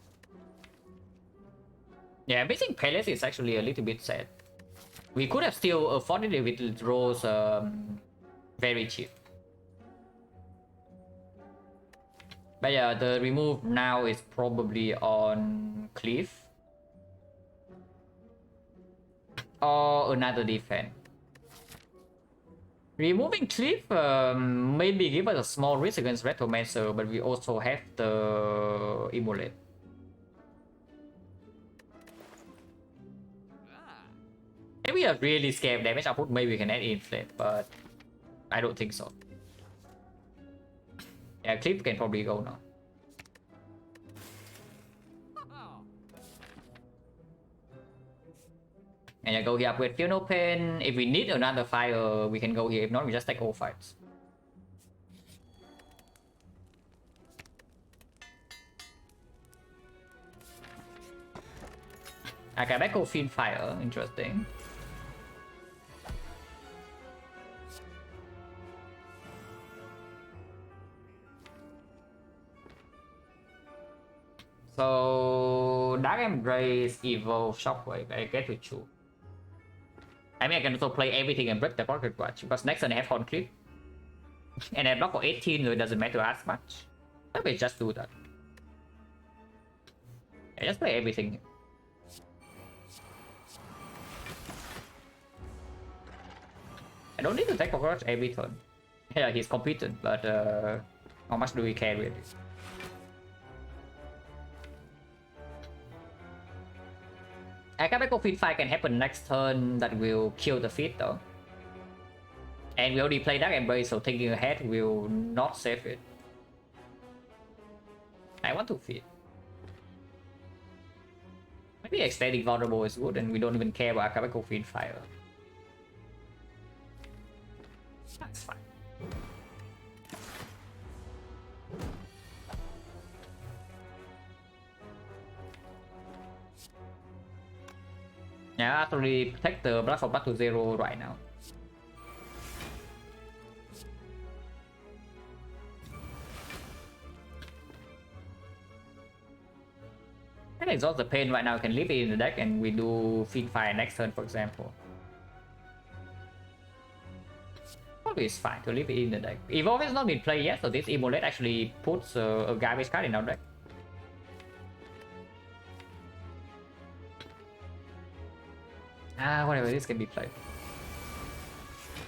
Yeah, missing pellets is actually a little bit sad. We could have still afforded it with rolls very cheap. But yeah, the remove now is probably on Cliff. Or another defense. Removing Cliff maybe give us a small risk against Retromancer, but we also have the Immolate. If we are really scared of damage output, maybe we can add Inflate, but I don't think so. Yeah, Cliff can probably go now. And I go here upgrade Feel No Pain. If we need another fire, we can go here. If not, we just take all fights. Okay, back go Fiend Fire. Interesting. So Dark Embrace, Evolve, Shockwave. I get to choose. I mean, I can also play everything and break the Pocket Watch because next turn I have Horn Clip. And I block for 18, so it doesn't matter as much. Maybe just do that. I just play everything. I don't need to take Pocket Watch every turn. Yeah, he's competent, but how much do we care really? Akabeko feed fight can happen next turn that will kill the feed though. And we already played Dark Embrace, so thinking ahead will not save it. I want to feed. Maybe Ecstatic Vulnerable is good and we don't even care about Akabeko feed fire. That's fine. Yeah, actually protect the Blood for Blood to 0 right now. I can exhaust the pain right now, can leave it in the deck and we do Feed Fire next turn, for example. Probably it's fine to leave it in the deck. Evolve has not been played yet, so this Immolate actually puts a garbage card in our deck. Whatever, this can be played.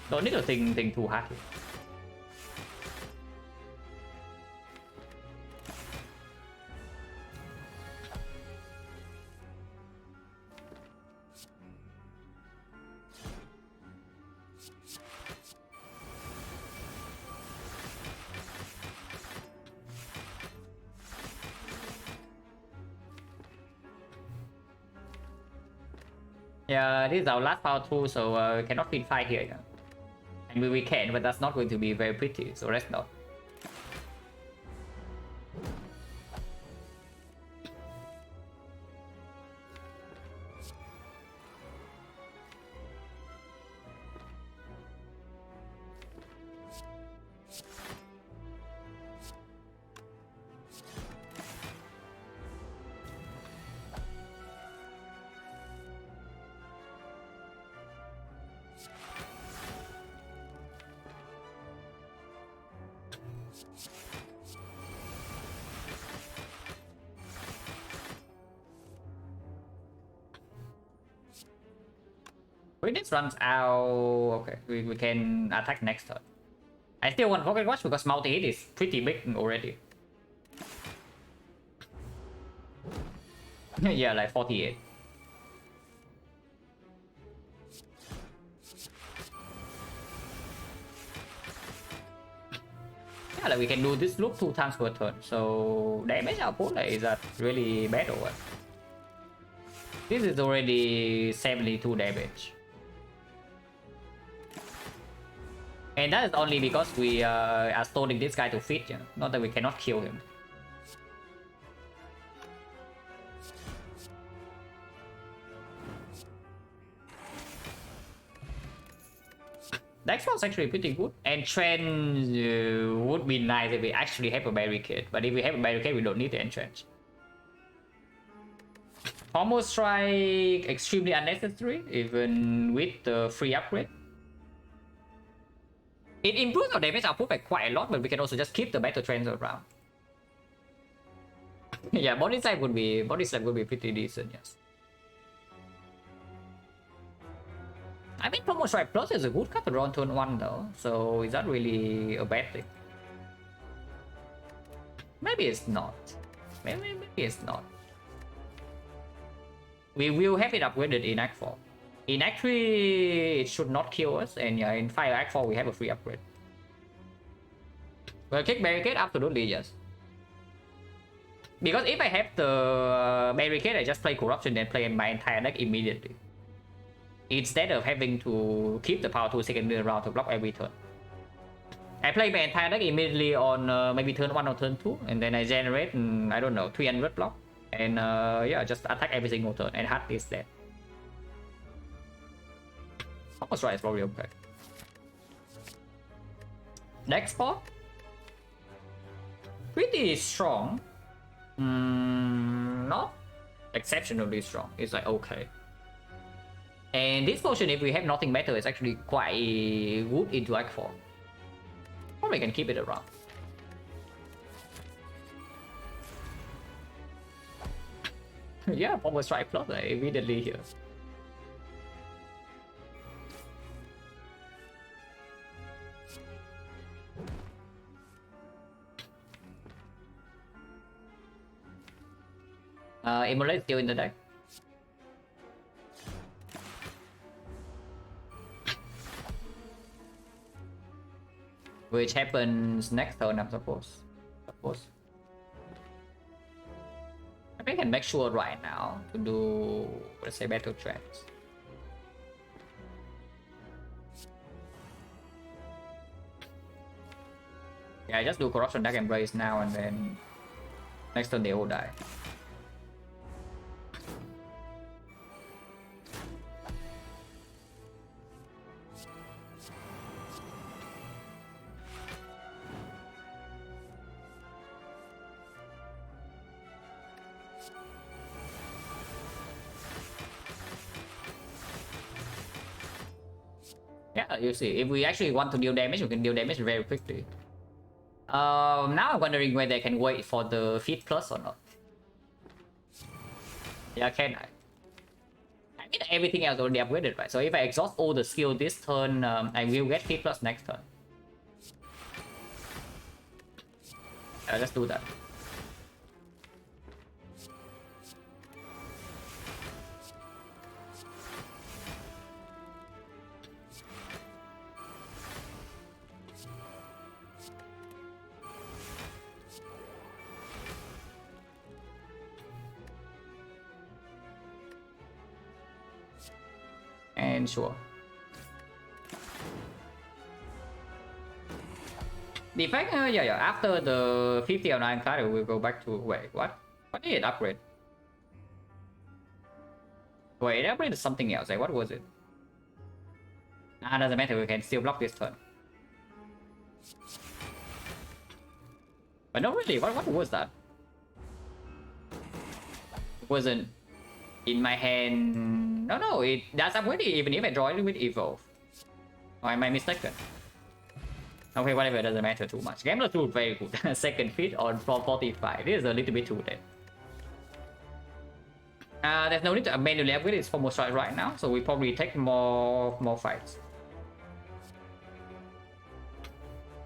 Don't need to think too hard. Yeah, this is our last power through, so we cannot feed fight here. And we can, but that's not going to be very pretty, so let's not. When this runs out, okay, we can attack next turn. I still want Pocket Watch because multi-hit is pretty big already. Yeah, like 48. Yeah, like we can do this loop 2 times per turn. So damage output like, is that really bad or what? This is already 72 damage. And that is only because we are stoning this guy to feed, yeah? Not that we cannot kill him. The X-Box is actually pretty good. And Trench would be nice if we actually have a barricade. But if we have a barricade, we don't need the entrench. Combo Strike, extremely unnecessary, even with the free upgrade. It improves our damage output by quite a lot, but we can also just keep the battle trends around. Yeah, body slap would be pretty decent, yes. I mean, Promo Strike Plus is a good card to draw on turn 1 though, so is that really a bad thing? Maybe it's not. Maybe it's not. We will have it upgraded in Act 4. In Act 3, it should not kill us, and yeah, in 5 Act 4, we have a free upgrade. Well, kick barricade, absolutely, yes. Because if I have the barricade, I just play corruption, then play my entire deck immediately. Instead of having to keep the power 2 secondary round to block every turn. I play my entire deck immediately on maybe turn 1 or turn 2, and then I generate, I don't know, 300 block. And yeah, just attack every single turn, and Hut is dead. Almost right, it's probably okay. Next spot? Pretty strong. Not exceptionally strong. It's like okay. And this potion, if we have nothing better, is actually quite good into Act 4. Probably can keep it around. Yeah, Power Strike Plus immediately here. Immolate still in the deck. Which happens next turn, I suppose. I think I can make sure right now to do, let's say, battle tracks. Yeah, I just do corruption deck embrace now, and then next turn they all die. Yeah, you see, if we actually want to deal damage, we can deal damage very quickly. Now I'm wondering whether I can wait for the feed plus or not. Yeah, can I? I mean, everything else already upgraded, right? So if I exhaust all the skill this turn, I will get feed plus next turn. Let's do that. And sure. The fact, yeah, after the 50 of Ironclad, we'll go back to, wait, what? What did it upgrade? Wait, it upgraded something else, like, what was it? Ah, doesn't matter, we can still block this turn. But not really, what was that? It wasn't in my hand. No, it does upgrade it even if I draw it with Evolve. Or am I mistaken? Okay, whatever, it doesn't matter too much. Gambler 2 very good. Second feed on 45. This is a little bit too dead. There's no need to manually upgrade it for more strike right now, so we probably take more fights.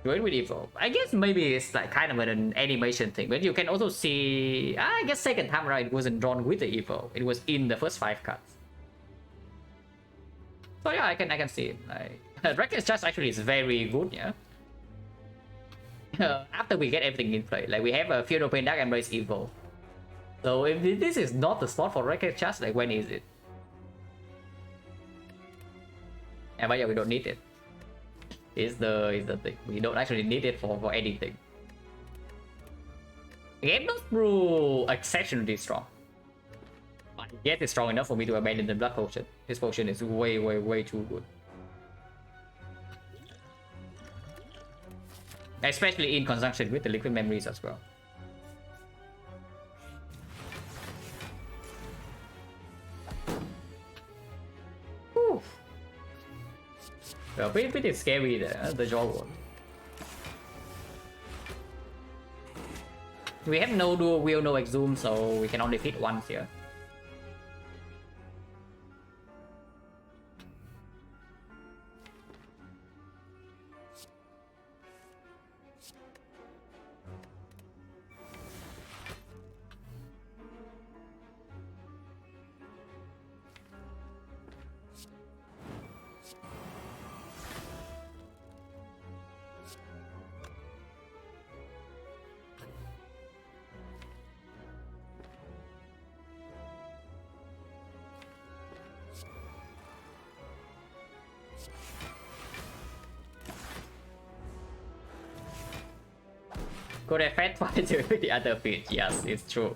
Do it with Evolve. I guess maybe it's like kind of an animation thing, but you can also see. I guess second time around it wasn't drawn with the Evolve. It was in the first 5 cards. So yeah, I can see it. Like Reckless Charge actually is very good, yeah. after we get everything in play. Like we have a Fear No Pain Dark Embrace Evil. So if this is not the spot for Record Charge, like when is it? And but yeah, we don't need it. Is the thing. We don't actually need it for anything. Game Dust Brew exceptionally strong. But yet it's strong enough for me to abandon the Blood Potion. His potion is way too good. Especially in conjunction with the Liquid Memories as well. Whew. Well, pretty scary there, the jaw one. We have no dual wheel, no exhume, so we can only hit once here. Could have fed fighter with the other fish. Yes, it's true.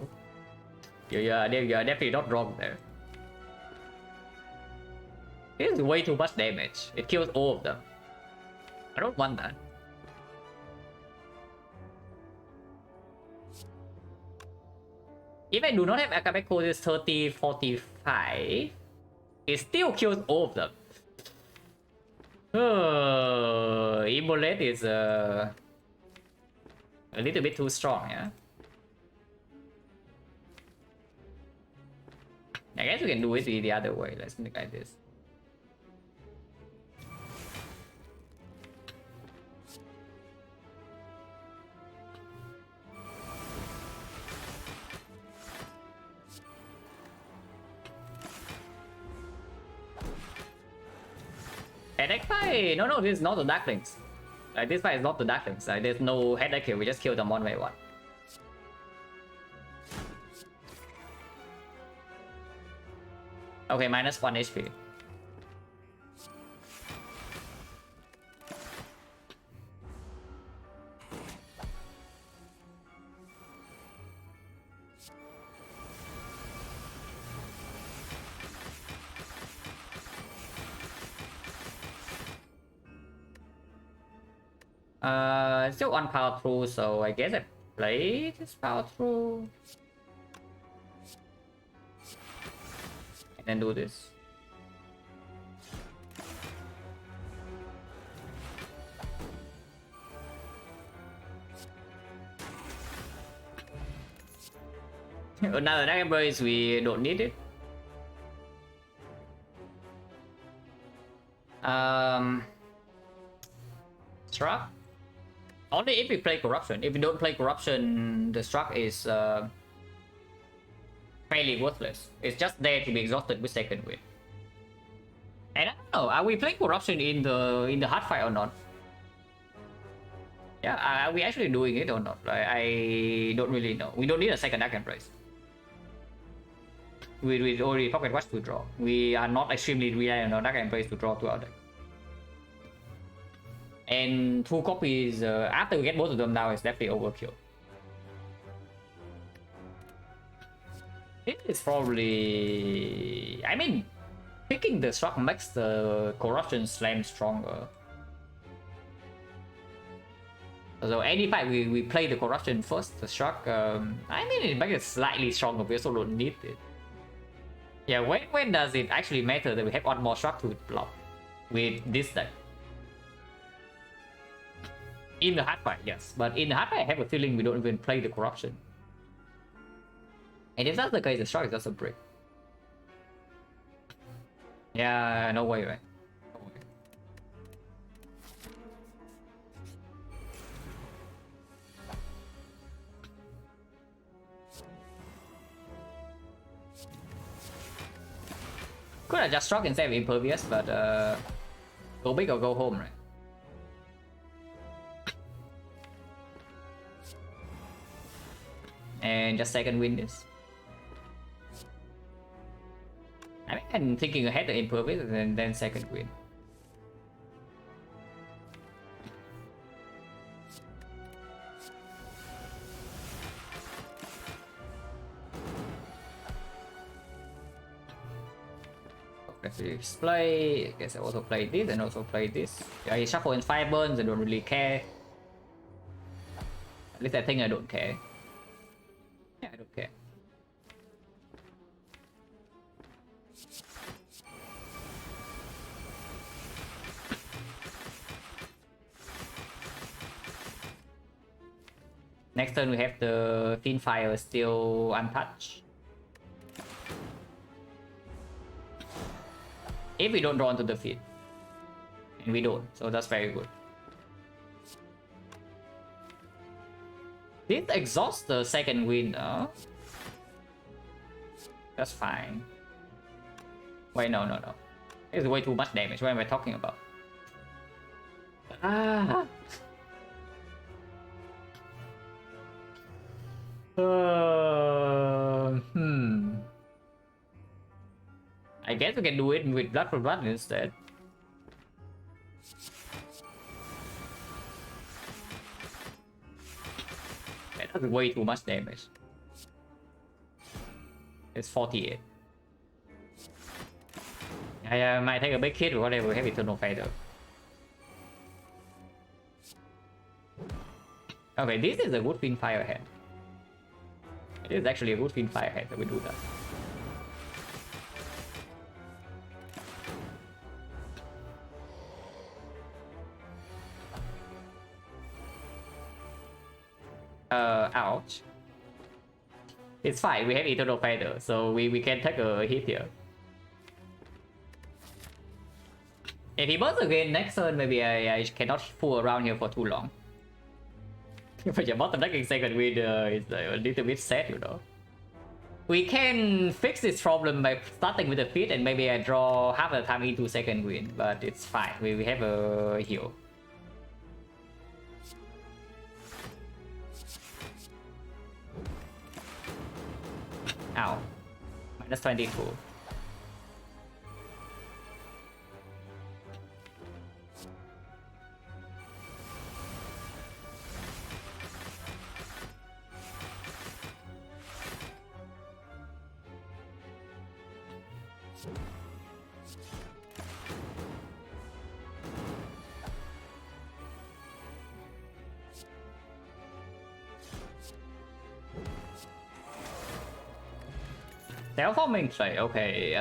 You're definitely not wrong there. This is way too much damage. It kills all of them. I don't want that. If I do not have Akabeko this 30, 45, it still kills all of them. Immolate is a little bit too strong, yeah? I guess we can do it the other way. Let's make like this. Headache fight! No, this is not the Darklings. Like, this fight is not the Darklings. Like, there's no headache here. We just kill them one by one. Okay, minus 1 HP. Still one power through, so I guess I play this power through. And then do this. Another Dragon Embrace, we don't need it. Struck. Only if we play Corruption. If we don't play Corruption, the Struck is fairly worthless. It's just there to be exhausted with second wind. And I don't know, are we playing Corruption in the hard fight or not? Yeah, are we actually doing it or not? I don't really know. We don't need a second Dark Embrace. We already pocket watch to draw. We are not extremely reliant on Dark Embrace to draw to our deck. And 2 copies after we get both of them now is definitely overkill. It is probably... I mean, picking the Struck makes the Corruption Slam stronger. So any fight we play the Corruption first, the Struck, I mean it makes it slightly stronger, we also don't need it. Yeah, when does it actually matter that we have one more Struck to block with this deck? In the hard fight, yes. But in the hard fight, I have a feeling we don't even play the Corruption. And if that's the case, the Struck is just a brick. Yeah, no way, right? No way. Could have just Struck instead of Impervious, but go big or go home, right? and just second win this. I mean, I'm thinking ahead to improve it and then second win. Let's play. I guess I also play this and also play this. I shuffle in 5 burns. I don't really care. At least I think I don't care. Yeah, I don't care. Next turn we have the Thin Fire still untouched. If we don't draw onto the field. And we don't, so that's very good. This exhausts the second wind, that's fine. Wait, no. It's way too much damage. What am I talking about? Ah. I guess we can do it with Blood for Blood instead. That's way too much damage. It's 48. I might take a big hit or whatever. We have Eternal Fader. Okay, this is a good Thin Fire hand. It is actually a good Thin Fire hand that we do that. Ouch. It's fine, we have Eternal Fader, so we can take a hit here. If he burns again next turn, maybe I cannot fool around here for too long. But your bottom deck in second wind is a little bit sad, you know. We can fix this problem by starting with a fit and maybe I draw half the time into second wind, but it's fine. We have a heal. Ow. Minus 22. Terraforming trade, okay.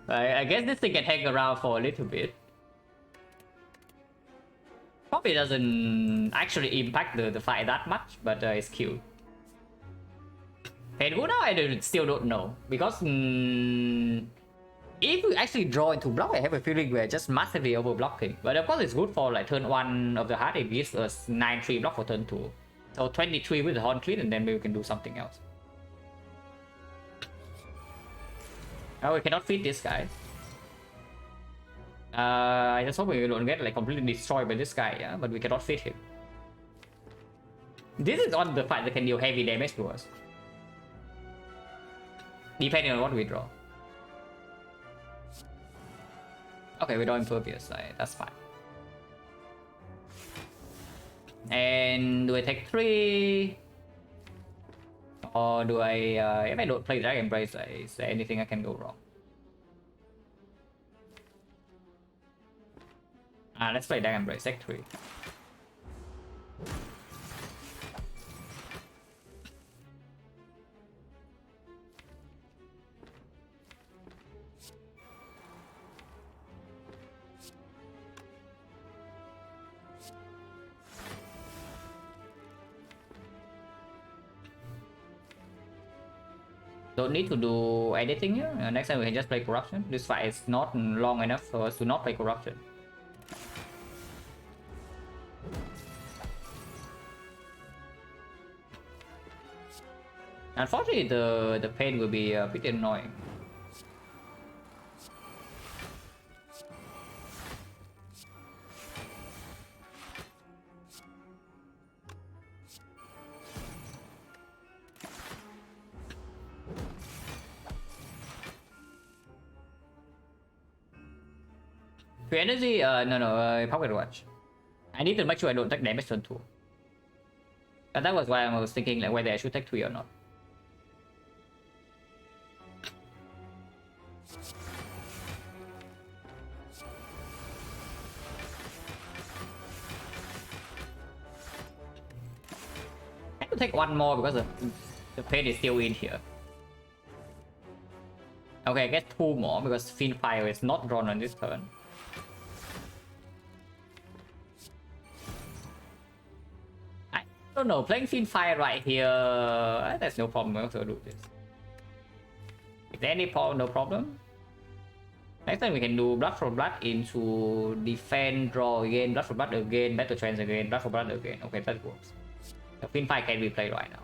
I guess this thing can hang around for a little bit. Probably doesn't actually impact the fight that much, but it's cute. Pain good now, still don't know. Because if we actually draw into block, I have a feeling we're just massively overblocking. But of course it's good for like turn 1 of the heart, it gives us 9-3 block for turn 2. So 23 with the Horn Clean and then maybe we can do something else. Oh, we cannot feed this guy. I just hope we don't get like completely destroyed by this guy, yeah? But we cannot feed him. This is on the fight that can deal heavy damage to us. Depending on what we draw. Okay, we draw Impervious, that's fine. And do I take 3? Or do I, if I don't play Dragon Embrace, is there anything I can go wrong? Let's play Dragon Embrace, take 3. Don't need to do anything here. Next time we can just play Corruption. This fight is not long enough for us to not play Corruption. Unfortunately, the pain will be a bit annoying. Free energy, no, pocket watch. I need to make sure I don't take damage turn 2. But that was why I was thinking like whether I should take 3 or not. I have to take 1 more because the pain is still in here. Okay, I get 2 more because Fiend Fire is not drawn on this turn. I don't know, playing Fiend Fire right here, there's no problem. I also do this. Is there any problem? No problem. Next time we can do Blood for Blood into defend, draw again, Blood for Blood again, Battle Trance again, Blood for Blood again. Okay, that works. The Fiend Fire can be played right now.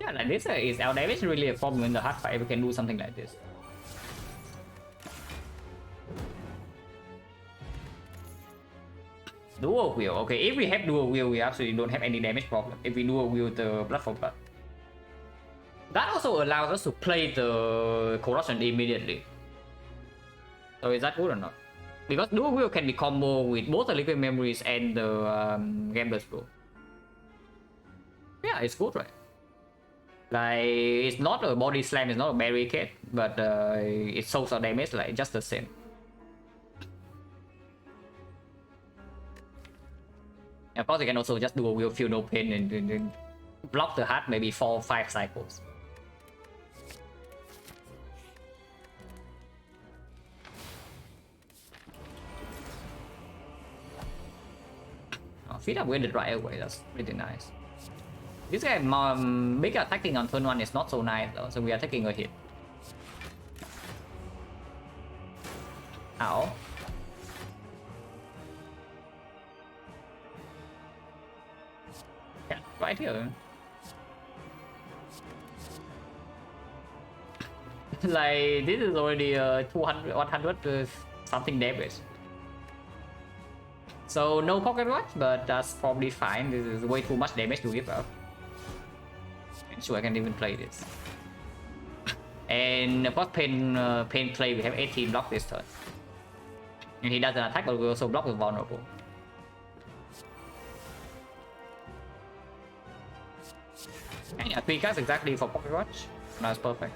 Yeah, like this is our damage really a problem in the hard fight. We can do something like this. Dual wheel. Okay, if we have dual wheel, we absolutely don't have any damage problem. If we dual wheel the Blood for Blood, that also allows us to play the corruption immediately. So is that good or not? Because dual wheel can be combo with both the liquid memories and the gambler's rule. Yeah, it's good, right? Like, it's not a body slam, it's not a barricade, but it soaks our damage like just the same. Of course, you can also just do a wheel, feel no pain, and block the heart maybe 4 or 5 cycles. Oh, feed up winded right away, that's pretty nice. This guy big attacking on turn 1 is not so nice though, so we are taking a hit. Ow. Yeah, right here. Like, this is already 200, 100 something damage. So no pocket watch, but that's probably fine. This is way too much damage to give up. I'm sure I can even play this. And of course, pain play, we have 18 block this turn. And he doesn't attack, but we also block the vulnerable. And yeah, 3 cards exactly for pocket watch. That's perfect.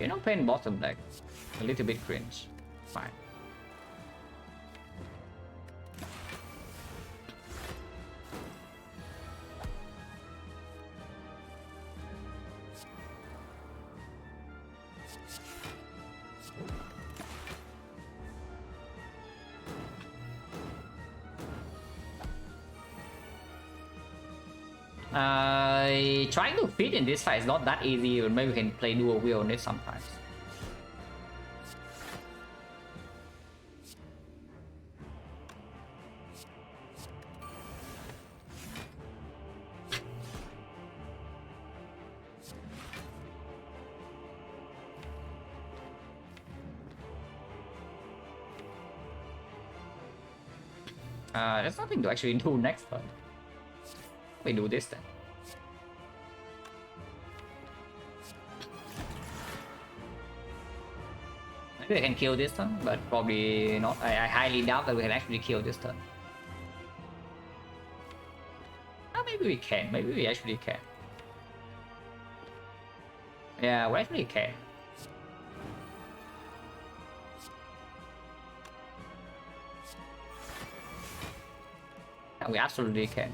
You know, pain bottom deck. A little bit cringe. Fine. Trying to fit in this fight is not that easy, or maybe we can play dual wheel on it sometimes. There's nothing to actually do next turn. We do this then. Maybe I can kill this turn, but probably not. I highly doubt that we can actually kill this turn. Oh, maybe we can. Maybe we actually can. Yeah, we actually can. We absolutely can.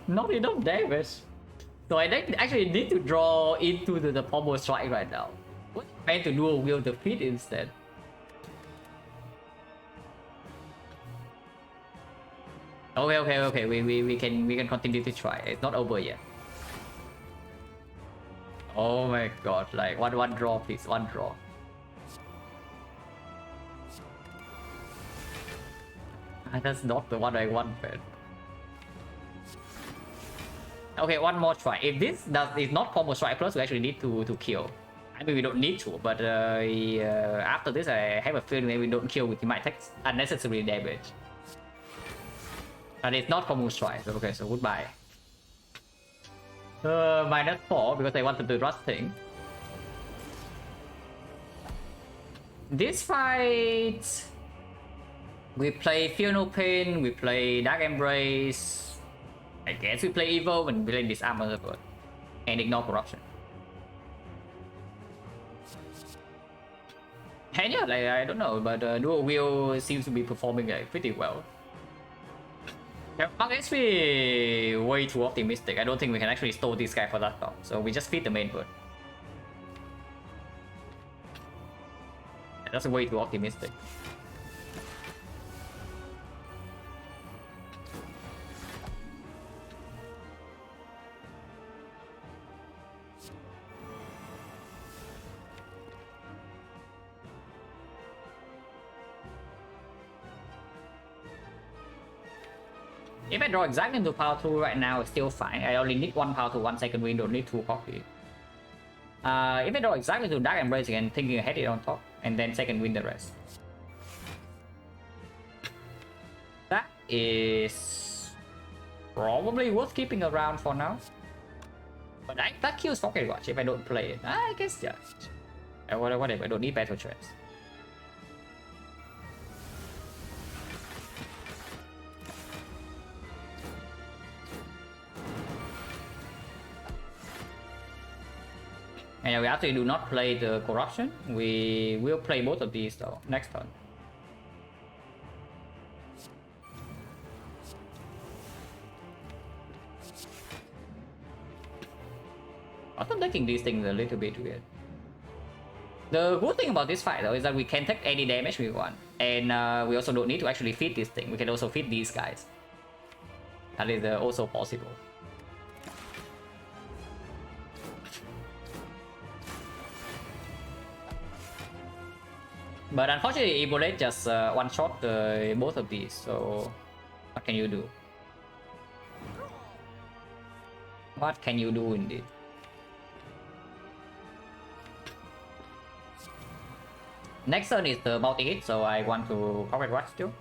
Not enough damage. So I actually need to draw into the pommel strike right now. What am I to do a wheel defeat instead? Okay. We can continue to try. It's not over yet. Oh my god, like one draw please, one draw. That's not the one I wanted. Okay, one more try. If this is not combo strike plus, we actually need to kill. I mean, we don't need to, but after this, I have a feeling maybe we don't kill, we might take unnecessary damage. And it's not combo strike. Okay, so goodbye. -4 because I wanted to rush thing. This fight, we play Feel No Pain, we play Dark Embrace. I guess we play Evil and we play Disarm Motherboard and ignore corruption. And yeah, like, I don't know, but Dual Wheel seems to be performing pretty well. Mark HP way too optimistic. I don't think we can actually stall this guy for that long, so we just feed the main bird. That's way too optimistic. If I draw exactly into power 2 right now, it's still fine. I only need 1 power 2, 1 second wind, don't need 2 copy. If I draw exactly to Dark Embrace again, thinking ahead it on top, and then second wind the rest. That is probably worth keeping around for now. But that kills Pocket Watch if I don't play it. I guess yeah. Whatever, I don't need Battle Traps. And we actually do not play the corruption. We will play both of these though next turn. I'm taking these things a little bit weird. The good thing about this fight though is that we can take any damage we want, and we also don't need to actually feed this thing. We can also feed these guys. That is also possible. But unfortunately, Ebola just one-shot both of these, so what can you do? What can you do indeed? Next turn is the multi-hit, so I want to Pocket Watch too.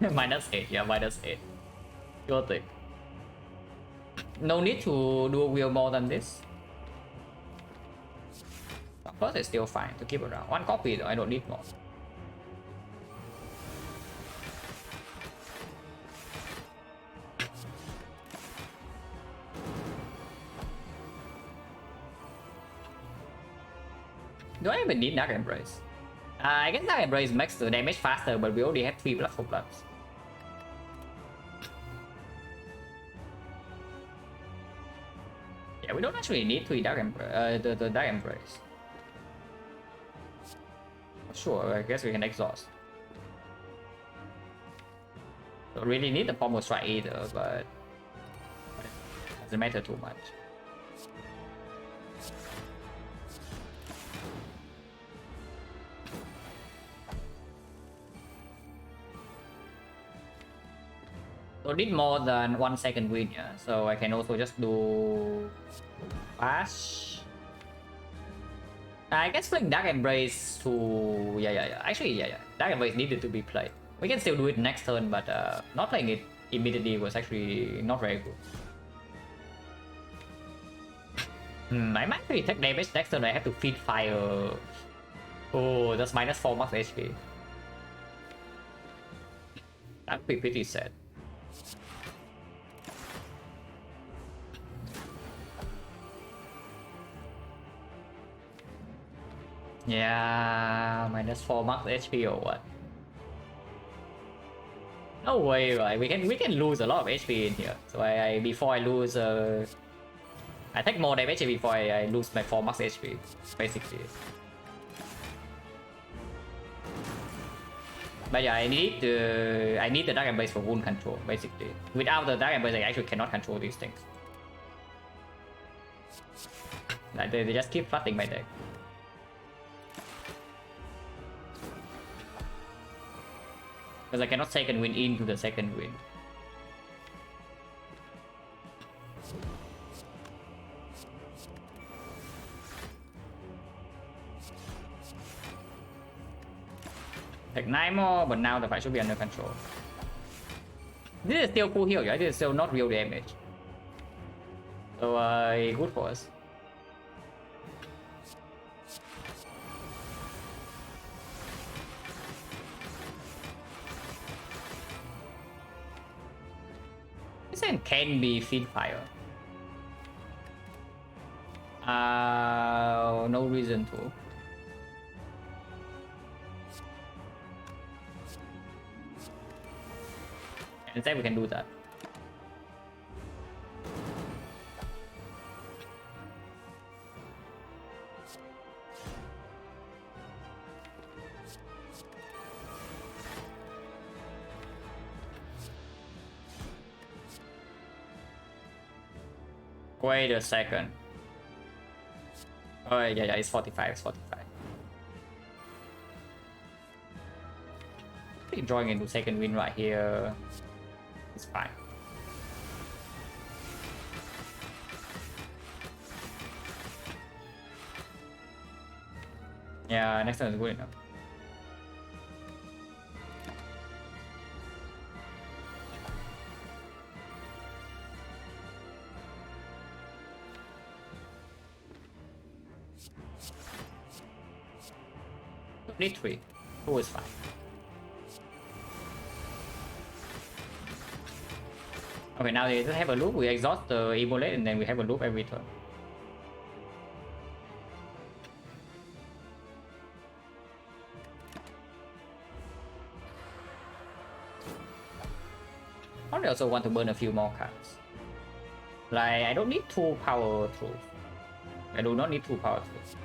-8, yeah, -8. Sure thing. No need to do a wheel more than this. First, it's still fine to keep around. 1 copy though, I don't need more. Do I even need Dark Embrace? I guess Dark Embrace makes the damage faster, but we already have 3 Blood for Bloods. Yeah, we don't actually need 3 Dark Embrace, the Dark Embrace. Sure, I guess we can exhaust. Don't really need the Pommel Strike either, but it doesn't matter too much. Don't need more than 1 second win, yeah. So I can also just do Bash. I guess playing Dark Embrace to... Yeah. Actually, yeah. Dark Embrace needed to be played. We can still do it next turn, but not playing it immediately was actually not very good. I might actually take damage next turn. I have to feed fire. Oh, that's -4 max HP. That'd be pretty sad. Yeah, -4 max HP or what? No way, right? We can lose a lot of HP in here. So before I lose, I take more damage before I lose my 4 max HP, basically. But yeah, I need the Dark Embrace for wound control, basically. Without the Dark Embrace, I actually cannot control these things. Like they just keep flooding my deck. Because I cannot second wind into the second wind. Take 9 more, but now the fight should be under control. This is still cool heal, right? This is still not real damage. So good for us. This end can be feed fire. No reason to. Instead we can do that. Wait a second. Oh yeah, it's 45, it's 45. I think drawing into second wind right here is fine. Yeah, next turn is good enough. Need 3. 2 is fine. Okay, now they just have a loop. We exhaust the Evolate and then we have a loop every turn. I also want to burn a few more cards. Like, I don't need 2 power truths. I do not need 2 power truths.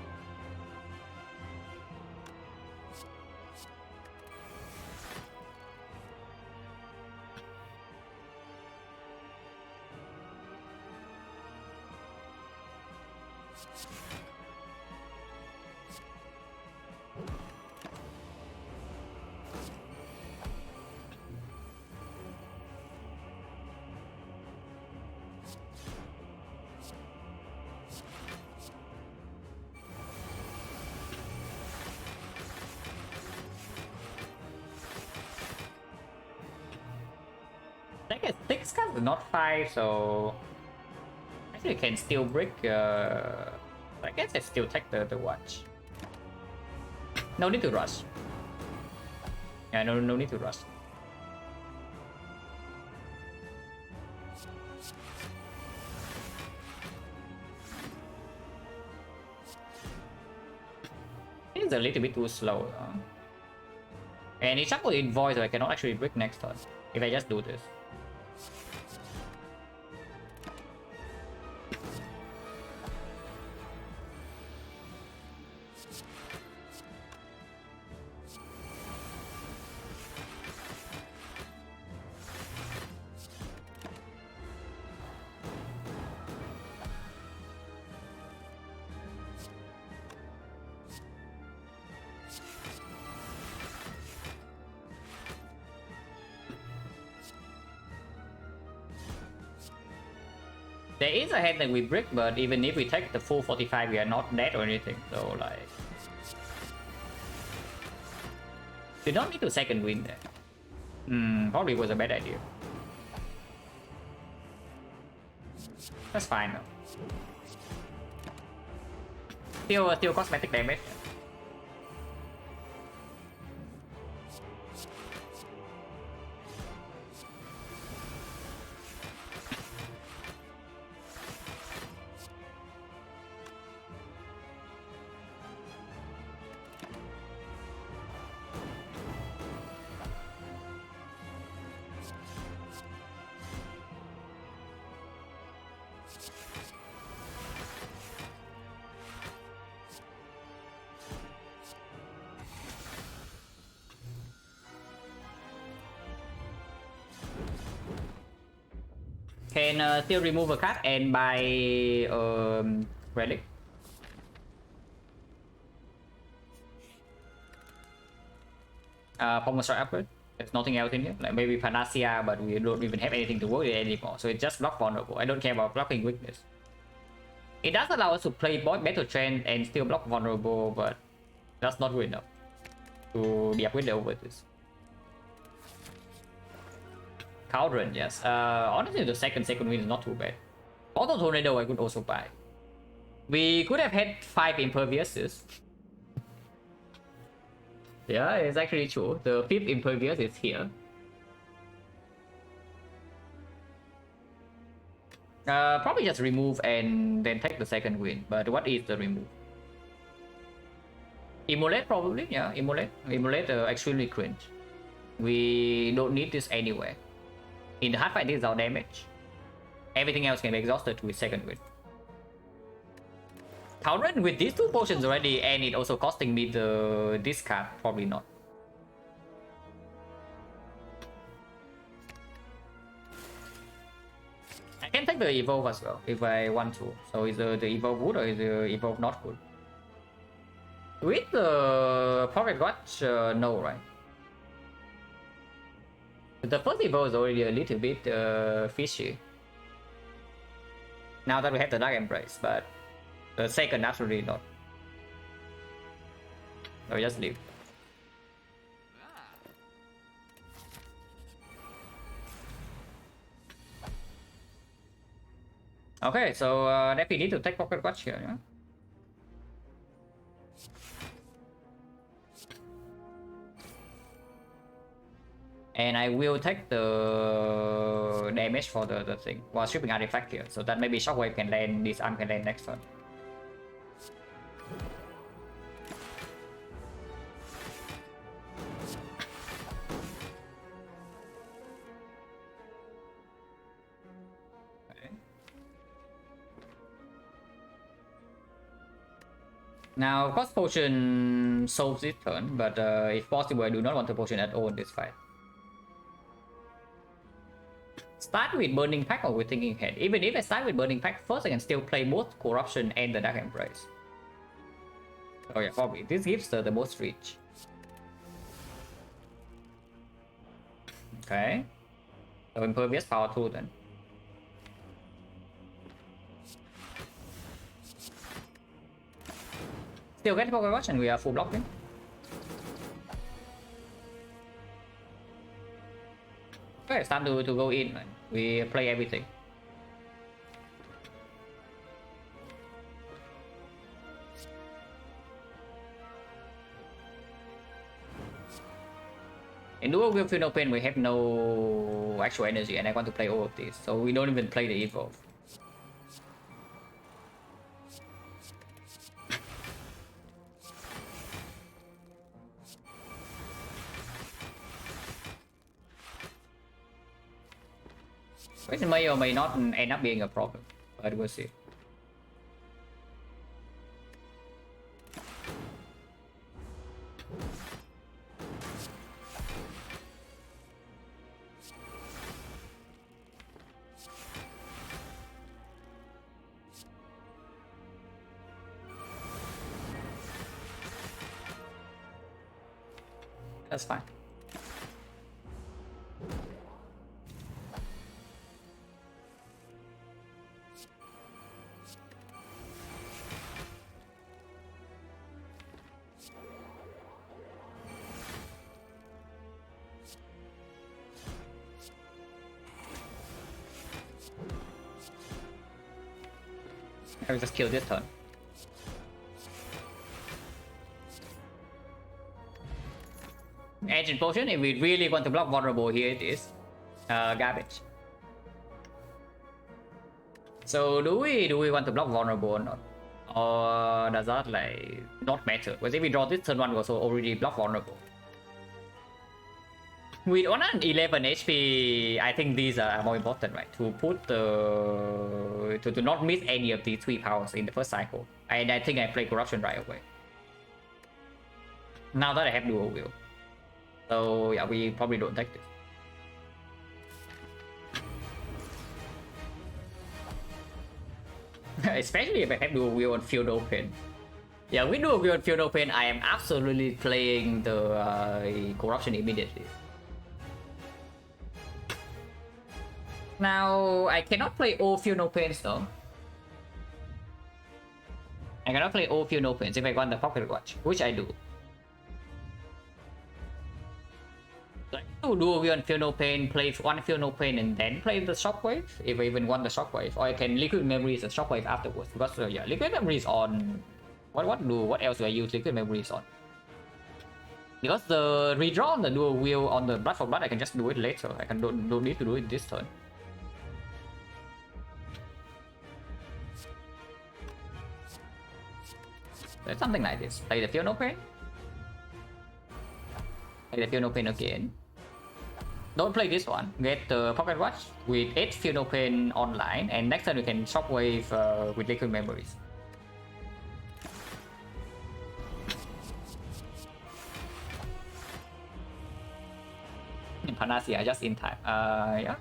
I guess 6 cards, not 5, so actually I can still break. I guess I still take the watch. No need to rush. Yeah, no need to rush. It's a little bit too slow. And it's shuffled in void, so I cannot actually break next turn if I just do this. There is a hand that we break, but even if we take the full 45, we are not dead or anything. So like, you don't need to second win there. Probably was a bad idea. That's fine though. Still cosmetic damage. Can still remove a card and buy relic. Power Strike upgrade. There's nothing else in here. Like maybe Panacea, but we don't even have anything to work with anymore. So it's just block vulnerable. I don't care about blocking weakness. It does allow us to play battle trend and still block vulnerable, but that's not good enough to be upgraded over this. Cauldron, yes. Honestly, the second win is not too bad. Auto Tornado I could also buy. We could have had 5 Imperviouses. Yeah, it's actually true. The 5th Impervious is here. Probably just remove and then take the second win. But what is the remove? Immolate probably, yeah. Immolate extremely cringe. We don't need this anyway. In the hard fight, this is our damage. Everything else can be exhausted with second win. Cauldron with these 2 potions already, and it also costing me the discard, probably not. I can take the evolve as well if I want to. So is the evolve good or is the evolve not good? With the pocket watch, no, right? The first evolve is already a little bit fishy. Now that we have the Dark Embrace, but the second absolutely not. So just leave. Okay, so that we need to take pocket watch here, yeah? And I will take the damage for the thing while stripping artifact here. So that maybe Shockwave can land, this arm can land next turn. Okay. Now, cost potion solves this turn, but if possible, I do not want the potion at all in this fight. Start with Burning Pack or with Thinking Ahead. Even if I start with Burning Pack first, I can still play both Corruption and the Dark Embrace. Oh yeah, probably. This gives the most reach. Okay. So Impervious Power 2 then. Still get Poker Watch and we are full blocking. Okay, it's time to go in, man. We play everything. In dual wield feel no pain, we have no actual energy and I want to play all of these, so we don't even play the evolve. Which may or may not end up being a problem, but we'll see. That's fine. I will just kill this turn. Ancient Potion, if we really want to block vulnerable, here it is. Garbage. So do we want to block vulnerable or not? Or does that like not matter? Because if we draw this turn 1, we also already block vulnerable. With 111 HP, I think these are more important, right? To put the... to not miss any of these 3 powers in the first cycle. And I think I play Corruption right away. Now that I have dual wield. So yeah, we probably don't take this. Especially if I have dual wield on field open. Yeah, with dual wield on field open, I am absolutely playing the Corruption immediately. Now, I cannot play all Feel No Pains though. I cannot play all Feel No Pains if I want the Pocket Watch, which I do. So I can do one Feel No Pain, play one Feel No Pain, and then play the Shockwave, if I even want the Shockwave. Or I can Liquid Memories and Shockwave afterwards, because yeah, Liquid Memories on... What else do I use Liquid Memories on? Because the redraw on the dual wheel on the Blood for Blood, I can just do it later. I can don't need to do it this turn. There's something like this. Play the Feel No Pain. Play the Feel No Pain again. Don't play this one. Get the Pocket Watch with 8 Feel No Pain online, and next turn we can Shockwave with Liquid Memories. Panacea just in time. Yeah.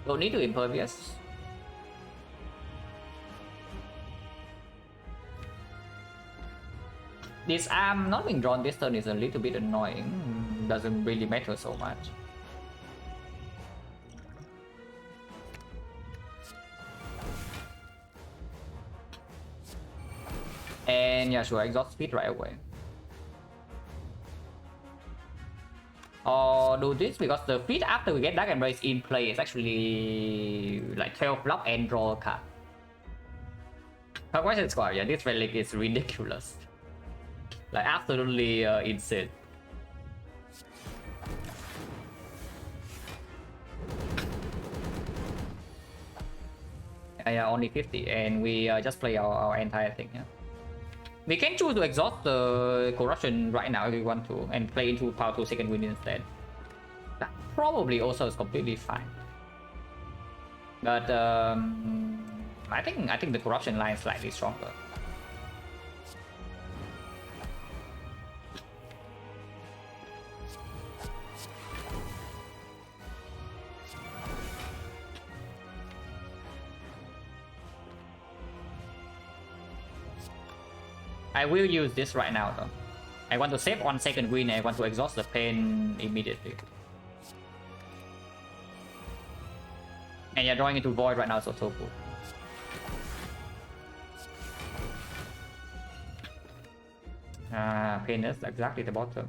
Don't need to Impervious. This arm not being drawn this turn is a little bit annoying. Doesn't really matter so much. And yeah, sure, exhaust speed right away. Or do this because the feat after we get Dark Embrace in play is actually like 12 block and draw a card. Question score, yeah, this relic is ridiculous. Like absolutely insane. Yeah, only 50, and we just play our entire thing. Yeah. We can choose to exhaust the corruption right now if we want to, and play into power 2 second wind instead. That probably also is completely fine. But I think the corruption line is slightly stronger. I will use this right now though. I want to save 1 second win and I want to exhaust the pain immediately. And yeah, drawing into void right now is also cool. Pain is exactly the bottom.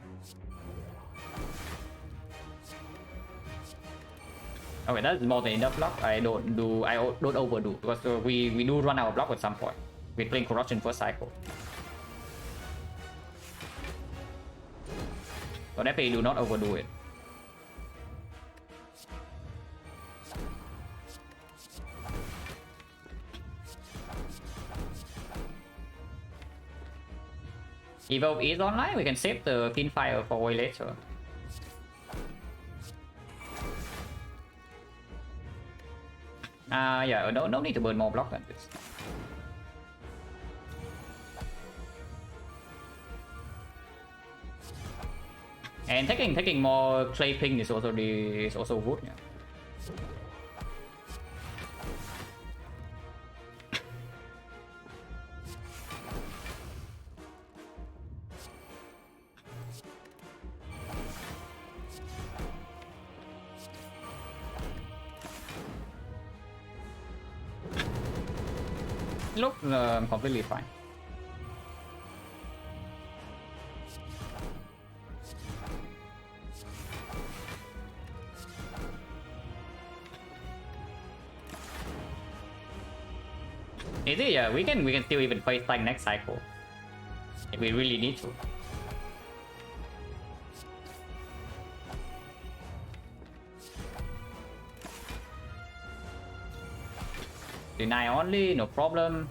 Okay, that's more than enough block. I don't overdo because we do run out of block at some point. We're playing corruption first cycle. So definitely do not overdo it. Evolve is online, we can save the Finfire for way later. Yeah, no need to burn more block than this. And taking more clay ping is also good. Yeah. Look, completely fine. Is it? Yeah, we can still even face like next cycle if we really need to. Deny only, no problem.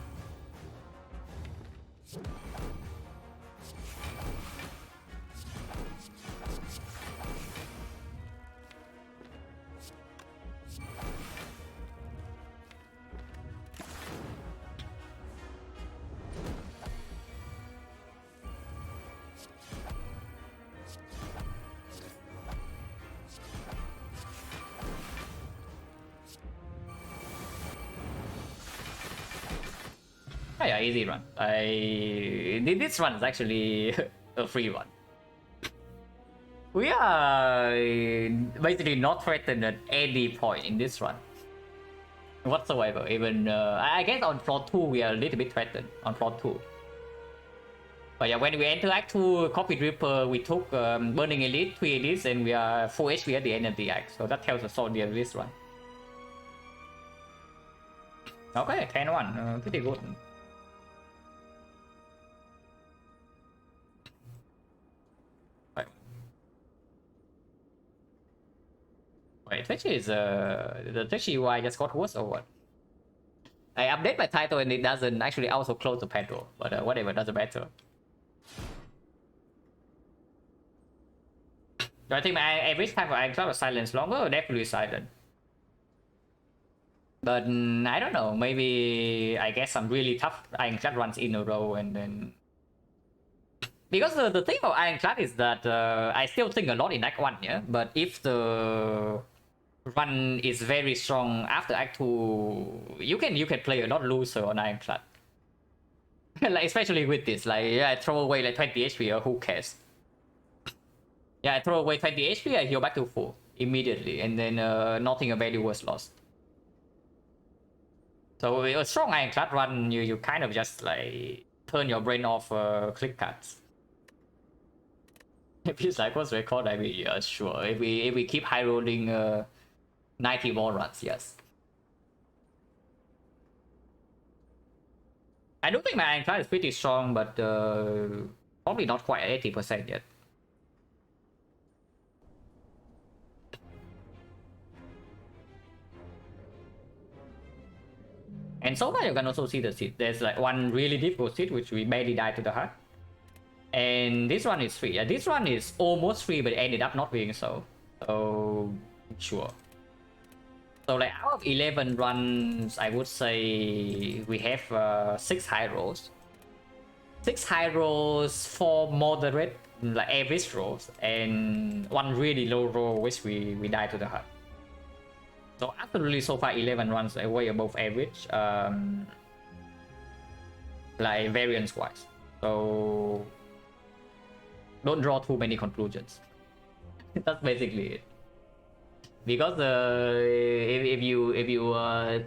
Yeah, easy run. This one is actually a free one. We are basically not threatened at any point in this run whatsoever. Even I guess on floor 2 we are a little bit threatened on floor 2. But yeah, when we enter Act 2, Copy Reaper, we took Burning Elite, 3 Elites, and we are full HP at the end of the act. So that tells us all the end of this run. Okay, 10-1, pretty good. Wait, Twitch is the Twitch UI just got worse or what? I update my title and it doesn't actually also close the pedal, but whatever, doesn't matter. Do I think my average time for Ironclad was silence longer? Definitely silent. But I don't know, maybe I guess some really tough Ironclad runs in a row and then... Because the thing about Ironclad is that I still think a lot in Act 1, yeah? But if the run is very strong after Act 2, you can play a lot looser on Ironclad. Like, especially with this, like, yeah, I throw away like 20 HP, or who cares? Yeah, I throw away 20 HP, I heal back to full immediately, and then nothing of value was lost. So a strong Ironclad run, you kind of just like turn your brain off click cards. If it's like what's record, I mean, yeah, sure. If we keep high rolling 90 more runs, yes. I don't think my Ironclad is pretty strong, but probably not quite 80% yet. And so far you can also see the seed. There's like one really difficult seed which we barely died to the heart. And this one is free. This one is almost free, but ended up not being so. So sure. So like out of 11 runs, I would say we have 6 high rolls. 6 high rolls, 4 moderate, like average rolls, and 1 really low roll which we died to the heart. So absolutely so far 11 runs way above average, like variance wise. So don't draw too many conclusions. That's basically it. Because if you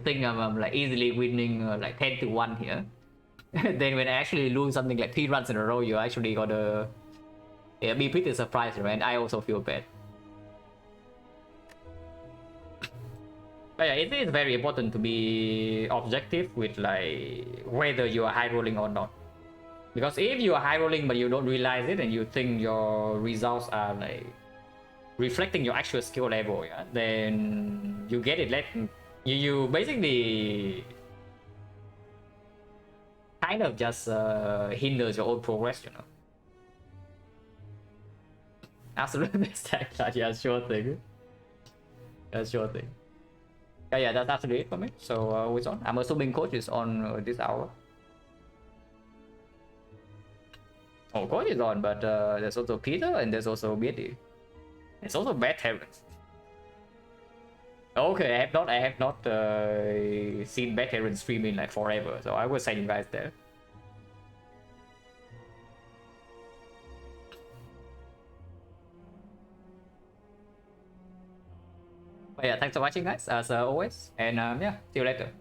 think I'm like easily winning like 10-1 here, then when I actually lose something like 3 runs in a row, you actually gotta be pretty surprised, right? And I also feel bad. But yeah, it is very important to be objective with like whether you are high rolling or not. Because if you are high rolling but you don't realize it and you think your results are like reflecting your actual skill level, yeah, then you get it. You basically kind of just hinders your own progress, you know. Absolutely best tag class, yeah, sure thing. Yeah, sure thing. Yeah, that's absolutely it for me. So who's on? I'm assuming coach is on this hour. Oh, coach is on, but there's also Peter and there's also Beatty. There's also Bad Terrence. Okay, I have not seen Bad Terrence streaming like forever, so I will send you guys there. But yeah, thanks for watching, guys, as always, and yeah, see you later.